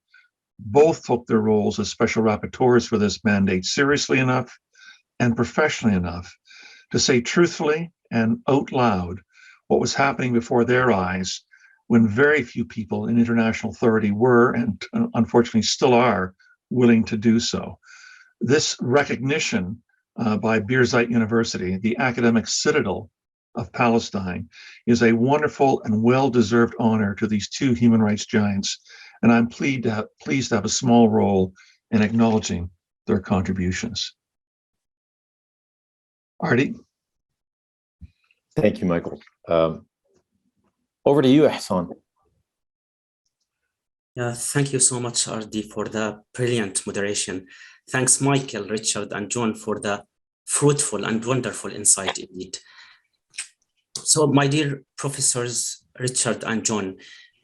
Speaker 16: both took their roles as special rapporteurs for this mandate seriously enough and professionally enough to say truthfully and out loud what was happening before their eyes when very few people in international authority were, and unfortunately still are, willing to do so. This recognition by Birzeit University, the academic citadel of Palestine, is a wonderful and well-deserved honor to these two human rights giants, and I'm pleased to have a small role in acknowledging their contributions. Artie?
Speaker 13: Thank you, Michael. Over to you, Ihsan.
Speaker 3: Thank you so much, RD, for the brilliant moderation. Thanks, Michael, Richard, and John, for the fruitful and wonderful insight indeed. So, my dear professors, Richard and John,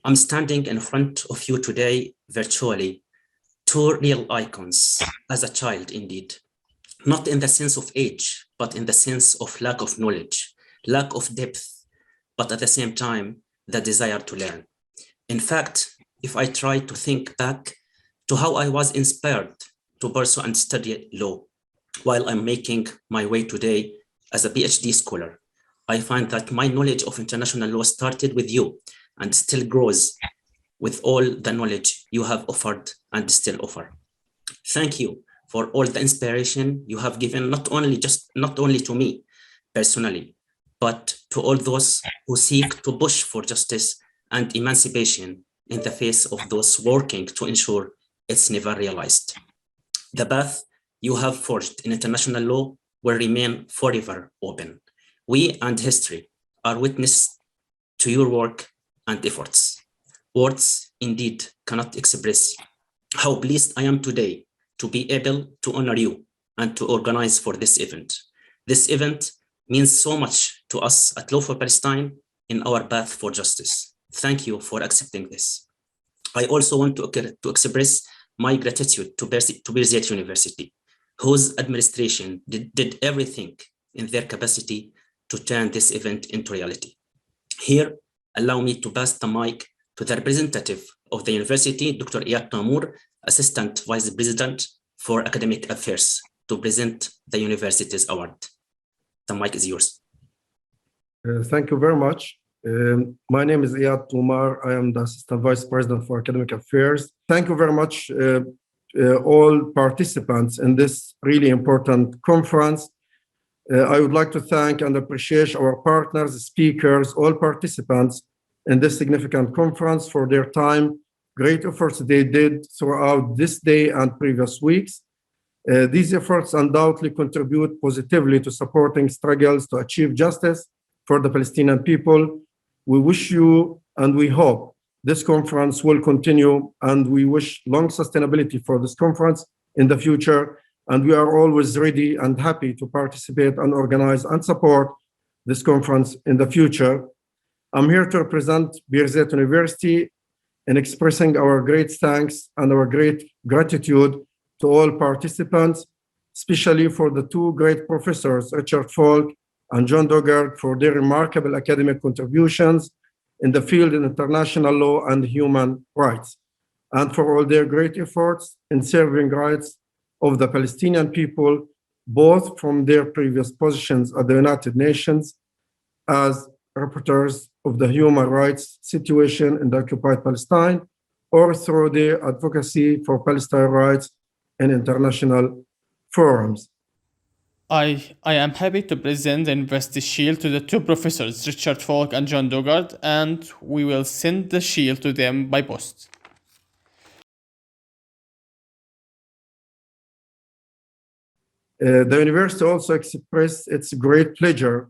Speaker 3: I'm standing in front of you today virtually, two real icons as a child indeed, not in the sense of age, but in the sense of lack of knowledge, lack of depth, but at the same time, the desire to learn. In fact, if I try to think back to how I was inspired to pursue and study law while I'm making my way today as a PhD scholar, I find that my knowledge of international law started with you and still grows with all the knowledge you have offered and still offer. Thank you for all the inspiration you have given, not only to me personally, but to all those who seek to push for justice and emancipation in the face of those working to ensure it's never realized. The path you have forged in international law will remain forever open. We and history are witness to your work and efforts. Words indeed cannot express how pleased I am today to be able to honor you and to organize for this event. This event means so much to us at Law for Palestine in our path for justice. Thank you for accepting this. I also want to express my gratitude to Birzeit University, whose administration did everything in their capacity to turn this event into reality. Here, allow me to pass the mic to the representative of the university, Dr. Ammar, Assistant Vice President for Academic Affairs, to present the university's award. The mic is yours.
Speaker 17: Thank you very much. My name is Omari. I am the Assistant Vice President for Academic Affairs. Thank you very much, all participants in this really important conference. I would like to thank and appreciate our partners, speakers, all participants in this significant conference for their time, great efforts they did throughout this day and previous weeks. These efforts undoubtedly contribute positively to supporting struggles to achieve justice for the Palestinian people. We wish you and we hope this conference will continue, and we wish long sustainability for this conference in the future. And we are always ready and happy to participate and organize and support this conference in the future. I'm here to represent Birzeit University in expressing our great thanks and our great gratitude to all participants, especially for the two great professors, Richard Falk and John Dugard, for their remarkable academic contributions in the field of international law and human rights, and for all their great efforts in serving rights of the Palestinian people, both from their previous positions at the United Nations as rapporteurs of the human rights situation in the occupied Palestine, or through their advocacy for Palestine rights in international forums.
Speaker 6: I am happy to present the University Shield to the two professors, Richard Falk and John Dugard, and we will send the shield to them by post.
Speaker 17: The university also expressed its great pleasure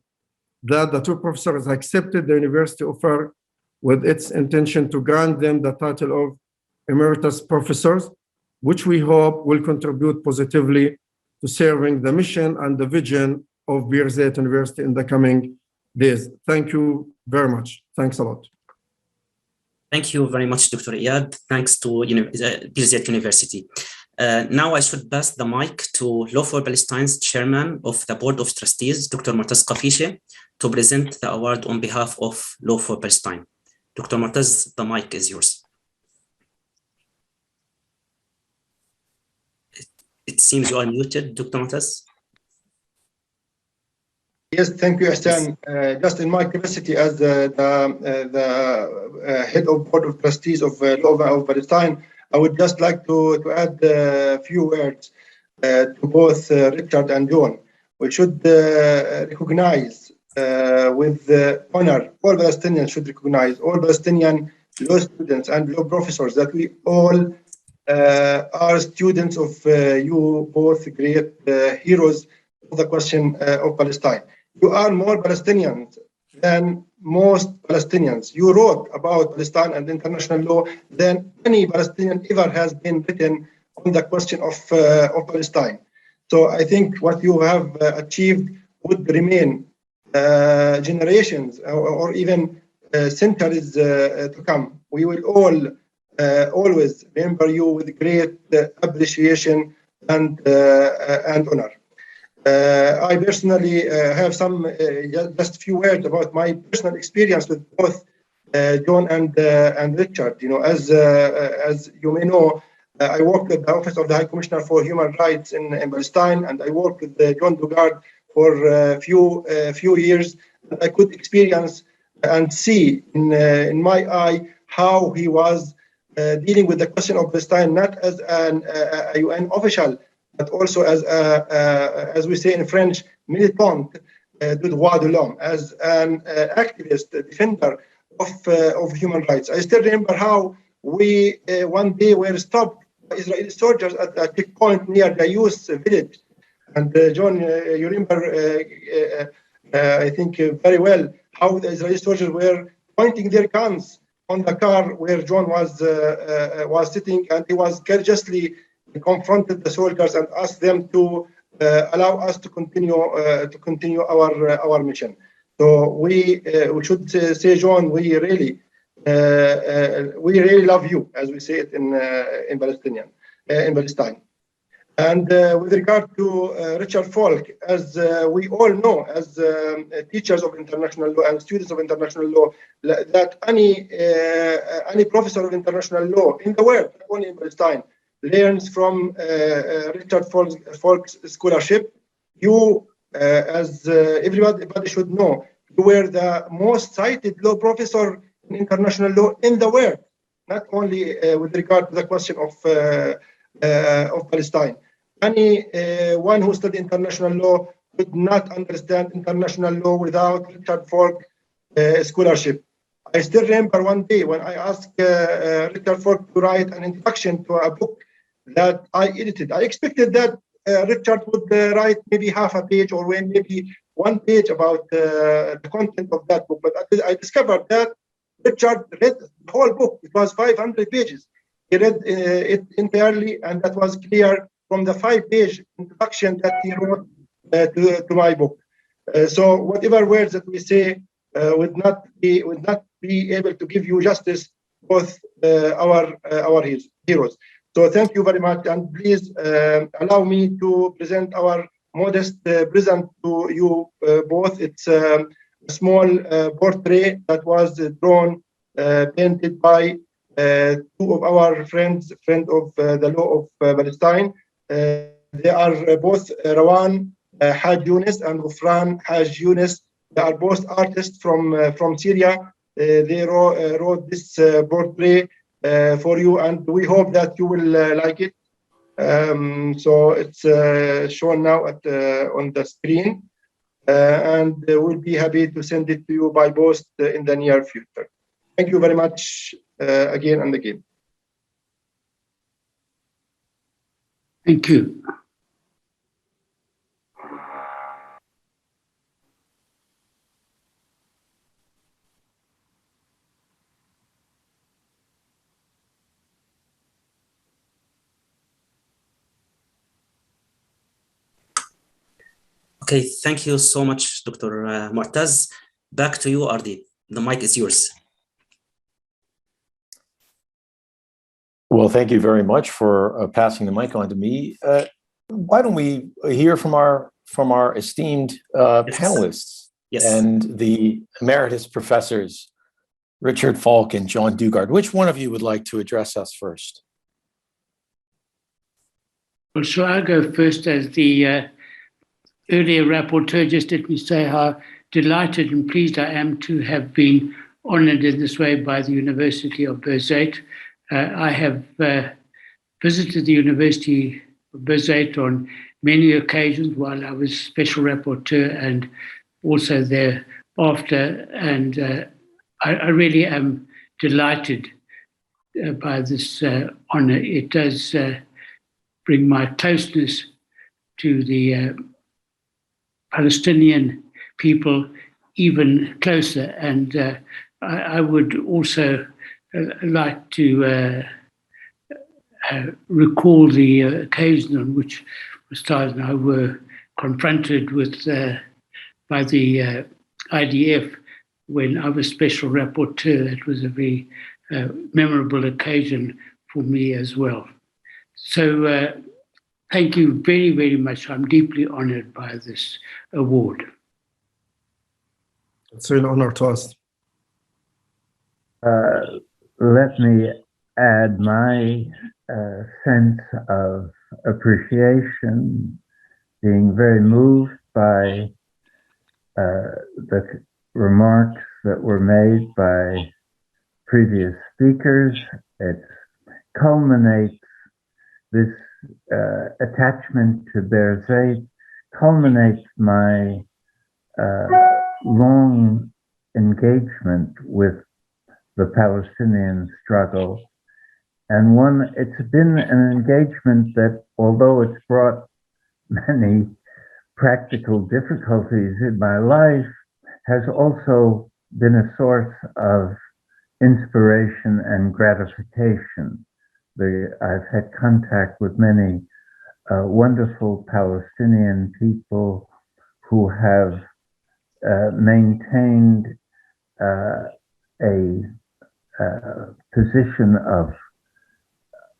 Speaker 17: that the two professors accepted the university offer with its intention to grant them the title of emeritus professors, which we hope will contribute positively to serving the mission and the vision of Birzeit University in the coming days. Thank you very much. Thanks a lot.
Speaker 3: Thank you very much, Dr. Iyad. Thanks to Birzeit University. Now I should pass the mic to Law for Palestine's chairman of the Board of Trustees, Dr. Mutaz Qafisheh, to present the award on behalf of Law for Palestine. Dr. Mutaz, the mic is yours. It seems you are muted, Dr. Mutaz.
Speaker 18: Yes, thank you, Ihsan. Just in my capacity as the head of Board of Trustees of Law of Palestine, I would just like to add a few words to both Richard and John. We should recognize with honor, all Palestinians should recognize, all Palestinian law students and law professors, that we all are students of you both great heroes of the question of Palestine. You are more Palestinians than most Palestinians. You wrote about Palestine and international law than any Palestinian ever has been written on the question of Palestine. So I think what you have achieved would remain generations or even centuries to come. We will all always remember you with great appreciation and honor. I personally have some just a few words about my personal experience with both John and Richard. You know, as you may know, I worked at the Office of the High Commissioner for Human Rights in Palestine, and I worked with John Dugard for a few years. And I could experience and see in my eye how he was dealing with the question of Palestine, not as a UN official, but also as we say in French, militant de droit de l'homme, as an activist, defender of human rights. I still remember how we one day were stopped by Israeli soldiers at a checkpoint near the youth village. And John, you remember, I think very well, how the Israeli soldiers were pointing their guns on the car where John was sitting, and he was courageously confronted the soldiers and asked them to allow us to continue our mission. So we should say, John, we really love you, as we say it in Palestine. And with regard to Richard Falk, as we all know, as teachers of international law and students of international law, that any professor of international law in the world, not only in Palestine, learns from Richard Falk's scholarship. You, as everybody should know, you were the most cited law professor in international law in the world, not only with regard to the question of Palestine. Anyone who studied international law could not understand international law without Richard Falk scholarship. I still remember one day when I asked Richard Falk to write an introduction to a book that I edited. I expected that Richard would write maybe half a page or maybe 1 page about the content of that book. But I discovered that Richard read the whole book. It was 500 pages. He read it entirely, and that was clear from the 5-page introduction that he wrote to my book. So whatever words that we say would not be able to give you justice, both our heroes. So thank you very much, and please allow me to present our modest present to you both. It's a small portrait that was drawn, painted by two of our friends of the law of Palestine. They are both Rawan Haj Yunus and Ghufran Haj Yunus. They are both artists from Syria. They wrote this portrait for you, and we hope that you will like it. So it's shown now on the screen, and we'll be happy to send it to you by post in the near future. Thank you very much again and again.
Speaker 15: Thank you.
Speaker 3: Okay, thank you so much, Dr. Mutaz. Back to you, Ardi. The mic is yours.
Speaker 13: Well, thank you very much for passing the mic on to me. Why don't we hear from our esteemed panelists and the emeritus professors, Richard Falk and John Dugard. Which one of you would like to address us first?
Speaker 15: Well, shall I go first as the earlier rapporteur? Just let me say how delighted and pleased I am to have been honored in this way by the University of Birzeit. I have visited the University of Birzeit on many occasions while I was special rapporteur and also thereafter, and I really am delighted by this honor. It does bring my closeness to the Palestinian people even closer, and I would also like to recall the occasion on which Mutaz and I were confronted with by the IDF when I was special rapporteur. It was a very memorable occasion for me as well. So thank you very, very much. I'm deeply honored by this award.
Speaker 17: It's an honor to us.
Speaker 14: Let me add my sense of appreciation, being very moved by the remarks that were made by previous speakers. It culminates, this attachment to Birzeit culminates my long engagement with the Palestinian struggle. And it's been an engagement that, although it's brought many practical difficulties in my life, has also been a source of inspiration and gratification. I've had contact with many wonderful Palestinian people who have maintained a position of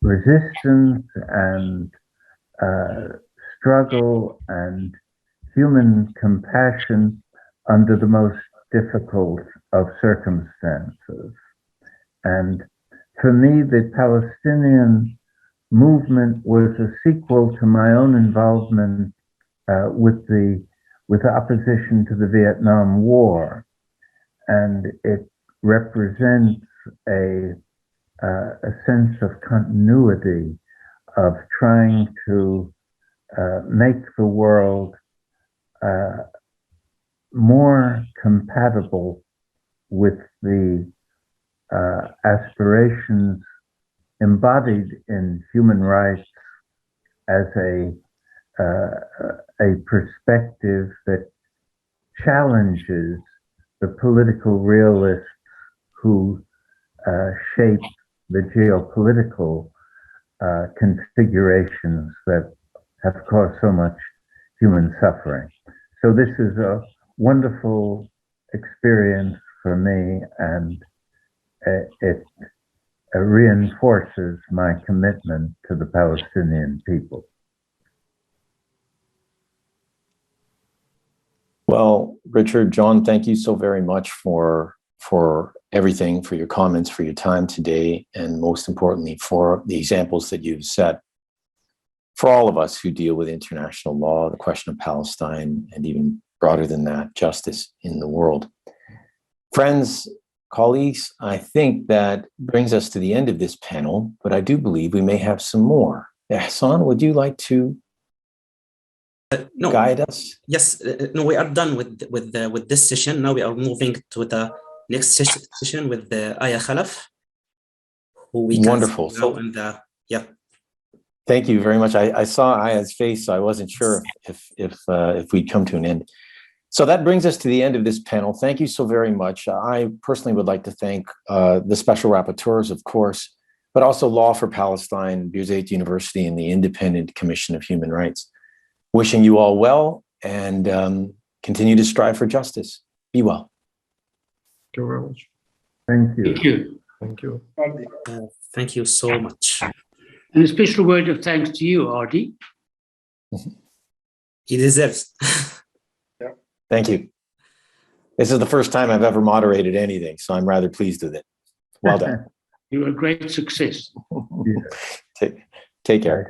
Speaker 14: resistance and struggle and human compassion under the most difficult of circumstances. And for me, the Palestinian movement was a sequel to my own involvement with the opposition to the Vietnam War, and it represents a sense of continuity of trying to make the world more compatible with the aspirations embodied in human rights as a perspective that challenges the political realists who shape the geopolitical configurations that have caused so much human suffering. So this is a wonderful experience for me, and it reinforces my commitment to the Palestinian people.
Speaker 13: Well, Richard, John, thank you so very much for everything, for your comments, for your time today, and most importantly, for the examples that you've set for all of us who deal with international law, the question of Palestine, and even broader than that, justice in the world. Friends, colleagues, I think that brings us to the end of this panel, but I do believe we may have some more. Ihsan, would you like to guide us?
Speaker 3: Yes, no, we are done with this session. Now we are moving to the next session with the Aya Khalaf, who we
Speaker 13: wonderful.
Speaker 3: So in the
Speaker 13: Thank you very much. I saw Aya's face, so I wasn't sure if we'd come to an end. So that brings us to the end of this panel. Thank you so very much. I personally would like to thank the special rapporteurs, of course, but also Law for Palestine, Birzeit University, and the Independent Commission of Human Rights. Wishing you all well and continue to strive for justice. Be well.
Speaker 17: Thank you very much.
Speaker 14: Thank you.
Speaker 15: Thank you.
Speaker 17: Thank you.
Speaker 3: Thank you so much.
Speaker 15: And a special word of thanks to you, Ardi.
Speaker 3: He deserves.
Speaker 13: Thank you. This is the first time I've ever moderated anything, so I'm rather pleased with it. Well done.
Speaker 15: You were a great success.
Speaker 13: Take care.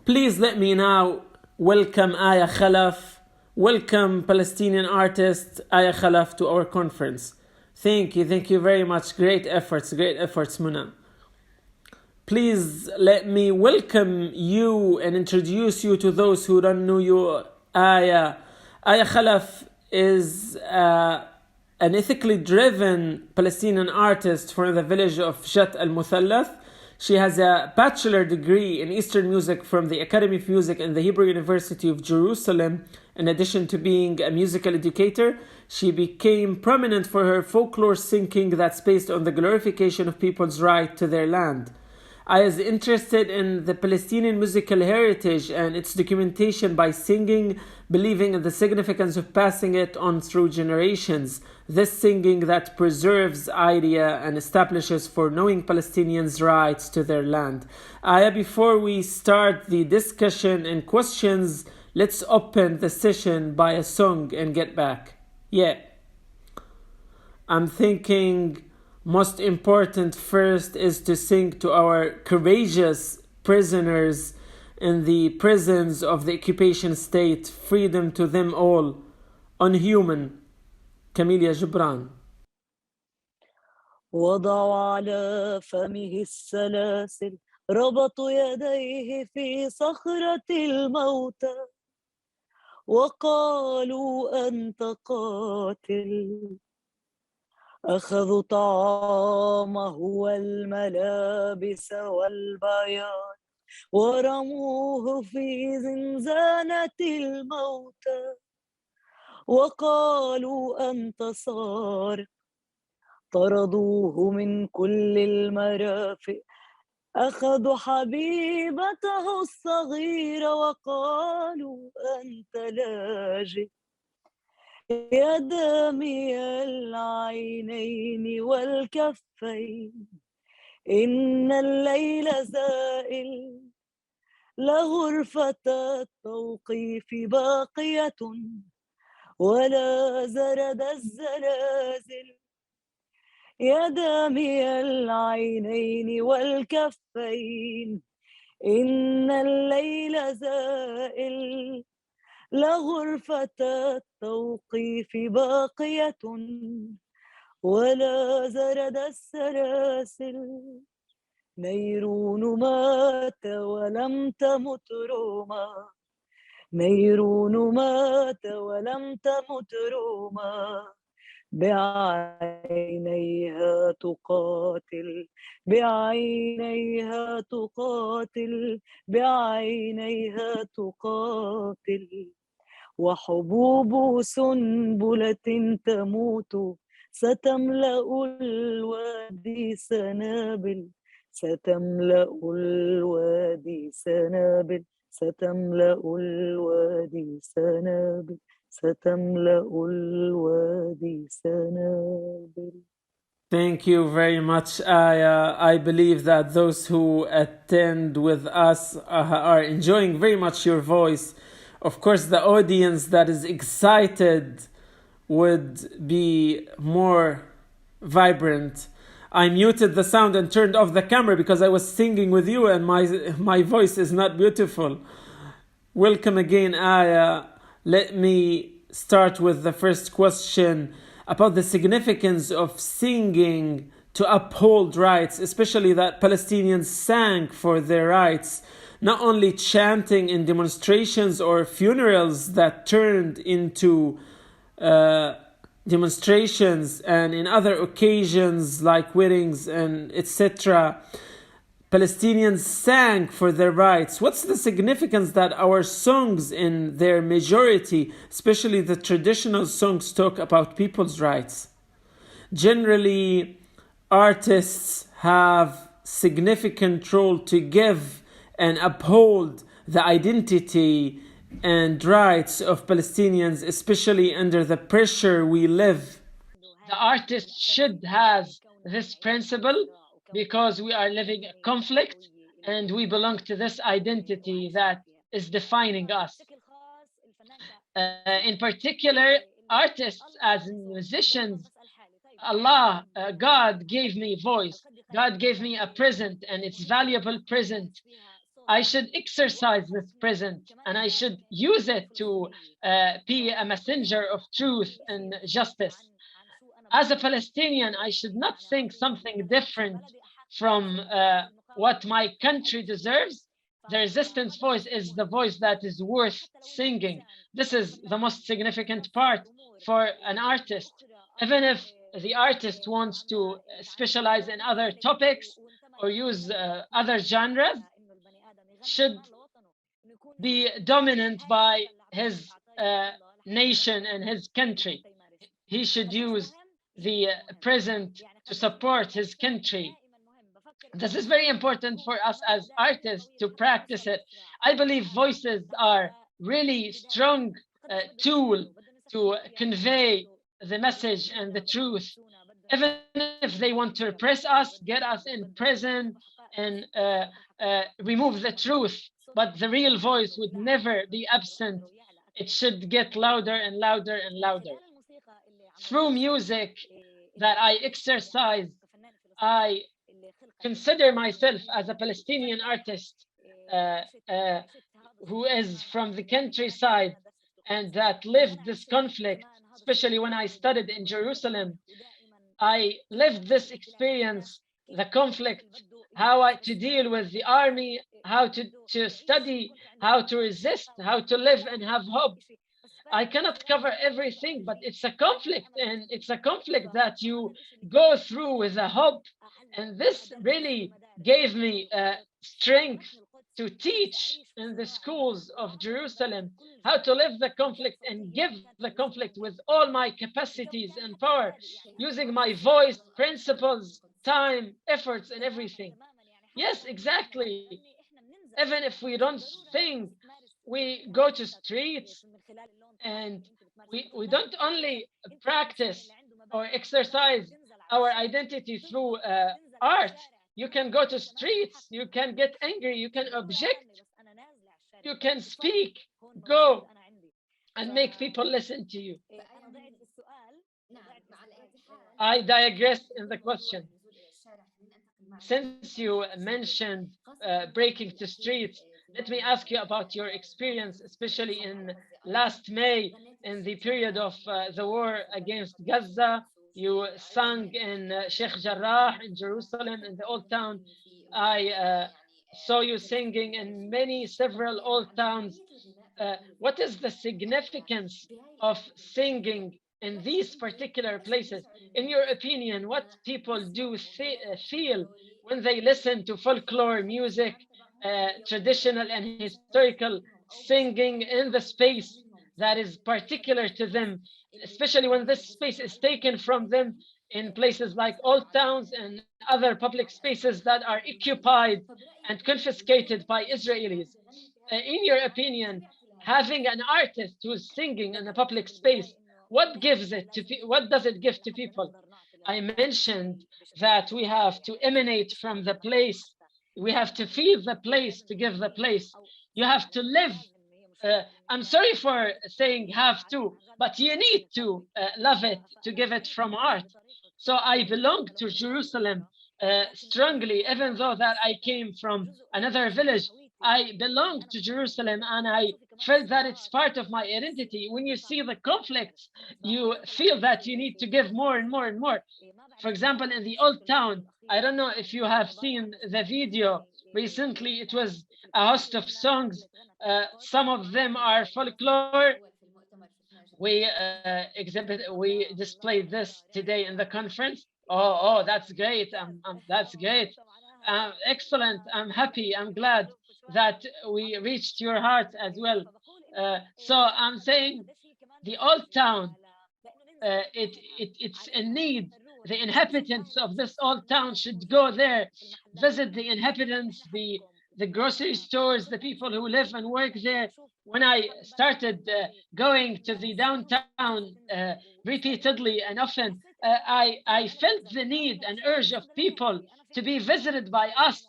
Speaker 5: Please let me now welcome Aya Khalaf. Welcome Palestinian artist Aya Khalaf to our conference. Thank you very much. Great efforts, Muna. Please let me welcome you and introduce you to those who don't know you. Aya Khalaf is an ethically driven Palestinian artist from the village of Shat al-Muthallath. She has a bachelor degree in Eastern music from the Academy of Music and the Hebrew University of Jerusalem. In addition to being a musical educator, she became prominent for her folklore singing that's based on the glorification of people's right to their land. I was interested in the Palestinian musical heritage and its documentation by singing, believing in the significance of passing it on through generations. This singing that preserves idea and establishes for knowing Palestinians' rights to their land. Before we start the discussion and questions, let's open the session by a song and get back. I'm thinking most important first is to sing to our courageous prisoners in the prisons of the occupation state. Freedom to them all. Unhuman. Camelia Gibran.
Speaker 19: وضعوا على فمه السلاسل ربطوا يديه في صخرة الموتى وقالوا أنت قاتل أخذوا طعامه والملابس والبيان ورموه في زنزانة الموتى وقالوا أنت سارق طردوه من كل المرافق أخذوا حبيبته الصغيرة وقالوا أنت لاجئ يا دامي العينين والكفين إن الليل زائل لغرفة التوقيف باقية ولا زرد الزلازل يا دامي العينين والكفين إن الليل زائل لغرفة التوقيف باقية ولا زرد السلاسل نيرون مات ولم تمت روما نيرون مات ولم تمت روما بعينيها تقاتل بعينيها تقاتل بعينيها تقاتل وحبوب سنبلة تموت ستملأ الوادي سنابل ستملأ الوادي سنابل ستملأ الوادي سنابل ستملأ الوادي سنابل.
Speaker 5: Thank you very much, Aya. I believe that those who attend with us are enjoying very much your voice. Of course, the audience that is excited would be more vibrant. I muted the sound and turned off the camera because I was singing with you and my voice is not beautiful. Welcome again, Aya. Let me start with the first question about the significance of singing to uphold rights, especially that Palestinians sang for their rights, not only chanting in demonstrations or funerals that turned into demonstrations and in other occasions like weddings and etc. Palestinians sang for their rights. What's the significance that our songs in their majority, especially the traditional songs, talk about people's rights? Generally, artists have significant role to give and uphold the identity and rights of Palestinians, especially under the pressure we live.
Speaker 20: The artist should have this principle because we are living a conflict and we belong to this identity that is defining us. In particular, artists as musicians, Allah, God gave me voice. God gave me a present, and it's valuable present. I should exercise this present, and I should use it to be a messenger of truth and justice. As a Palestinian, I should not think something different from what my country deserves. The resistance voice is the voice that is worth singing. This is the most significant part for an artist. Even if the artist wants to specialize in other topics or use other genres, should be dominant by his nation and his country. He should use the present to support his country. This is very important for us as artists to practice it. I believe voices are really strong tool to convey the message and the truth. Even if they want to repress us, get us in prison, and remove the truth, but the real voice would never be absent. It should get louder and louder and louder. Through music that I exercise, I consider myself as a Palestinian artist who is from the countryside and that lived this conflict, especially when I studied in Jerusalem. I lived this experience, the conflict, how to deal with the army, how to study, how to resist, how to live and have hope. I cannot cover everything, but it's a conflict, and it's a conflict that you go through with a hope. And this really gave me strength to teach in the schools of Jerusalem how to live the conflict and give the conflict with all my capacities and power, using my voice, principles, time, efforts, and everything. Yes, exactly. Even if we don't sing, we go to streets, and we don't only practice or exercise our identity through art. You can go to streets, you can get angry, you can object, you can speak, go and make people listen to you. I digress in the question. Since you mentioned breaking to streets, let me ask you about your experience, especially in last May, in the period of the war against Gaza. You sang in Sheikh Jarrah in Jerusalem, in the old town. I saw you singing in several old towns. What is the significance of singing in these particular places? In your opinion, what people do feel when they listen to folklore music, traditional and historical singing in the space that is particular to them, especially when this space is taken from them in places like old towns and other public spaces that are occupied and confiscated by Israelis? In your opinion, having an artist who's singing in a public space, what gives it to what does it give to people? I mentioned that we have to emanate from the place. We have to feel the place to give the place. You have to live. I'm sorry for saying have to, but you need to love it to give it from art. So I belong to Jerusalem strongly, even though that I came from another village. I belong to Jerusalem, and I felt that it's part of my identity. When you see the conflicts, you feel that you need to give more and more and more. For example, in the old town, I don't know if you have seen the video recently. It was a host of songs. Some of them are folklore. We displayed this today in the conference. Oh, that's great. That's great. Excellent. I'm happy. I'm glad that we reached your heart as well. So I'm saying the old town, it's in need. The inhabitants of this old town should go there, visit the inhabitants, the grocery stores, the people who live and work there. When I started going to the downtown repeatedly and often, I felt the need and urge of people to be visited by us.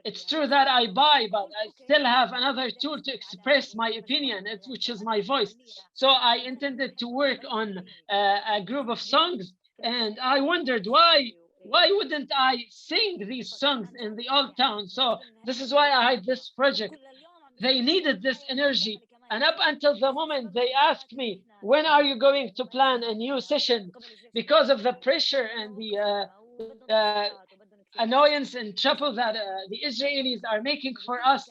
Speaker 20: It's true that I buy, but I still have another tool to express my opinion, which is my voice. So I intended to work on a group of songs, and I wondered why wouldn't I sing these songs in the old town? So this is why I had this project. They needed this energy. And up until the moment they asked me, when are you going to plan a new session? Because of the pressure and the annoyance and trouble that the Israelis are making for us,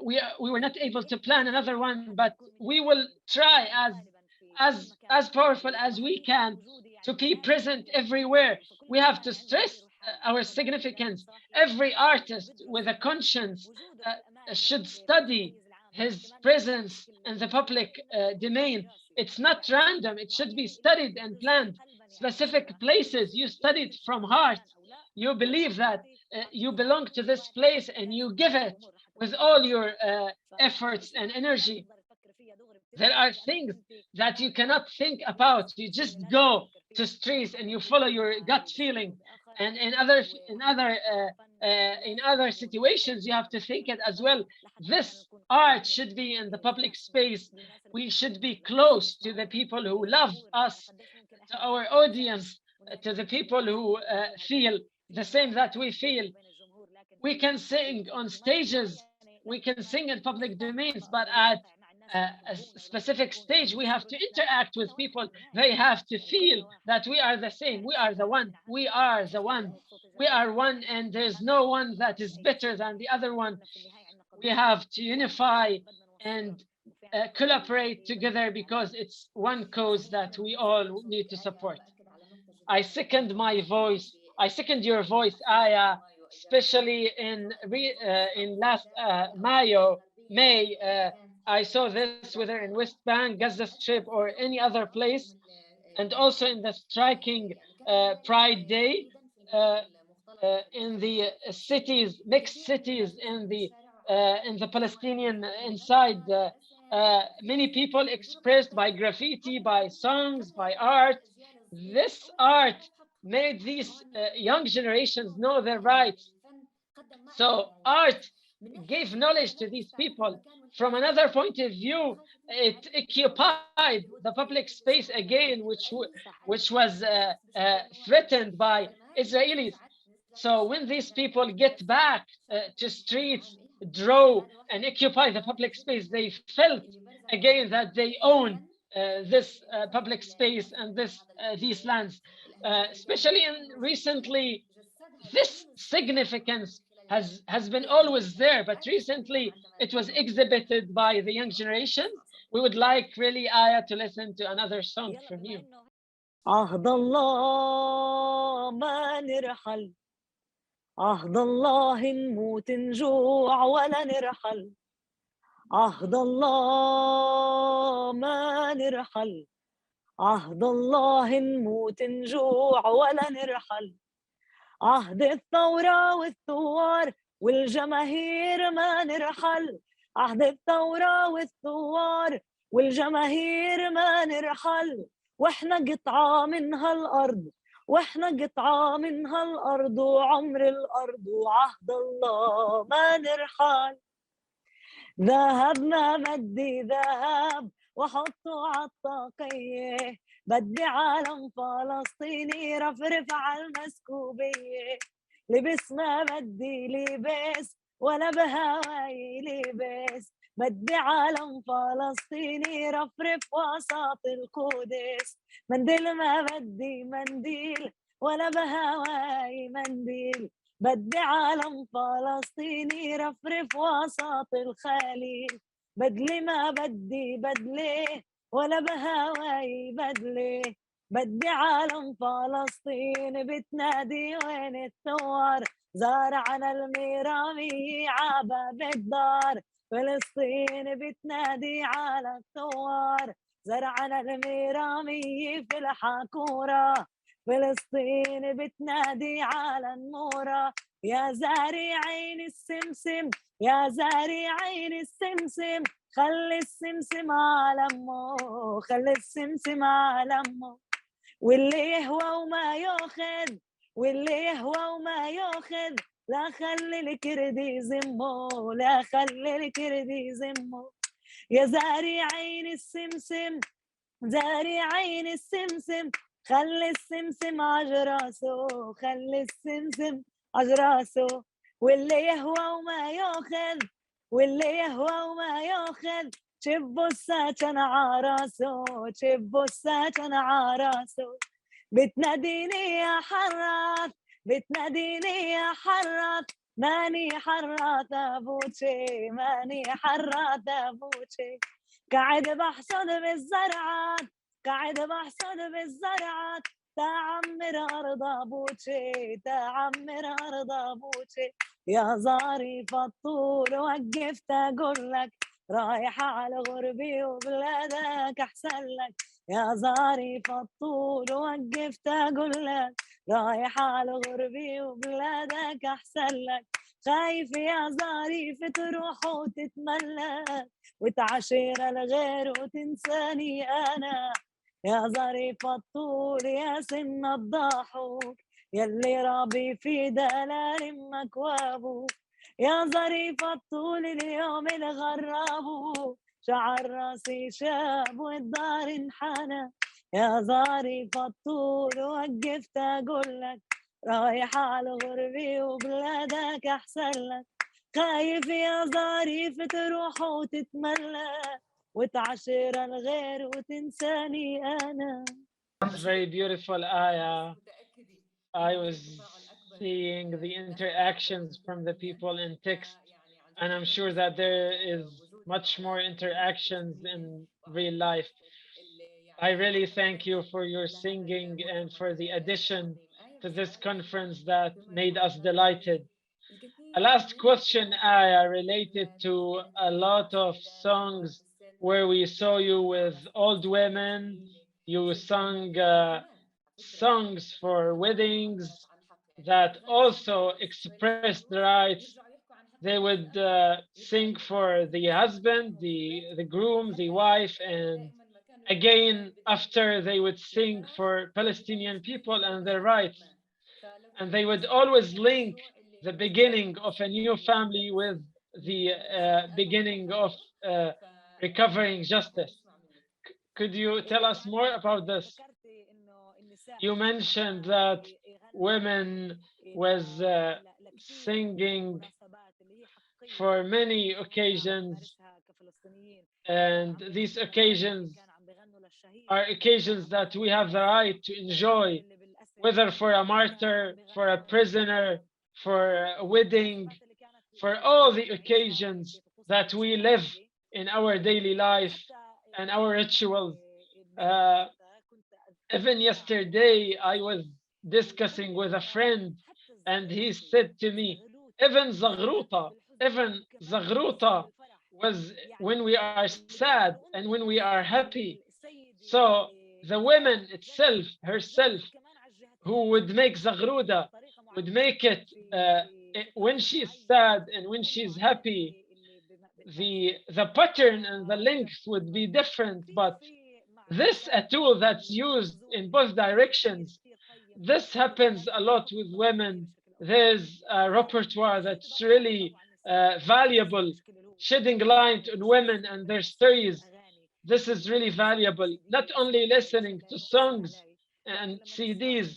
Speaker 20: we were not able to plan another one, but we will try as powerful as we can to be present everywhere. We have to stress our significance. Every artist with a conscience should study his presence in the public domain. It's not random. It should be studied and planned. Specific places you studied from heart. You believe that you belong to this place and you give it with all your efforts and energy. There are things that you cannot think about. You just go to streets and you follow your gut feeling. And in other situations, you have to think it as well. This art should be in the public space. We should be close to the people who love us, to our audience, to the people who feel the same that we feel. We can sing on stages, we can sing in public domains, but at a specific stage, we have to interact with people. They have to feel that we are the same. We are the one. We are the one. We are one, and there's no one that is better than the other one. We have to unify and collaborate together because it's one cause that we all need to support. I second my voice. I second your voice, Aya, especially in last May. I saw this whether in West Bank, Gaza Strip, or any other place, and also in the striking Pride Day in the cities, mixed cities in the Palestinian inside. Many people expressed by graffiti, by songs, by art. This art made these young generations know their rights. So art gave knowledge to these people. From another point of view, it occupied the public space again, which was threatened by Israelis. So when these people get back to streets, draw and occupy the public space, they felt again that they own this public space and these lands. Especially recently, this significance has been always there, but recently it was exhibited by the young generation. We would like really, Aya, to listen to another song from you.
Speaker 19: عهد الله ما نرحل عهد الله نموت نجوع ولا نرحل عهد الله ما نرحل عهد الله نموت نجوع ولا نرحل عهد الثورة والثوار والجماهير ما نرحل عهد الثورة والثوار والجماهير ما نرحل واحنا قطعة من هالأرض واحنا قطعة من هالأرض وعمر الأرض وعهد الله ما نرحل ذهبنا بدي ذهب وحطه عالطاقية بدي عالم فلسطيني رفرف عالمسكوبية لبس ما بدي لبس ولا بهواي لبس بدي عالم فلسطيني رفرف وسط القدس منديل ما بدي منديل ولا بهواي منديل بدي عالم فلسطيني رفرف وسط الخليل بدلي ما بدي بدلي ولا بهواي بدلي بدي عالم فلسطين بتنادي وين الثوار زارعنا الميرامي عباب الدار فلسطين بتنادي على الثوار زرعنا الميرامي في الحكورة فلسطين بتنادي على النورة يا زارعين السمسم يا زارعين السمسم خلي السمسم على امه خلي السمسم على امه واللي يهوى وما ياخذ واللي يهوى وما ياخذ لا خلي الكرد يزمه لا خلي الكرد يزمه يا زارعين السمسم زارعين السمسم خلي السمسم عجراسه خلي السمسم عجراسه واللي يهوى وما ياخذ واللي يهوى وما ياخذ شبوا الساكن عراسه شبوا الساكن عراسه بتناديني يا حراث بتناديني يا حراث ماني حراث ابوتشي ماني حراث ابوتشي قاعد بحصد بالزرعات قاعد بحصد بالزرعات تعمر أرض أبوتشي تعمر أرض أبوتشي يا ظريف الطول وقفت أقول لك رايحة على غربي وبلادك أحسن لك يا ظريف الطول وقفت أقول لك رايحة على غربي وبلادك أحسن لك خايف يا ظريف تروح وتتملك وتعشير الغير وتنساني أنا يا ظريف الطول يا سن الضاحوك يلي رابي في دلال مكوابو يا ظريف الطول اليوم الغرابو شعر راسي شاب والدار انحنى يا ظريف الطول وقفت أقول لك رايحة على غربي وبلادك أحسن لك خايف يا ظريف تروح وتتملى وتعشر الغير وتنساني أنا.
Speaker 20: That's very beautiful, Aya. I was seeing the interactions from the people in text, and I'm sure that there is much more interactions in real life. I really thank you for your singing and for the addition to this conference that made us delighted. A last question, Aya, related to a lot of songs where we saw you with old women. You sung songs for weddings that also expressed the rights. They would sing for the husband, the groom, the wife, and again after they would sing for Palestinian people and their rights. And they would always link the beginning of a new family with the beginning of uh, recovering justice. Could you tell us more about this? You mentioned that women was singing for many occasions, and these occasions are occasions that we have the right to enjoy, whether for a martyr, for a prisoner, for a wedding, for all the occasions that we live in our daily life and our rituals. Uh, Even yesterday, I was discussing with a friend, and he said to me, even Zagruta was when we are sad and when we are happy. So the woman herself, who would make Zagruda, would make it when she's sad and when she's happy. The pattern and the length would be different, but this a tool that's used in both directions. This happens a lot with women. There's a repertoire that's really valuable, shedding light on women and their stories. This is really valuable. Not only listening to songs and CDs,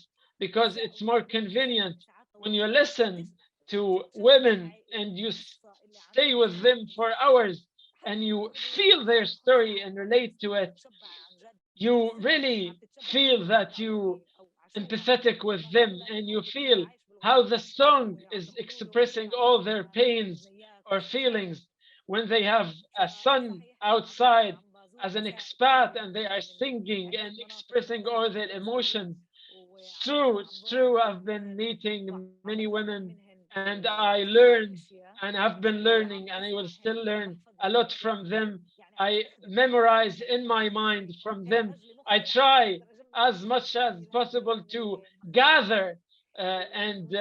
Speaker 20: because it's more convenient when you listen to women and you stay with them for hours and you feel their story and relate to it. You really feel that you empathetic with them and you feel how the song is expressing all their pains or feelings when they have a son outside as an expat and they are singing and expressing all their emotions. It's true. I've been meeting many women and I learned and have been learning and I will still learn a lot from them. I memorize in my mind from them. I try as much as possible to gather and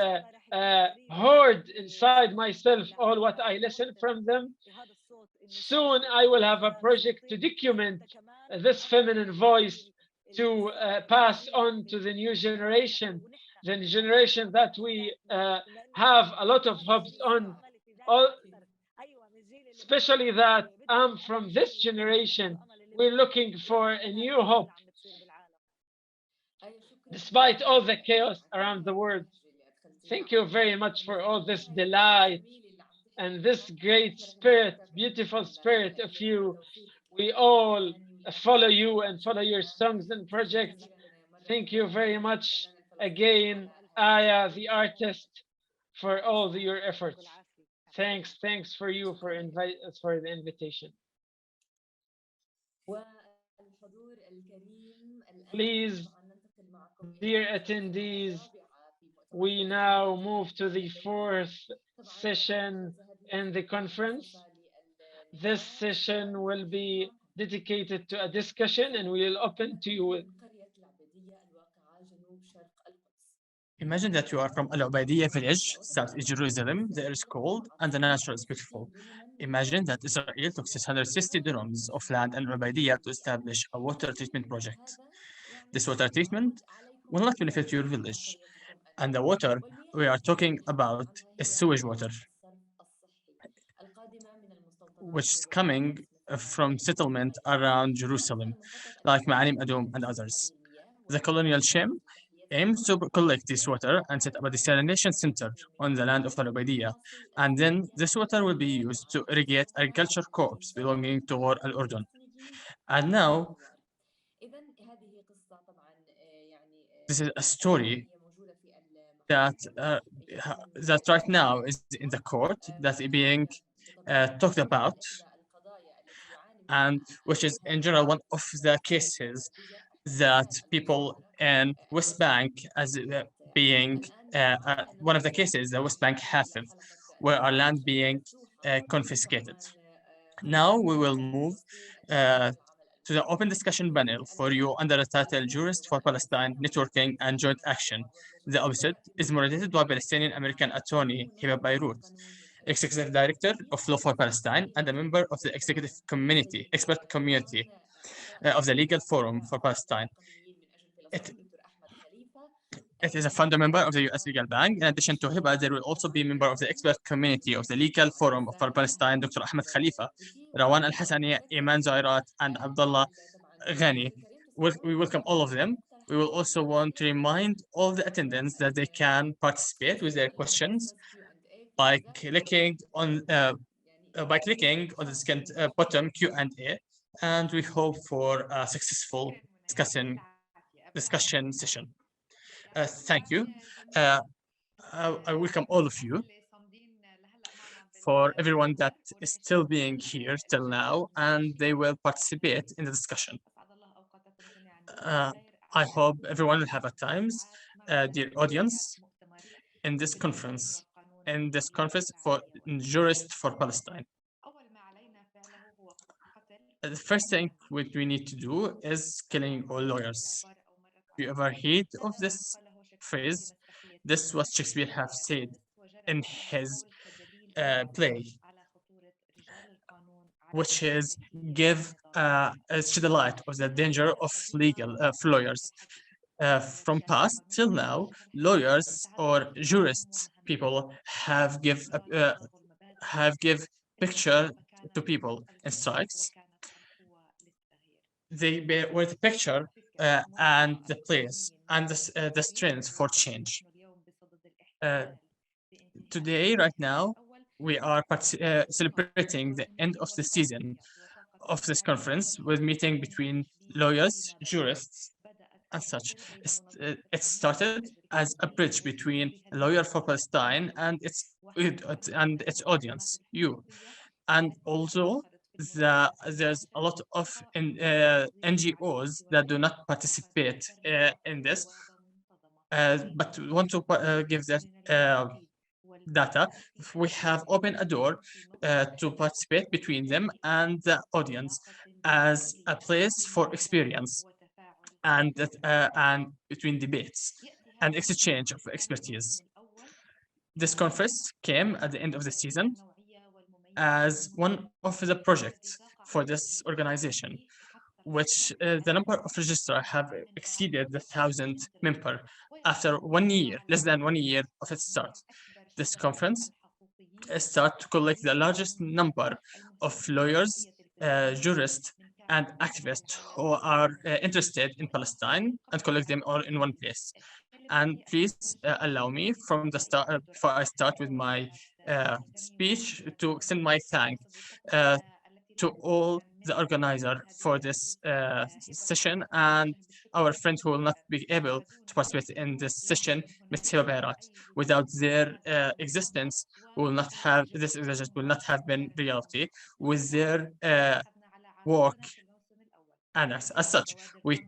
Speaker 20: hoard inside myself all what I listen from them. Soon I will have a project to document this feminine voice to pass on to the new generation, the generation that we have a lot of hopes on, all, especially that I'm from this generation. We're looking for a new hope despite all the chaos around the world. Thank you very much for all this delight and this great spirit, beautiful spirit of you. We all follow you and follow your songs and projects. Thank you very much again, Aya, the artist, for all your efforts. Thanks for you for the invitation. Please, dear attendees, we now move to the fourth session in the conference. This session will be dedicated to a discussion and we will open to you.
Speaker 7: Imagine that you are from Al Ubaidiyah village, south East Jerusalem. The air is cold and the nature is beautiful. Imagine that Israel took 660 dirhams of land in Al Ubaidiyah to establish a water treatment project. This water treatment will not benefit your village. And the water we are talking about is sewage water, which is coming from settlement around Jerusalem, like Ma'alim Adum and others. The colonial Shem aims to collect this water and set up a desalination center on the land of Al Ubaidiyah, and then this water will be used to irrigate agriculture crops belonging to Ghor Al Urdun. And now, this is a story that that right now is in the court that is being talked about, and which is in general one of the cases that people in West Bank as being one of the cases, the West Bank Hafif, where our land being confiscated. Now we will move to the open discussion panel for you under the title Jurist for Palestine, Networking and Joint Action. The opposite is moderated by Palestinian American attorney Hiba Beirut, Executive Director of Law for Palestine and a member of the executive community, expert community of the Legal Forum for Palestine. It is a founder member of the U.S. Legal Bank. In addition to Hiba, there will also be a member of the expert community of the Legal Forum for Palestine, Dr. Ahmed Khalifa, Rawan Al-Hassani, Iman Zairat, and Abdullah Ghani. We welcome all of them. We will also want to remind all the attendants that they can participate with their questions by clicking on the second bottom Q&A, and we hope for a successful discussion session. Thank you. I welcome all of you. For everyone that is still being here till now, and they will participate in the discussion. I hope everyone will have a times, dear audience, in this conference for Jurists for Palestine. The first thing we need to do is killing all lawyers. You ever heard of this phrase? This is what Shakespeare have said in his play, which is shed a light of the danger of lawyers. From past till now, lawyers or jurists people have give picture to people in strikes. They were the picture and the place and the strength for change. Today, right now, we are celebrating the end of the season of this conference with meeting between lawyers, jurists, and such. It started as a bridge between a lawyer for Palestine and its audience, you. And also, there's a lot of NGOs that do not participate in this, but want to give that data. We have opened a door to participate between them and the audience as a place for experience and between debates. and exchange of expertise. This conference came at the end of the season as one of the projects for this organization, which the number of registrars have exceeded the 1,000 member after 1 year, less than 1 year of its start. This conference start to collect the largest number of lawyers, jurists, and activists who are interested in Palestine and collect them all in one place. And please allow me from the start, before I start with my speech, to extend my thanks to all the organizer for this session and our friends who will not be able to participate in this session, Ms. Hiba Bayrat. Without their existence, we will not have this existence will not have been reality. With their work, and as such, we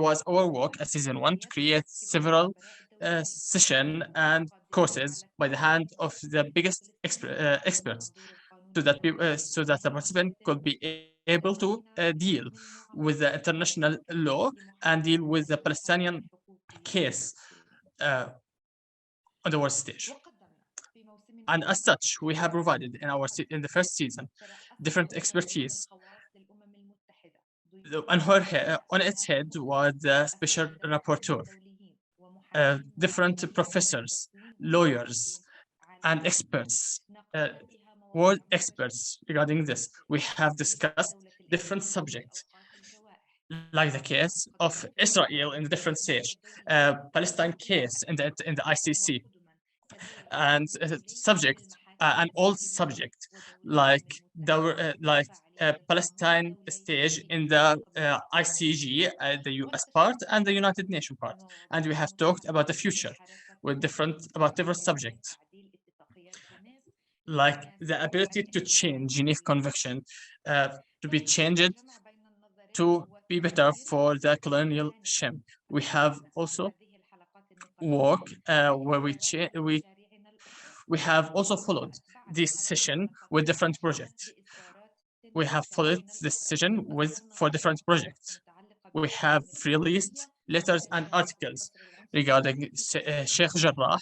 Speaker 7: was our work at season 1 to create several session and courses by the hand of the biggest experts, so that the participant could be able to deal with the international law and deal with the Palestinian case on the world stage. And as such, we have provided in the first season different expertise. On its head was the special rapporteur, different professors, lawyers, and experts, world experts regarding this. We have discussed different subjects, like the case of Israel in the different stage, Palestine case in the ICC, and an old subject like Palestine stage in the ICG, the US part and the United Nations part. And we have talked about the future with different subjects, like the ability to change Geneva Convention to be changed to be better for the colonial shame. We have also work where we have also followed this session with different projects. We have followed this session for different projects. We have released letters and articles regarding Sheikh Jarrah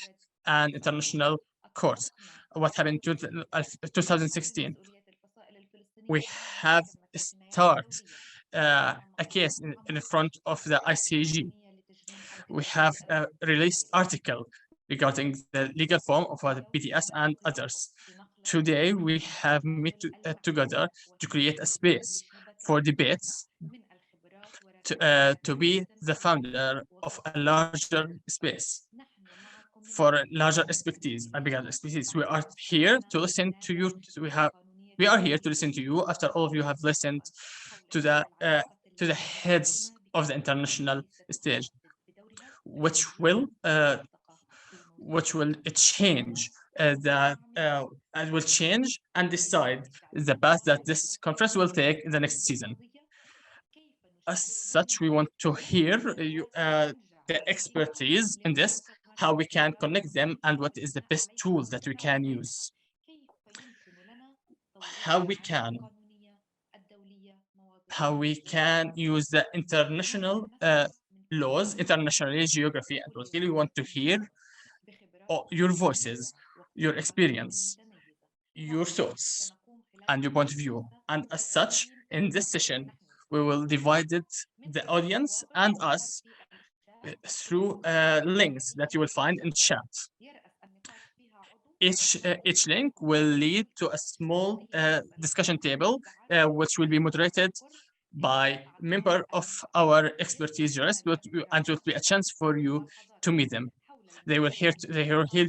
Speaker 7: and international courts. What happened in 2016? We have started a case in front of the ICG. We have released article regarding the legal form of the BDS and others. Today, we have met together to create a space for debates to be the founder of a larger space for a larger expertise and bigger expertise. We are here to listen to you. We are here to listen to you after all of you have listened to the heads of the international stage, which will change and will change and decide the path that this conference will take in the next season. As such, we want to hear the expertise in this, how we can connect them, and what is the best tools that we can use. How we can use the international laws, international geography, and what really want to hear your voices, your experience, your thoughts, and your point of view. And as such, in this session, we will divide the audience and us through links that you will find in chat. Each link will lead to a small discussion table, which will be moderated by a member of our expertise jurist, and it will be a chance for you to meet them. They will hear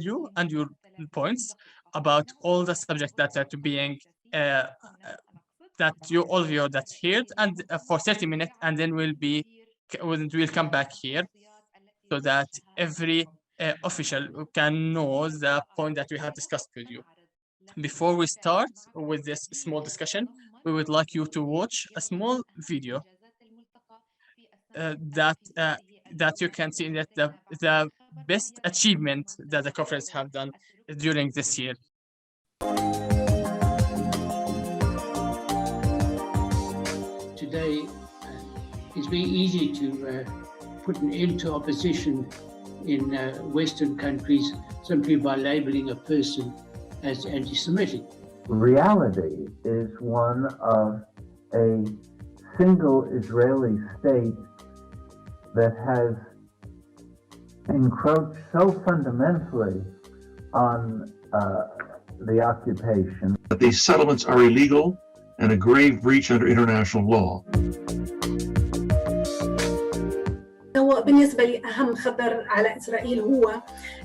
Speaker 7: you and your points about all the subjects that are being all of you that heard, and for 30 minutes, and then we'll come back here so that every official can know the point that we have discussed with you. Before we start with this small discussion, we would like you to watch a small video that you can see that the best achievement that the conference have done during this year.
Speaker 15: Today, it's very easy to put an end to opposition in Western countries simply by labeling a person as anti-Semitic.
Speaker 14: Reality is one of a single Israeli state that has encroached so fundamentally on the occupation.
Speaker 16: That these settlements are illegal and a grave breach under international law.
Speaker 21: هو بالنسبة لي أهم خطر على إسرائيل هو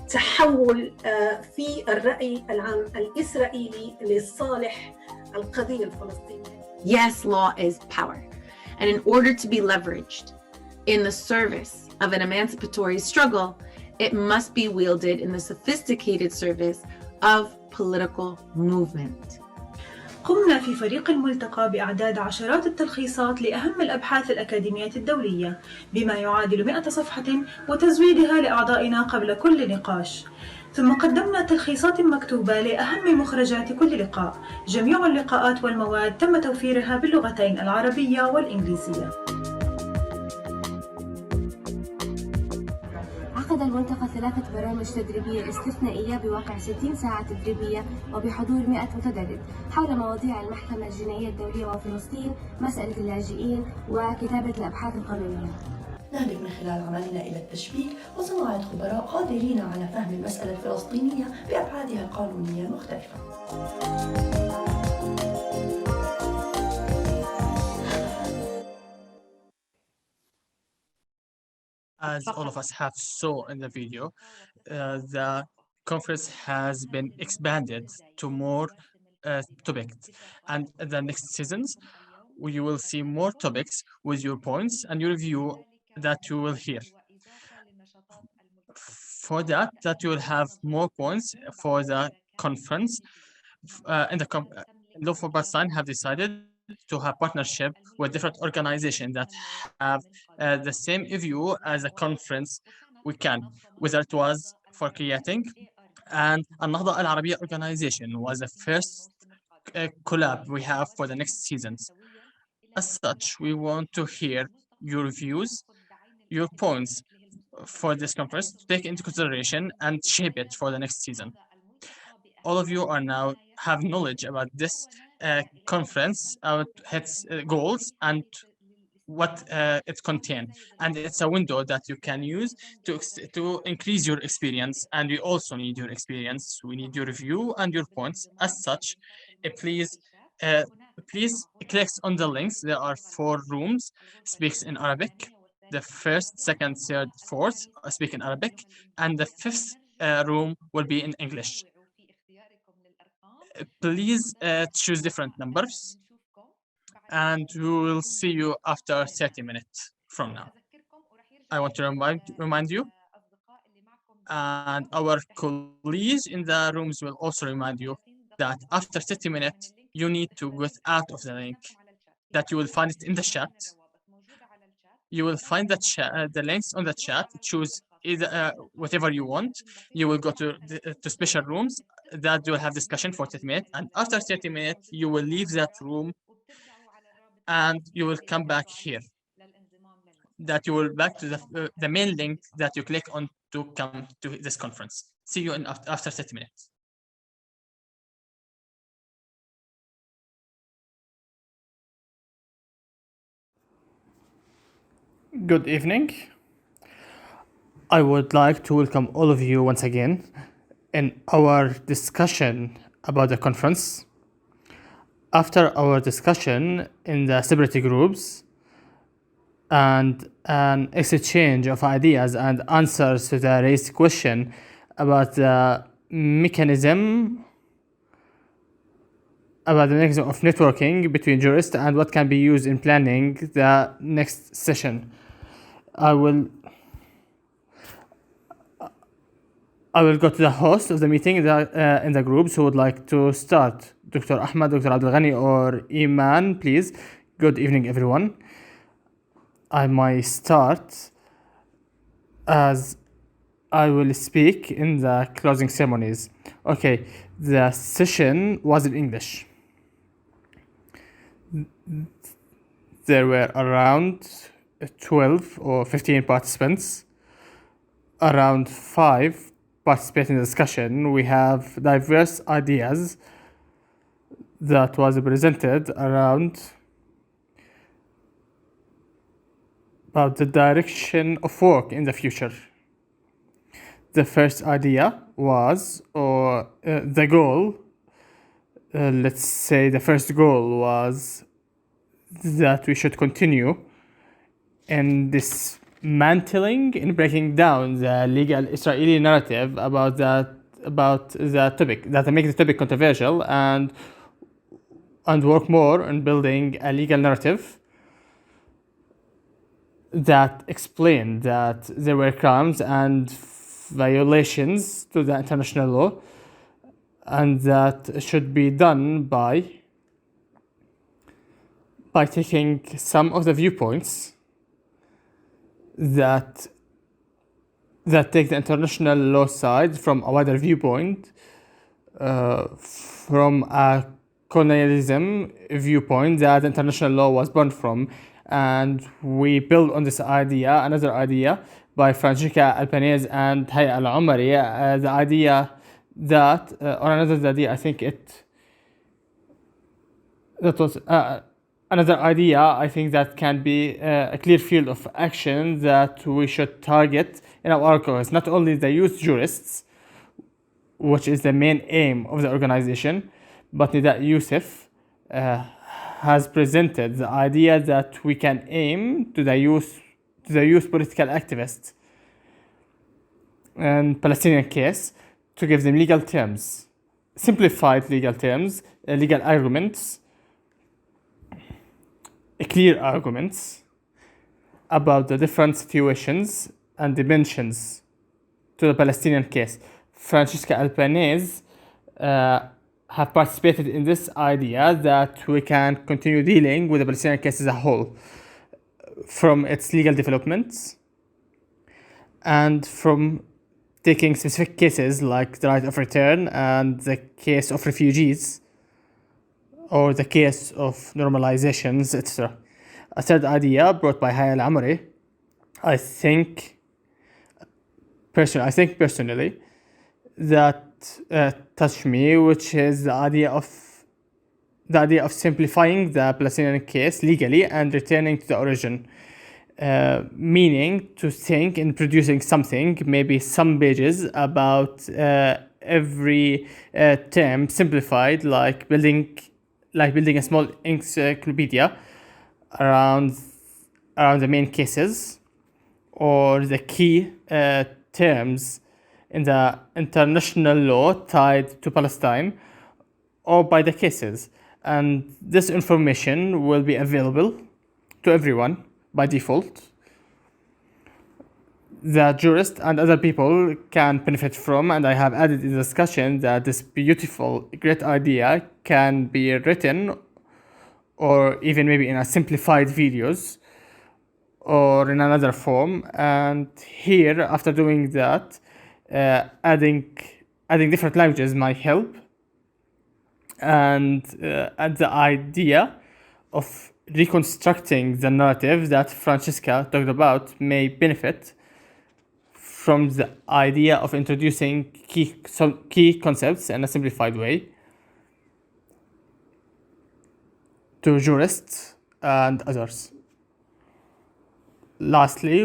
Speaker 21: تحول في الرأي العام الإسرائيلي لصالح القضية الفلسطينية.
Speaker 22: Yes, law is power. And in order to be leveraged in the service of an emancipatory struggle, it must be wielded in the sophisticated service of political movement.
Speaker 23: قمنا في فريق الملتقى بإعداد عشرات التلخيصات لأهم الأبحاث الأكاديمية الدولية بما يعادل 100 صفحة وتزويدها لأعضائنا قبل كل نقاش. ثم قدمنا تلخيصات مكتوبة لأهم مخرجات كل لقاء. جميع اللقاءات والمواد تم توفيرها باللغتين العربية والإنجليزية.
Speaker 24: عقد الملتقى 3 برامج تدريبية استثنائية بواقع 60 ساعة تدريبية وبحضور 100 متدرب حول مواضيع المحكمة الجنائية الدولية وفلسطين، مسألة اللاجئين وكتابة الأبحاث القانونية.
Speaker 25: نهدف من خلال عملنا إلى التشبيك وصناعة خبراء قادرين على فهم المسألة الفلسطينية بأبعادها القانونية المختلفة.
Speaker 7: As all of us have saw in the video, the conference has been expanded to more topics, and in the next seasons you will see more topics with your points and your view that you will hear. For that you will have more points for the conference. Law for Palestine have decided to have partnership with different organizations that have the same view as a conference we can, whether it was for creating, and Al-Nahda Al-Arabiya Organization was the first collab we have for the next seasons. As such, we want to hear your views, your points for this conference to take into consideration and shape it for the next season. All of you are now have knowledge about this conference, its goals, and what it contains. And it's a window that you can use to increase your experience. And we also need your experience. We need your review and your points. As such, please click on the links. There are 4 rooms, speaks in Arabic. The first, second, third, fourth speak in Arabic. And the 5th room will be in English. Please choose different numbers, and we will see you after 30 minutes from now. I want to remind you, and our colleagues in the rooms will also remind you that after 30 minutes, you need to get out of the link, that you will find it in the chat. You will find the links on the chat. Choose either whatever you want. You will go to special rooms that will have discussion for 30 minutes, and after 30 minutes you will leave that room and you will come back here, that you will back to the main link that you click on to come to this conference. See you in after 30 minutes.
Speaker 6: Good evening. I would like to welcome all of you once again in our discussion about the conference. After our discussion in the separate groups and an exchange of ideas and answers to the raised question about the mechanism of networking between jurists and what can be used in planning the next session. I will go to the host of the meeting in the groups who would like to start. Dr. Ahmad, Dr. Abdul Ghani, or Iman, please. Good evening, everyone. I might start as I will speak in the closing ceremonies. Okay, the session was in English. There were around 12 or 15 participants. Around 5 participate in the discussion. We have diverse ideas that was presented around about the direction of work in the future. The first idea was, or the goal, let's say the first goal was that we should continue in dismantling and breaking down the legal Israeli narrative about the topic, that make the topic controversial, and work more on building a legal narrative that explained that there were crimes and violations to the international law, and that should be done by taking some of the viewpoints that take the international law side from a wider viewpoint, from a colonialism viewpoint that international law was born from. And we build on this idea, another idea by Francesca Albanese and Hayya Al-Omari, the idea that, or another idea, I think another idea, I think that can be a clear field of action that we should target in our articles, not only the youth jurists, which is the main aim of the organization, but Nida Youssef has presented the idea that we can aim to the youth political activists and Palestinian case to give them legal terms, simplified legal terms, legal arguments, clear arguments about the different situations and dimensions to the Palestinian case. Francesca Albanese have participated in this idea that we can continue dealing with the Palestinian case as a whole, from its legal developments and from taking specific cases like the right of return and the case of refugees or the case of normalizations, etc. A third idea brought by Hayya Al-Amouri, I think personally that touched me, which is the idea of simplifying the Palestinian case legally and returning to the origin, meaning to think in producing something, maybe some pages about every term simplified, like building a small encyclopedia around the main cases or the key terms in the international law tied to Palestine or by the cases. And this information will be available to everyone by default. The jurist and other people can benefit from, and I have added in the discussion that this beautiful, great idea can be written or even maybe in a simplified videos or in another form. And here, after doing that, adding different languages might help, and the idea of reconstructing the narrative that Francesca talked about may benefit from the idea of introducing key concepts in a simplified way to jurists and others. Lastly,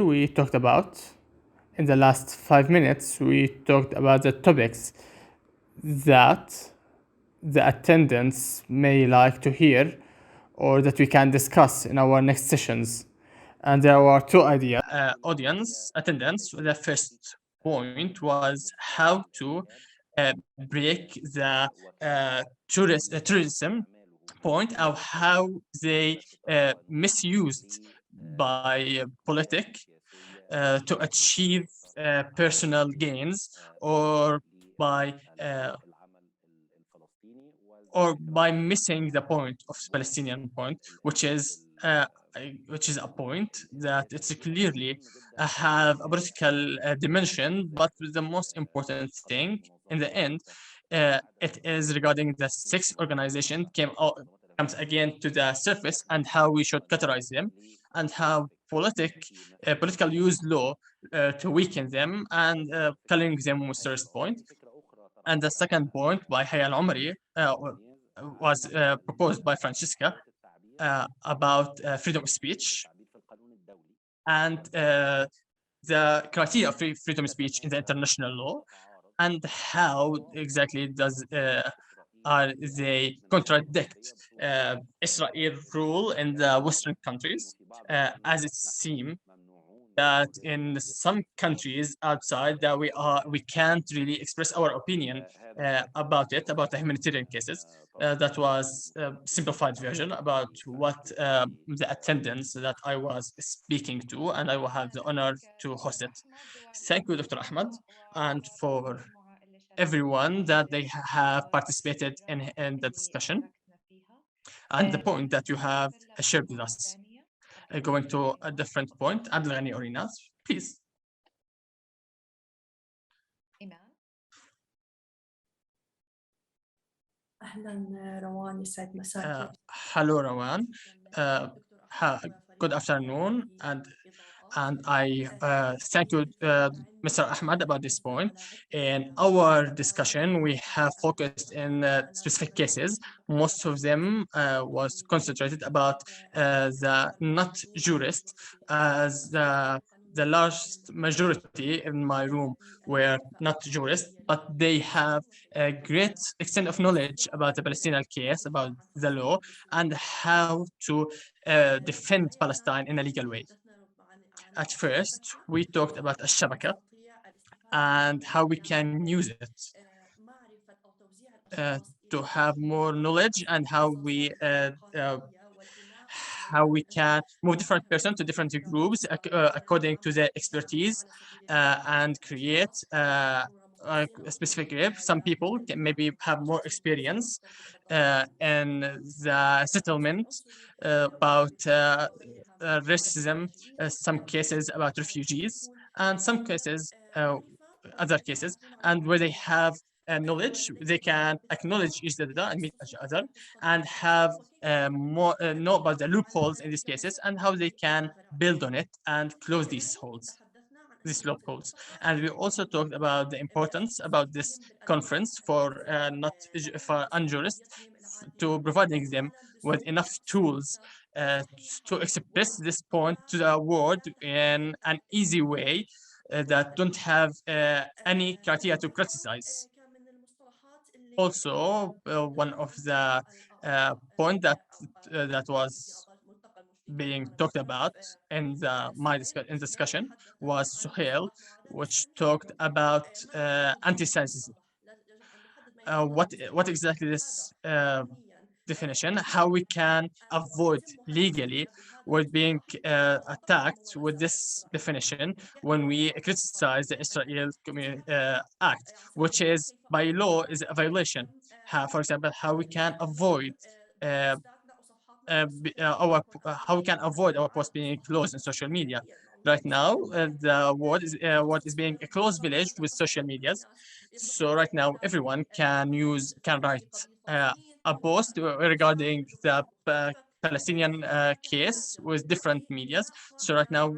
Speaker 6: in the last 5 minutes, we talked about the topics that the attendants may like to hear or that we can discuss in our next sessions. And there were two ideas.
Speaker 7: Audience attendance, the first point was how to break the tourism point of how they misused by politics to achieve personal gains or by missing the point of Palestinian point, which is a point that it's clearly have a political dimension, but the most important thing in the end, it is regarding the 6 organization comes again to the surface, and how we should categorize them, and how political use law to weaken them and killing them was first point. And the second point by Hayal Omari was proposed by Francesca about freedom of speech and the criteria of freedom of speech in the international law, and how exactly are they contradict Israel rule in the Western countries, as it seems that in some countries outside that we can't really express our opinion about the humanitarian cases. That was a simplified version about what the attendance that I was speaking to, and I will have the honor to host it. Thank you, Dr. Ahmed, and for everyone that they have participated in the discussion and the point that you have shared with us. Going to a different point, Adel Ghani or Inas, please.
Speaker 25: أهلا روان يسعد مساكي.
Speaker 7: Hello Rawan, good afternoon, and I thank you, Mr. Ahmad, about this point. In our discussion, we have focused in specific cases. Most of them was concentrated about the not jurists, as the largest majority in my room were not jurists, but they have a great extent of knowledge about the Palestinian case, about the law, and how to defend Palestine in a legal way. At first, we talked about الشبكة and how we can use it to have more knowledge, and how we can move different persons to different groups according to their expertise and create a specific group. Some people can maybe have more experience in the settlement about racism, some cases about refugees, and some cases, other cases, and where they have knowledge, they can acknowledge each other and meet each other, and have more know about the loopholes in these cases, and how they can build on it and close these loopholes. And we also talked about the importance about this conference for unjurists, to providing them with enough tools to express this point to the world in an easy way that don't have any criteria to criticize. Also, one of the point that was being talked about in in discussion was Suhail, which talked about anti-Semitism. What exactly this definition, how we can avoid legally with being attacked with this definition when we criticize the Israel Act, which is by law is a violation. For example, how we can avoid how we can avoid our post being closed in social media. Right now, the world is being a closed village with social medias. So right now, everyone can write a post regarding the Palestinian case with different medias. So right now,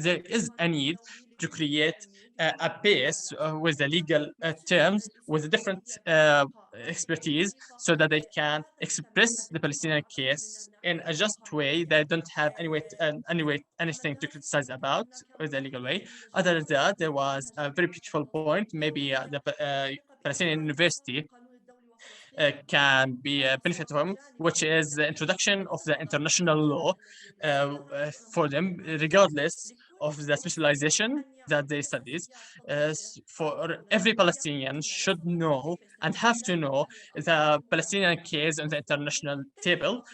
Speaker 7: there is a need to create a base with the legal terms, with different expertise, so that they can express the Palestinian case in a just way that don't have anything to criticize about with the legal way. Other than that, there was a very beautiful point. Maybe the Palestinian University can be a benefit from, which is the introduction of the international law for them, regardless of the specialization that they studies. For every Palestinian should know and have to know the Palestinian case on the international table,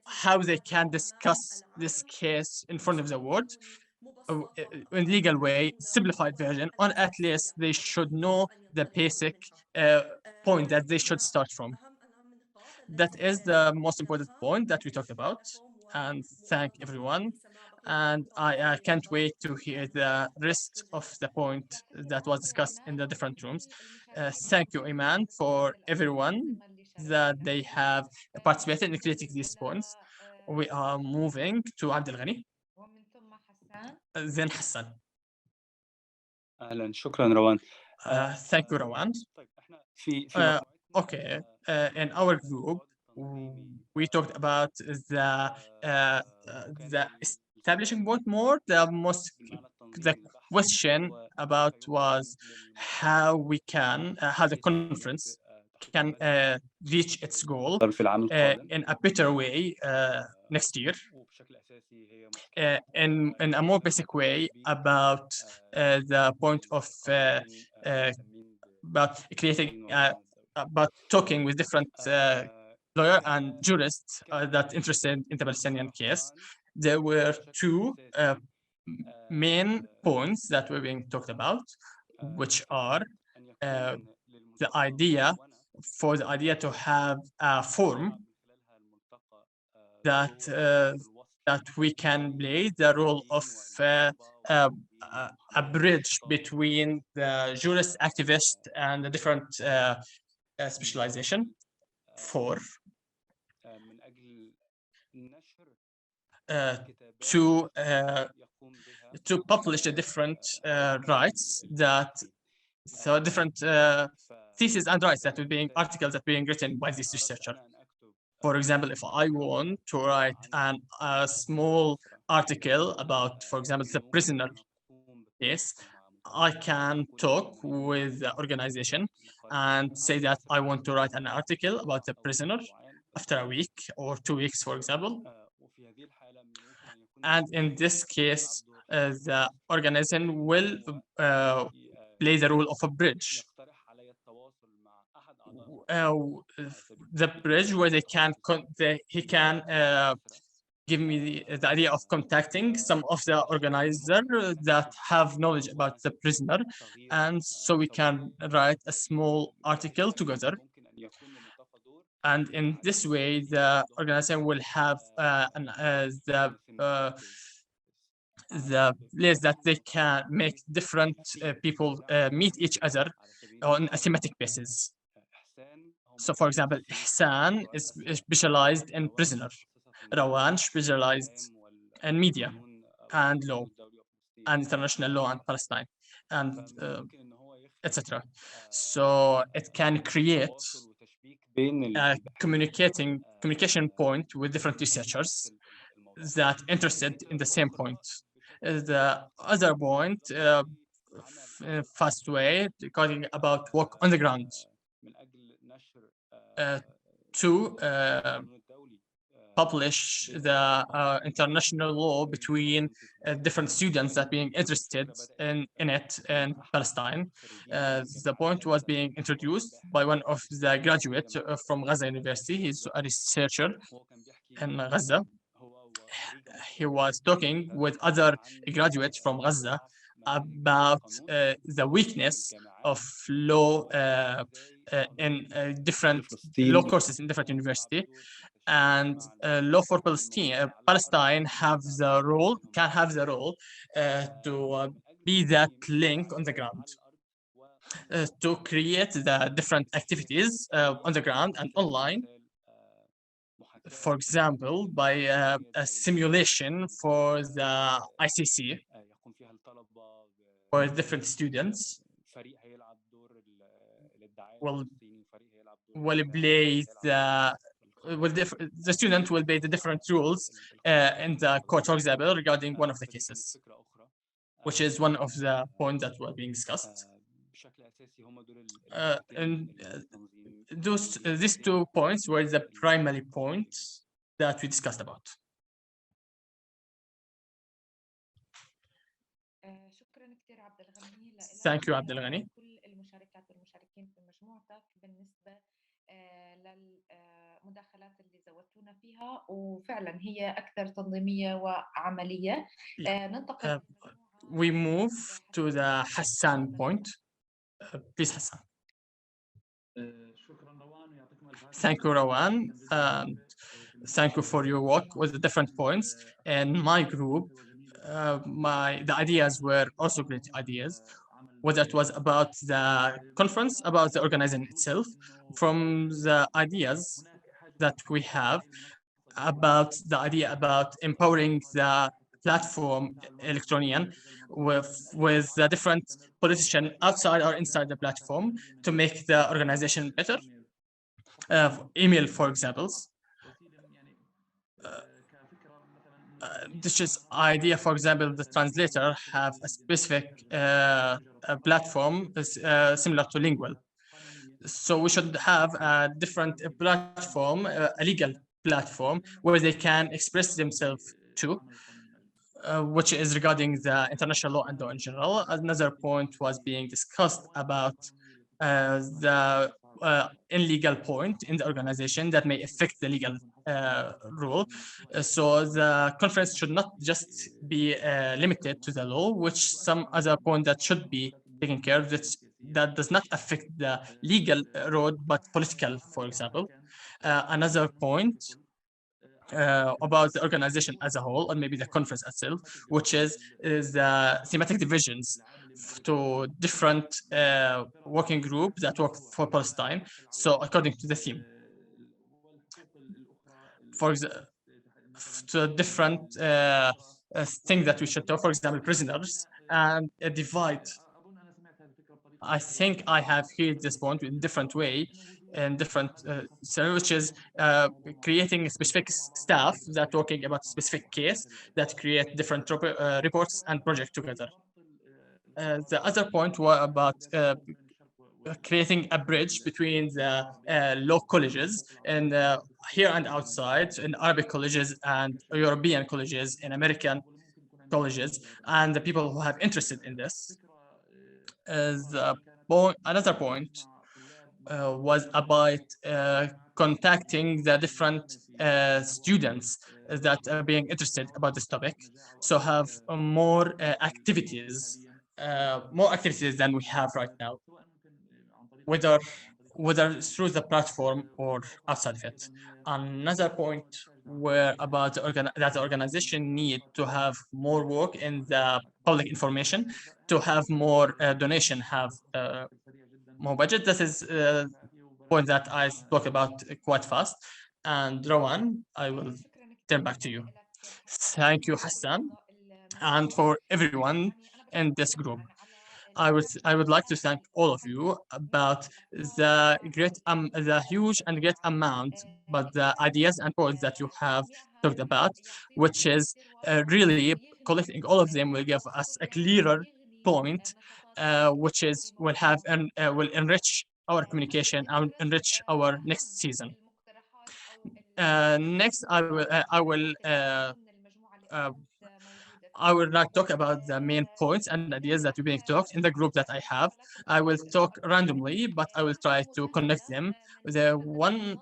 Speaker 7: how they can discuss this case in front of the world in legal way, simplified version, or at least they should know the basic point that they should start from. That is the most important point that we talked about, and thank everyone. And I can't wait to hear the rest of the point that was discussed in the different rooms. Thank you, Iman, for everyone that they have participated in creating these points. We are moving to Abdel Ghani, then Hassan.
Speaker 2: اهلا شكرا روان.
Speaker 7: Thank you, Rawan. Okay, in our group, we talked about the establishing point more. The question about was how we can, how the conference can reach its goal in a better way next year. In a more basic way about the point of about creating about talking with different lawyers and jurists that interested in the Palestinian case. There were two main points that were being talked about, which are the idea to have a forum that that we can play the role of a bridge between the jurist, activist, and the different specialization for to publish the different rights that different theses and rights that are being articles that are being written by this researcher. For example, if I want to write a small article about, for example, the prisoner case, I can talk with the organization and say that I want to write an article about the prisoner after a week or 2 weeks, for example. And in this case, the organization will play the role of a bridge. The bridge where he can give me the idea of contacting some of the organizers that have knowledge about the prisoner, and so we can write a small article together. And in this way, the organization will have the place that they can make different people meet each other on a thematic basis. So, for example, Ihsan is specialized in prisoner, Rawan specialized in media and law and international law and Palestine and etc. So it can create a communication point with different researchers that interested in the same point. The other point, fast way, talking about work on the ground. To publish the international law between different students that being interested in it in Palestine. The point was being introduced by one of the graduates from Gaza University. He's a researcher in Gaza. He was talking with other graduates from Gaza about the weakness of law in different law courses in different universities, and law for Palestine have the role to be that link on the ground, to create the different activities on the ground and online. For example, by a simulation for the ICC for different students will play the student will play the different rules in the court, for example, regarding one of the cases, which is one of the points that were being discussed. And these 2 points were the primary points that we discussed about. Thank you, Abdel Ghani.
Speaker 11: المداخلات اللي زودتونا فيها وفعلا هي أكثر تنظيمية وعملية. ننتقل
Speaker 7: We move to the Hassan point. Please, Hassan. Thank you, Rawan. Thank you for your work with the different points. In my group, the ideas were also great ideas. whether it was about the conference, about the organization itself, from the ideas that we have about the idea about empowering the platform electronian with the different politicians outside or inside the platform to make the organization better. Email, for examples. This is idea, for example, the translator have a specific a platform similar to Lingual. So we should have a different platform, a legal platform, where they can express themselves to, which is regarding the international law and law in general. Another point was being discussed about the illegal point in the organization that may affect the legal rule. So the conference should not just be limited to the law, which some other point that should be taken care of that does not affect the legal road, but political, for example. Another point about the organization as a whole, or maybe the conference itself, which is the thematic divisions to different working groups that work for Palestine. So according to the theme, for example, to different things that we should talk, for example, prisoners and a divide. I think I have heard this point in different way and different which is creating specific staff that working about specific case that create different reports and project together. The other point was about creating a bridge between the law colleges and here and outside in Arabic colleges and European colleges and American colleges and the people who have interested in this. Another point was about contacting the different students that are being interested about this topic. So have more activities than we have right now, whether through the platform or outside of it. Another point where about that the organization need to have more work in the public information, to have more donation, have more budget. This is a point that I spoke about quite fast. And Rawan, I will turn back to you. Thank you, Hassan, and for everyone in this group. I would like to thank all of you about the the huge and great amount, but the ideas and points that you have talked about, which is really collecting all of them will give us a clearer point, which is will enrich our communication and enrich our next season. Next, I will not talk about the main points and ideas that are being talked in the group that I have. I will talk randomly, but I will try to connect them. The one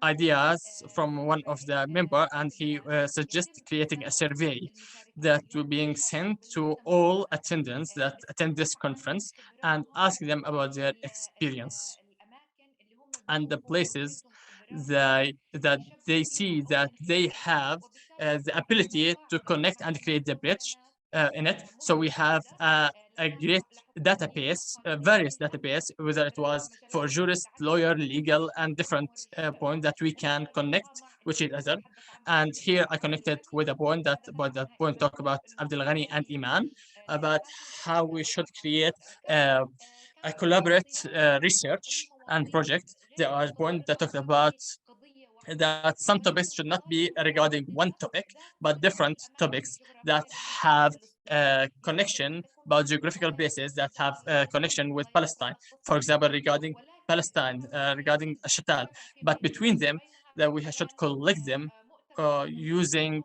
Speaker 7: ideas from one of the member, and he suggests creating a survey that will being sent to all attendants that attend this conference and ask them about their experience and the places that they see that they have the ability to connect and create the bridge in it. So we have a great database, various database, whether it was for jurist, lawyer, legal, and different points that we can connect with each other. And here I connected with a point that talk about Abdel Ghani and Iman about how we should create a collaborate research and project. There are points that talked about that some topics should not be regarding one topic, but different topics that have connection about geographical places that have connection with Palestine. For example, regarding Palestine, regarding Shatal, but between them, that we should collect them using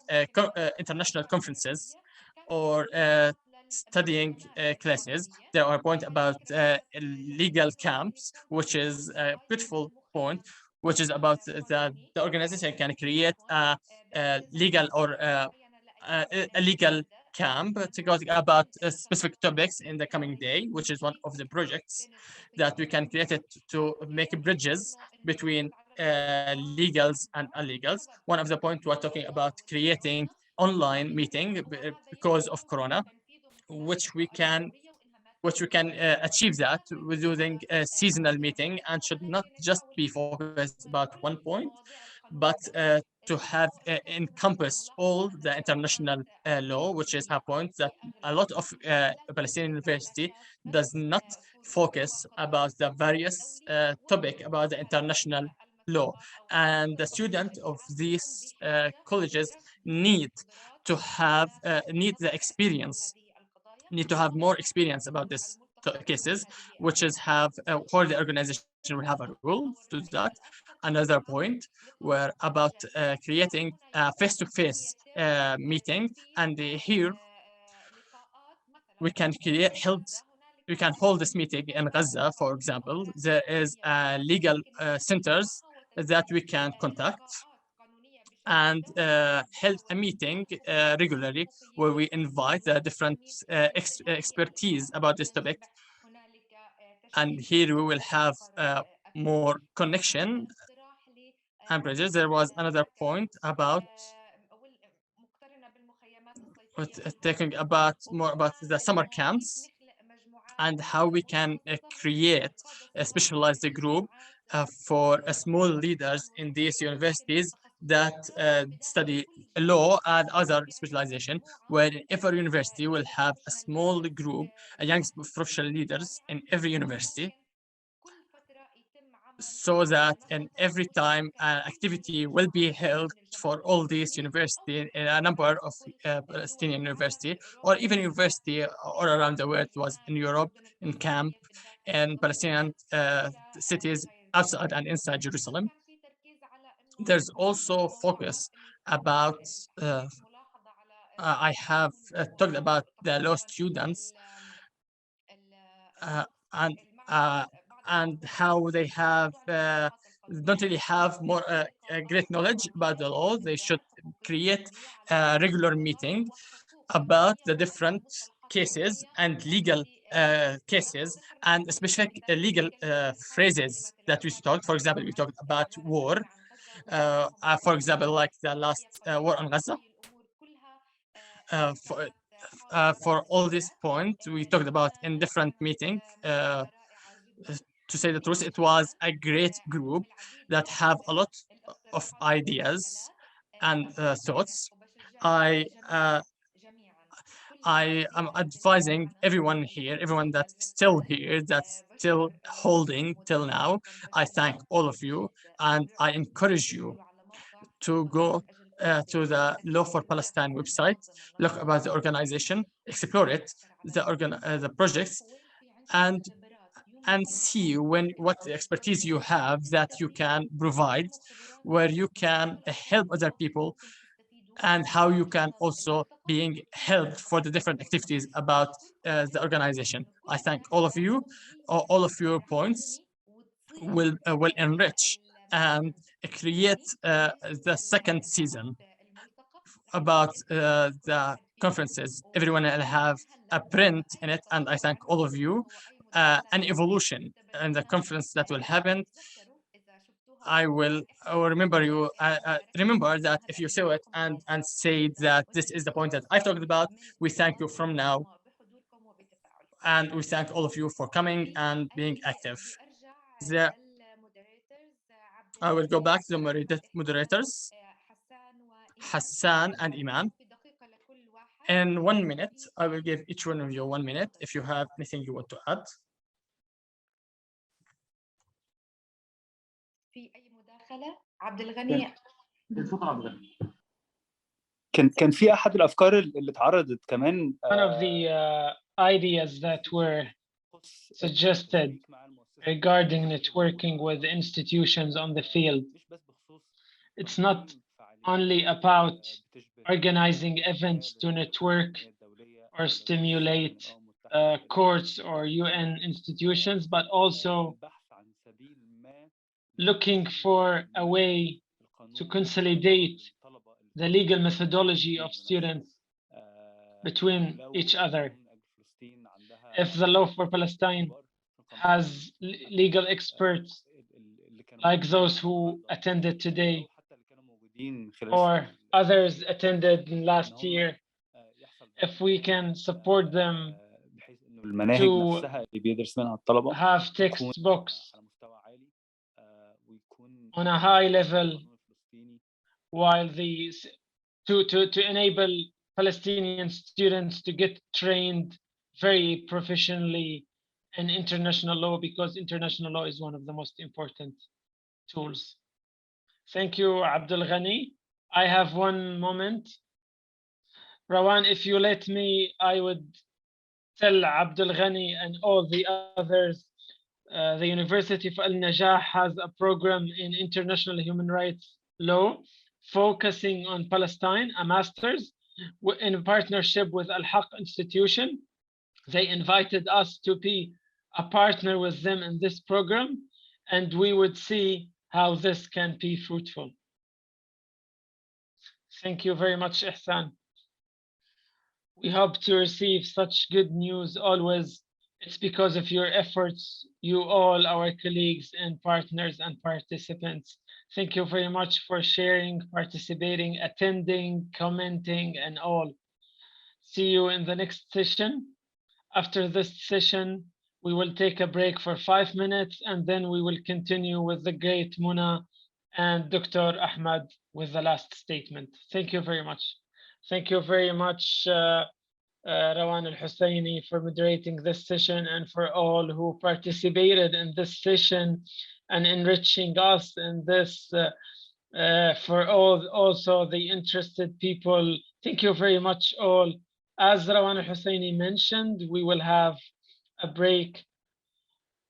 Speaker 7: international conferences or studying classes. There are points about legal camps, which is a beautiful point, which is about that the organization can create a legal or a legal camp to go about specific topics in the coming day, which is one of the projects that we can create it to make bridges between legals and illegals. One of the points we're talking about creating online meeting because of Corona, which we can which we can achieve that with using a seasonal meeting, and should not just be focused about one point, but to have encompass all the international law, which is her point that a lot of Palestinian university does not focus about the various topic about the international law, and the student of these colleges need to have need the experience, need to have more experience about this cases, which is have for the organization will have a rule to that. Another point were about creating a face-to-face meeting, and here we can we can hold this meeting in Gaza, for example. There is legal centers that we can contact and held a meeting regularly where we invite the different expertise about this topic. And here we will have more connection and bridges. There was another point about talking about more about the summer camps and how we can create a specialized group for small leaders in these universities that study law and other specialization, where every university will have a small group, a young professional leaders in every university, so that in every time an activity will be held for all these universities in a number of Palestinian university or even university all around the world, was in Europe, in camp, in Palestinian cities outside and inside Jerusalem. There's also focus about I have talked about the law students uh, and uh, and how they have don't really have more great knowledge about the law. They should create a regular meeting about the different cases and legal cases and specific legal phrases that we talked. For example, we talked about war. For example, like the last war on Gaza. For all these points we talked about in different meetings. To say the truth, it was a great group that have a lot of ideas and thoughts. I am advising everyone here, everyone that's still here, that's still holding till now. I thank all of you, and I encourage you to go to the Law for Palestine website, look about the organization, explore it, the projects, and see what expertise you have that you can provide, where you can help other people, and how you can also being helped for the different activities about the organization. I thank all of you. All of your points will enrich and create the second season about the conferences. Everyone will have a print in it, and I thank all of you. An evolution in the conference that will happen. I will remember you. Remember that if you saw it and say that this is the point that I talked about, we thank you from now, and we thank all of you for coming and being active. I will go back to the moderators, Hassan and Iman. In 1 minute, I will give each one of you 1 minute if you have anything you want to add.
Speaker 2: عبد الغني كان في احد الافكار اللي اتعرضت كمان.
Speaker 5: One of the ideas that were suggested regarding networking with institutions on the field. It's not only about organizing events to network or stimulate courts or UN institutions, but also looking for a way to consolidate the legal methodology of students between each other. If the Law for Palestine has legal experts like those who attended today or others attended last year, if we can support them
Speaker 2: المناهج
Speaker 20: to
Speaker 2: نفسها اللي بيدرس منها الطلبة
Speaker 20: have
Speaker 2: تكون
Speaker 20: textbooks
Speaker 2: على مستوى عالي ويكون
Speaker 20: on a high level, while to enable Palestinian students to get trained very professionally in international law, because international law is one of the most important tools. Thank you, Abdul Ghani. I have one moment. Rawan, if you let me, I would tell Abdul Ghani and all the others, the University of Al-Najah has a program in international human rights law focusing on Palestine, a master's in partnership with Al-Haq Institution. They invited us to be a partner with them in this program, and we would see how this can be fruitful. Thank you very much, Ihsan. We hope to receive such good news always. It's because of your efforts, you all, our colleagues and partners and participants. Thank you very much for sharing, participating, attending, commenting, and all. See you in the next session. After this session, we will take a break for 5 minutes, and then we will continue with the great Muna and Dr. Ahmad with the last statement. Thank you very much. Thank you very much, Rawan al-Husseini, for moderating this session, and for all who participated in this session and enriching us in this, for all also the interested people. Thank you very much all. As Rawan al-Husseini mentioned, we will have a break.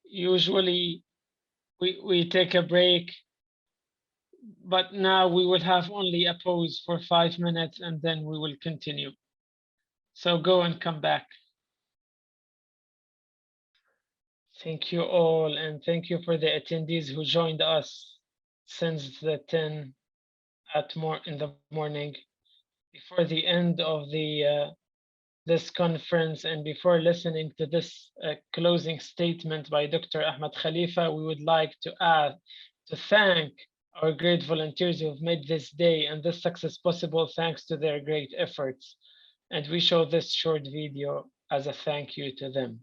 Speaker 20: Usually we take a break, but now we will have only a pause for 5 minutes, and then we will continue. So go and come back. Thank you all, and thank you for the attendees who joined us since the 10 in the morning. Before the end of the this conference, and before listening to this closing statement by Dr. Ahmad Khalifa, we would like to thank our great volunteers who have made this day and this success possible thanks to their great efforts. And we show this short video as a thank you to them.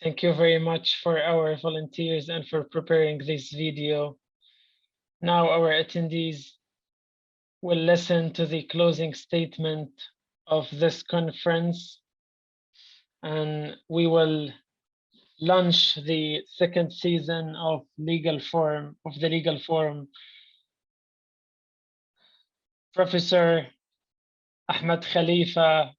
Speaker 20: Thank you very much for our volunteers and for preparing this video. Now our attendees will listen to the closing statement of this conference, and we will launch the second season of the Legal Forum. Professor Ahmed Khalifa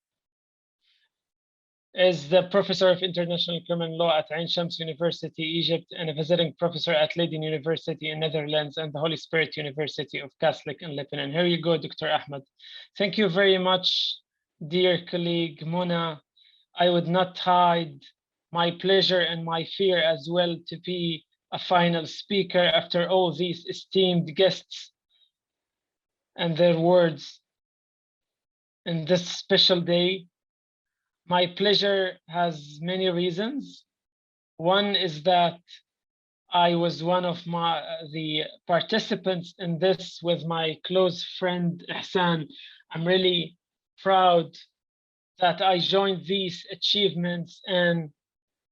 Speaker 20: is the Professor of International Criminal Law at Ain Shams University, Egypt, and a visiting professor at Leiden University in Netherlands and the Holy Spirit University of Catholic in Lebanon. Here you go, Dr. Ahmed. Thank you very much, dear colleague Mona. I would not hide my pleasure and my fear as well to be a final speaker after all these esteemed guests and their words in this special day. My pleasure has many reasons. One is that I was one of the participants in this with my close friend Ihsan. I'm really proud that I joined these achievements and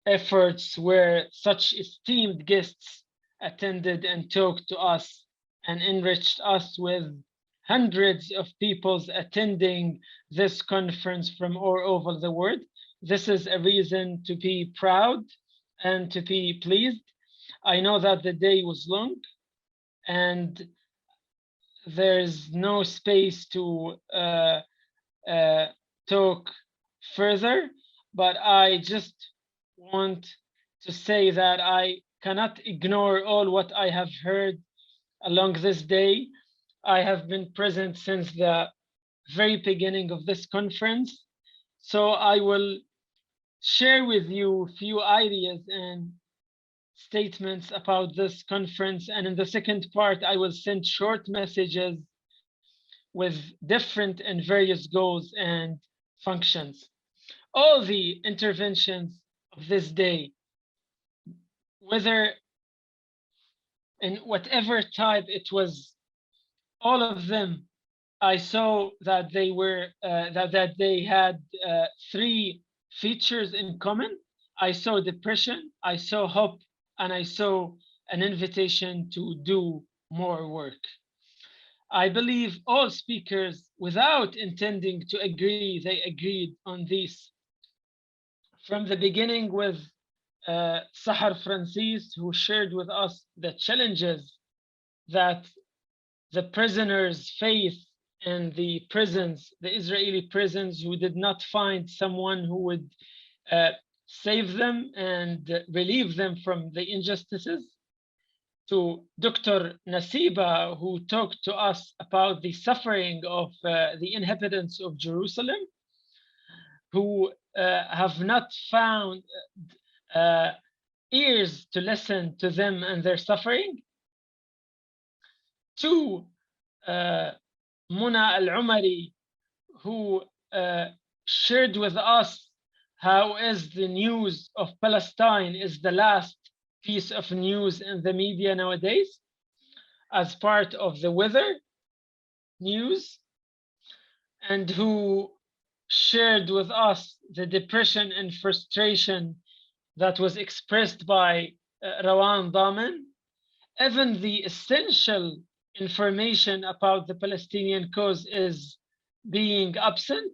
Speaker 20: efforts where such esteemed guests attended and talked to us and enriched us with hundreds of people attending this conference from all over the world. This is a reason to be proud and to be pleased. I know that the day was long and there's no space to talk further, but I just want to say that I cannot ignore all what I have heard along this day. I have been present since the very beginning of this conference, so I will share with you a few ideas and statements about this conference, and in the second part I will send short messages with different and various goals and functions. All the interventions of this day, whether in whatever type it was, all of them, I saw that they were that they had three features in common. I saw depression, I saw hope, and I saw an invitation to do more work. I believe all speakers, without intending to agree, they agreed on this. From the beginning with Sahar Francis, who shared with us the challenges that the prisoners face in the prisons, the Israeli prisons, who did not find someone who would save them and relieve them from the injustices, to Dr. Nasiba, who talked to us about the suffering of the inhabitants of Jerusalem, who have not found ears to listen to them and their suffering, to Muna al-Omari, who shared with us how is the news of Palestine is the last piece of news in the media nowadays as part of the weather news, and who shared with us the depression and frustration that was expressed by Rawan Daman. Even the essential information about the Palestinian cause is being absent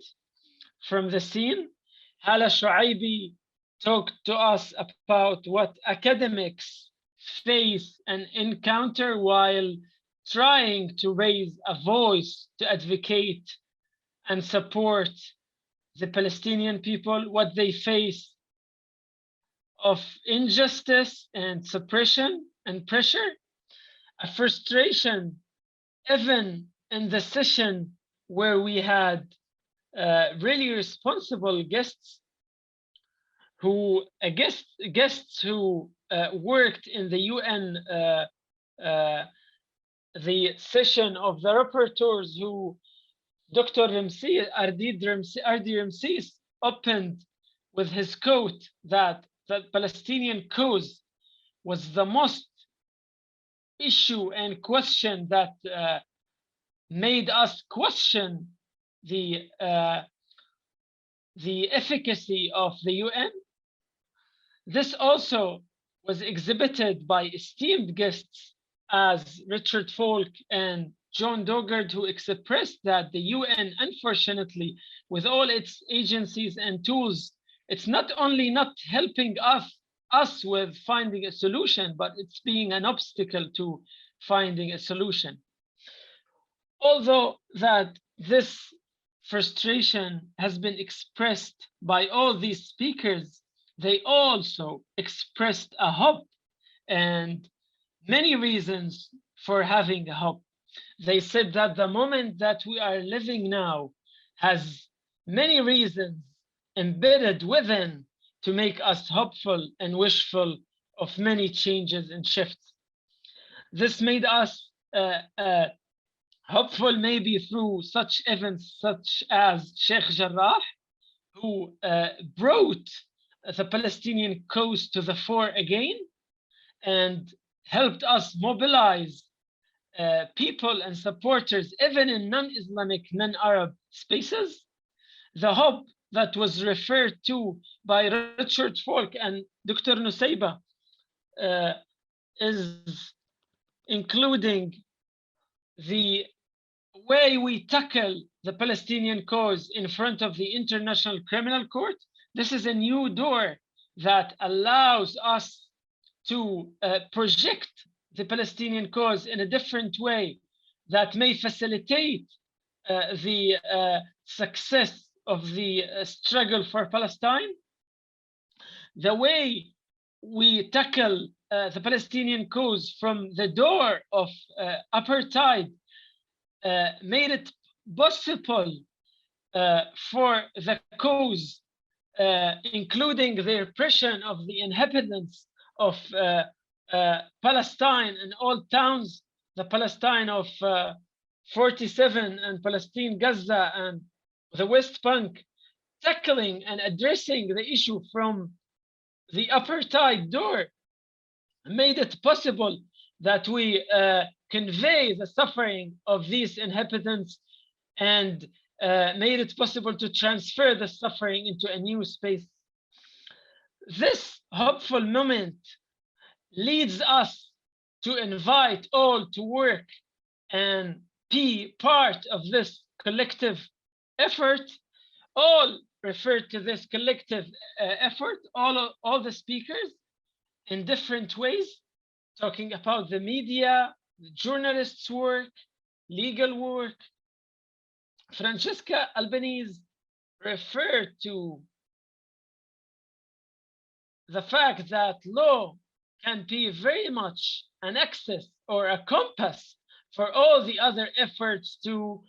Speaker 20: from the scene. Hala Shuaibi talked to us about what academics face and encounter while trying to raise a voice to advocate and support the Palestinian people, what they face of injustice and suppression and pressure, a frustration, even in the session where we had really responsible guests who worked in the UN, the session of the rapporteurs, who Dr. Ardi Ramses opened with his quote that the Palestinian cause was the most issue and question that made us question the efficacy of the UN. This also was exhibited by esteemed guests as Richard Falk and John Dogard, who expressed that the UN, unfortunately, with all its agencies and tools, it's not only not helping us with finding a solution, but it's being an obstacle to finding a solution. Although that this frustration has been expressed by all these speakers, they also expressed a hope and many reasons for having a hope. They said that the moment that we are living now has many reasons embedded within to make us hopeful and wishful of many changes and shifts. This made us hopeful maybe through such events such as Sheikh Jarrah, who brought the Palestinian cause to the fore again and helped us mobilize people and supporters, even in non-Islamic, non-Arab spaces. The hope that was referred to by Richard Falk and Dr. Nusayba is including the way we tackle the Palestinian cause in front of the International Criminal Court. This is a new door that allows us to project the Palestinian cause in a different way that may facilitate the success of the struggle for Palestine. The way we tackle the Palestinian cause from the door of apartheid made it possible for the cause, including the repression of the inhabitants of Palestine and all towns, the Palestine of 47 and Palestine, Gaza, and the West Bank, tackling and addressing the issue from the apartheid door, made it possible that we convey the suffering of these inhabitants and made it possible to transfer the suffering into a new space. This hopeful moment leads us to invite all to work and be part of this collective effort. All refer to this collective effort, all the speakers in different ways, talking about the media, the journalists' work, legal work. Francesca Albanese referred to the fact that law can be very much an axis or a compass for all the other efforts to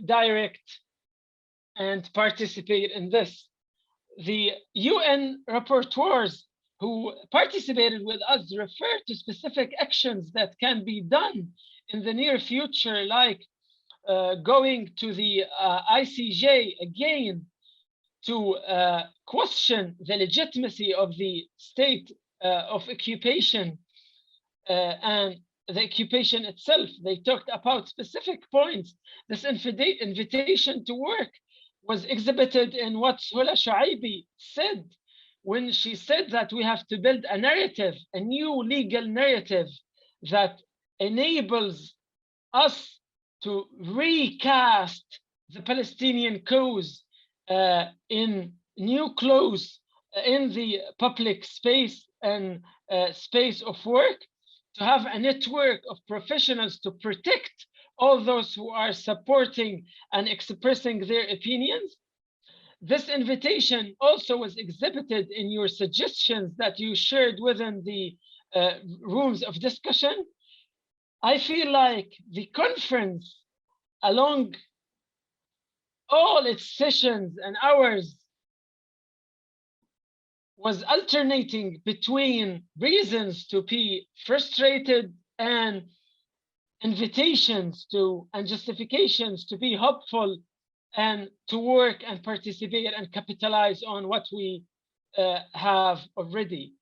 Speaker 20: direct and participate in this. The UN rapporteurs who participated with us refer to specific actions that can be done in the near future, like going to the ICJ again to question the legitimacy of the state of occupation and the occupation itself. They talked about specific points. This invitation to work was exhibited in what Sula Shuaibi said when she said that we have to build a narrative, a new legal narrative that enables us to recast the Palestinian cause in new clothes in the public space and space of work, to have a network of professionals to protect all those who are supporting and expressing their opinions. This invitation also was exhibited in your suggestions that you shared within the rooms of discussion. I feel like the conference, along all its sessions and hours, was alternating between reasons to be frustrated and invitations to and justifications to be hopeful and to work and participate and capitalize on what we have already.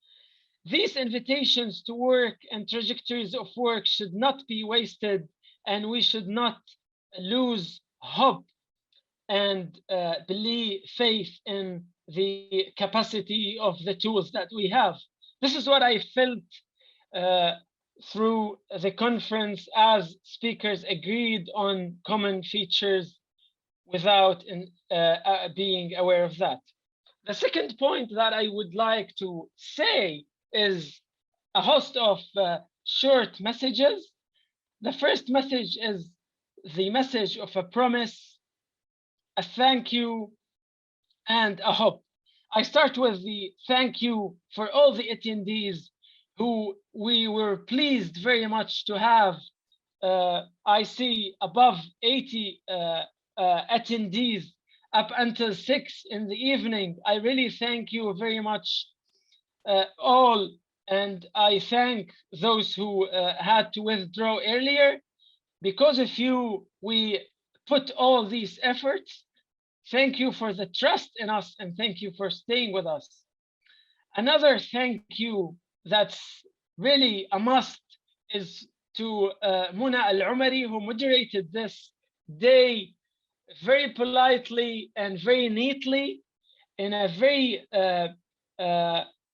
Speaker 20: These invitations to work and trajectories of work should not be wasted, and we should not lose hope and believe faith in the capacity of the tools that we have. This is what I felt through the conference as speakers agreed on common features without being aware of that. The second point that I would like to say is a host of short messages. The first message is the message of a promise, a thank you, and a hope. I start with the thank you for all the attendees who we were pleased very much to have. I see above 80 attendees up until 6 in the evening. I really thank you very much all, and I thank those who had to withdraw earlier. Because of you, we put all these efforts. Thank you for the trust in us, and thank you for staying with us. Another thank you that's really a must is to Muna Al-Omari, who moderated this day very politely and very neatly in a very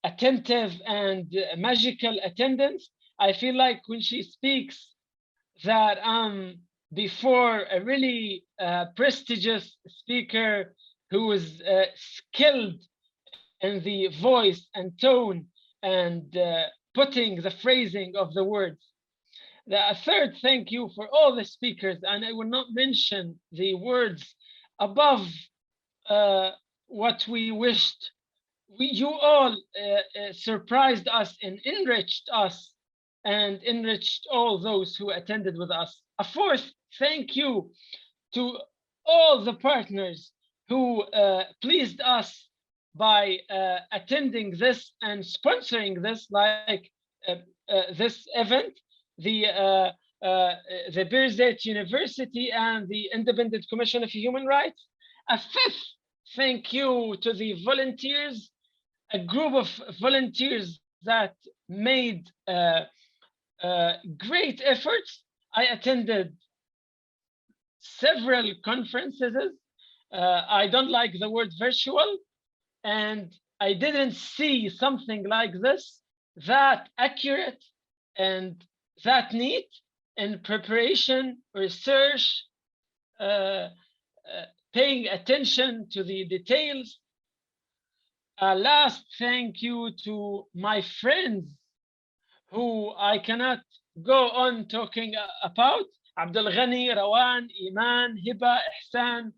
Speaker 20: attentive and magical attendance. I feel like when she speaks that before a really prestigious speaker who is skilled in the voice and tone and putting the phrasing of the words. The third thank you for all the speakers, and I will not mention the words above what we wished. You all surprised us and enriched us and enriched all those who attended with us. A fourth thank you to all the partners who pleased us by attending this and sponsoring this, like this event, the Birzeit University and the Independent Commission of Human Rights. A fifth thank you to the volunteers, a group of volunteers that made great efforts. I attended several conferences. I don't like the word virtual, and I didn't see something like this, that accurate and that neat in preparation, research, paying attention to the details. Last thank you to my friends who I cannot go on talking about. Abdul Ghani, Rawan, Iman, Hiba, Ihsan.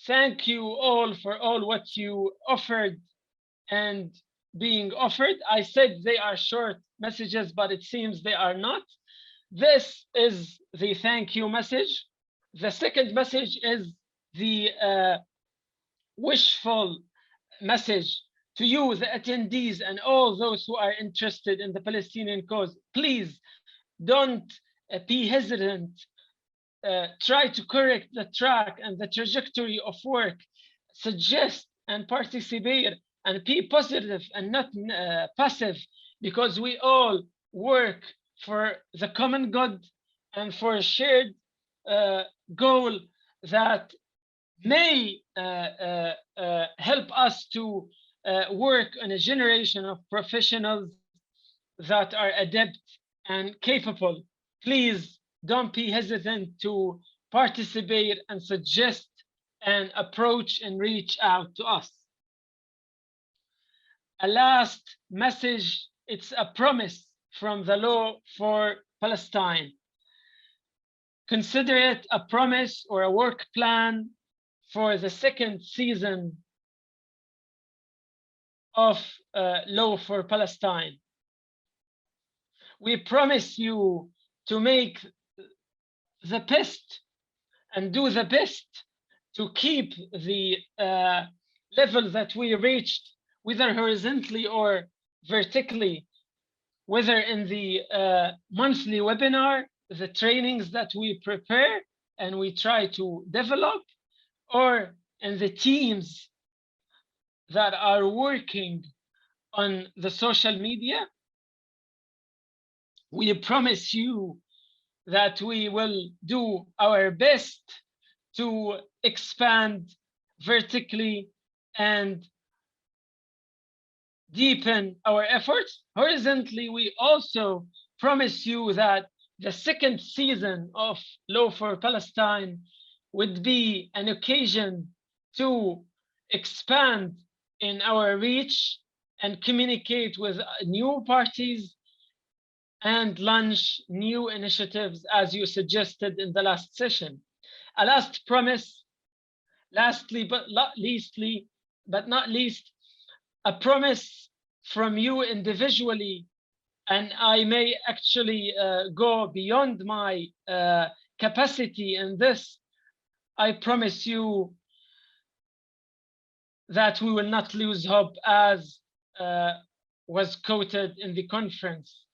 Speaker 20: Thank you all for all what you offered and being offered. I said they are short messages, but it seems they are not. This is the thank you message. The second message is the wishful message to you, the attendees, and all those who are interested in the Palestinian cause. Please don't be hesitant. Try to correct the track and the trajectory of work. Suggest and participate and be positive and not passive, because we all work for the common good and for a shared goal that may help us to work on a generation of professionals that are adept and capable. Please don't be hesitant to participate and suggest and approach and reach out to us. A last message, it's a promise from the law for Palestine. Consider it a promise or a work plan for the second season of Law for Palestine. We promise you to make the best and do the best to keep the level that we reached, whether horizontally or vertically, whether in the monthly webinar, the trainings that we prepare and we try to develop, or in the teams that are working on the social media. We promise you that we will do our best to expand vertically and deepen our efforts. Horizontally, we also promise you that the second season of Law for Palestine would be an occasion to expand in our reach and communicate with new parties and launch new initiatives as you suggested in the last session. A last promise, lastly but not least, a promise from you individually, and I may actually go beyond my capacity in this. I promise you that we will not lose hope, as was quoted in the conference.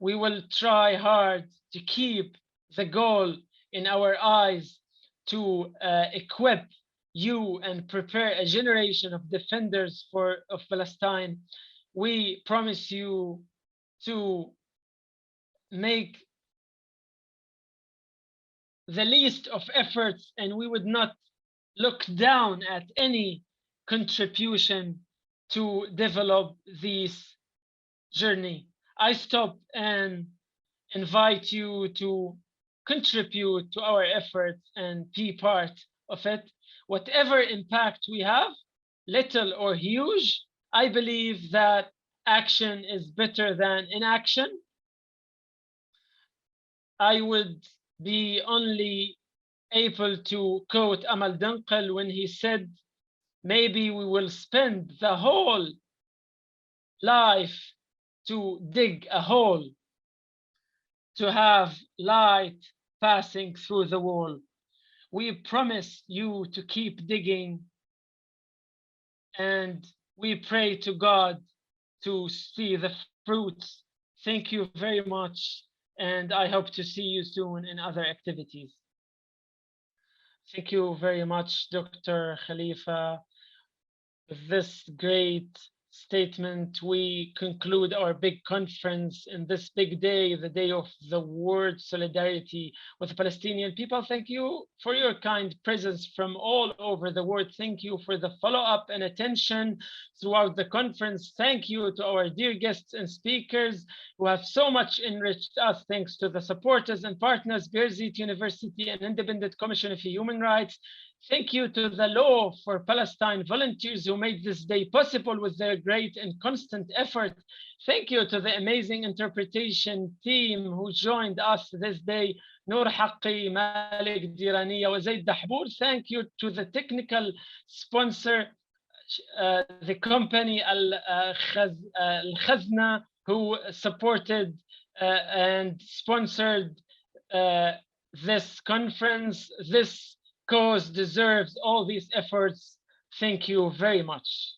Speaker 20: We will try hard to keep the goal in our eyes to equip you and prepare a generation of defenders of Palestine. We promise you to make the least of efforts, and we would not look down at any contribution to develop this journey. I stop and invite you to contribute to our efforts and be part of it. Whatever impact we have, little or huge, I believe that action is better than inaction. I would be only able to quote Amal Dunkel when he said, maybe we will spend the whole life to dig a hole to have light passing through the wall. We promise you to keep digging, and we pray to God to see the fruits. Thank you very much, and I hope to see you soon in other activities. Thank you very much, Dr. Khalifa. With this great statement, we conclude our big conference in this big day, the day of the world solidarity with the Palestinian people. Thank you for your kind presence from all over the world. Thank you for the follow-up and attention throughout the conference. Thank you to our dear guests and speakers who have so much enriched us. Thanks to the supporters and partners, Birzeit University and Independent Commission of Human Rights. Thank you to the Law for Palestine volunteers who made this day possible with their great and constant effort. Thank you to the amazing interpretation team who joined us this day, Noor Haqqi, Malik Diraniya, wa Zaid Dahbour. Thank you to the technical sponsor, the company Al-Khazna, who supported and sponsored this conference. This cause deserves all these efforts. Thank you very much.